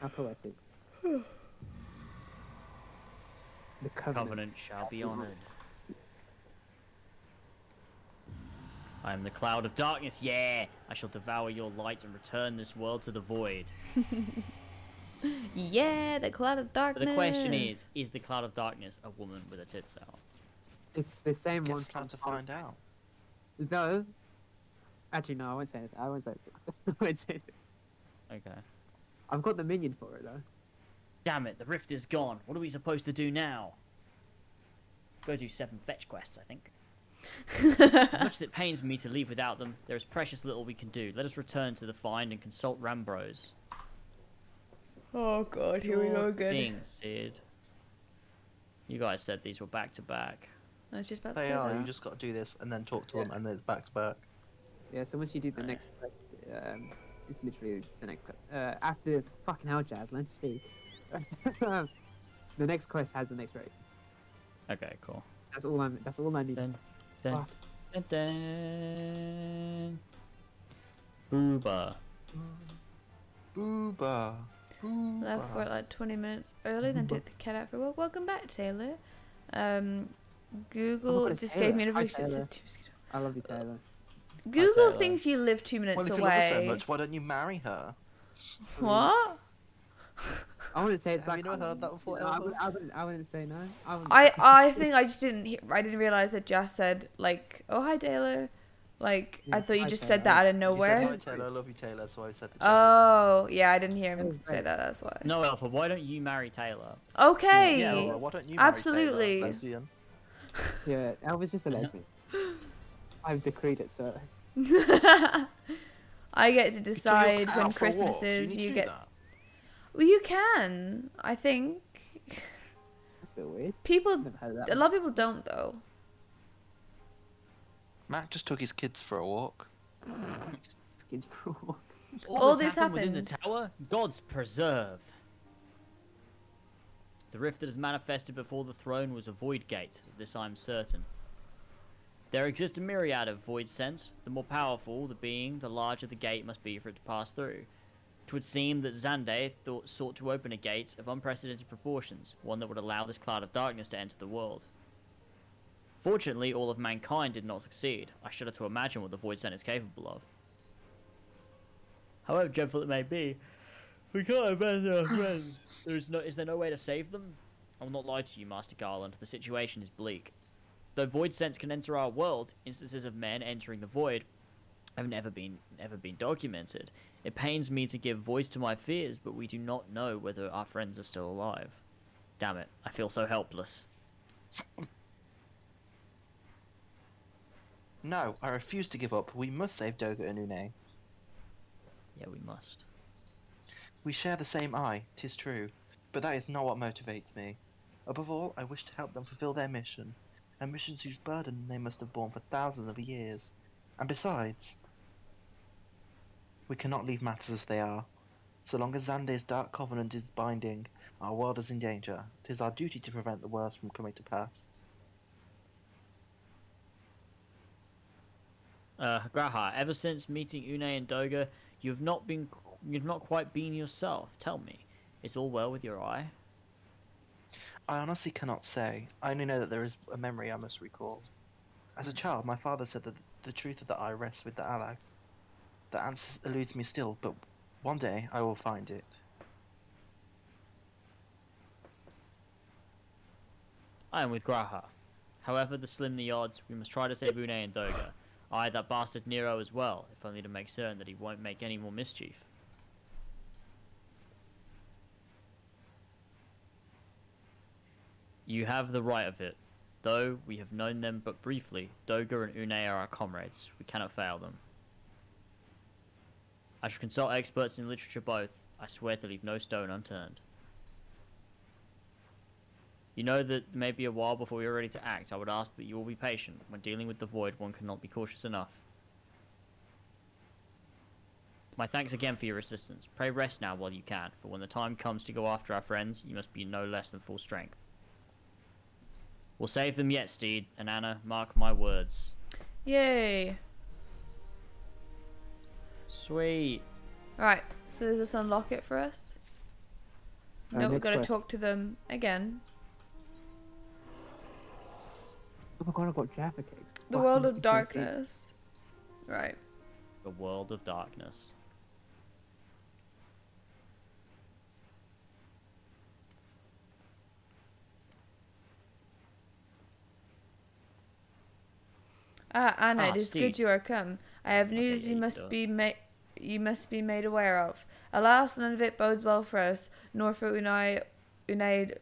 Speaker 4: How poetic. The Covenant.
Speaker 3: Shall be honored. I am the cloud of darkness, yeah! I shall devour your light and return this world to the void.
Speaker 1: Yeah, the cloud of
Speaker 3: But
Speaker 1: darkness.
Speaker 3: the question is the cloud of darkness a woman with her tits out?
Speaker 4: It's the same one.
Speaker 5: Guess time to find out.
Speaker 4: Though. Actually, no, I won't say it. I won't say it. I won't say it.
Speaker 3: Okay.
Speaker 4: I've got the minion for it, though.
Speaker 3: Damn it, the rift is gone. What are we supposed to do now? Go do 7 fetch quests, I think. As much as it pains me to leave without them, there is precious little we can do. Let us return to the find and consult Rambros.
Speaker 1: Oh god, here we go again.
Speaker 3: Thing, Sid. You guys said these were back to back.
Speaker 1: I was just about to
Speaker 5: They
Speaker 1: say
Speaker 5: are,
Speaker 1: that.
Speaker 5: you just got to do this and then talk to them and then it's back to back.
Speaker 4: Yeah, so once you do the next quest, it's literally the next quest. After fucking hell, Jazz, learn to speak. The next quest has the next raid.
Speaker 3: Okay, cool.
Speaker 4: That's all I need.
Speaker 3: Then, then,
Speaker 4: Fuck.
Speaker 3: then. Booba.
Speaker 5: Booba.
Speaker 1: Left work like 20 minutes early, then took the cat out for a walk. Welcome back, Taylor. Google
Speaker 4: it's
Speaker 1: just
Speaker 4: Taylor.
Speaker 1: gave me a
Speaker 4: Hi,
Speaker 1: notification that says
Speaker 4: Taylor.
Speaker 1: 2 mosquito.
Speaker 4: I love you, Taylor.
Speaker 1: Google
Speaker 3: Taylor.
Speaker 1: thinks you live 2 minutes
Speaker 5: Well, if you love her so
Speaker 1: away.
Speaker 5: much, why don't you marry her?
Speaker 1: What?
Speaker 4: I wouldn't say it's
Speaker 5: Have
Speaker 4: that.
Speaker 5: you never
Speaker 4: kind
Speaker 5: heard
Speaker 4: of-
Speaker 5: that before,
Speaker 4: No,
Speaker 5: Elva?
Speaker 4: I wouldn't say no.
Speaker 1: I think I just didn't hear, I didn't realize that Jess said like, oh hi Taylor, like
Speaker 4: Yeah,
Speaker 1: I thought you
Speaker 4: hi,
Speaker 1: just
Speaker 4: Taylor.
Speaker 1: said that out of
Speaker 5: You said,
Speaker 1: nowhere.
Speaker 5: hi Taylor, I love you Taylor, so I said it.
Speaker 1: Oh yeah, I didn't hear
Speaker 4: Oh,
Speaker 1: him say
Speaker 4: right.
Speaker 1: that. That's why.
Speaker 3: No, Alpha, why don't you marry Taylor?
Speaker 1: Okay.
Speaker 5: Yeah, Elva, why don't you marry
Speaker 1: Absolutely.
Speaker 5: Taylor, lesbian?
Speaker 4: Yeah, Elva's just a lesbian. I've decreed it, so.
Speaker 1: I get to
Speaker 5: You took your
Speaker 1: decide
Speaker 5: cat
Speaker 1: when
Speaker 5: out for a walk.
Speaker 1: Christmas
Speaker 5: Do you
Speaker 1: is.
Speaker 5: need to
Speaker 1: You
Speaker 5: do
Speaker 1: get.
Speaker 5: that?
Speaker 1: Well, you can. I think
Speaker 4: That's a bit weird.
Speaker 1: people.
Speaker 4: Never heard of
Speaker 1: A
Speaker 4: that.
Speaker 1: lot of people don't though.
Speaker 5: Mac just took his kids for a walk.
Speaker 4: Skins for a walk.
Speaker 1: All this
Speaker 3: within the
Speaker 1: happened.
Speaker 3: tower? Gods preserve. The rift that is manifested before the throne was a void gate, of this I am certain. There exists a myriad of void sense. The more powerful the being, the larger the gate must be for it to pass through. It would seem that Xande sought to open a gate of unprecedented proportions, one that would allow this cloud of darkness to enter the world. Fortunately, all of mankind did not succeed. I shudder to imagine what the void sense is capable of. However dreadful it may be, we can't abandon our friends. Is there no way to save them? I will not lie to you, Master Garland. The situation is bleak. Though void sense can enter our world, instances of men entering the void have never been documented. It pains me to give voice to my fears, but we do not know whether our friends are still alive. Damn it, I feel so helpless.
Speaker 5: No, I refuse to give up. We must save Doga and Une.
Speaker 3: Yeah, we must.
Speaker 5: We share the same eye, 'tis true, but that is not what motivates me. Above all, I wish to help them fulfill their mission, a mission whose burden they must have borne for thousands of years. And besides, we cannot leave matters as they are. So long as Xande's dark covenant is binding, our world is in danger. 'Tis our duty to prevent the worst from coming to pass.
Speaker 3: Graha, ever since meeting Une and Doga, you've not quite been yourself. Tell me, is all well with your eye?
Speaker 5: I honestly cannot say. I only know that there is a memory I must recall. As a child, my father said that the truth of the eye rests with the Alag. The answer eludes me still, but one day I will find it.
Speaker 3: I am with Graha. However slim the odds, we must try to save Une and Doga. Aye, that bastard Nero as well, if only to make certain that he won't make any more mischief. You have the right of it. Though we have known them but briefly, Doga and Une are our comrades. We cannot fail them. I shall consult experts in literature both. I swear to leave no stone unturned. You know that it may be a while before we are ready to act. I would ask that you all be patient. When dealing with the void, one cannot be cautious enough. My thanks again for your assistance. Pray rest now while you can, for when the time comes to go after our friends, you must be no less than full strength. We'll save them yet, Steed, and Anna, mark my words.
Speaker 1: Yay.
Speaker 3: Sweet.
Speaker 1: Right, so does this unlock it for us? No, we've got to
Speaker 4: next
Speaker 1: talk to them again.
Speaker 4: Oh my god, I got Jaffa cakes.
Speaker 1: The
Speaker 4: Fucking
Speaker 1: world of
Speaker 4: cake.
Speaker 1: darkness. Right.
Speaker 3: The world of darkness.
Speaker 1: Anna, it is
Speaker 3: Steed.
Speaker 1: good you are come. I have news
Speaker 3: yeah,
Speaker 1: you
Speaker 3: you
Speaker 1: must
Speaker 3: do.
Speaker 1: be made aware of. Alas, none of it bodes well for us, nor for Une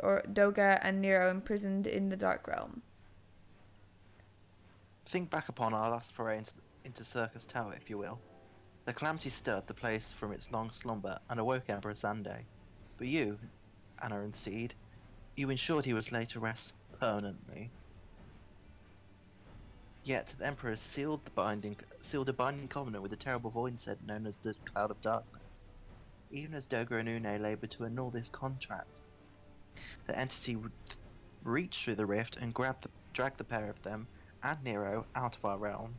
Speaker 1: or Doga and Nero imprisoned in the Dark Realm.
Speaker 5: Think back upon our last foray into Circus Tower, if you will. The calamity stirred the place from its long slumber and awoke Emperor Xande. But you, Anna and Steed, you ensured he was laid to rest permanently. Yet the Emperor sealed a binding covenant with the terrible void set known as the Cloud of Darkness. Even as Doga and Une laboured to annul this contract, the entity would reach through the rift and drag the pair of them and Nero out of our realm.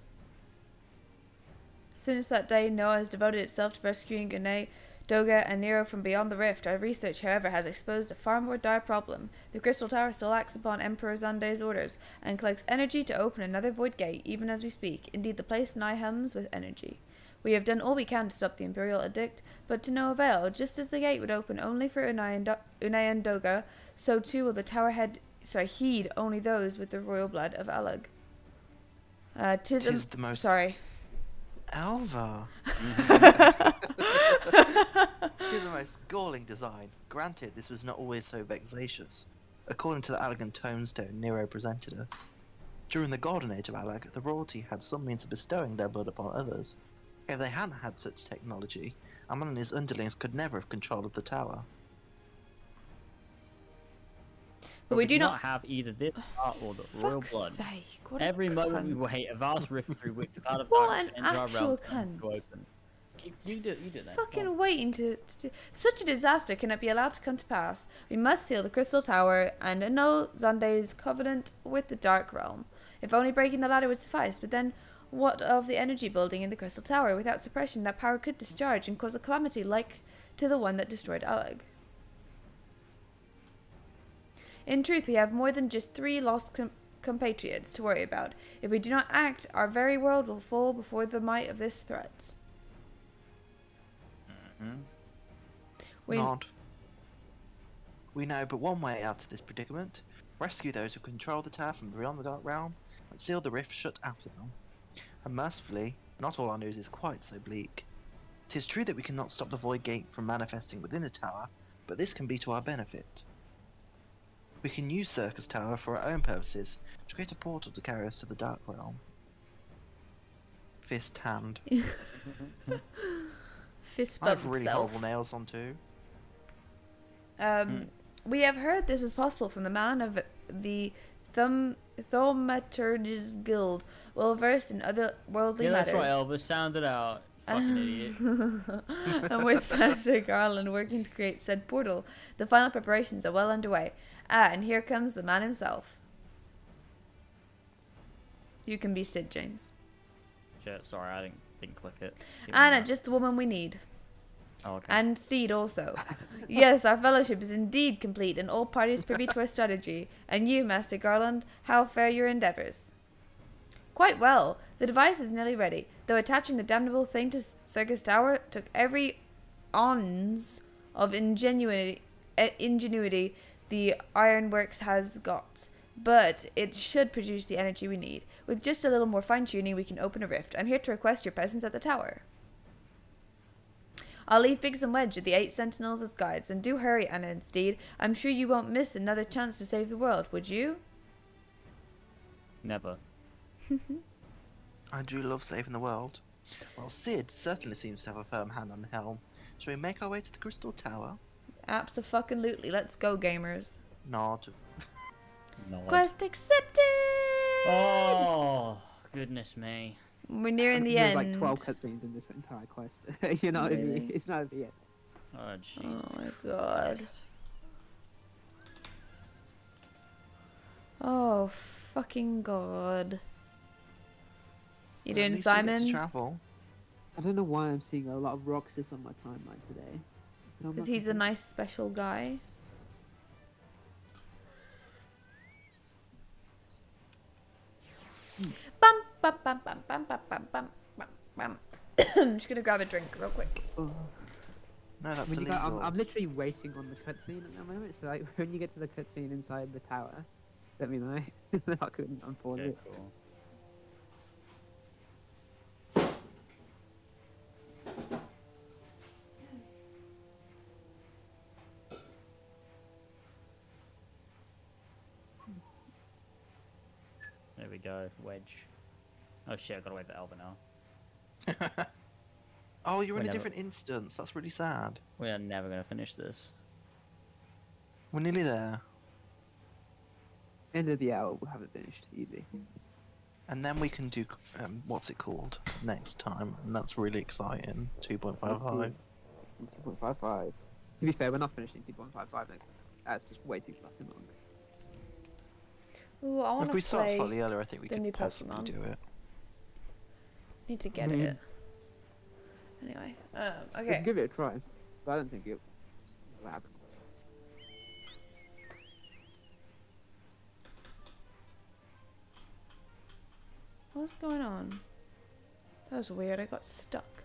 Speaker 1: Since that day, Noah has devoted itself to rescuing Une, Doga, and Nero from beyond the rift. Our research, however, has exposed a far more dire problem. The Crystal Tower still acts upon Emperor Xande's orders, and collects energy to open another void gate, even as we speak. Indeed, the place nigh hums with energy. We have done all we can to stop the Imperial Edict, but to no avail. Just as the gate would open only for Une and Doga, so too will the tower heed only those with the royal blood of Alag. Tis
Speaker 5: the most...
Speaker 1: Sorry.
Speaker 5: Alva! Here's the most galling design. Granted, this was not always so vexatious. According to the Allegan tombstone Nero presented us, during the Golden Age of Alag, the royalty had some means of bestowing their blood upon others. If they hadn't had such technology, Ammon and his underlings could never have control of the tower.
Speaker 1: But we do
Speaker 3: not have either this part or the royal
Speaker 1: Fuck's
Speaker 3: blood.
Speaker 1: sake, what a
Speaker 3: Every moment we
Speaker 1: cunt.
Speaker 3: wait, a vast rift through which the cloud of
Speaker 1: What
Speaker 3: darkness
Speaker 1: an
Speaker 3: enters our realm
Speaker 1: actual cunt.
Speaker 3: to open. You do that.
Speaker 1: Fucking waiting to such a disaster cannot be allowed to come to pass. We must seal the crystal tower and annul Zande's covenant with the dark realm. If only breaking the ladder would suffice, but then what of the energy building in the crystal tower? Without suppression, that power could discharge and cause a calamity like to the one that destroyed Alag. In truth, we have more than just 3 lost compatriots to worry about. If we do not act, our very world will fall before the might of this threat.
Speaker 5: Nod. We know but one way out of this predicament. Rescue those who control the tower from beyond the dark realm and seal the rift shut out of them. And mercifully, not all our news is quite so bleak. 'Tis true that we cannot stop the void gate from manifesting within the tower, but this can be to our benefit. We can use Circus Tower for our own purposes to create a portal to carry us to the dark realm. Fist hand.
Speaker 1: Fist
Speaker 5: I have
Speaker 1: bump
Speaker 5: really
Speaker 1: self.
Speaker 5: horrible nails on too.
Speaker 1: We have heard this is possible from the man of the Thaumaturge's Guild, well versed in other worldly matters.
Speaker 3: That's right, Elvis. Sound it out. Fucking idiot.
Speaker 1: And with Master Garland working to create said portal, the final preparations are well underway. And here comes the man himself. You can be Sid, James.
Speaker 3: Shit, sorry, I didn't click it.
Speaker 1: Anna, just the woman we need.
Speaker 3: Oh, okay.
Speaker 1: And Steed also. Yes, our fellowship is indeed complete, and all parties privy to our strategy. And you, Master Garland, how fare your endeavours? Quite well. The device is nearly ready, though attaching the damnable thing to Circus Tower took every ounce of ingenuity the ironworks has got. But it should produce the energy we need. With just a little more fine-tuning, we can open a rift. I'm here to request your presence at the tower. I'll leave Biggs and Wedge with the 8 sentinels as guides, and do hurry, Anna and Steed. I'm sure you won't miss another chance to save the world, would you?
Speaker 3: Never.
Speaker 5: I do love saving the world. Well, Sid certainly seems to have a firm hand on the helm. Shall we make our way to the Crystal Tower?
Speaker 1: Abso-fucking-lutely. Let's go, gamers.
Speaker 5: Nod.
Speaker 3: No.
Speaker 1: Quest accepted!
Speaker 3: Oh, goodness me.
Speaker 1: We're nearing the
Speaker 4: There's
Speaker 1: end.
Speaker 4: like 12 cutscenes in this entire quest. You know what I mean? It's not over yet.
Speaker 3: Oh, Jesus.
Speaker 1: Oh my god. Oh, fucking god. You
Speaker 5: Well, at
Speaker 1: doing,
Speaker 5: least we get to
Speaker 1: Simon?
Speaker 5: travel.
Speaker 4: I don't know why I'm seeing a lot of Roxas on my timeline today.
Speaker 1: Because he's a nice, special guy. Bum, bum, bum, bum, bum, bum, bum, bum, bum, bum. I'm just gonna grab a drink real quick.
Speaker 4: Oh.
Speaker 5: No, that's
Speaker 4: When you
Speaker 5: illegal.
Speaker 4: go, I'm literally waiting on the cutscene at the moment. So like, when you get to the cutscene inside the tower, let me know. I couldn't unpause
Speaker 3: Okay,
Speaker 4: it.
Speaker 3: cool. There we go, Wedge. Oh shit, I gotta wait for Elva now.
Speaker 5: Oh, you're in a
Speaker 3: Whenever.
Speaker 5: different instance. That's really sad.
Speaker 3: We are never gonna finish this.
Speaker 5: We're nearly there.
Speaker 4: End of the hour, we'll have it finished. Easy.
Speaker 5: And then we can do, what's it called, next time. And that's really exciting. 2.55.
Speaker 4: 2.55. To be fair, we're not finishing 2.55 next time. That's just way too fucking long.
Speaker 1: Ooh, I want
Speaker 5: If
Speaker 1: to
Speaker 5: we start
Speaker 1: play.
Speaker 5: slightly earlier, I think we
Speaker 1: the new
Speaker 5: could possibly
Speaker 1: Pokemon.
Speaker 5: do it.
Speaker 1: Need to get
Speaker 4: Mhm.
Speaker 1: it. Anyway,
Speaker 4: We
Speaker 1: okay.
Speaker 4: can give it a try, but I don't think it will happen.
Speaker 1: What's going on? That was weird. I got stuck.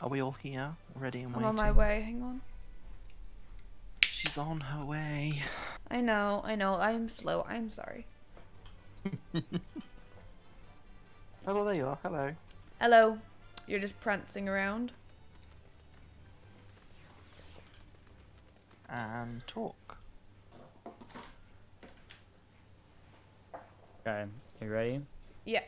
Speaker 5: Are we all here? Ready and
Speaker 1: I'm
Speaker 5: waiting?
Speaker 1: on my way. Hang on.
Speaker 5: She's on her way.
Speaker 1: I know. I am slow. I'm sorry.
Speaker 5: Oh, there you are. Hello.
Speaker 1: Hello. You're just prancing around.
Speaker 5: And talk.
Speaker 3: Okay, you ready?
Speaker 1: Yeah.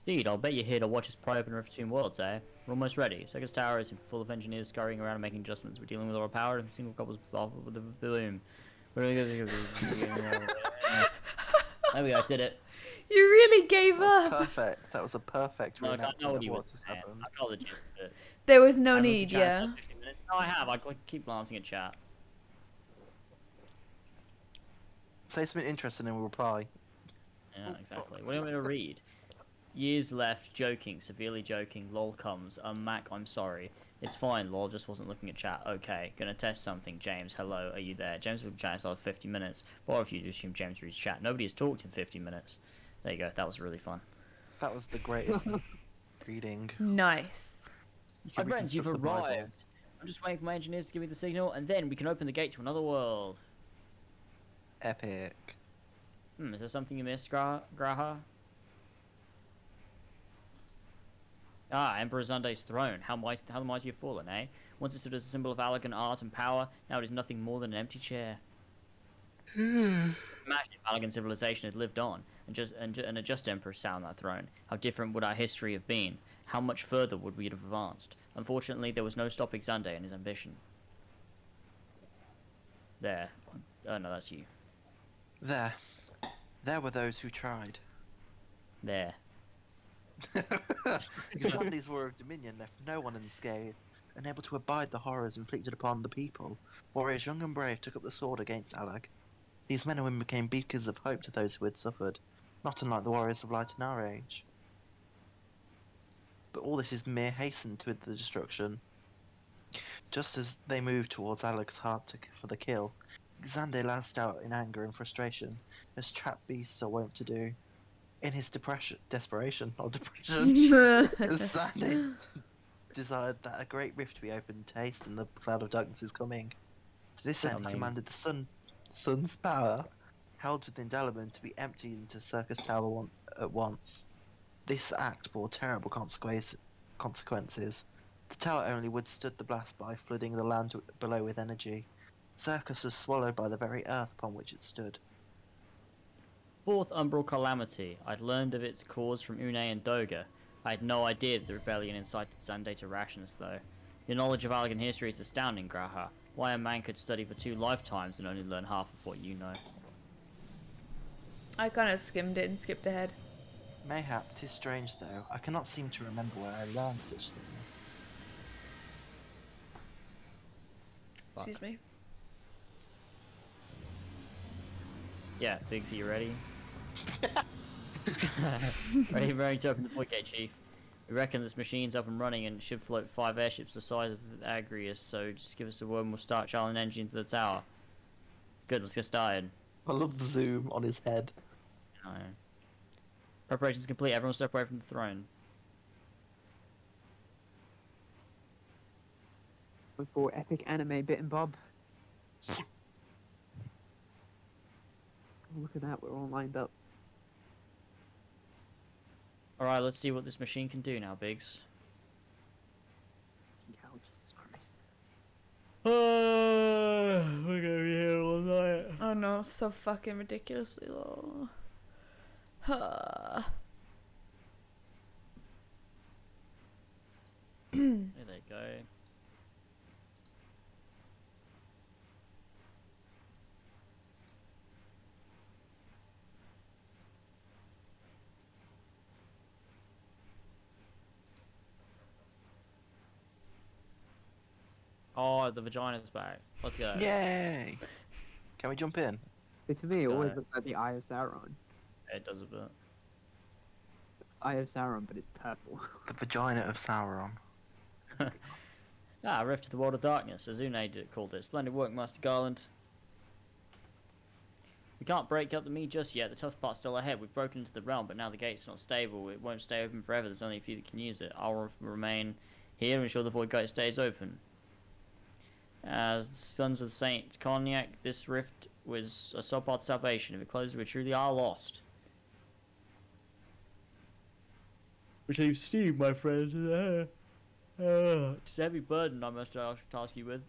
Speaker 3: Indeed, I'll bet you're here to watch us pry open Rift Between Worlds, eh? We're almost ready. Circus Tower is full of engineers scurrying around and making adjustments. We're dealing with our power and single couples off with the boom. There we go, I did it.
Speaker 1: You really gave
Speaker 5: That was
Speaker 1: up.
Speaker 5: perfect. That was a perfect
Speaker 3: No, I
Speaker 5: reenactment
Speaker 3: know what
Speaker 5: of
Speaker 3: he was
Speaker 5: what just
Speaker 3: saying.
Speaker 5: happened.
Speaker 3: I got the gist of it.
Speaker 1: There was no
Speaker 3: I haven't
Speaker 1: need,
Speaker 3: looked at chat
Speaker 1: yeah.
Speaker 3: in 15 minutes. No, I have. I keep glancing at chat.
Speaker 5: Say something interesting and we'll reply.
Speaker 3: Yeah, exactly. What do you want me to read? Years left, joking, severely joking, lol comes, Mac, I'm sorry. It's fine, lol, just wasn't looking at chat. Okay, gonna test something. James, hello, are you there? James looked at chat, so 50 minutes. Or if you assume James reads chat. Nobody has talked in 50 minutes. There you go, that was really fun.
Speaker 5: That was the greatest reading.
Speaker 1: Nice.
Speaker 5: You
Speaker 3: My
Speaker 5: can
Speaker 3: friends, you've
Speaker 5: reconstruct the Bible.
Speaker 3: arrived. I'm just waiting for my engineers to give me the signal, and then we can open the gate to another world.
Speaker 5: Epic.
Speaker 3: Is there something you missed, Graha? Ah, Emperor Zunde's throne. How the mighty have fallen, eh? Once it stood as a symbol of elegant art and power, now it is nothing more than an empty chair. Imagine if Allegan civilization had lived on, and a just emperor sat on that throne. How different would our history have been? How much further would we have advanced? Unfortunately, there was no stopping Zunde and his ambition. There. Oh no, that's you.
Speaker 5: There. There were those who tried.
Speaker 3: There.
Speaker 5: Xandi's War of Dominion left no one unscathed, unable to abide the horrors inflicted upon the people. Warriors young and brave took up the sword against Allag. These men and women became beacons of hope to those who had suffered, not unlike the warriors of light in our age. But all this is mere hastened to the destruction. Just as they moved towards Allag's heart for the kill, Xande lashed out in anger and frustration, as trapped beasts are wont to do. In his desperation, Xande desired that a great rift be opened to hasten the cloud of darkness is coming. To this end, he commanded the sun's power, held within Dalaman, to be emptied into Circus Tower at once. This act bore terrible consequences. The tower only withstood the blast by flooding the land below with energy. Circus was swallowed by the very earth upon which it stood.
Speaker 3: Fourth Umbral Calamity. I'd learned of its cause from Une and Doga. I had no idea that the rebellion incited Zande to rashness, though. Your knowledge of Allegan history is astounding, Graha. Why a man could study for 2 lifetimes and only learn half of what you know.
Speaker 1: I kind of skimmed it and skipped ahead.
Speaker 5: Mayhap, 'tis strange though, I cannot seem to remember where I learned such things.
Speaker 1: Excuse me.
Speaker 3: Yeah, Biggs, are you ready? ready to open the void gate, Chief. We reckon this machine's up and running and should float 5 airships the size of Agrius, so just give us a word and we'll start charting engine into the tower. Good, let's get started.
Speaker 5: I love the zoom on his head.
Speaker 3: Preparations complete, everyone step away from the throne.
Speaker 4: For epic anime bit and bob. Oh, look at that, we're all lined up.
Speaker 3: Alright, let's see what this machine can do now, Biggs.
Speaker 4: Oh, Jesus Christ.
Speaker 3: We're gonna be here all night.
Speaker 1: Oh no, so fucking ridiculously low.
Speaker 3: There they go. Oh, the vagina's back. Let's go.
Speaker 5: Yay! Can we jump in?
Speaker 4: But to me, it always looks like the Eye of Sauron.
Speaker 3: It does a bit.
Speaker 4: Eye of Sauron, but it's purple.
Speaker 5: The vagina of Sauron.
Speaker 3: Rift to the World of Darkness, as Une called it. Splendid work, Master Garland. We can't break up the meat just yet. The tough part's still ahead. We've broken into the realm, but now the gate's not stable. It won't stay open forever. There's only a few that can use it. I'll remain here and ensure the void gate stays open. As the sons of the Saint Cognac, this rift was a sole part of salvation. If it closes, we truly are lost. Which leaves Steve, my friend. It's a heavy burden I must task you with,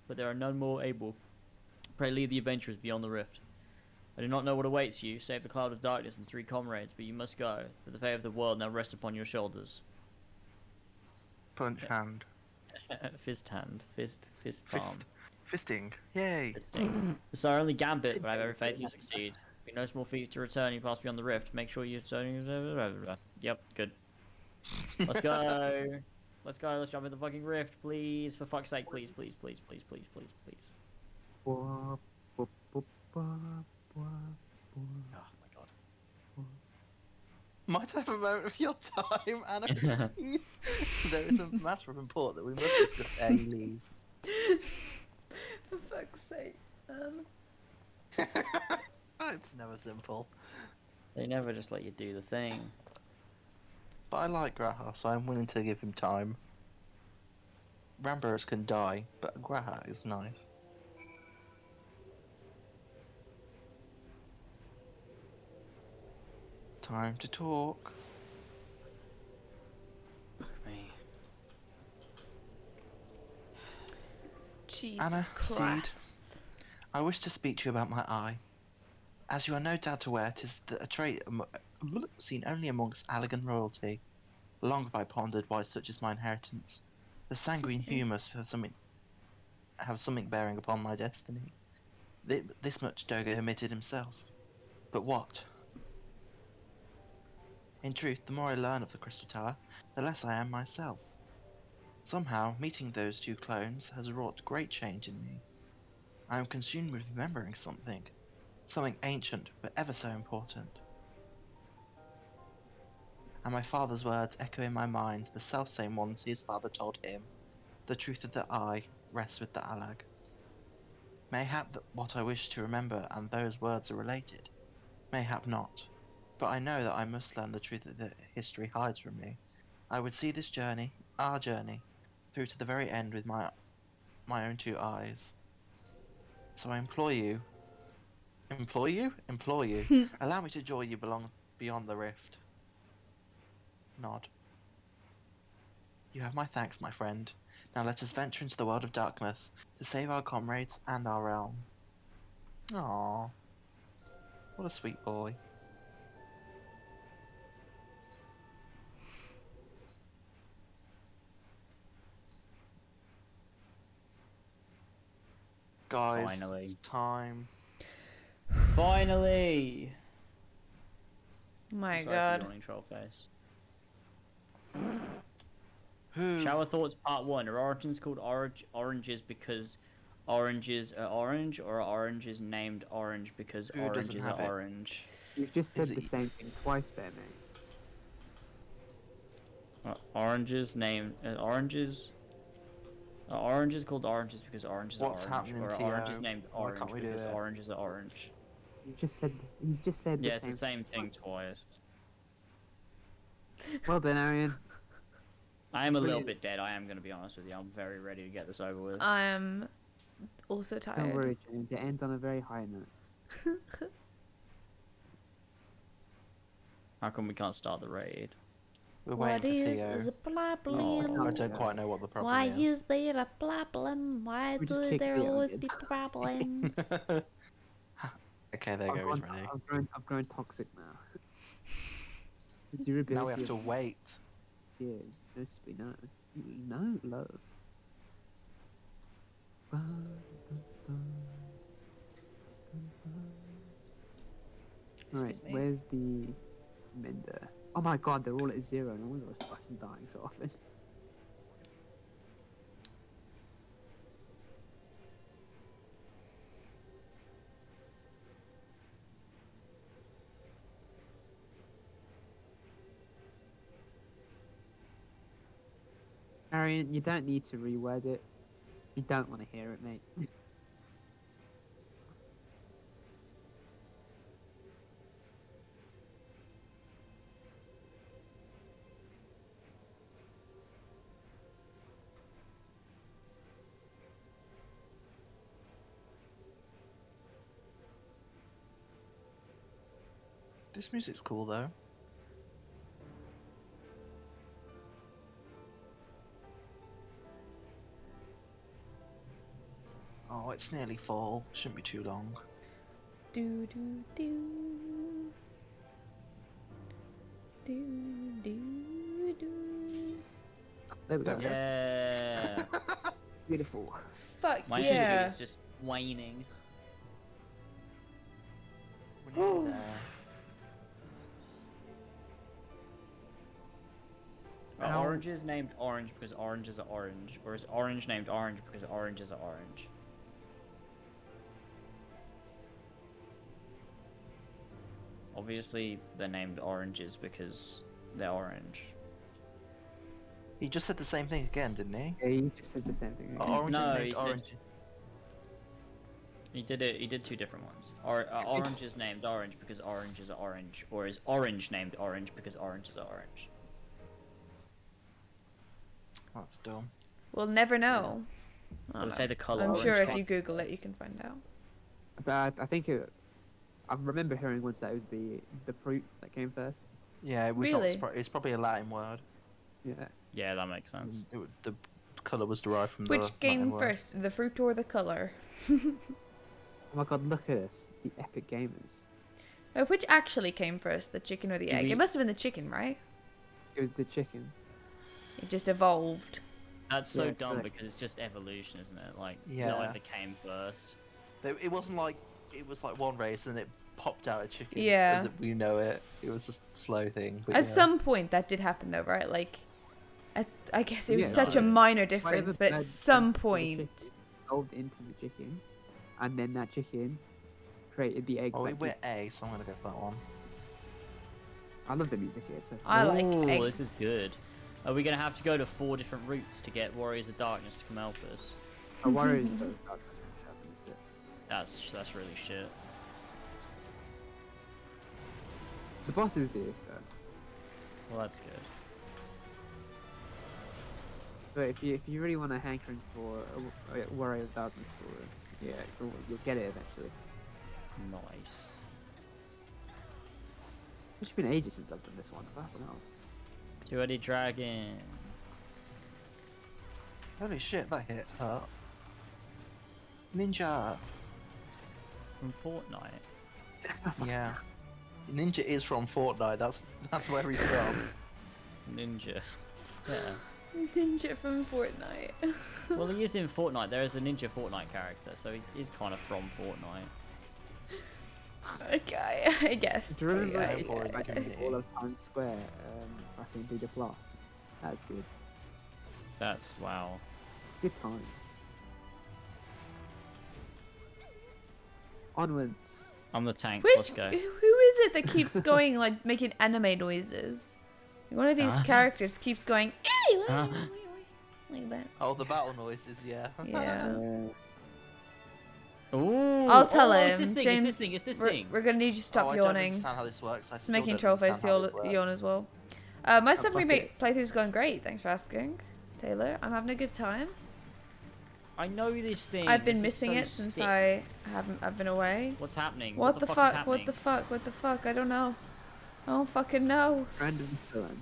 Speaker 3: but there are none more able. Pray lead the adventurers beyond the rift. I do not know what awaits you, save the cloud of darkness and 3 comrades, but you must go, for the fate of the world now rests upon your shoulders.
Speaker 7: Punch hand.
Speaker 3: Fist hand. Fist palm.
Speaker 7: Fisting. Yay.
Speaker 3: Fisting. It's our only gambit, but I have every faith you succeed. Be no small feat to return, you pass beyond the rift. Make sure you... Yep, good. Let's go. Let's go, let's jump in the fucking rift, please. For fuck's sake, please, please, please, please, please, please, please.
Speaker 4: Blah, blah, blah, blah, blah, blah.
Speaker 3: Oh my god.
Speaker 5: My type of moment of your time, Anna. There is a matter of import that we must discuss ere you leave.
Speaker 1: For fuck's sake.
Speaker 5: It's never simple.
Speaker 3: They never just let you do the thing.
Speaker 5: But I like Graha, so I'm willing to give him time. Ramboros can die, but Graha is nice. Time to talk.
Speaker 3: Fuck me.
Speaker 1: Jesus
Speaker 5: Anna,
Speaker 1: Christ.
Speaker 5: I wish to speak to you about my eye. As you are no doubt aware, 'tis a trait seen only amongst Allegan royalty. Long have I pondered why such is my inheritance. The sanguine humours have something bearing upon my destiny. This much Doga admitted himself. But what? In truth, the more I learn of the Crystal Tower, the less I am myself. Somehow, meeting those 2 clones has wrought great change in me. I am consumed with remembering something ancient but ever so important. And my father's words echo in my mind the self-same ones his father told him. The truth of the eye rests with the Allag. Mayhap what I wish to remember and those words are related. Mayhap not. But I know that I must learn the truth that history hides from me. I would see this journey, our journey, through to the very end with my own 2 eyes. So I implore you, allow me to join you beyond the rift. Nod. You have my thanks, my friend. Now let us venture into the world of darkness to save our comrades and our realm. Aww. What a sweet boy. Guys,
Speaker 3: Finally.
Speaker 5: it's time.
Speaker 3: Finally!
Speaker 1: My
Speaker 3: Sorry for
Speaker 1: god.
Speaker 3: yawning troll face.
Speaker 5: Who?
Speaker 3: Shower thoughts part 1. Are origins called oranges because oranges are orange, or are oranges named orange because
Speaker 5: Who doesn't
Speaker 3: oranges
Speaker 5: have
Speaker 3: are
Speaker 5: it?
Speaker 3: orange?
Speaker 4: You've just said
Speaker 5: Is
Speaker 4: the
Speaker 5: it-
Speaker 4: same thing twice there, mate.
Speaker 3: Oranges named oranges. Are oranges called oranges because oranges
Speaker 5: What's
Speaker 3: are orange,
Speaker 5: happening,
Speaker 3: or are
Speaker 5: Theo?
Speaker 3: oranges named
Speaker 5: Why
Speaker 3: orange
Speaker 5: can't we do
Speaker 3: because
Speaker 5: it?
Speaker 3: oranges are orange?
Speaker 4: You just said this. He's just said
Speaker 3: Yeah,
Speaker 4: the
Speaker 3: it's
Speaker 4: same.
Speaker 3: the same thing twice.
Speaker 4: Well done, Arian.
Speaker 3: I am a little
Speaker 4: Brilliant.
Speaker 3: bit dead. I am going to be honest with you. I'm very ready to get this over with.
Speaker 1: I am also
Speaker 4: Don't
Speaker 1: tired.
Speaker 4: worry, James. It ends on a very high note.
Speaker 3: How come we can't start the raid?
Speaker 5: We're
Speaker 1: What
Speaker 5: waiting
Speaker 1: is
Speaker 5: for Theo.
Speaker 1: the problem?
Speaker 3: Oh,
Speaker 5: I don't quite know what the problem
Speaker 1: Why
Speaker 5: is.
Speaker 1: is there a problem? Why
Speaker 4: We just
Speaker 1: do
Speaker 4: kicked
Speaker 1: there
Speaker 4: Theo
Speaker 1: always
Speaker 4: in.
Speaker 1: be problems?
Speaker 5: Okay, there you go, he's ready.
Speaker 4: I've grown toxic now. The durability
Speaker 5: Now we have
Speaker 4: of
Speaker 5: to wait.
Speaker 4: tears. No love. Right,
Speaker 1: Excuse me.
Speaker 4: where's the mender? Oh my god, they're all at 0. No wonder I was fucking dying so often. Arian, you don't need to reword it. You don't want to hear it, mate.
Speaker 5: This music's cool though. Oh, it's nearly fall. Shouldn't be too long.
Speaker 1: Do do do. Do do do.
Speaker 4: There we go.
Speaker 3: Yeah.
Speaker 4: Beautiful.
Speaker 1: Fuck
Speaker 3: My
Speaker 1: yeah.
Speaker 3: energy is just waning.
Speaker 5: We're nearly there.
Speaker 3: Are oranges named orange because oranges are orange, or is orange named orange because oranges are orange? Obviously, they're named oranges because they're orange.
Speaker 5: He just said the same thing again, didn't he?
Speaker 4: Yeah, you just said the same thing.
Speaker 5: Orange
Speaker 3: No,
Speaker 5: is
Speaker 3: he
Speaker 5: named
Speaker 3: said-
Speaker 5: orange.
Speaker 3: He did it. He did two different ones. Orange is named orange because oranges are orange, or is orange named orange because oranges are orange?
Speaker 5: That's dumb.
Speaker 1: We'll never know.
Speaker 3: I would say the color.
Speaker 1: I'm
Speaker 3: orange
Speaker 1: sure if
Speaker 3: came-
Speaker 1: you Google it, you can find out.
Speaker 4: But I think I remember hearing once that it was the fruit that came first.
Speaker 5: Yeah,
Speaker 1: Really?
Speaker 5: It's probably a Latin word.
Speaker 4: Yeah.
Speaker 3: Yeah, that makes sense.
Speaker 5: The colour was derived from the
Speaker 1: Which
Speaker 5: Latin
Speaker 1: came
Speaker 5: word.
Speaker 1: first, the fruit or the color?
Speaker 4: Oh my god, look at us, the epic gamers.
Speaker 1: Which actually came first, the chicken or the egg? It must have been the chicken, right?
Speaker 4: It was the chicken.
Speaker 1: It just evolved.
Speaker 3: That's so
Speaker 4: Yeah,
Speaker 3: dumb
Speaker 4: correct.
Speaker 3: because it's just evolution, isn't it? Like,
Speaker 5: Yeah.
Speaker 3: not like it came first.
Speaker 5: It wasn't like it was like one race and it popped out a chicken.
Speaker 1: Yeah.
Speaker 5: As we know it. It was a slow thing. But
Speaker 1: At
Speaker 5: yeah.
Speaker 1: some point, that did happen, though, right? Like, I guess it was
Speaker 4: Yeah,
Speaker 1: such a
Speaker 3: no.
Speaker 1: minor
Speaker 4: Whatever
Speaker 1: difference, but at
Speaker 4: bird
Speaker 1: some
Speaker 4: turned into the
Speaker 1: point,
Speaker 4: chicken, evolved into the chicken, and then that chicken created the eggs.
Speaker 5: Oh, we
Speaker 4: that
Speaker 5: went A, so I'm gonna go for that one.
Speaker 4: I love the music here. So
Speaker 1: I like
Speaker 3: Ooh,
Speaker 1: eggs.
Speaker 3: this is good. Are we gonna have to go to 4 different routes to get Warriors of Darkness to come help us?
Speaker 4: a warriors though. This bit.
Speaker 3: That's really shit.
Speaker 4: The bosses do.
Speaker 3: Well, that's good.
Speaker 4: But if you really want to hankering for a warrior of darkness story, yeah, you'll get it eventually.
Speaker 3: Nice.
Speaker 4: It's been ages since I've done this one. Fucking hell.
Speaker 3: Two-headed dragon.
Speaker 5: Holy shit, that hit hurt. Ninja!
Speaker 3: From Fortnite.
Speaker 5: Yeah. Ninja is from Fortnite, that's where he's from.
Speaker 3: Ninja. Yeah.
Speaker 1: Ninja from Fortnite.
Speaker 3: Well, he is in Fortnite. There is a Ninja Fortnite character, so he is kind of from Fortnite.
Speaker 1: Okay, I guess.
Speaker 4: Do you remember
Speaker 1: Yeah,
Speaker 5: or
Speaker 1: yeah.
Speaker 5: imagine-
Speaker 4: all of Times Square? I think did a plus. That's good.
Speaker 3: That's wow.
Speaker 4: Good times. Onwards.
Speaker 3: I'm the tank.
Speaker 1: Which,
Speaker 3: Let's go.
Speaker 1: who is it that keeps going, like, making anime noises? One of these characters keeps going, "Ew, ew,
Speaker 3: Huh?
Speaker 1: ew, ew," like that.
Speaker 5: Oh, the battle noises, yeah.
Speaker 1: Yeah.
Speaker 3: Ooh.
Speaker 1: I'll tell
Speaker 3: oh,
Speaker 1: him.
Speaker 3: It's this thing.
Speaker 1: James,
Speaker 3: It's this thing. It's this
Speaker 1: we're,
Speaker 3: thing.
Speaker 1: we're gonna need you to
Speaker 5: Oh,
Speaker 1: stop
Speaker 5: I don't
Speaker 1: yawning.
Speaker 5: understand how this works.
Speaker 1: It's making Trollface yawn as well. My
Speaker 4: fuck
Speaker 1: Stephanie
Speaker 4: it.
Speaker 1: playthrough's going great. Thanks for asking, Taylor. I'm having a good time.
Speaker 3: I know this thing.
Speaker 1: I've been
Speaker 3: This is
Speaker 1: missing
Speaker 3: so
Speaker 1: it since
Speaker 3: sick.
Speaker 1: I've been away.
Speaker 3: What's happening?
Speaker 1: What the
Speaker 3: Is
Speaker 1: fuck?
Speaker 3: happening?
Speaker 1: What the fuck? What the fuck? I don't know. I don't fucking know.
Speaker 4: Random turn.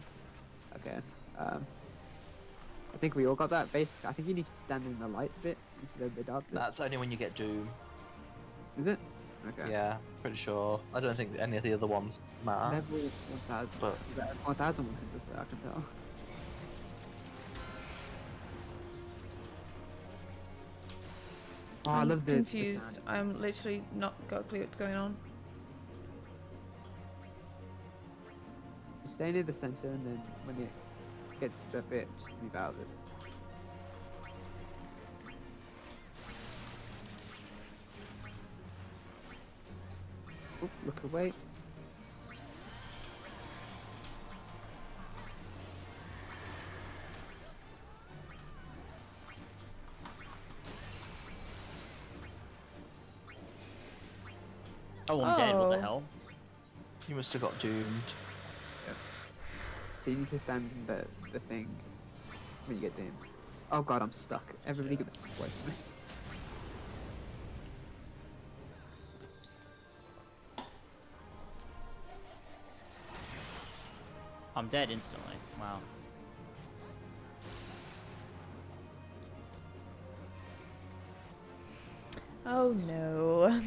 Speaker 4: Okay. I think we all got that. Basically, I think you need to stand in the light bit instead of the dark bit.
Speaker 5: That's only when you get Doom.
Speaker 4: Is it? Okay.
Speaker 5: Yeah, pretty sure. I don't think any of the other ones matter.
Speaker 4: Level 1000.
Speaker 5: But-
Speaker 4: 1100, I can tell. Oh, I
Speaker 1: I'm
Speaker 4: love the
Speaker 1: confused.
Speaker 4: sound.
Speaker 1: I'm literally not got a clue what's going on.
Speaker 4: Stay near the center, and then when it gets to the bit, just move out of it. Oop, look away.
Speaker 3: Oh, I'm dead. What the
Speaker 1: Oh.
Speaker 3: hell?
Speaker 5: You must have got doomed.
Speaker 4: So you need to stand in the thing when you get doomed. Oh god, I'm stuck. Everybody get away from me.
Speaker 3: I'm dead instantly. Wow.
Speaker 1: Oh no.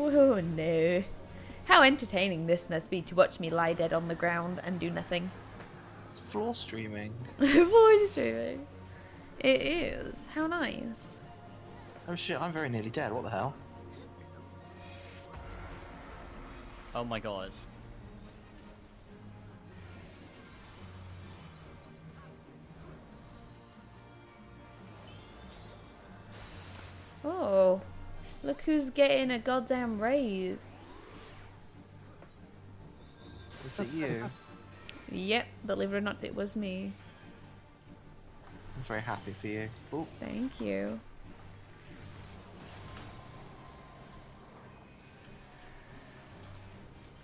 Speaker 1: Oh no. How entertaining this must be to watch me lie dead on the ground and do nothing.
Speaker 5: It's floor streaming.
Speaker 1: Voice streaming. It is. How nice.
Speaker 5: Oh shit, I'm very nearly dead. What the hell?
Speaker 3: Oh my god.
Speaker 1: Oh, look who's getting a goddamn raise.
Speaker 5: Is it you?
Speaker 1: Yep, believe it or not, it was me.
Speaker 5: I'm very happy for you. Oh,
Speaker 1: Thank you.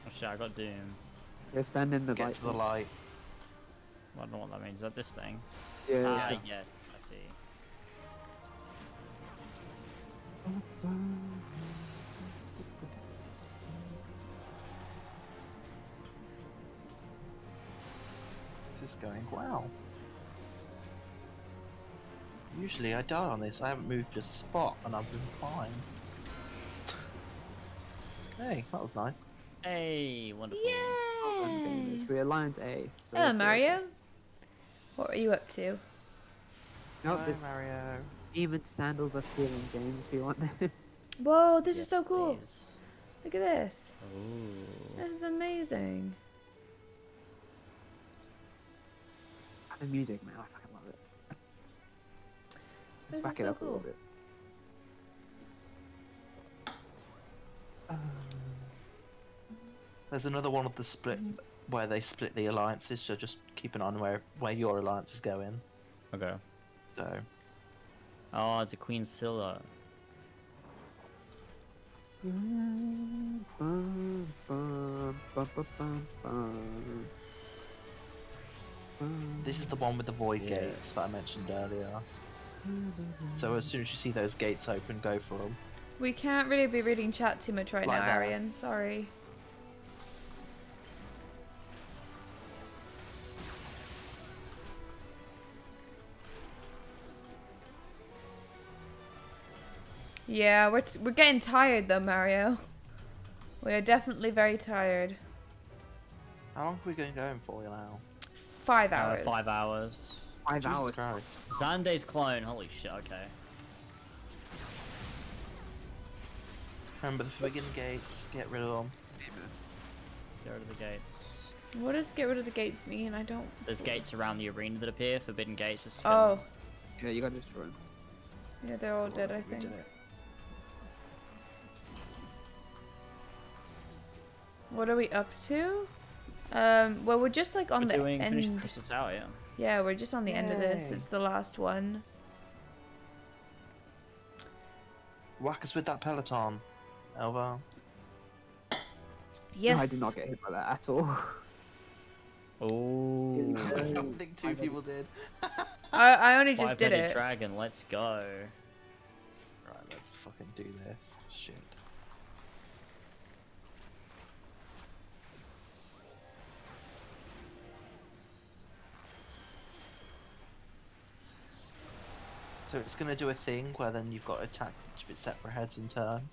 Speaker 3: Oh shit, I got Doom.
Speaker 4: You're standing in the
Speaker 5: get
Speaker 4: light.
Speaker 5: to the light.
Speaker 3: I don't know what that means. Is that this thing?
Speaker 4: Yeah.
Speaker 3: Ah,
Speaker 5: Yeah.
Speaker 3: yes, I see.
Speaker 5: This is going well. Usually I die on this. I haven't moved a spot and I've been fine. Hey, that was nice.
Speaker 3: Hey, wonderful.
Speaker 1: Yay!
Speaker 4: We're Alliance A. So
Speaker 1: Hello,
Speaker 4: if
Speaker 1: Mario. What are you up to?
Speaker 4: No,
Speaker 5: Bye, Mario.
Speaker 4: even sandals are feeling games if you want them.
Speaker 1: Whoa, this is
Speaker 3: Yes,
Speaker 1: so cool.
Speaker 3: please.
Speaker 1: Look at this.
Speaker 3: Ooh.
Speaker 1: This is amazing.
Speaker 4: The music, man, I fucking love it.
Speaker 1: This
Speaker 4: Let's back
Speaker 1: is
Speaker 4: it
Speaker 1: so
Speaker 4: up a little
Speaker 1: cool.
Speaker 4: bit.
Speaker 5: There's another one of the split where they split the alliances, so just keep an eye on where your alliance is going.
Speaker 3: Okay.
Speaker 5: So
Speaker 3: Oh, it's a Queen Scylla.
Speaker 5: this is the one with the void
Speaker 3: Yeah.
Speaker 5: gates that I mentioned earlier. So as soon as you see those gates open, go for them.
Speaker 1: We can't really be reading chat too much right
Speaker 5: Like
Speaker 1: now,
Speaker 5: that.
Speaker 1: Arian. Sorry. Yeah, we're getting tired though, Mario. We are definitely very tired.
Speaker 5: How long have we been going for now?
Speaker 1: 5 hours.
Speaker 3: 5 hours.
Speaker 4: 5
Speaker 5: Jesus
Speaker 4: hours.
Speaker 5: Christ.
Speaker 3: Zande's clone, holy shit, okay.
Speaker 5: Remember the friggin' gates, get rid of them.
Speaker 3: Get rid of the gates.
Speaker 1: What does get rid of the gates mean? I don't.
Speaker 3: There's gates around the arena that appear, forbidden gates. Just to
Speaker 1: Oh,
Speaker 4: Yeah, you gotta destroy them.
Speaker 1: yeah, they're all dead, I
Speaker 5: We
Speaker 1: think.
Speaker 5: did it.
Speaker 1: What are we up to? Well, we're just like on
Speaker 3: We're
Speaker 1: the
Speaker 3: doing finish the
Speaker 1: end.
Speaker 3: Crystal Tower, yeah.
Speaker 1: Yeah, we're just on the end of this.
Speaker 5: Yay.
Speaker 1: It's the last one.
Speaker 5: Whack us with that peloton, Elva.
Speaker 1: Yes.
Speaker 4: No, I did not get hit by that at all.
Speaker 3: Oh.
Speaker 5: I don't think two people did.
Speaker 1: I only just did
Speaker 3: Five-headed
Speaker 1: it.
Speaker 3: dragon, let's go.
Speaker 5: Right, let's fucking do this. Shit. So it's gonna do a thing where then you've got to attack each of its separate heads in turn.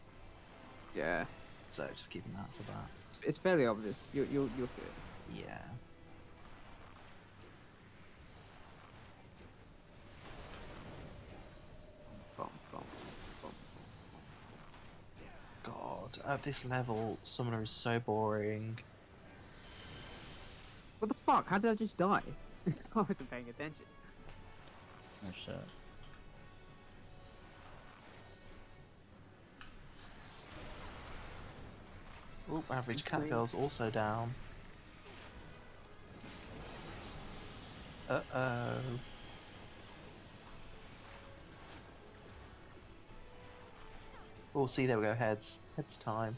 Speaker 4: Yeah,
Speaker 5: So just keep an eye out for that.
Speaker 4: it's fairly obvious. You'll see it.
Speaker 5: Yeah.
Speaker 4: Bum, bum, bum.
Speaker 5: God, at this level, Summoner is so boring.
Speaker 4: What the fuck? How did I just die? I wasn't paying attention.
Speaker 3: Oh shit.
Speaker 5: Oop, average cat
Speaker 4: Okay.
Speaker 5: girl's also down. Uh-oh. Oh, see, there we go, heads. Heads time.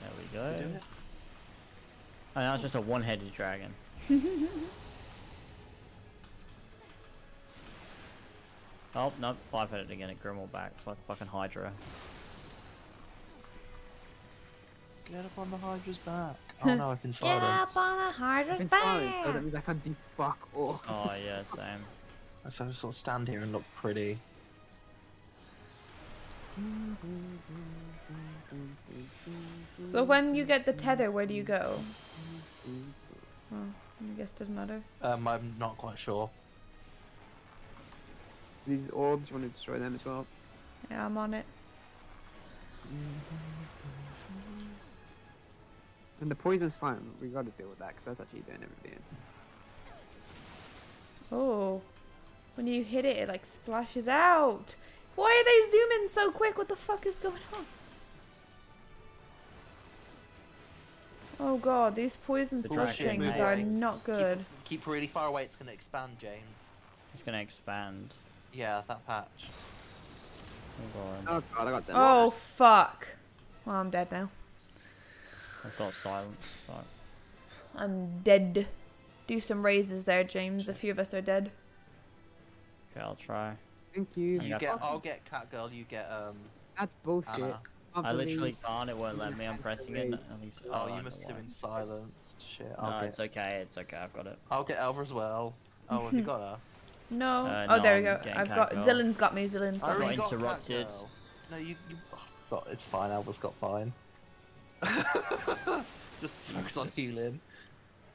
Speaker 3: There we go.
Speaker 5: We do it.
Speaker 3: Oh, now it's just a one-headed dragon. Oh, no, five-headed again at Grimwell back. It's like a fucking Hydra.
Speaker 5: Get up on the Hydra's back. Oh no, I've been
Speaker 1: Get
Speaker 5: silenced.
Speaker 1: up on the
Speaker 4: I've
Speaker 1: Hydra's
Speaker 4: been
Speaker 1: back.
Speaker 4: silent, so that means I can't do fuck all.
Speaker 3: Oh yeah, same.
Speaker 5: So I just sort of stand here and look pretty.
Speaker 1: So when you get the tether, where do you go? Oh, I guess it doesn't matter.
Speaker 5: I'm not quite sure.
Speaker 4: These orbs, you want to destroy them as well?
Speaker 1: Yeah, I'm on it.
Speaker 4: And the poison slime, we got to deal with that because that's actually doing everything.
Speaker 1: Oh, when you hit it, it like splashes out. Why are they zooming so quick? What the fuck is going on? Oh god, these poison
Speaker 3: The
Speaker 1: sludge
Speaker 3: dragon
Speaker 1: things
Speaker 3: mate.
Speaker 1: are not good.
Speaker 5: Keep really far away, it's going to expand, James.
Speaker 3: It's gonna expand.
Speaker 5: Yeah, that patch.
Speaker 3: Hold on.
Speaker 4: Oh god, I got them.
Speaker 1: Oh fuck. Well, I'm dead now.
Speaker 3: I've got silence. Fuck.
Speaker 1: I'm dead. Do some raises there, James. A few of us are dead.
Speaker 3: Okay, I'll try.
Speaker 4: Thank you.
Speaker 3: I
Speaker 5: I'll get Catgirl, you get
Speaker 4: That's bullshit.
Speaker 5: Anna.
Speaker 3: I literally can't. It won't let me. I'm pressing it. At least,
Speaker 5: Oh,
Speaker 3: I
Speaker 5: you
Speaker 3: know
Speaker 5: must have
Speaker 3: why.
Speaker 5: been silenced. Shit,
Speaker 3: No, it's okay. It's okay. I've got it.
Speaker 5: I'll get Elva as well. Oh, have you got her?
Speaker 1: No.
Speaker 3: No,
Speaker 1: Oh, there we
Speaker 3: I'm
Speaker 1: go.
Speaker 3: getting
Speaker 1: I've got
Speaker 3: Catgirl.
Speaker 1: Zillen's got me. Zillen's
Speaker 5: I
Speaker 1: got
Speaker 5: already
Speaker 1: me.
Speaker 3: got interrupted.
Speaker 5: Catgirl. No, you got. It's fine. Elva's got fine. Just focus on healing.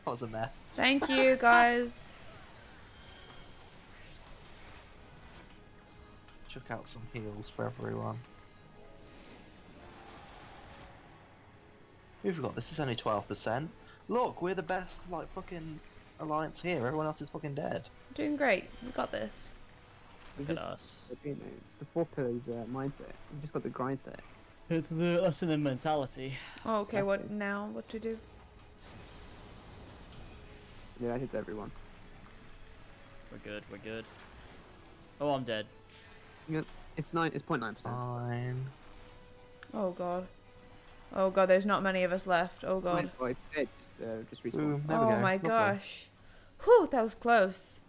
Speaker 5: That was a mess.
Speaker 1: Thank you, guys.
Speaker 5: Chuck out some heals for everyone. Who've we got? This is only 12%. Look, we're the best, like, fucking alliance here. Everyone else is fucking dead.
Speaker 1: Doing great. We got this.
Speaker 3: Look at us.
Speaker 4: It's the 4 pillars mindset. We've just got the grind set.
Speaker 3: It's the us and the mentality.
Speaker 1: Oh, okay. What now? What to do?
Speaker 4: Yeah, that hits everyone.
Speaker 3: We're good. We're good. Oh, I'm dead.
Speaker 4: Yeah, it's 0.9%.
Speaker 5: Fine.
Speaker 1: Oh god. Oh god. There's not many of us left. Oh god.
Speaker 4: Just respawn.
Speaker 5: Boom, there we
Speaker 1: Oh
Speaker 5: go.
Speaker 1: my
Speaker 5: Lovely.
Speaker 1: gosh. Whew, that was close.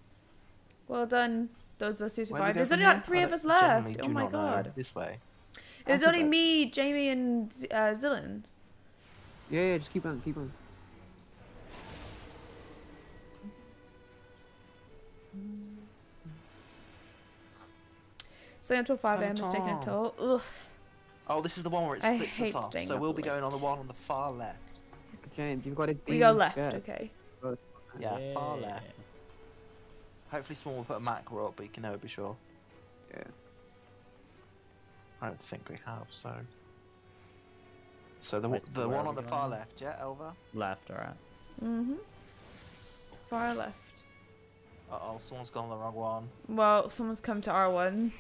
Speaker 1: Well done, those of us who
Speaker 5: Where do we
Speaker 1: survived.
Speaker 5: go
Speaker 1: There's
Speaker 5: from
Speaker 1: only
Speaker 5: here?
Speaker 1: like 3
Speaker 5: I
Speaker 1: of us
Speaker 5: genuinely
Speaker 1: left. Oh
Speaker 5: do
Speaker 1: my
Speaker 5: not know.
Speaker 1: god.
Speaker 5: This way.
Speaker 1: It was
Speaker 4: After
Speaker 1: only
Speaker 4: that.
Speaker 1: me, Jamie, and Zillen.
Speaker 4: Yeah, just keep on, keep on.
Speaker 1: Staying until 5 a.m. is taking a
Speaker 5: Tom.
Speaker 1: toll. Ugh.
Speaker 5: Oh, this is the one where it
Speaker 1: I
Speaker 5: splits
Speaker 1: hate
Speaker 5: us off.
Speaker 1: staying
Speaker 5: So
Speaker 1: up
Speaker 5: we'll be going on the
Speaker 1: late.
Speaker 5: one on the far left.
Speaker 4: James, you've got a
Speaker 1: We go
Speaker 4: demon
Speaker 1: left,
Speaker 4: skirt.
Speaker 1: okay.
Speaker 5: Yeah, far left. Hopefully someone will put a macro up, but you can never be sure.
Speaker 4: Yeah.
Speaker 5: I don't think they have, so... So
Speaker 3: Wait,
Speaker 5: the
Speaker 3: where
Speaker 5: one
Speaker 3: are
Speaker 5: on
Speaker 3: we
Speaker 5: the far
Speaker 3: going?
Speaker 5: left, yeah, Elva?
Speaker 3: Left, alright.
Speaker 1: Mm-hmm. Far left.
Speaker 5: Uh-oh, someone's gone on the wrong one.
Speaker 1: Well, someone's come to R1.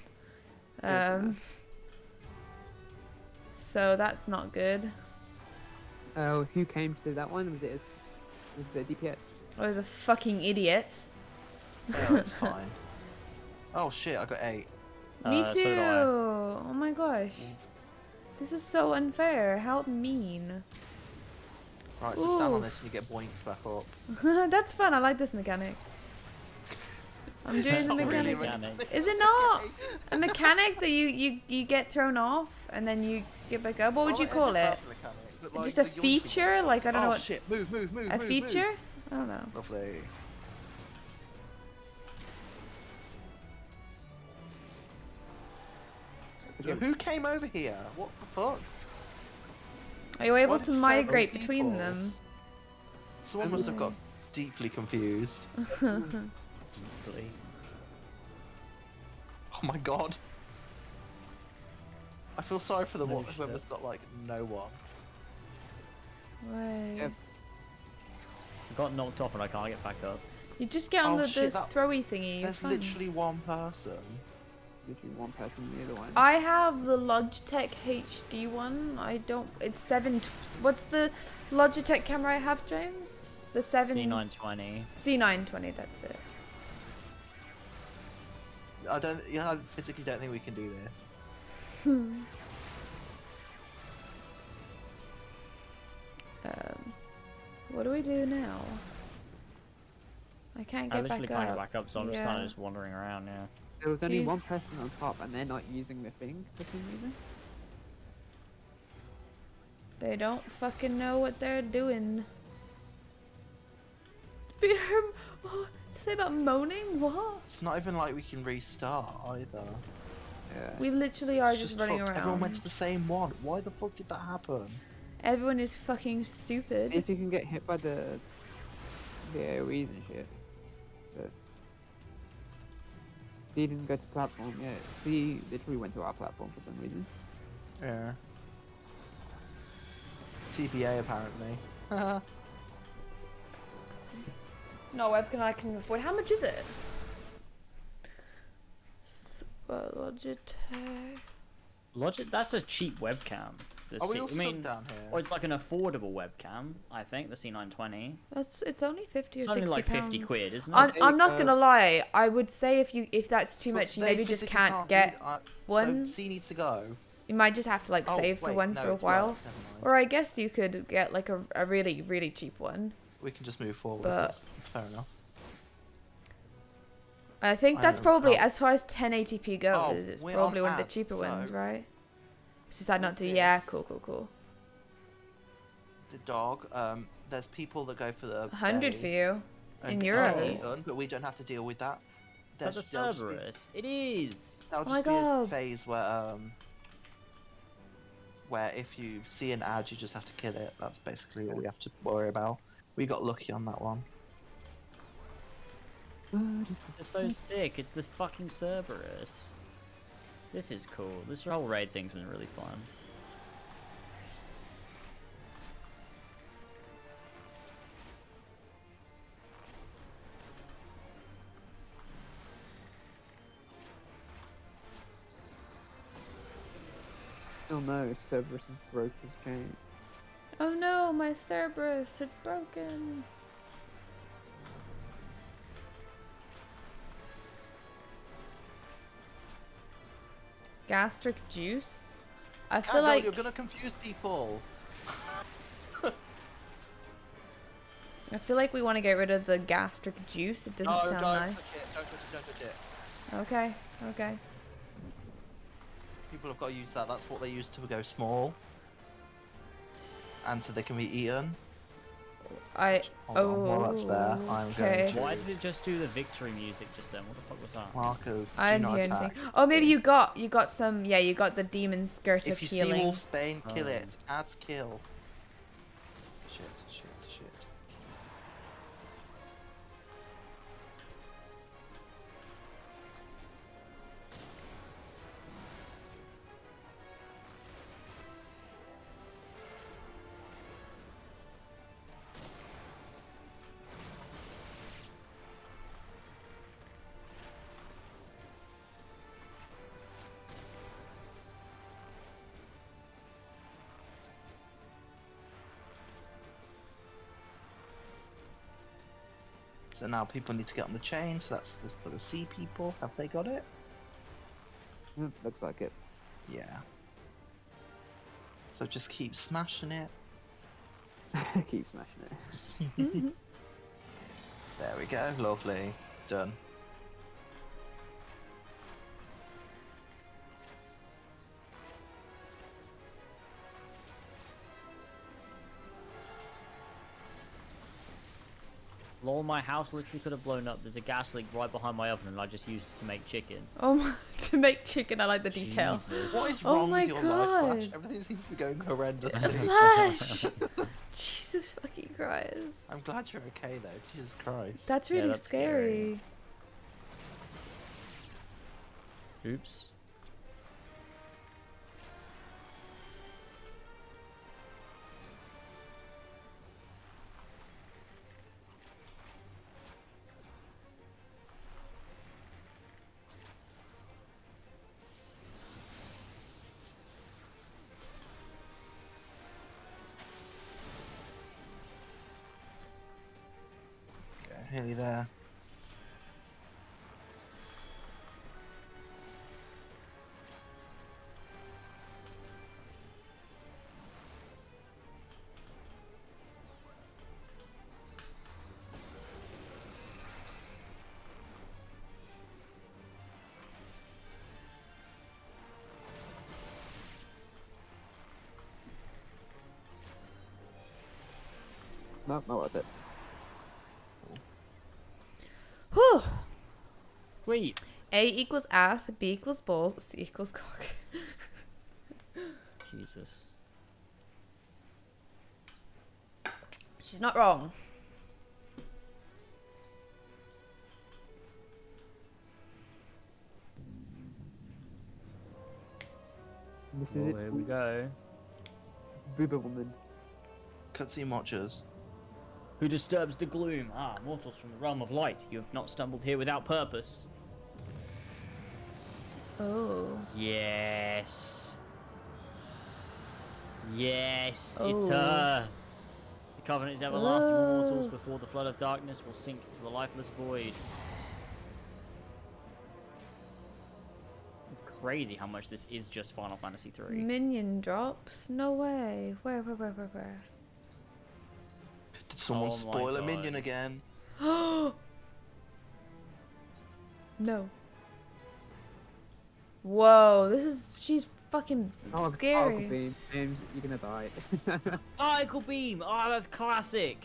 Speaker 1: So that's not good.
Speaker 4: Oh, who came to that one? Was it the DPS?
Speaker 1: I was a fucking idiot.
Speaker 5: Oh, it's fine. Oh shit, I got 8.
Speaker 1: Me
Speaker 3: So
Speaker 1: too.
Speaker 3: did I.
Speaker 1: Oh my gosh. This is so unfair. How mean.
Speaker 5: Right, so stand
Speaker 1: Ooh.
Speaker 5: on this and you get boinked back up.
Speaker 1: That's fun. I like this mechanic. I'm doing the
Speaker 5: Not really
Speaker 1: mechanic.
Speaker 5: a mechanic.
Speaker 1: Is it not a mechanic that you get thrown off and then you get back up? What would
Speaker 5: Oh,
Speaker 1: you call it?
Speaker 5: that's a mechanic, but, like,
Speaker 1: Just a
Speaker 5: the yoinking
Speaker 1: feature? Like I don't know
Speaker 5: Oh
Speaker 1: what.
Speaker 5: shit, move, move, move,
Speaker 1: A
Speaker 5: move,
Speaker 1: feature?
Speaker 5: Move.
Speaker 1: I don't know.
Speaker 5: Lovely. Who came over here? What the fuck?
Speaker 1: Are you able
Speaker 5: Why
Speaker 1: to
Speaker 5: did
Speaker 1: migrate
Speaker 5: several
Speaker 1: between
Speaker 5: people-
Speaker 1: them?
Speaker 5: Someone must have got deeply confused.
Speaker 3: Deeply.
Speaker 5: Oh my god. I feel sorry for the
Speaker 3: No
Speaker 5: one
Speaker 3: shit.
Speaker 5: whoever's got like no one.
Speaker 1: Wait.
Speaker 4: Yep.
Speaker 3: I got knocked off and I can't get back up.
Speaker 1: You just get on
Speaker 5: Oh,
Speaker 1: the
Speaker 5: shit, that-
Speaker 1: throwy thingy. You're
Speaker 5: There's
Speaker 1: fine.
Speaker 5: literally one person.
Speaker 4: Literally one person, the other one.
Speaker 1: I have the Logitech HD one. I don't. It's 7. What's the Logitech camera I have, James? It's the 7.
Speaker 3: C920.
Speaker 1: C920. That's it.
Speaker 5: I physically don't think we can do this.
Speaker 1: What do we do now? I can't
Speaker 3: I
Speaker 1: get
Speaker 3: literally
Speaker 1: back
Speaker 3: can't
Speaker 1: up.
Speaker 3: get back up, so I'm just kind
Speaker 1: Yeah.
Speaker 3: of just wandering around, yeah.
Speaker 4: There was only
Speaker 1: You-
Speaker 4: one person on top, and they're not using the thing for some reason.
Speaker 1: They don't fucking know what they're doing. Say about moaning? What?
Speaker 5: It's not even like we can restart either.
Speaker 4: Yeah.
Speaker 1: We literally are
Speaker 5: It's
Speaker 1: just running
Speaker 5: fucked.
Speaker 1: around.
Speaker 5: Everyone went to the same one. Why the fuck did that happen?
Speaker 1: Everyone is fucking stupid.
Speaker 4: See if you can get hit by the AoEs and shit. But he didn't go to platform yet. C literally went to our platform for some reason.
Speaker 5: Yeah. TBA apparently.
Speaker 1: No webcam I can afford. How much is it?
Speaker 3: Logitech. That's a cheap webcam.
Speaker 5: Are we all stuck down here?
Speaker 3: Or it's like an affordable webcam. I think the C920.
Speaker 1: It's only 50 or
Speaker 3: It's
Speaker 1: 60
Speaker 3: only like
Speaker 1: pounds.
Speaker 3: 50 quid, isn't it?
Speaker 1: I'm not gonna lie. I would say if that's too much, you
Speaker 5: They
Speaker 1: maybe just
Speaker 5: physically
Speaker 1: can't get one.
Speaker 5: So C needs to go.
Speaker 1: You might just have to like
Speaker 5: Oh,
Speaker 1: save for
Speaker 5: wait,
Speaker 1: one
Speaker 5: no,
Speaker 1: for a
Speaker 5: it's
Speaker 1: while.
Speaker 5: worked, never mind.
Speaker 1: Or I guess you could get like a really, really cheap one.
Speaker 5: We can just move forward.
Speaker 1: But-
Speaker 5: That's fair enough.
Speaker 1: I think
Speaker 5: I
Speaker 1: that's
Speaker 5: don't
Speaker 1: probably,
Speaker 5: know.
Speaker 1: as far as 1080p goes,
Speaker 5: Oh,
Speaker 1: it's
Speaker 5: we're
Speaker 1: probably
Speaker 5: on
Speaker 1: one of the
Speaker 5: ads,
Speaker 1: cheaper ones,
Speaker 5: so-
Speaker 1: right? Just decide not to.
Speaker 5: With
Speaker 1: Yeah,
Speaker 5: this.
Speaker 1: cool.
Speaker 5: The dog. There's people that go for the
Speaker 1: 100 for you.
Speaker 5: and
Speaker 1: in
Speaker 5: get
Speaker 1: euros.
Speaker 5: done, but we don't have to deal with that.
Speaker 3: But the
Speaker 5: there'll just be-
Speaker 3: Cerberus. It is.
Speaker 5: That'll
Speaker 1: Oh my
Speaker 5: just be a
Speaker 1: God.
Speaker 5: phase where if you see an ad, you just have to kill it. That's basically all we have to worry about. We got lucky on that one.
Speaker 3: This is so sick. It's this fucking Cerberus. This is cool. This whole raid thing's been really fun.
Speaker 4: Oh no, Cerberus has broke his chain.
Speaker 1: Oh no, my Cerberus, it's broken. Gastric juice? I feel like
Speaker 5: you're gonna confuse people.
Speaker 1: we want to get rid of the gastric juice. It doesn't sound nice.
Speaker 5: Don't touch it.
Speaker 1: Okay.
Speaker 5: People have got to use that. That's what they use to go small, and so they can be eaten. Hold on, while that's there, I'm
Speaker 1: okay.
Speaker 5: going to
Speaker 3: Why did it just do the victory music just then? What the fuck was that?
Speaker 5: markers.
Speaker 1: I
Speaker 5: do
Speaker 1: didn't
Speaker 5: not
Speaker 1: hear
Speaker 5: attack.
Speaker 1: anything. Oh, maybe you got some. Yeah, you got the demon skirt of
Speaker 5: If you see
Speaker 1: healing.
Speaker 5: Wolfsbane, kill
Speaker 3: Oh.
Speaker 5: it. Ads kill. Shit. So now people need to get on the chain, so that's for the sea people. Have they got it?
Speaker 4: Looks like it.
Speaker 5: Yeah. So just keep smashing it.
Speaker 4: Keep smashing it.
Speaker 5: There we go, lovely. Done.
Speaker 3: Lol, my house literally could have blown up. There's a gas leak right behind my oven and I just used it to make chicken.
Speaker 1: Oh my, to make chicken, I like the detail.
Speaker 3: Jesus.
Speaker 5: What is
Speaker 1: Oh
Speaker 5: wrong
Speaker 1: my
Speaker 5: with your life, Flash?
Speaker 1: God.
Speaker 5: Everything seems to be going horrendous.
Speaker 1: Flash! Jesus fucking Christ.
Speaker 5: I'm glad you're okay though, Jesus Christ.
Speaker 1: That's
Speaker 3: Yeah,
Speaker 1: really
Speaker 3: that's scary.
Speaker 1: scary.
Speaker 3: Oops.
Speaker 5: Okay, nearly there.
Speaker 4: No, not worth it.
Speaker 1: Whew.
Speaker 3: Sweet.
Speaker 1: A equals ass, B equals balls, C equals cock.
Speaker 3: Jesus.
Speaker 1: She's not wrong.
Speaker 4: This is
Speaker 3: Well,
Speaker 4: it.
Speaker 3: here we go.
Speaker 4: Booba woman.
Speaker 5: Cutscene watchers.
Speaker 3: Who disturbs the gloom? Ah, mortals from the realm of light. You have not stumbled here without purpose.
Speaker 1: Oh.
Speaker 3: Yes. Yes, it's
Speaker 1: Oh.
Speaker 3: her. The covenant is everlasting with mortals before the flood of darkness will sink into the lifeless void. Crazy how much this is just Final Fantasy 3.
Speaker 1: Minion drops? No way. Where?
Speaker 5: Did someone
Speaker 3: Oh my
Speaker 5: spoil a
Speaker 3: God.
Speaker 5: minion again?
Speaker 1: No. Whoa, she's fucking
Speaker 4: Oh,
Speaker 1: scary.
Speaker 4: Particle beam. James, you're gonna die.
Speaker 3: Particle beam! Oh, that's classic!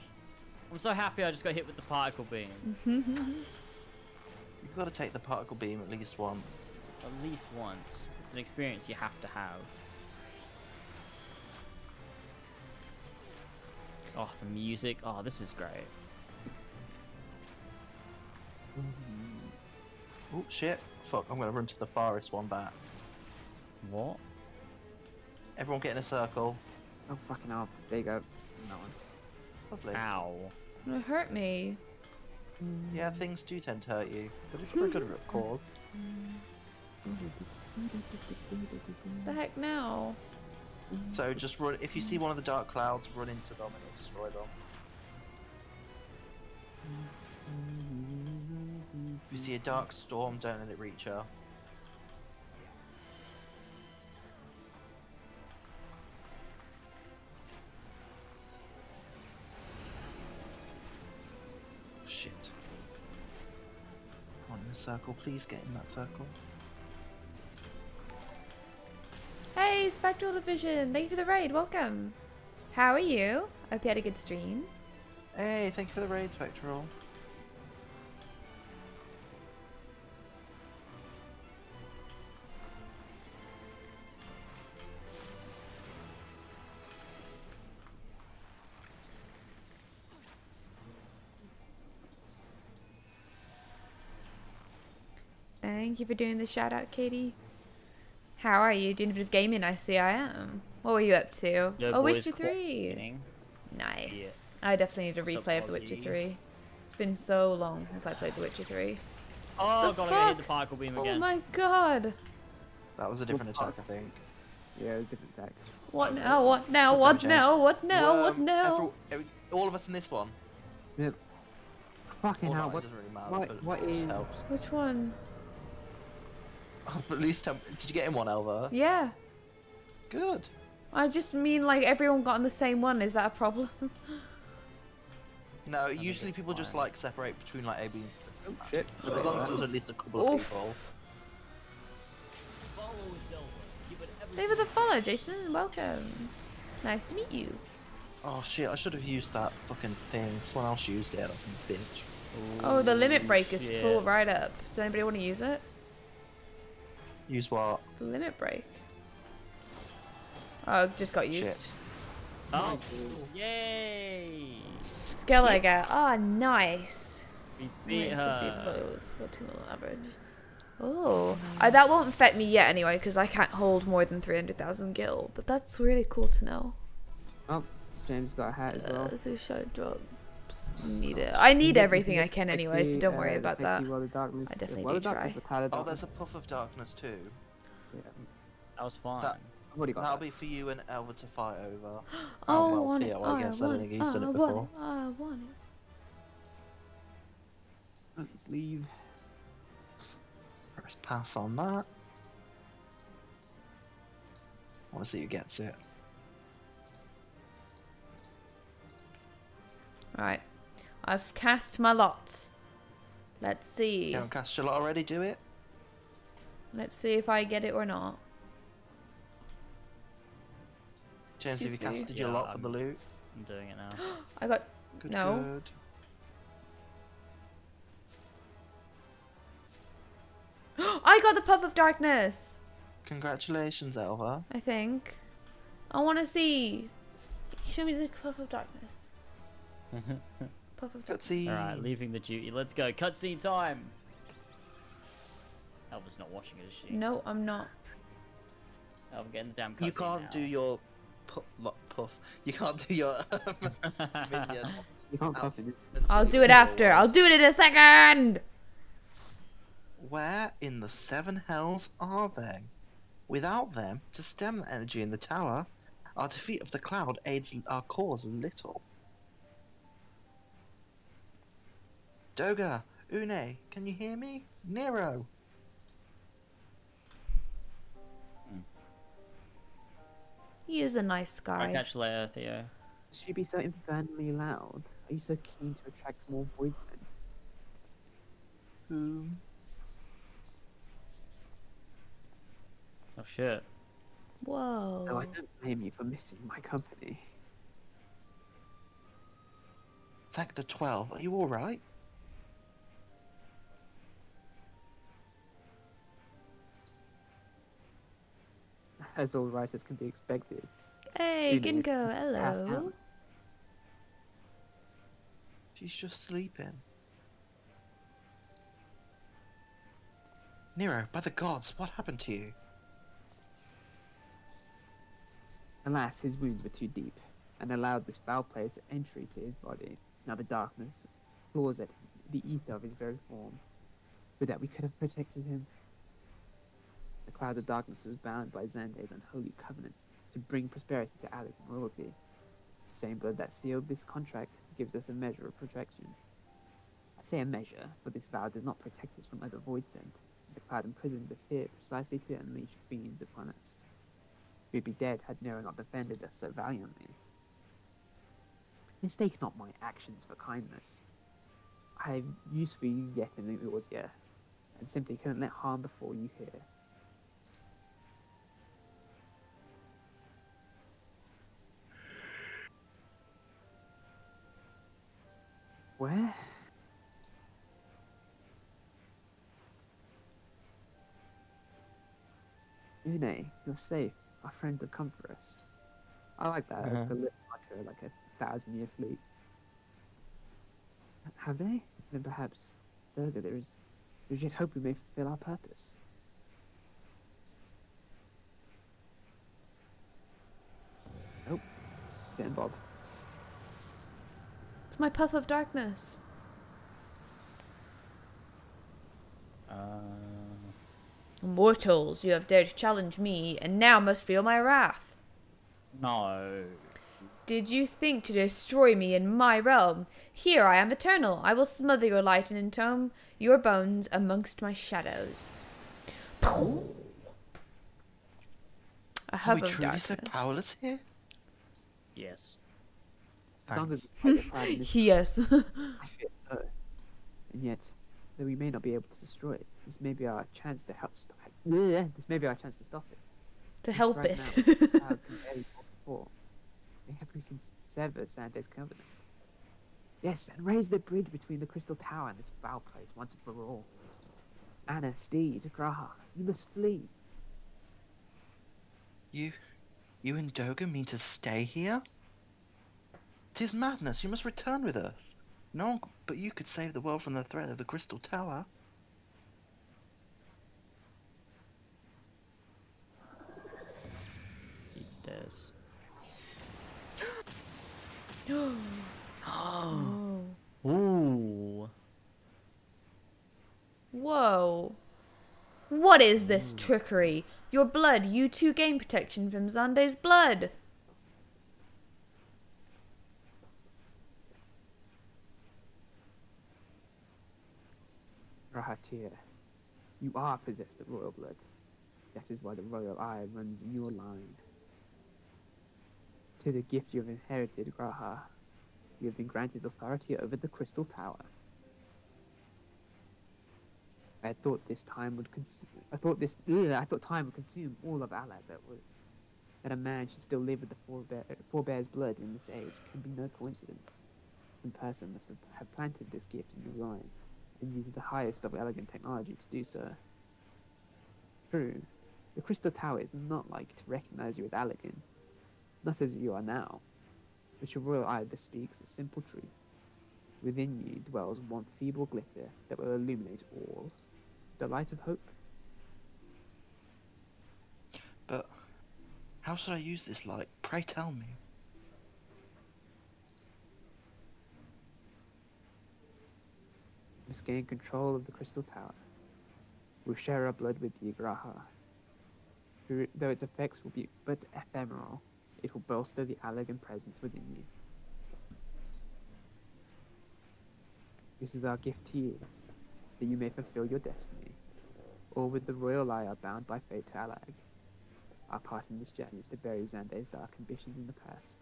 Speaker 3: I'm so happy I just got hit with the particle beam.
Speaker 5: You've got to take the particle beam at least once.
Speaker 3: At least once. It's an experience you have to have. Oh, the music. Oh, this is great.
Speaker 5: Oh shit! Fuck! I'm gonna run to the farthest one back.
Speaker 3: What?
Speaker 5: Everyone get in a circle.
Speaker 4: Oh, fucking hell. There you go. No one.
Speaker 5: Lovely.
Speaker 3: Ow.
Speaker 1: It hurt me.
Speaker 5: Yeah, things do tend to hurt you, but it's for a good cause.
Speaker 1: The heck now?
Speaker 5: So just run. If you see one of the dark clouds, run into them and destroy them. If you see a dark storm, don't let it reach her. Shit. Come on in the circle, please get in that circle.
Speaker 1: Hey, Spectral Division! Thank you for the raid. Welcome. How are you? I hope you had a good stream.
Speaker 5: Hey, thank you for the raid, Spectral.
Speaker 1: Thank you for doing the shout out, Katie. How are you? Doing a bit of gaming? I see I am. What were you up to?
Speaker 3: Yo,
Speaker 1: Oh,
Speaker 3: boys,
Speaker 1: Witcher 3.
Speaker 3: cooperating.
Speaker 1: Nice.
Speaker 3: Yeah.
Speaker 1: I definitely need a
Speaker 3: What's up,
Speaker 1: replay of The Witcher
Speaker 3: Ozzy?
Speaker 1: 3. It's been so long since I played The Witcher 3.
Speaker 3: Oh,
Speaker 1: The
Speaker 3: God, I got hit
Speaker 1: fuck?
Speaker 3: the particle beam
Speaker 1: Oh
Speaker 3: again.
Speaker 1: my god.
Speaker 5: That was a different attack, I think.
Speaker 4: Yeah, it was a different attack.
Speaker 1: What now? What now?
Speaker 5: What
Speaker 1: What
Speaker 5: damage
Speaker 1: now? What now?
Speaker 5: Well,
Speaker 1: What now?
Speaker 5: all of us in this one.
Speaker 4: Yep. Fucking
Speaker 5: Or
Speaker 4: hell,
Speaker 5: not, it
Speaker 4: what?
Speaker 5: doesn't really matter.
Speaker 4: what-
Speaker 5: but
Speaker 4: what
Speaker 5: it
Speaker 4: is-
Speaker 5: helps.
Speaker 1: Which one?
Speaker 5: At least, did you get in one, Elva?
Speaker 1: Yeah.
Speaker 5: Good.
Speaker 1: I just mean like everyone got on the same one. Is that a problem?
Speaker 5: No,
Speaker 3: think
Speaker 5: usually
Speaker 3: it's
Speaker 5: people just
Speaker 3: fine.
Speaker 5: like separate between like A, B, and C.
Speaker 4: Oh, shit.
Speaker 5: But as long as there's at least a couple of
Speaker 1: Oof.
Speaker 5: people.
Speaker 1: Thank you for the follow, Jason. Welcome. It's nice to meet you.
Speaker 5: Oh shit! I should have used that fucking thing. Someone else used it. That's a bitch.
Speaker 1: Oh, the limit break is
Speaker 3: shit.
Speaker 1: full right up. Does anybody want to use it?
Speaker 5: Use what?
Speaker 1: The limit break. Oh, it just got used.
Speaker 5: Shit.
Speaker 3: Oh, yay!
Speaker 1: Skellige. Oh, nice.
Speaker 3: We beat
Speaker 1: Nice.
Speaker 3: her.
Speaker 1: 14 level average. Oh, that won't affect me yet anyway because I can't hold more than 300,000 gil. But that's really cool to know.
Speaker 4: Oh, James got a hat as well.
Speaker 1: So shard drops. Need it. I need everything I can anyway, so don't worry about that.
Speaker 4: World of Darkness.
Speaker 1: I definitely
Speaker 4: World
Speaker 1: do
Speaker 4: of Darkness,
Speaker 1: try.
Speaker 4: or Tide of
Speaker 5: Oh,
Speaker 4: Darkness?
Speaker 5: there's a puff of darkness too.
Speaker 4: Yeah,
Speaker 3: That was fine.
Speaker 5: That-
Speaker 4: I've already got
Speaker 5: That'll
Speaker 4: that.
Speaker 5: be for you and Elva to fight over.
Speaker 1: Oh, I
Speaker 5: well,
Speaker 1: want it.
Speaker 5: yeah, well, I guess I don't think he's done it
Speaker 1: I
Speaker 5: before.
Speaker 1: want it. I want it.
Speaker 4: Let's leave.
Speaker 5: Press pass on that. I want to see who gets it.
Speaker 1: Right. I've cast my lot. Let's see.
Speaker 5: You haven't cast your lot already, do it?
Speaker 1: Let's see if I get it or not.
Speaker 5: James, have you
Speaker 1: Excuse me.
Speaker 5: casted your
Speaker 3: Yeah,
Speaker 5: lot for the loot?
Speaker 3: I'm doing it now.
Speaker 1: I got
Speaker 7: Good,
Speaker 1: No.
Speaker 7: good.
Speaker 1: I got the puff of darkness.
Speaker 7: Congratulations, Elva.
Speaker 1: I think. I want to see. Show me the puff of darkness. Puff of darkness.
Speaker 7: Cutscene.
Speaker 3: Alright, leaving the duty. Let's go. Cutscene time! Elva's not watching it, is she?
Speaker 1: No, I'm not.
Speaker 3: Elva, get in the damn cutscene
Speaker 5: You can't
Speaker 3: now.
Speaker 5: do your puff. You can't do your minion.
Speaker 4: You can't copy it.
Speaker 1: I'll do it after. I'll do it in a second.
Speaker 7: Where in the seven hells are they? Without them, to stem the energy in the tower, our defeat of the cloud aids our cause little. Doga, Une, can you hear me? Nero.
Speaker 1: He is a nice
Speaker 3: I'll
Speaker 1: guy.
Speaker 3: catch you later, Theo.
Speaker 4: Should you be so infernally loud? Are you so keen to attract more void sense?
Speaker 7: Whom?
Speaker 3: Oh shit.
Speaker 1: Whoa.
Speaker 4: No, I don't blame you for missing my company.
Speaker 7: Factor 12, are you alright?
Speaker 4: As all writers can be expected.
Speaker 1: Hey,
Speaker 4: Who knows?
Speaker 1: Ginkgo.
Speaker 4: Pass
Speaker 1: Hello.
Speaker 4: out.
Speaker 7: She's just sleeping. Nero, by the gods, what happened to you?
Speaker 4: Alas, his wounds were too deep, and allowed this foul place entry to his body. Now the darkness claws at the ether of his very form. Would that we could have protected him. The cloud of darkness was bound by Xande's unholy covenant to bring prosperity to Alec and royalty. The same blood that sealed this contract gives us a measure of protection. I say a measure, but this vow does not protect us from other void sent. The cloud imprisoned us here precisely to unleash fiends upon us. We'd be dead had Nero not defended us so valiantly. Mistake not my actions for kindness. I have use for you yet in Nausea, and simply couldn't let harm befall you here. Where? Une, you're safe. Our friends have come for us. I like that as the little utter like 1,000-year sleep. Have they? Then perhaps, further, there's yet hope we may fulfill our purpose. Nope. Getting Bob.
Speaker 1: It's my puff of darkness. Mortals, you have dared to challenge me, and now must feel my wrath.
Speaker 3: No.
Speaker 1: Did you think to destroy me in my realm? Here I am eternal. I will smother your light and entomb your bones amongst my shadows. A
Speaker 7: Are
Speaker 1: hub
Speaker 7: we
Speaker 1: of
Speaker 7: truly so
Speaker 1: darkness.
Speaker 7: powerless here?
Speaker 3: Yes.
Speaker 4: As long
Speaker 7: Thanks.
Speaker 4: as we fight the cloud in this
Speaker 1: Yes.
Speaker 4: I fear so. And yet, though we may not be able to destroy it, this may be our chance to help stop it. This may be our chance to stop it.
Speaker 1: To
Speaker 4: Since
Speaker 1: help
Speaker 4: right
Speaker 1: it.
Speaker 4: now, the cloud can barely walk before. Maybe we can sever Sande's covenant. Yes, and raise the bridge between the Crystal Tower and this foul place once and for all. Anna, Steed, Graha, you must flee.
Speaker 7: You and Doga mean to stay here? 'Tis madness, you must return with us. No one but you could save the world from the threat of the Crystal Tower.
Speaker 3: Eat stairs.
Speaker 1: Oh.
Speaker 3: Ooh.
Speaker 1: Whoa. What is this trickery? Your blood, you too gain protection from Xande's blood.
Speaker 4: Rahatir, you are possessed of royal blood. That is why the royal eye runs in your line. 'Tis a gift you have inherited, Graha. You have been granted authority over the Crystal Tower. I had thought this time would consume. I thought time would consume all of Allah that a man should still live with the forebear's blood in this age can be no coincidence. destined person must have planted this gift in your mind and used the highest of elegant technology to do so. True, the Crystal Tower is not like to recognize you as elegant, not as you are now, but your royal eye bespeaks a simple truth. Within you dwells one feeble glitter that will illuminate all. The light of hope.
Speaker 7: But how should I use this light? Pray tell me.
Speaker 4: You must gain control of the Crystal Tower. We'll share our blood with the Igraha. Though its effects will be but ephemeral, it will bolster the elegant presence within you. This is our gift to you, that you may fulfill your destiny. All with the royal eye are bound by fate to Alag. Our part in this journey is to bury Xande's dark ambitions in the past.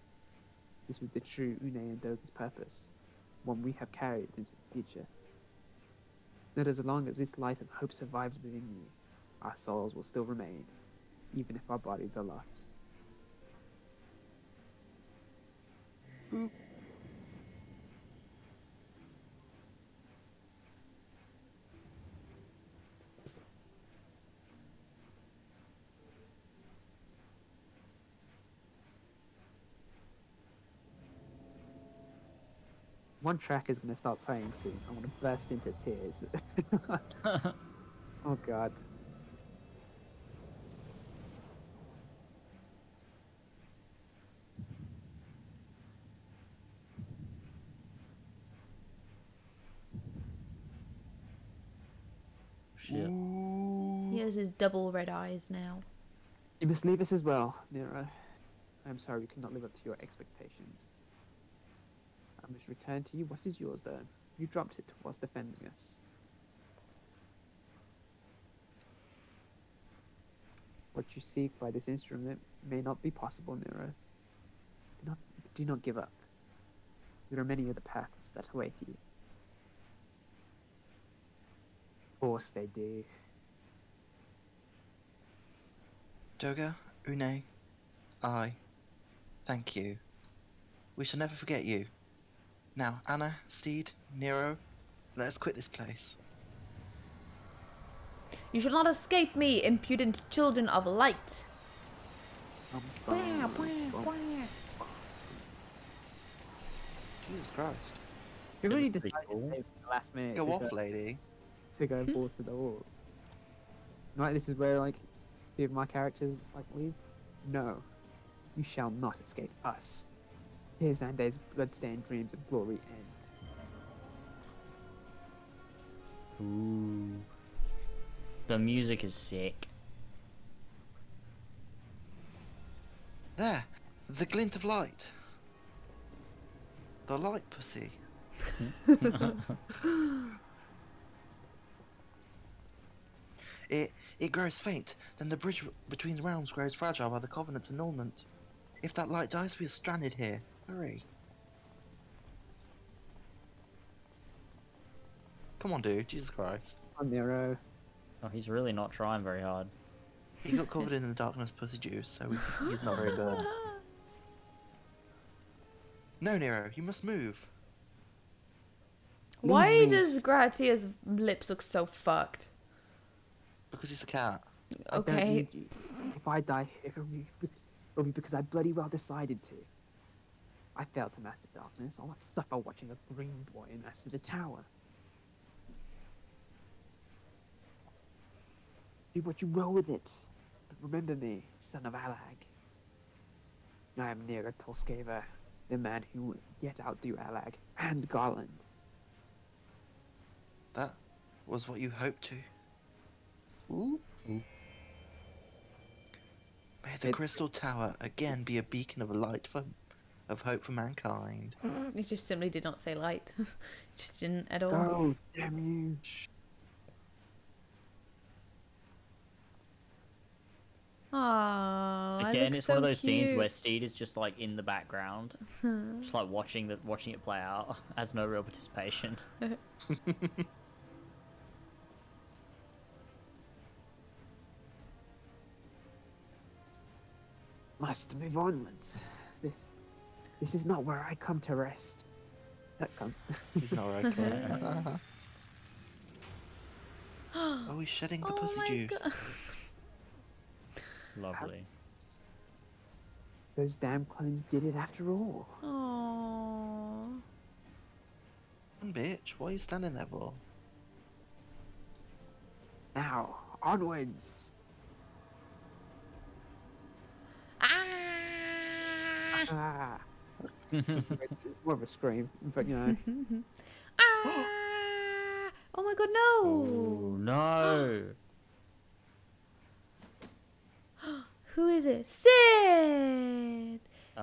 Speaker 4: This was the true Une and Doga's purpose, one we have carried into the future. That as long as this light of hope survives within you, our souls will still remain, even if our bodies are lost. Boop. One track is going to start playing soon. I'm going to burst into tears. Oh god.
Speaker 3: Shit.
Speaker 1: He has his double red eyes now.
Speaker 4: You must leave us as well, Nero. I am sorry we could not live up to your expectations. I must return to you what is yours, though. You dropped it whilst defending us. What you seek by this instrument may not be possible, Nero. Do not give up. There are many other paths that await you. Of course they do.
Speaker 7: Doga, Une, I thank you. We shall never forget you. Now, Anna, Steed, Nero, let us quit this place.
Speaker 1: You shall not escape me, impudent children of light.
Speaker 7: Jesus Christ.
Speaker 4: You really
Speaker 3: That's pretty
Speaker 4: decided
Speaker 3: cool.
Speaker 4: to save the last minute
Speaker 7: Go off, lady.
Speaker 4: to go balls to the walls. Right, this is where, like, few of my characters, like, leave. No. You shall not escape us. Here's Xande's bloodstained dreams of glory end.
Speaker 3: Ooh. The music is sick.
Speaker 7: There, the glint of light. The light, pussy. It grows faint, then the bridge between the realms grows fragile by the Covenant's annulment. If that light dies, we are stranded here. Hurry. Come on, dude. Jesus Christ.
Speaker 4: On Nero.
Speaker 3: Oh, he's really not trying very hard.
Speaker 7: He got covered in the darkness pussy juice, so he's not very good. No, Nero, you must move.
Speaker 1: Why
Speaker 4: Move.
Speaker 1: does Gratia's lips look so fucked?
Speaker 7: Because he's a cat.
Speaker 4: I don't
Speaker 1: Okay.
Speaker 4: need you. If I die here, it'll be because I bloody well decided to. I failed to master darkness. I'll not suffer watching a green boy master the tower. Do what you will with it. But remember me, son of Alag. I am Nero Tolskeva, the man who will yet outdo Alag and Garland.
Speaker 7: That was what you hoped to. Ooh.
Speaker 3: Ooh.
Speaker 7: May the Crystal Tower again be a beacon of light of hope for mankind.
Speaker 1: It just simply did not say light. Just didn't at all.
Speaker 4: Oh, damn you.
Speaker 1: Aww,
Speaker 3: Again, it's one of those scenes where Steed is just like in the background, just like watching it play out, has no real participation.
Speaker 4: Must move onwards. This is not where I come to rest. That cunt.
Speaker 7: He's not okay. Oh, he's shedding the pussy
Speaker 1: my
Speaker 7: juice.
Speaker 1: God.
Speaker 3: Lovely.
Speaker 4: Those damn clones did it after all.
Speaker 1: Aww.
Speaker 7: Bitch, what are you standing there for?
Speaker 4: Now, onwards.
Speaker 1: Ah!
Speaker 4: Ah. It's more of a scream, but you know.
Speaker 1: Ah! Oh my God, no!
Speaker 3: Oh no!
Speaker 1: Who is it? Sid!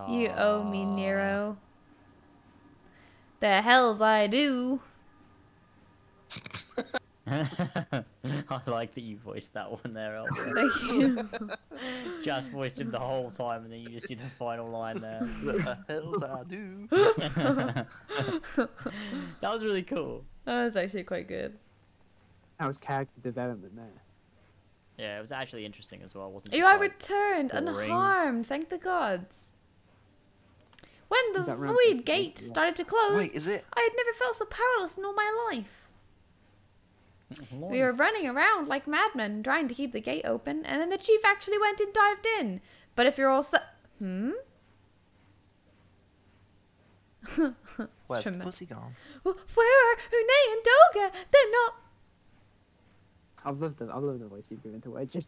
Speaker 1: You owe me,
Speaker 3: Aw.
Speaker 1: Nero. The hells I do.
Speaker 3: I like that you voiced that one there, Elsa.
Speaker 1: Thank you.
Speaker 3: Just voiced him the whole time, and then you just did the final line there.
Speaker 7: What the hell's I do?
Speaker 3: That was really cool.
Speaker 1: That was actually quite good.
Speaker 4: That was character development there.
Speaker 3: Yeah, it was actually interesting as well, wasn't it?
Speaker 1: You
Speaker 3: Just
Speaker 1: are
Speaker 3: like,
Speaker 1: returned
Speaker 3: boring.
Speaker 1: unharmed, thank the gods. When the
Speaker 4: Is that round
Speaker 1: void
Speaker 4: the-
Speaker 1: gate
Speaker 4: yeah.
Speaker 1: started to close,
Speaker 7: Wait, is it?
Speaker 1: I had never felt so powerless in all my life. We were running around like madmen, trying to keep the gate open, and then the chief actually went and dived in. But if you're all
Speaker 7: Where's the
Speaker 1: Tremendous.
Speaker 7: pussy gone?
Speaker 1: Where are Unai and Doga? They're not.
Speaker 4: I love the voice you've given to Wedge.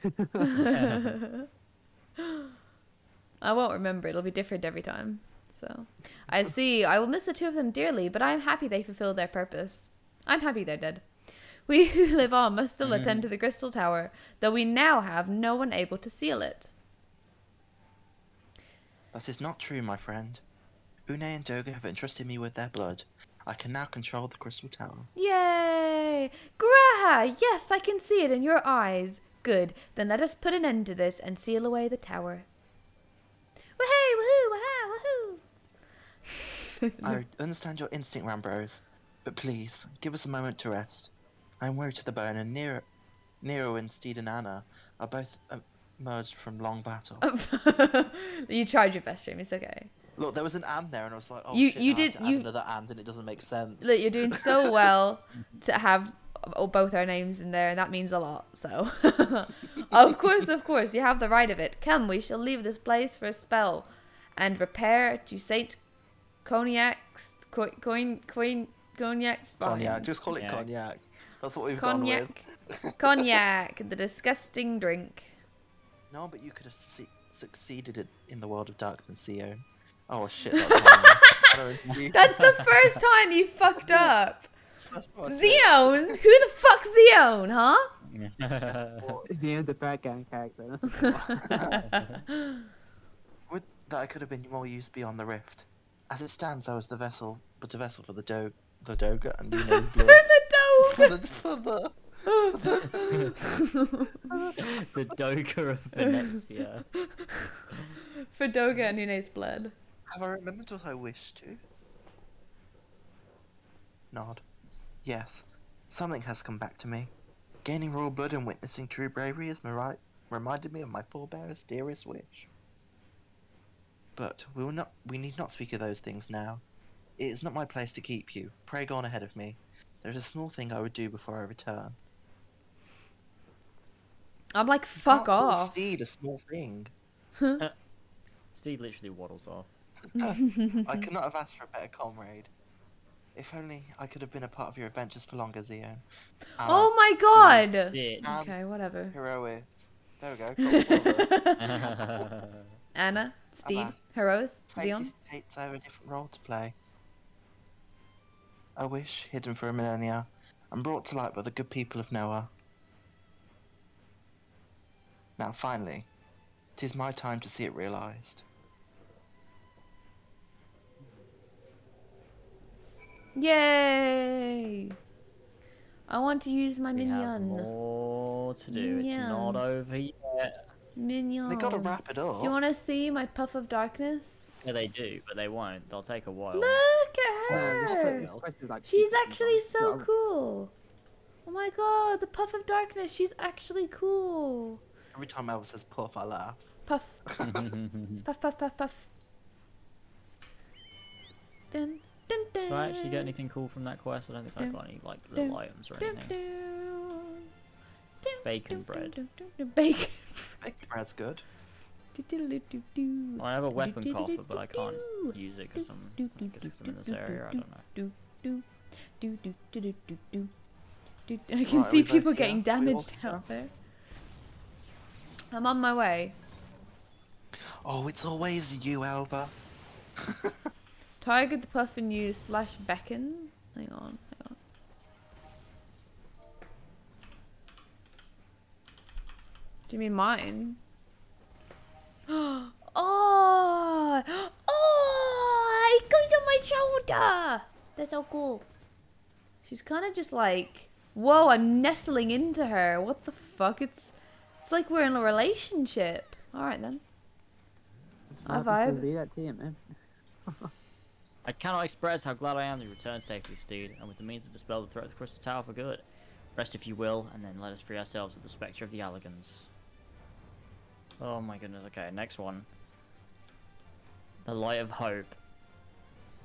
Speaker 1: I won't remember. It'll be different every time. So, I see. I will miss the two of them dearly, but I am happy they fulfilled their purpose. I'm happy they're dead. We who live on must still attend to the crystal tower, though we now have no one able to seal it.
Speaker 7: That is not true, my friend. Unai and Doga have entrusted me with their blood. I can now control the crystal tower.
Speaker 1: Yay! Graha! Yes, I can see it in your eyes. Good. Then let us put an end to this and seal away the tower. Woohoo! Woohoo! Woohoo!
Speaker 7: I understand your instinct, Rambros, but please, give us a moment to rest. I am weary to the bone, and Nero and Steed and Anna are both emerged from long battle.
Speaker 1: You tried your best, Jamie. It's okay.
Speaker 7: Look, there was an and there, and I was like, oh
Speaker 1: You-
Speaker 7: shit,
Speaker 1: you
Speaker 7: now I have
Speaker 1: did-
Speaker 7: to add
Speaker 1: you-
Speaker 7: another and, and it doesn't make sense.
Speaker 1: Look, you're doing so well to have both our names in there, and that means a lot. So, of course, you have the right of it. Come, we shall leave this place for a spell, and repair to Saint Cognac's Cognac's fine.
Speaker 7: Cognac, just call it
Speaker 3: Yeah.
Speaker 7: cognac. That's what we've
Speaker 1: Cognac,
Speaker 7: gone with.
Speaker 1: cognac, the disgusting drink.
Speaker 7: No, but you could have succeeded in the world of darkness, Theo. Oh shit, that's wrong.
Speaker 1: That's the first time you fucked up.
Speaker 7: That's
Speaker 1: Xeon, who the fuck's Xeon, huh?
Speaker 4: It's the ends of that gang character.
Speaker 7: Would that I could have been more use beyond the rift. As it stands, I was the vessel, but a vessel for the Doga, and you know
Speaker 1: For the dog.
Speaker 3: The Doga of Venezia.
Speaker 1: For Doga and Une's blood.
Speaker 7: Have I remembered what I wished to? Nod. Yes, something has come back to me. Gaining royal blood and witnessing true bravery has reminded me of my forebear's dearest wish. But we need not speak of those things now. It is not my place to keep you. Pray go on ahead of me. There is a small thing I would do before I return.
Speaker 1: I'm like, fuck
Speaker 7: Can't call
Speaker 1: off.
Speaker 7: Steed a small thing.
Speaker 3: Steve literally waddles off.
Speaker 7: I could not have asked for a better comrade. If only I could have been a part of your adventures for longer, Zion.
Speaker 1: Oh my god.
Speaker 3: Bitch.
Speaker 1: Okay, whatever.
Speaker 7: Heroics. There we go. Got all of us.
Speaker 1: Anna, Steve,
Speaker 7: Anna.
Speaker 1: Heroes,
Speaker 7: Fate
Speaker 1: Xeon.
Speaker 7: dictates I have a different role to play. A wish hidden for a millennia and brought to light by the good people of Noah. Now finally, it is my time to see it realised.
Speaker 1: Yay! I want to use my
Speaker 3: We have
Speaker 1: minion.
Speaker 3: more to do. It's not
Speaker 1: Minion.
Speaker 3: over yet.
Speaker 1: Minion.
Speaker 7: They gotta wrap it up.
Speaker 1: Do you want to see my puff of darkness?
Speaker 3: Yeah, they do, but they won't. They'll take a while.
Speaker 1: Look at her! She's actually so cool. Oh my god, the puff of darkness. She's actually cool.
Speaker 7: Every time Elvis says puff, I laugh.
Speaker 1: Puff. Puff, puff, puff, puff. Dun,
Speaker 3: Do I actually get anything cool from that quest? I don't think I got any like little items or anything. Bacon bread.
Speaker 1: Bacon.
Speaker 5: Baked bread's good.
Speaker 3: Well, I have a weapon coffer, but I can't use it because I'm in this area. I don't know.
Speaker 1: I can
Speaker 5: Right,
Speaker 1: see
Speaker 5: we both
Speaker 1: people
Speaker 5: here?
Speaker 1: getting
Speaker 5: We
Speaker 1: damaged
Speaker 5: all
Speaker 1: out there. I'm on my way.
Speaker 5: Oh, it's always you, Alba.
Speaker 1: Tiger the Puffin use slash beckon. Hang on. Do you mean mine? Oh! Oh! It goes on my shoulder! That's so cool. She's kind of just like, whoa, I'm nestling into her. What the fuck? It's like we're in a relationship. Alright then. I vibe.
Speaker 4: Do that to you, man.
Speaker 3: I cannot express how glad I am that you returned safely, Steed, and with the means to dispel the threat of the Crystal Tower for good. Rest if you will, and then let us free ourselves of the spectre of the Alligans. Oh my goodness, okay, next one. The Light of Hope.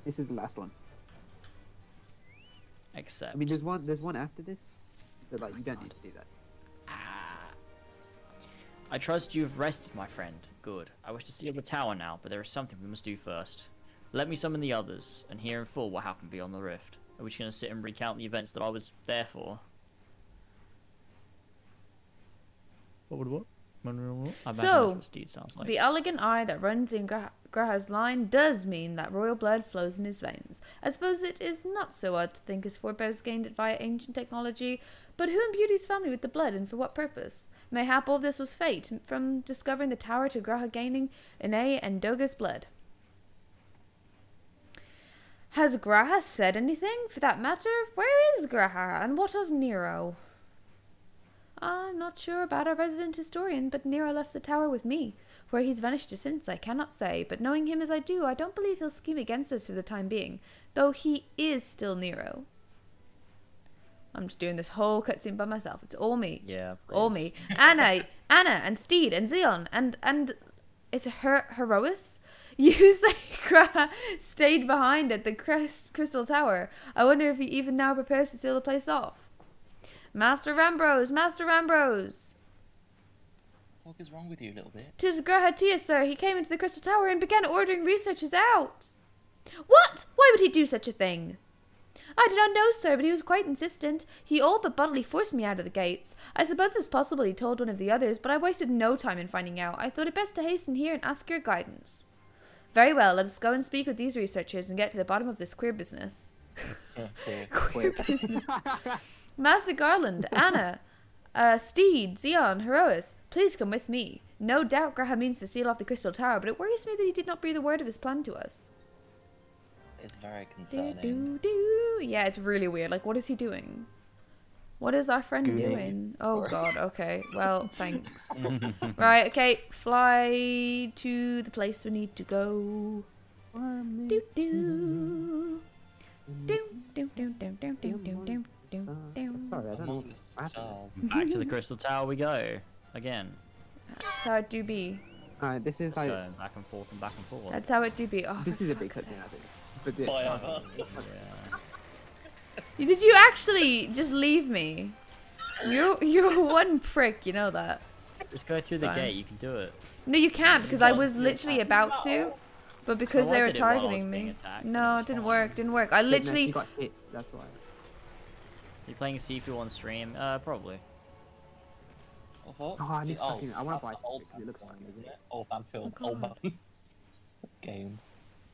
Speaker 4: This is the last one.
Speaker 3: Except...
Speaker 4: I mean, there's one after this, but like you don't need to do that.
Speaker 3: I trust you have rested, my friend. Good. I wish to seal the tower now, but there is something we must do first. Let me summon the others, and hear in full what happened beyond the rift. Are we just going to sit and recount the events that I was there for? What? I imagine that's what Steed sounds like.
Speaker 1: The elegant eye that runs in Graha's line does mean that royal blood flows in his veins. I suppose it is not so odd to think his forebears gained it via ancient technology, but who imbued his family with the blood and for what purpose? Mayhap all this was fate, from discovering the tower to Graha gaining Ine and Doga's blood. Has Graha said anything, for that matter? Where is Graha, and what of Nero? I'm not sure about our resident historian, but Nero left the tower with me. Where he's vanished to since, I cannot say, but knowing him as I do, I don't believe he'll scheme against us for the time being, though he is still Nero. I'm just doing this whole cutscene by myself. It's all me.
Speaker 3: Yeah,
Speaker 1: all me. Anna, and Steed, and Xeon, and it's Herois? You say Graha stayed behind at the Crystal Tower. I wonder if he even now prepares to seal the place off. Master Rambrose! Master Rambrose!
Speaker 2: What is wrong with you, little bit?
Speaker 1: 'Tis Grahatia, sir. He came into the Crystal Tower and began ordering researchers out. What? Why would he do such a thing? I do not know, sir, but he was quite insistent. He all but bodily forced me out of the gates. I suppose it's possible he told one of the others, but I wasted no time in finding out. I thought it best to hasten here and ask your guidance. Very well, let us go and speak with these researchers and get to the bottom of this queer business. Queer business. Master Garland, Anna, Steed, Xeon, Herois, please come with me. No doubt Graha means to seal off the Crystal Tower, but it worries me that he did not breathe a word of his plan to us.
Speaker 2: It's very concerning.
Speaker 1: Yeah, it's really weird. Like, what is he doing? What is our friend doing? Oh god, okay. Well, thanks. Right, okay. Fly to the place we need to go. Do do.
Speaker 4: Sorry, I don't know.
Speaker 3: Back to the Crystal Tower we go. Again.
Speaker 1: That's how it do be.
Speaker 4: Alright, this is
Speaker 3: Just
Speaker 4: like...
Speaker 3: going back and forth and back and forth.
Speaker 1: That's how it do be. Oh,
Speaker 4: This
Speaker 1: for
Speaker 4: is a big
Speaker 1: fuck's
Speaker 4: cutscene, I
Speaker 1: sake.
Speaker 4: think. But yeah.
Speaker 3: Yeah.
Speaker 1: Did you actually just leave me? You're one prick, you know that.
Speaker 3: Just go through the gate, you can do it.
Speaker 1: No, you can't, because I was literally about to, but because
Speaker 3: Oh,
Speaker 1: they
Speaker 3: I
Speaker 1: were
Speaker 3: did it while I was
Speaker 1: targeting
Speaker 3: being
Speaker 1: me.
Speaker 3: attacked,
Speaker 1: No,
Speaker 3: and
Speaker 1: it
Speaker 3: it
Speaker 1: didn't
Speaker 3: was
Speaker 1: work. Didn't work. I
Speaker 4: You
Speaker 1: literally.
Speaker 4: got hit, that's why.
Speaker 3: You playing Sifu on stream? Probably.
Speaker 4: Oh, I need fucking... I want to buy
Speaker 2: that's
Speaker 4: it
Speaker 2: old
Speaker 4: because it looks fun,
Speaker 2: Banfield,
Speaker 4: isn't it?
Speaker 2: Old Banfield,
Speaker 1: Oh,
Speaker 2: old
Speaker 1: God.
Speaker 2: Banfield game.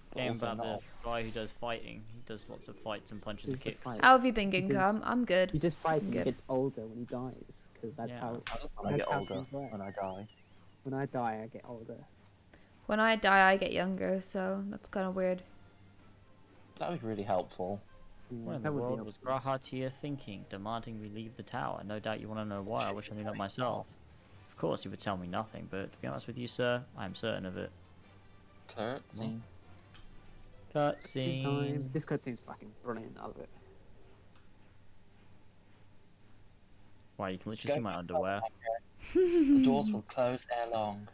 Speaker 2: But
Speaker 3: Game
Speaker 2: also
Speaker 3: about the
Speaker 2: not.
Speaker 3: guy who does fighting. He does lots of fights and punches and
Speaker 4: Who's the
Speaker 3: kicks.
Speaker 4: fight?
Speaker 1: How have you been,
Speaker 4: Because-
Speaker 1: Ginko? I'm good.
Speaker 4: He just fights and he
Speaker 1: Good.
Speaker 4: gets older when he dies, because that's
Speaker 3: Yeah.
Speaker 4: how...
Speaker 2: When I
Speaker 4: That's
Speaker 2: get
Speaker 4: how
Speaker 2: older,
Speaker 4: things work.
Speaker 2: when I die.
Speaker 4: When I die, I get older.
Speaker 1: When I die, I get younger, so that's kind of weird.
Speaker 2: That would be really helpful.
Speaker 3: What in
Speaker 4: that
Speaker 3: the
Speaker 4: would be
Speaker 3: world was
Speaker 4: helpful.
Speaker 3: Grahatia thinking, demanding we leave the tower? No doubt you want to know why. I wish I knew that myself. Of course, he would tell me nothing, but to be honest with you, sir, I am certain of it.
Speaker 2: Cutscene.
Speaker 3: Cutscene.
Speaker 4: This cutscene's fucking brilliant, I love it.
Speaker 3: Wow, you can literally see my underwear.
Speaker 2: The doors will close ere long.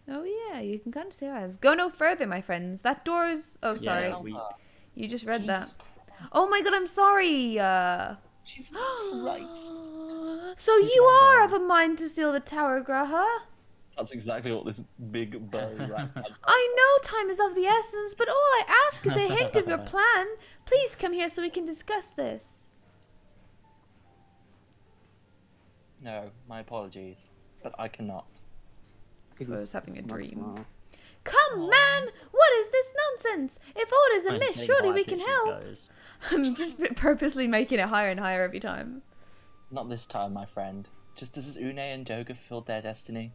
Speaker 1: Oh yeah, you can kind of see our eyes. Go no further, my friends. That door is. Oh, sorry.
Speaker 3: Yeah,
Speaker 1: You just read
Speaker 2: Jesus
Speaker 1: that. Oh my god, I'm sorry.
Speaker 2: Jesus Christ.
Speaker 1: So you are of a mind to steal the tower, Graha?
Speaker 2: That's exactly what this big burly rat had.
Speaker 1: I know time is of the essence, but all I ask is a hint of your plan. Please come here so we can discuss this.
Speaker 2: No, my apologies, but I cannot.
Speaker 1: So I was having a dream.
Speaker 4: Smile.
Speaker 1: Come, man! What is this nonsense? If orders are missed,
Speaker 3: Insane
Speaker 1: surely
Speaker 3: high
Speaker 1: we can
Speaker 3: pitch it
Speaker 1: help.
Speaker 3: goes.
Speaker 1: I'm just purposely making it higher and higher every time.
Speaker 2: Not this time, my friend. Just as Une and Doga fulfilled their destiny,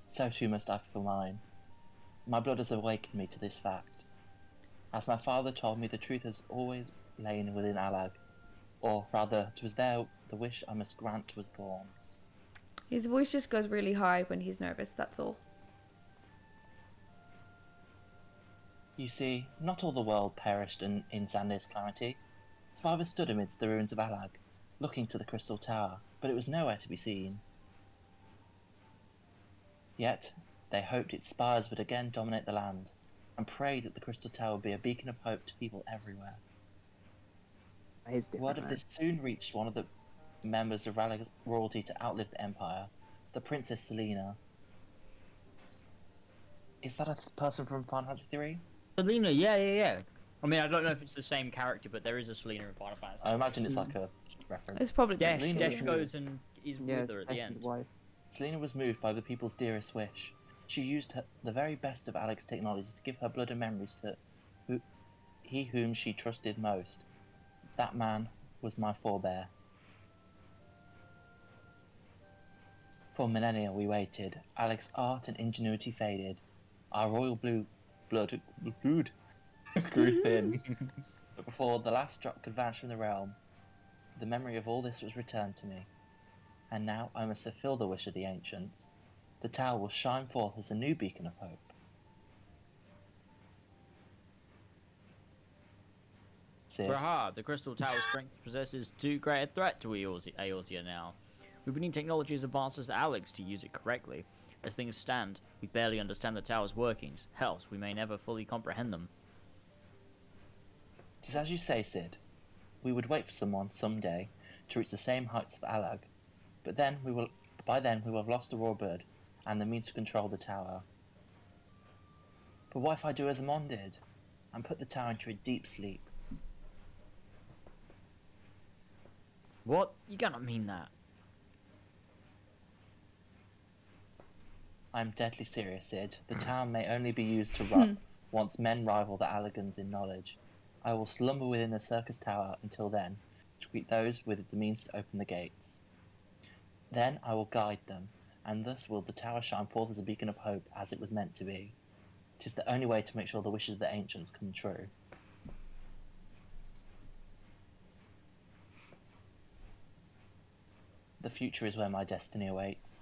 Speaker 2: so too must I fulfill mine. My blood has awakened me to this fact. As my father told me, the truth has always lain within Alag, or rather, 'twas there the wish I must grant was born.
Speaker 1: His voice just goes really high when he's nervous, that's all.
Speaker 2: You see, not all the world perished in Xandir's calamity. Survivors stood amidst the ruins of Alag, looking to the Crystal Tower, but it was nowhere to be seen. Yet, they hoped its spires would again dominate the land, and prayed that the Crystal Tower would be a beacon of hope to people everywhere. Word of this soon reached one of the members of Ralag's royalty to outlive the Empire, the Princess Selena. Is that a person from Final Fantasy III?
Speaker 3: Selena, yeah. I mean, I don't know if it's the same character, but there is a Selena in Final Fantasy.
Speaker 2: I imagine it's like a reference.
Speaker 1: It's probably
Speaker 3: Dash,
Speaker 1: Selena.
Speaker 3: Dash goes and is with her at the end.
Speaker 4: Wife.
Speaker 2: Selena was moved by the people's dearest wish. She used the very best of Alex's technology to give her blood and memories to he whom she trusted most. That man was my forebear. For millennia we waited. Alex's art and ingenuity faded. Our royal blood grew thin. But before the last drop could vanish from the realm, the memory of all this was returned to me. And now I must fulfill the wish of the ancients. The tower will shine forth as a new beacon of hope. Sid,
Speaker 3: Raha, the Crystal Tower's strength possesses too great a threat to Eorzea now. We would need technology as advanced as Alex to use it correctly. As things stand, we barely understand the tower's workings. Hell, we may never fully comprehend them.
Speaker 2: it is as you say, Sid. We would wait for someone, someday, to reach the same heights of Alag. But by then we will have lost the Royal Bird, and the means to control the tower. But what if I do as Amon did, and put the tower into a deep sleep?
Speaker 3: What? You cannot mean that.
Speaker 2: I am deadly serious, Sid. The tower may only be used to run once men rival the Alagans in knowledge. I will slumber within the circus tower until then, to greet those with the means to open the gates. Then I will guide them, and thus will the tower shine forth as a beacon of hope as it was meant to be. 'Tis the only way to make sure the wishes of the ancients come true. The future is where my destiny awaits.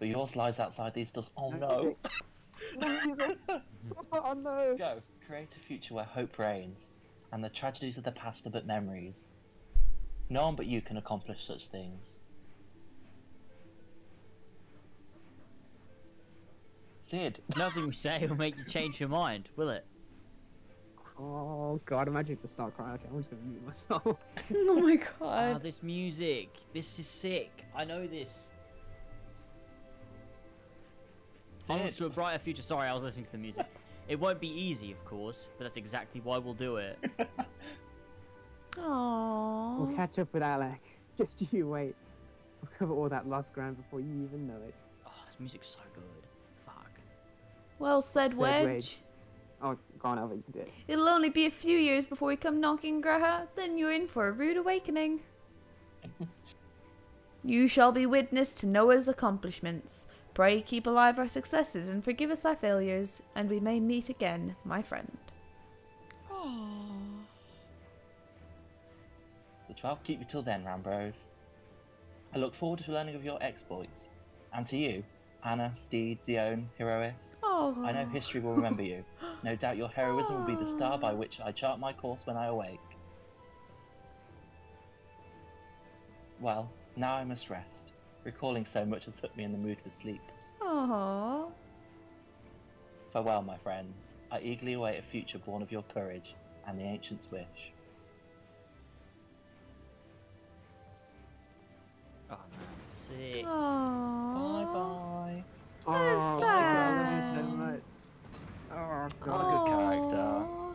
Speaker 2: But yours lies outside these doors. Oh no!
Speaker 4: Oh no!
Speaker 2: Go, create a future where hope reigns, and the tragedies of the past are but memories. No one but you can accomplish such things. Sid!
Speaker 3: Nothing we say will make you change your mind, will it?
Speaker 4: Oh god, imagine if I start crying. Okay, I'm just gonna mute myself.
Speaker 1: Oh my
Speaker 3: Ah,
Speaker 1: god.
Speaker 3: this music. This is sick. I know this. Onwards to a brighter future. Sorry, I was listening to the music. It won't be easy, of course, but that's exactly why we'll do it.
Speaker 1: Aww.
Speaker 4: We'll catch up with Alec. Just you wait. We'll cover all that lost ground before you even know it.
Speaker 3: Oh, this music's so good. Fuck.
Speaker 1: Well said,
Speaker 4: Said
Speaker 1: Wedge.
Speaker 4: Wedge. Oh, go on, Alec, you did it.
Speaker 1: It'll only be a few years before we come knocking, Graha. Then you're in for a rude awakening. You shall be witness to Noah's accomplishments. Pray keep alive our successes and forgive us our failures, and we may meet again, my friend.
Speaker 2: The 12 keep you till then, Rambros. I look forward to learning of your exploits. And to you, Anna, Steed, Zion, Herois.
Speaker 1: Oh.
Speaker 2: I know history will remember you. No doubt your heroism will be the star by which I chart my course when I awake. Well, now I must rest. Recalling so much has put me in the mood for sleep.
Speaker 1: Aww.
Speaker 2: Farewell, my friends. I eagerly await a future born of your courage. and the Ancient's Wish.
Speaker 3: Oh man, sick.
Speaker 1: Aww.
Speaker 2: Bye-bye.
Speaker 4: Oh,
Speaker 1: sad.
Speaker 4: so much. Oh,
Speaker 2: What a good character.
Speaker 1: Aww.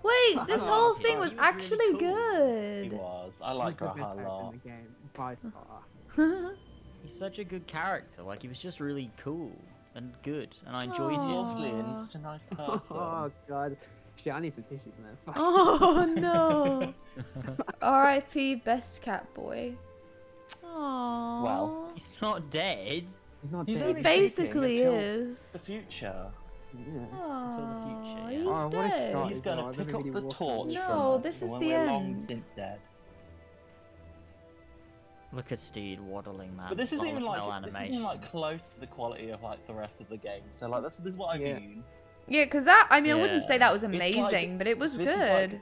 Speaker 1: Wait, this whole thing was
Speaker 3: He was really
Speaker 1: actually
Speaker 3: cool.
Speaker 2: He
Speaker 1: good.
Speaker 2: was. I like
Speaker 4: he's the best
Speaker 2: Graha a
Speaker 4: character
Speaker 2: lot.
Speaker 4: in the game by far.
Speaker 3: He's such a good character. Like, he was just really cool and good, and I enjoyed him.
Speaker 2: Lovely and such a nice person.
Speaker 4: Oh god. Shit, I need some tissues, man. Fuck.
Speaker 1: Oh no. R.I.P. Best cat boy. Aww.
Speaker 2: Well,
Speaker 3: He's not dead.
Speaker 4: He's not
Speaker 2: He's
Speaker 4: dead.
Speaker 1: he
Speaker 2: only
Speaker 1: basically
Speaker 2: sleeping
Speaker 1: is.
Speaker 2: the future.
Speaker 4: Yeah.
Speaker 3: Until the future,
Speaker 1: Aw,
Speaker 3: yeah.
Speaker 1: he's
Speaker 4: Oh, what a
Speaker 1: dead.
Speaker 4: shot.
Speaker 2: He's
Speaker 4: as
Speaker 2: going
Speaker 4: well.
Speaker 2: to
Speaker 4: I
Speaker 2: pick
Speaker 4: don't
Speaker 2: up
Speaker 4: really
Speaker 2: the
Speaker 4: walk
Speaker 2: torch
Speaker 4: through.
Speaker 1: No,
Speaker 2: from
Speaker 1: this
Speaker 2: from
Speaker 1: is
Speaker 2: when
Speaker 1: the
Speaker 2: we're long
Speaker 1: end.
Speaker 2: since dead.
Speaker 3: Look at Steed waddling, man.
Speaker 2: But this isn't even
Speaker 3: no
Speaker 2: like this isn't even like close to the quality of like the rest of the game. So like this is what I
Speaker 4: Yeah.
Speaker 2: mean.
Speaker 1: Yeah, because that, I mean, I wouldn't
Speaker 3: Yeah.
Speaker 1: say that was
Speaker 2: It's
Speaker 1: amazing,
Speaker 2: like-
Speaker 1: but it was
Speaker 2: this is
Speaker 1: good.
Speaker 2: like-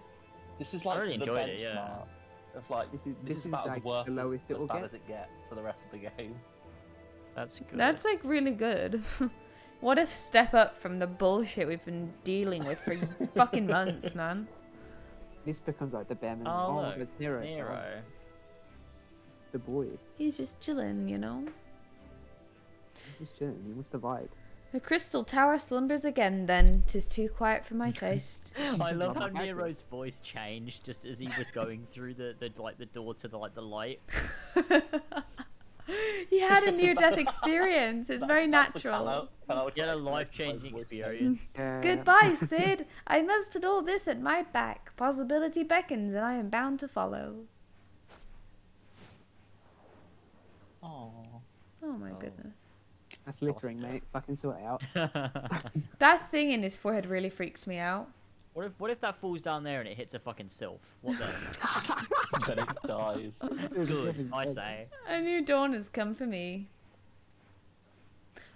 Speaker 2: This is like
Speaker 3: really
Speaker 2: the
Speaker 3: enjoyed
Speaker 2: benchmark
Speaker 3: it, yeah.
Speaker 2: of like
Speaker 4: This
Speaker 2: this
Speaker 4: is
Speaker 2: is about
Speaker 4: like
Speaker 2: as worse
Speaker 4: the lowest
Speaker 2: as
Speaker 4: it'll
Speaker 2: bad
Speaker 4: get.
Speaker 2: as it gets for the rest of the game.
Speaker 3: That's good.
Speaker 1: That's like really good. What a step up from the bullshit we've been dealing with for fucking months, man.
Speaker 4: This becomes like the bare minimum.
Speaker 3: Oh,
Speaker 4: my
Speaker 3: look.
Speaker 4: God, it's Nero.
Speaker 3: Nero.
Speaker 4: It's the boy.
Speaker 1: He's just chilling, you know.
Speaker 4: He's just chilling. He wants to vibe.
Speaker 1: The crystal tower slumbers again, then. 'Tis too quiet for my taste.
Speaker 3: I love how
Speaker 4: Not my
Speaker 3: Nero's voice changed just as he was going through the like the door to the light.
Speaker 1: He had a near-death experience. It's very natural.
Speaker 3: He had a life-changing experience.
Speaker 4: Yeah.
Speaker 1: Goodbye, Sid. I must put all this at my back. Possibility beckons, and I am bound to follow.
Speaker 2: Oh.
Speaker 1: Oh my goodness.
Speaker 4: That's littering, mate. Fucking sort it out.
Speaker 1: That thing in his forehead really freaks me out.
Speaker 3: What if that falls down there and it hits a fucking sylph? What then?
Speaker 2: Then it dies.
Speaker 3: Good, I say.
Speaker 1: A new dawn has come for me.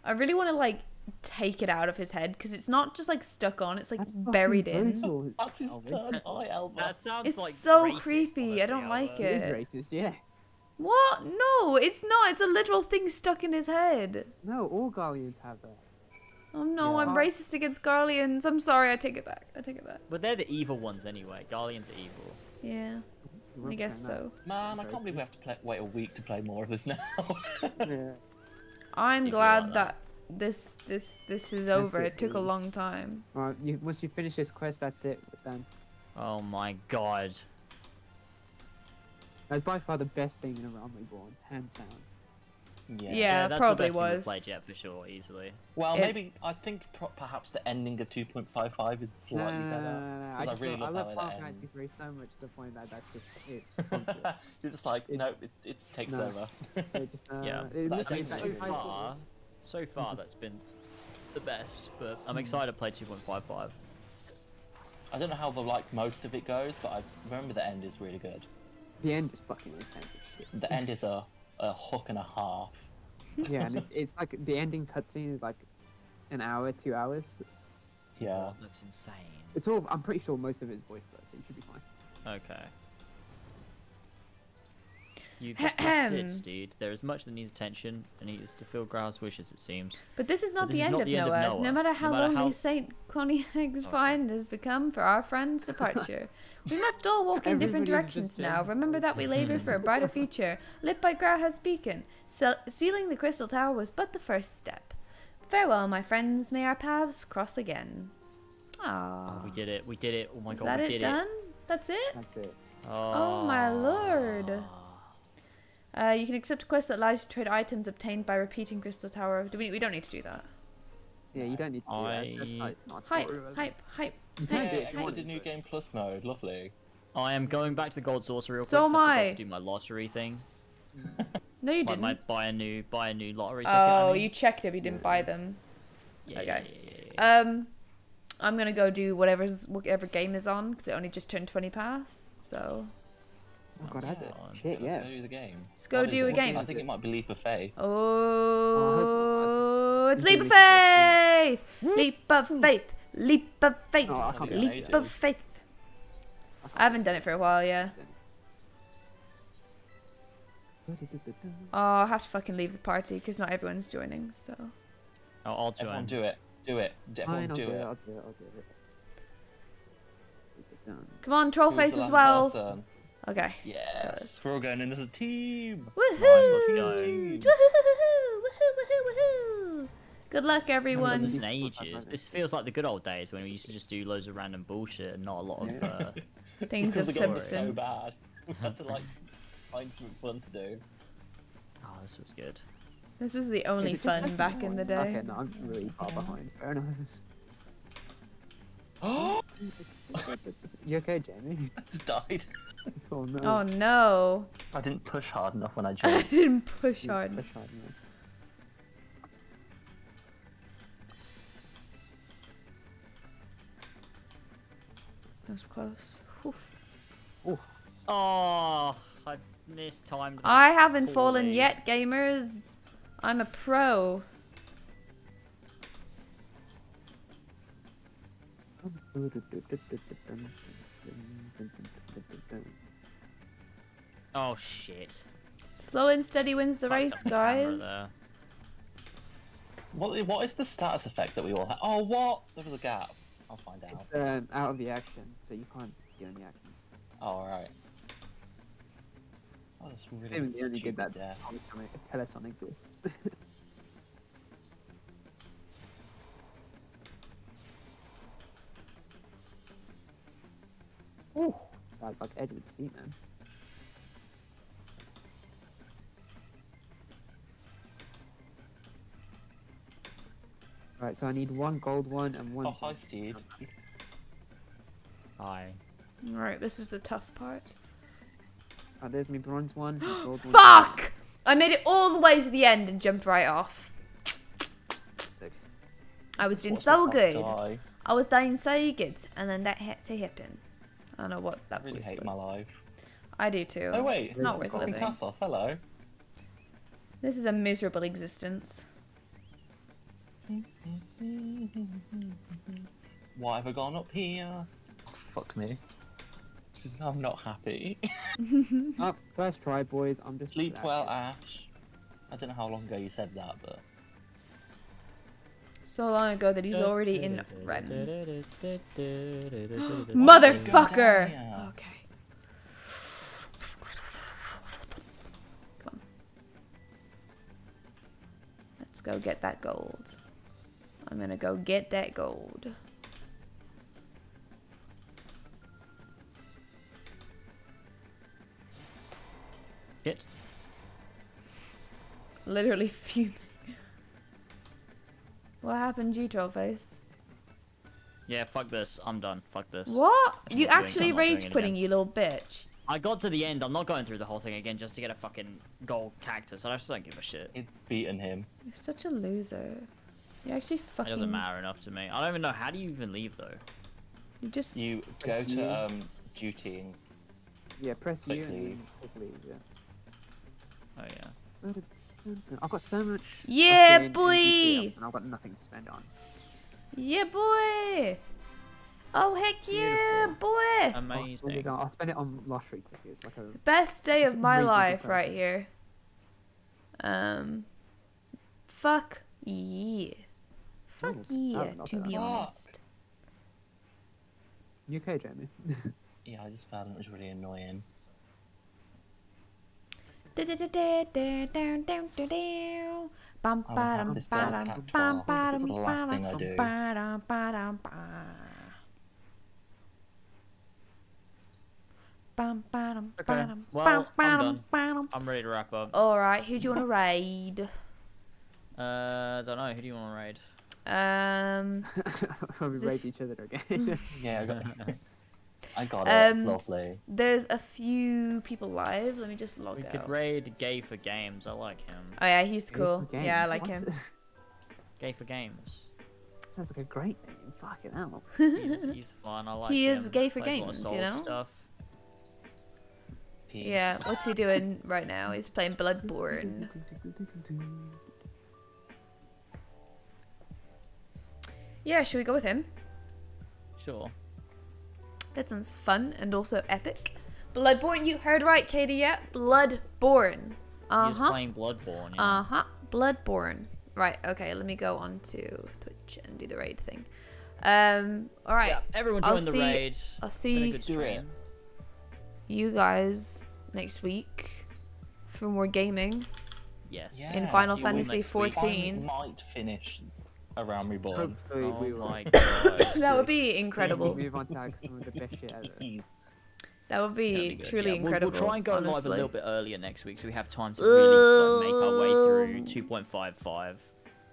Speaker 1: I really want to like take it out of his head because it's not just like stuck on; it's like
Speaker 4: That's fucking
Speaker 1: buried in.
Speaker 4: brutal.
Speaker 2: That's his
Speaker 4: Alvin.
Speaker 2: third eye, Elba.
Speaker 3: That sounds
Speaker 1: It's
Speaker 3: like
Speaker 1: so
Speaker 3: racist,
Speaker 1: creepy. I
Speaker 3: honestly,
Speaker 1: don't like
Speaker 4: It
Speaker 1: it.
Speaker 4: is racist, yeah.
Speaker 1: What? No, it's not. It's a literal thing stuck in his head.
Speaker 4: No, all Guardians have that.
Speaker 1: Oh no,
Speaker 2: Yeah.
Speaker 1: I'm racist against Garleans. I'm sorry. I take it back. I take it back.
Speaker 3: But they're the evil ones anyway. Garleans are evil.
Speaker 1: Yeah, I guess so.
Speaker 2: Man, I can't believe we have to wait a week to play more of this now.
Speaker 4: Yeah.
Speaker 1: I'm
Speaker 3: People
Speaker 1: glad
Speaker 3: like
Speaker 1: that this is over.
Speaker 4: it,
Speaker 1: It took a
Speaker 4: dudes.
Speaker 1: long time.
Speaker 4: Alright, once you finish this quest, that's it. We're done.
Speaker 3: Oh my god.
Speaker 4: That's by far the best thing in a Realm Reborn, hands down.
Speaker 1: Yeah,
Speaker 3: that's
Speaker 1: probably
Speaker 3: the best thing
Speaker 1: was.
Speaker 3: we've played yet for sure, easily.
Speaker 2: Well,
Speaker 1: It-
Speaker 2: maybe I think perhaps the ending of 2.55 is slightly better.
Speaker 4: I,
Speaker 2: I really love
Speaker 4: love
Speaker 2: how
Speaker 4: Final
Speaker 2: that
Speaker 4: Fantasy
Speaker 2: ends.
Speaker 4: 3 so much to the point that that's just it.
Speaker 2: You're just like, no, it takes
Speaker 4: No.
Speaker 2: over.
Speaker 4: It just,
Speaker 3: Yeah.
Speaker 4: it
Speaker 2: But I
Speaker 4: literally-
Speaker 2: mean,
Speaker 3: So
Speaker 4: that-
Speaker 3: far that's been the best, but I'm excited to play 2.55.
Speaker 2: I don't know how most of it goes, but I remember the end is really good.
Speaker 4: The end is fucking intense as shit.
Speaker 2: The end is a hook and a half.
Speaker 4: Yeah, and it's like the ending cutscene is like an hour, 2 hours.
Speaker 2: Yeah.
Speaker 3: That's insane.
Speaker 4: It's all. I'm pretty sure most of it is voiced though, so you should be fine.
Speaker 3: Okay. You've just missed it, Steed. There is much that needs attention, and he is to fill Grau's wishes, it seems.
Speaker 1: But this is not
Speaker 3: this
Speaker 1: the
Speaker 3: is
Speaker 1: end
Speaker 3: not
Speaker 1: of
Speaker 3: the end of
Speaker 1: Noah.
Speaker 3: Noah.
Speaker 1: No matter how
Speaker 3: No matter
Speaker 1: lonely
Speaker 3: how-
Speaker 1: Saint Coniac's find has become for our friend's departure. We must all walk in different
Speaker 4: Everybody's
Speaker 1: directions
Speaker 4: just
Speaker 1: now.
Speaker 4: dead.
Speaker 1: Remember that we labor for a brighter future. Lit by Grauha's beacon. Sealing the crystal tower was but the first step. Farewell, my friends. May our paths cross again. Ah.
Speaker 3: Oh, we did it. We did it. Oh my
Speaker 1: Is
Speaker 3: god,
Speaker 1: that
Speaker 3: we
Speaker 1: it
Speaker 3: did
Speaker 1: done? That's it?
Speaker 4: That's it.
Speaker 3: it.
Speaker 1: Oh my lord. You can accept a quest that allows you to trade items obtained by repeating Crystal Tower. We don't need to do that.
Speaker 4: Yeah, you don't need to do that. That's not, it's not
Speaker 1: Hype,
Speaker 4: story relevant.
Speaker 1: hype.
Speaker 4: You can do
Speaker 2: Hey,
Speaker 4: it if you
Speaker 2: I
Speaker 4: want
Speaker 2: did
Speaker 4: to,
Speaker 2: New
Speaker 4: but-
Speaker 2: Game Plus mode. Lovely.
Speaker 3: I am going back to the Gold Saucer real quick.
Speaker 1: So
Speaker 3: 'cause
Speaker 1: am
Speaker 3: I forgot
Speaker 1: I.
Speaker 3: to do my lottery thing.
Speaker 1: No, you
Speaker 3: Like
Speaker 1: didn't.
Speaker 3: buy a new lottery ticket.
Speaker 1: Oh,
Speaker 3: I mean.
Speaker 1: you checked it, but you didn't buy them.
Speaker 3: Yeah,
Speaker 1: okay.
Speaker 3: yeah.
Speaker 1: I'm gonna go do whatever game is on because it only just turned 20 past. So
Speaker 4: Oh god, has it?
Speaker 3: Yeah.
Speaker 4: Shit, yeah.
Speaker 2: Go do the game.
Speaker 1: let's go
Speaker 2: What
Speaker 1: do
Speaker 2: is
Speaker 1: a
Speaker 2: it?
Speaker 1: game.
Speaker 2: I think it might be Leap of Faith.
Speaker 1: Oh, it's
Speaker 4: I
Speaker 1: leap
Speaker 4: hope-
Speaker 1: of faith! Leap of faith! Leap of faith!
Speaker 4: Oh, I can't
Speaker 2: do
Speaker 4: believe
Speaker 2: it.
Speaker 1: Leap of faith! I haven't done it for a while, yeah. Oh, I'll have to fucking leave the party because not everyone's joining. So
Speaker 3: I'll
Speaker 2: Everyone
Speaker 3: join.
Speaker 2: do it. Do it. Everyone
Speaker 4: Fine, I'll
Speaker 2: do
Speaker 4: do it.
Speaker 2: it.
Speaker 4: I'll do it. dun.
Speaker 1: Come on, troll
Speaker 2: Who's
Speaker 1: face
Speaker 2: the
Speaker 1: as
Speaker 2: last
Speaker 1: well.
Speaker 2: person?
Speaker 1: Okay.
Speaker 2: Yes.
Speaker 1: Goes.
Speaker 2: We're all going in as a team.
Speaker 1: Woohoo!
Speaker 3: let's go.
Speaker 1: Woohoo! Woohoo! Good luck,
Speaker 3: Done
Speaker 1: everyone.
Speaker 3: this in ages. This feels like the good old days when we used to just do loads of random bullshit and not a lot of.
Speaker 1: Things of
Speaker 2: Because it got so
Speaker 1: substance.
Speaker 2: bad. We had to like find something fun to do.
Speaker 3: Oh, this was good.
Speaker 1: This was the only
Speaker 4: Is it just
Speaker 1: fun
Speaker 4: us?
Speaker 1: back in the day.
Speaker 4: Okay, no, I'm really far behind. Fair enough.
Speaker 2: Oh!
Speaker 4: You okay, Jamie?
Speaker 2: I just died.
Speaker 4: Oh no.
Speaker 1: Oh no.
Speaker 2: I didn't push hard enough when I
Speaker 1: I
Speaker 2: jumped.
Speaker 1: didn't push
Speaker 4: You
Speaker 1: hard.
Speaker 4: push hard enough.
Speaker 1: That was close. Oof.
Speaker 3: Oh, I mistimed.
Speaker 1: I haven't fallen
Speaker 3: Poorly.
Speaker 1: yet, gamers. I'm a pro.
Speaker 3: Oh shit.
Speaker 1: Slow and steady wins the
Speaker 3: Fucked
Speaker 1: race,
Speaker 3: up my camera
Speaker 1: guys.
Speaker 3: there.
Speaker 2: What is the status effect that we all have? Oh, what? There was a gap. I'll find out.
Speaker 4: It's out of the action, so you can't do any actions.
Speaker 2: Oh, alright. That was really
Speaker 4: Assuming they only did
Speaker 2: stupid
Speaker 4: that
Speaker 2: death.
Speaker 4: Peloton exists. Ooh, that was like Edward Seaman. Right, so I need one gold one and one.
Speaker 2: Oh, hi, Steed.
Speaker 3: Hi.
Speaker 1: Alright, this is the tough part.
Speaker 4: Oh, there's my bronze one. my gold one.
Speaker 1: Fuck! I made it all the way to the end and jumped right off.
Speaker 4: Sick.
Speaker 1: I was doing
Speaker 2: Watch
Speaker 1: so
Speaker 2: myself
Speaker 1: good.
Speaker 2: die.
Speaker 1: I was dying so good, and then that had to happen. I don't know what
Speaker 2: I
Speaker 1: that
Speaker 2: really
Speaker 1: was.
Speaker 2: hate my life.
Speaker 1: I do too.
Speaker 2: Oh, wait.
Speaker 1: It's not worth
Speaker 2: Fucking
Speaker 1: living.
Speaker 2: Tassos, hello.
Speaker 1: This is a miserable existence.
Speaker 2: Why have I gone up here? Fuck me. I'm not happy.
Speaker 4: Oh, first try, boys. I'm just.
Speaker 2: Sleep well, Ash. I don't know how long ago you said that, but...
Speaker 1: So long ago that he's already in Ren.
Speaker 3: Motherfucker!
Speaker 1: Motherfucker!
Speaker 2: Yeah.
Speaker 1: Okay. Come on. Let's go get that gold. I'm gonna go get that gold.
Speaker 3: Shit.
Speaker 1: Literally fuming. What happened, you Trollface?
Speaker 3: Yeah, fuck this. I'm done. Fuck this.
Speaker 1: What?
Speaker 3: I'm
Speaker 1: You
Speaker 3: not doing-
Speaker 1: actually
Speaker 3: I'm not doing
Speaker 1: rage
Speaker 3: it
Speaker 1: quitting,
Speaker 3: again.
Speaker 1: you little bitch.
Speaker 3: I got to the end. I'm not going through the whole thing again just to get a fucking gold cactus. I just don't give a shit.
Speaker 2: It's beaten him.
Speaker 1: You're such a loser. You actually
Speaker 3: It
Speaker 1: fucking.
Speaker 3: doesn't matter enough to me. I don't even know. How do you even leave, though?
Speaker 1: You just.
Speaker 2: You go
Speaker 4: you.
Speaker 2: to, duty and...
Speaker 4: Yeah, press U and
Speaker 2: Quickly.
Speaker 4: then click leave, yeah.
Speaker 3: Oh, yeah.
Speaker 4: I've got so much.
Speaker 1: Yeah,
Speaker 4: fucking
Speaker 1: boy!
Speaker 4: NGP, and I've got nothing to spend on.
Speaker 1: Yeah, boy! Oh, heck yeah,
Speaker 4: Beautiful.
Speaker 1: boy!
Speaker 3: Amazing.
Speaker 4: I'll spend it on lottery tickets, like a.
Speaker 1: Best day of my
Speaker 4: Reasonable
Speaker 1: life
Speaker 4: price.
Speaker 1: right here. Fuck yeah. Fuck
Speaker 4: Ooh,
Speaker 1: yeah,
Speaker 4: not
Speaker 1: to
Speaker 4: bad.
Speaker 1: be honest.
Speaker 4: You okay, Jamie?
Speaker 2: Yeah, I just found it was really annoying.
Speaker 1: Bum
Speaker 2: I will
Speaker 1: ba-dum,
Speaker 2: have this
Speaker 1: ba-dum,
Speaker 2: gold
Speaker 1: bum,
Speaker 2: catch
Speaker 1: ba-dum,
Speaker 2: It's the last thing I
Speaker 1: ba-dum,
Speaker 2: do.
Speaker 1: ba-dum, ba-dum, ba. Bum, ba-dum,
Speaker 3: Okay,
Speaker 1: ba-dum,
Speaker 3: well,
Speaker 1: bum,
Speaker 3: I'm
Speaker 1: ba-dum,
Speaker 3: done.
Speaker 1: ba-dum.
Speaker 3: I'm ready to wrap up.
Speaker 1: Alright, who do you want to raid?
Speaker 3: Don't know. Who do you want to raid?
Speaker 4: we
Speaker 1: As
Speaker 4: raid
Speaker 1: if-
Speaker 4: each other again.
Speaker 2: Yeah, I got it. Lovely.
Speaker 1: There's a few people live. Let me just log
Speaker 3: We
Speaker 1: out.
Speaker 3: could raid Gay for Games. I like him.
Speaker 1: Oh yeah, he's
Speaker 4: Gay
Speaker 1: cool.
Speaker 4: for
Speaker 1: Yeah, I
Speaker 4: games,
Speaker 1: like
Speaker 4: what?
Speaker 1: him.
Speaker 3: Gay for Games.
Speaker 4: Sounds like a great name. Fucking hell.
Speaker 3: He's fun. I like
Speaker 1: He
Speaker 3: him.
Speaker 1: is gay for
Speaker 3: Plays a lot of
Speaker 1: games,
Speaker 3: Souls
Speaker 1: you know?
Speaker 3: Stuff.
Speaker 1: Yeah, what's he doing right now? He's playing Bloodborne. Yeah, should we go with him?
Speaker 3: Sure.
Speaker 1: That sounds fun and also epic. Bloodborne, you heard right, Katie, yeah? Bloodborne.
Speaker 3: He's playing Bloodborne. Yeah.
Speaker 1: Bloodborne. Right, okay, let me go on to Twitch and do the raid thing. All right.
Speaker 3: Yeah, everyone
Speaker 1: I'll
Speaker 3: join the
Speaker 1: see-
Speaker 3: raid.
Speaker 1: I'll
Speaker 3: It's been a
Speaker 1: see
Speaker 3: good stream.
Speaker 1: you guys next week for more gaming.
Speaker 3: Yes.
Speaker 1: In Final
Speaker 3: See you all
Speaker 1: Fantasy
Speaker 3: next week.
Speaker 1: 14.
Speaker 2: Might finish around Reborn.
Speaker 4: Hopefully we
Speaker 3: Oh
Speaker 4: will.
Speaker 3: my god.
Speaker 1: That would be incredible.
Speaker 4: Move on to like some of the best shit ever.
Speaker 1: That would
Speaker 3: That'd
Speaker 1: be
Speaker 3: be good.
Speaker 1: truly
Speaker 3: Yeah,
Speaker 1: incredible.
Speaker 3: We'll try and go live a
Speaker 1: honestly.
Speaker 3: little bit earlier next week so we have time to really like, make our way through 2.55.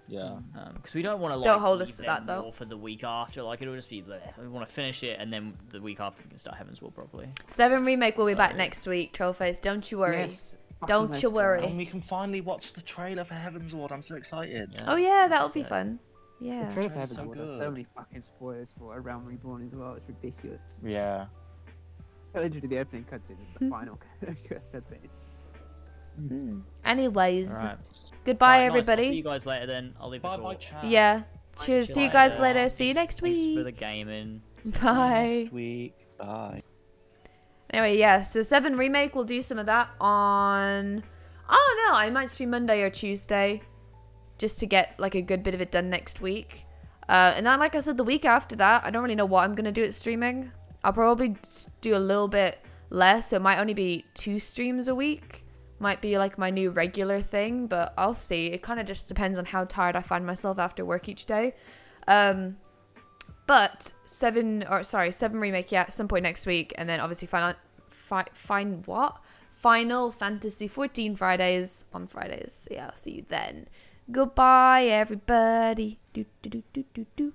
Speaker 2: Yeah.
Speaker 3: Because we don't want to like
Speaker 1: Don't hold us
Speaker 3: leave
Speaker 1: to
Speaker 3: them
Speaker 1: that, though.
Speaker 3: more for the week after. Like it'll just be bleh. We want to finish it and then the week after we can start Heaven's Wall properly.
Speaker 1: 7 Remake will be back
Speaker 3: yeah.
Speaker 1: next week, Trollface. Don't you worry.
Speaker 4: Yes,
Speaker 1: Don't
Speaker 4: fucking
Speaker 1: you
Speaker 4: let's go.
Speaker 1: worry.
Speaker 2: And we can finally watch the trailer for Heaven's Ward. I'm so excited.
Speaker 1: Oh yeah, that'll be
Speaker 3: 100%.
Speaker 1: fun.
Speaker 4: The
Speaker 1: Yeah.
Speaker 4: trailer for
Speaker 2: Trailer's
Speaker 4: Heaven's
Speaker 2: so
Speaker 4: Ward has
Speaker 2: good.
Speaker 4: so many fucking spoilers for Around Reborn as well. It's ridiculous.
Speaker 2: Yeah.
Speaker 4: Literally, the opening cutscene is the final cutscene.
Speaker 1: Anyways,
Speaker 3: Alright.
Speaker 1: goodbye
Speaker 3: Alright, nice. I'll see
Speaker 1: everybody.
Speaker 3: you guys later then. I'll leave the
Speaker 2: Bye
Speaker 3: call.
Speaker 2: bye, chat.
Speaker 1: Yeah. Cheers. See you
Speaker 3: Bye
Speaker 1: guys
Speaker 3: then.
Speaker 1: later. See you next
Speaker 3: Thanks for the
Speaker 1: week.
Speaker 3: gaming.
Speaker 1: Bye.
Speaker 2: Next week. Bye.
Speaker 1: Anyway, yeah, so 7 Remake, we'll do some of that on... Oh, no, I might stream Monday or Tuesday just to get, like, a good bit of it done next week. And then, like I said, the week after that, I don't really know what I'm going to do at streaming. I'll probably do a little bit less, so it might only be 2 streams a week. Might be, like, my new regular thing, but I'll see. It kind of just depends on how tired I find myself after work each day. But 7 Remake, yeah, at some point next week, and then obviously Final Fantasy 14 Fridays on Fridays. So yeah, I'll see you then. Goodbye, everybody. Do, do, do, do, do, do.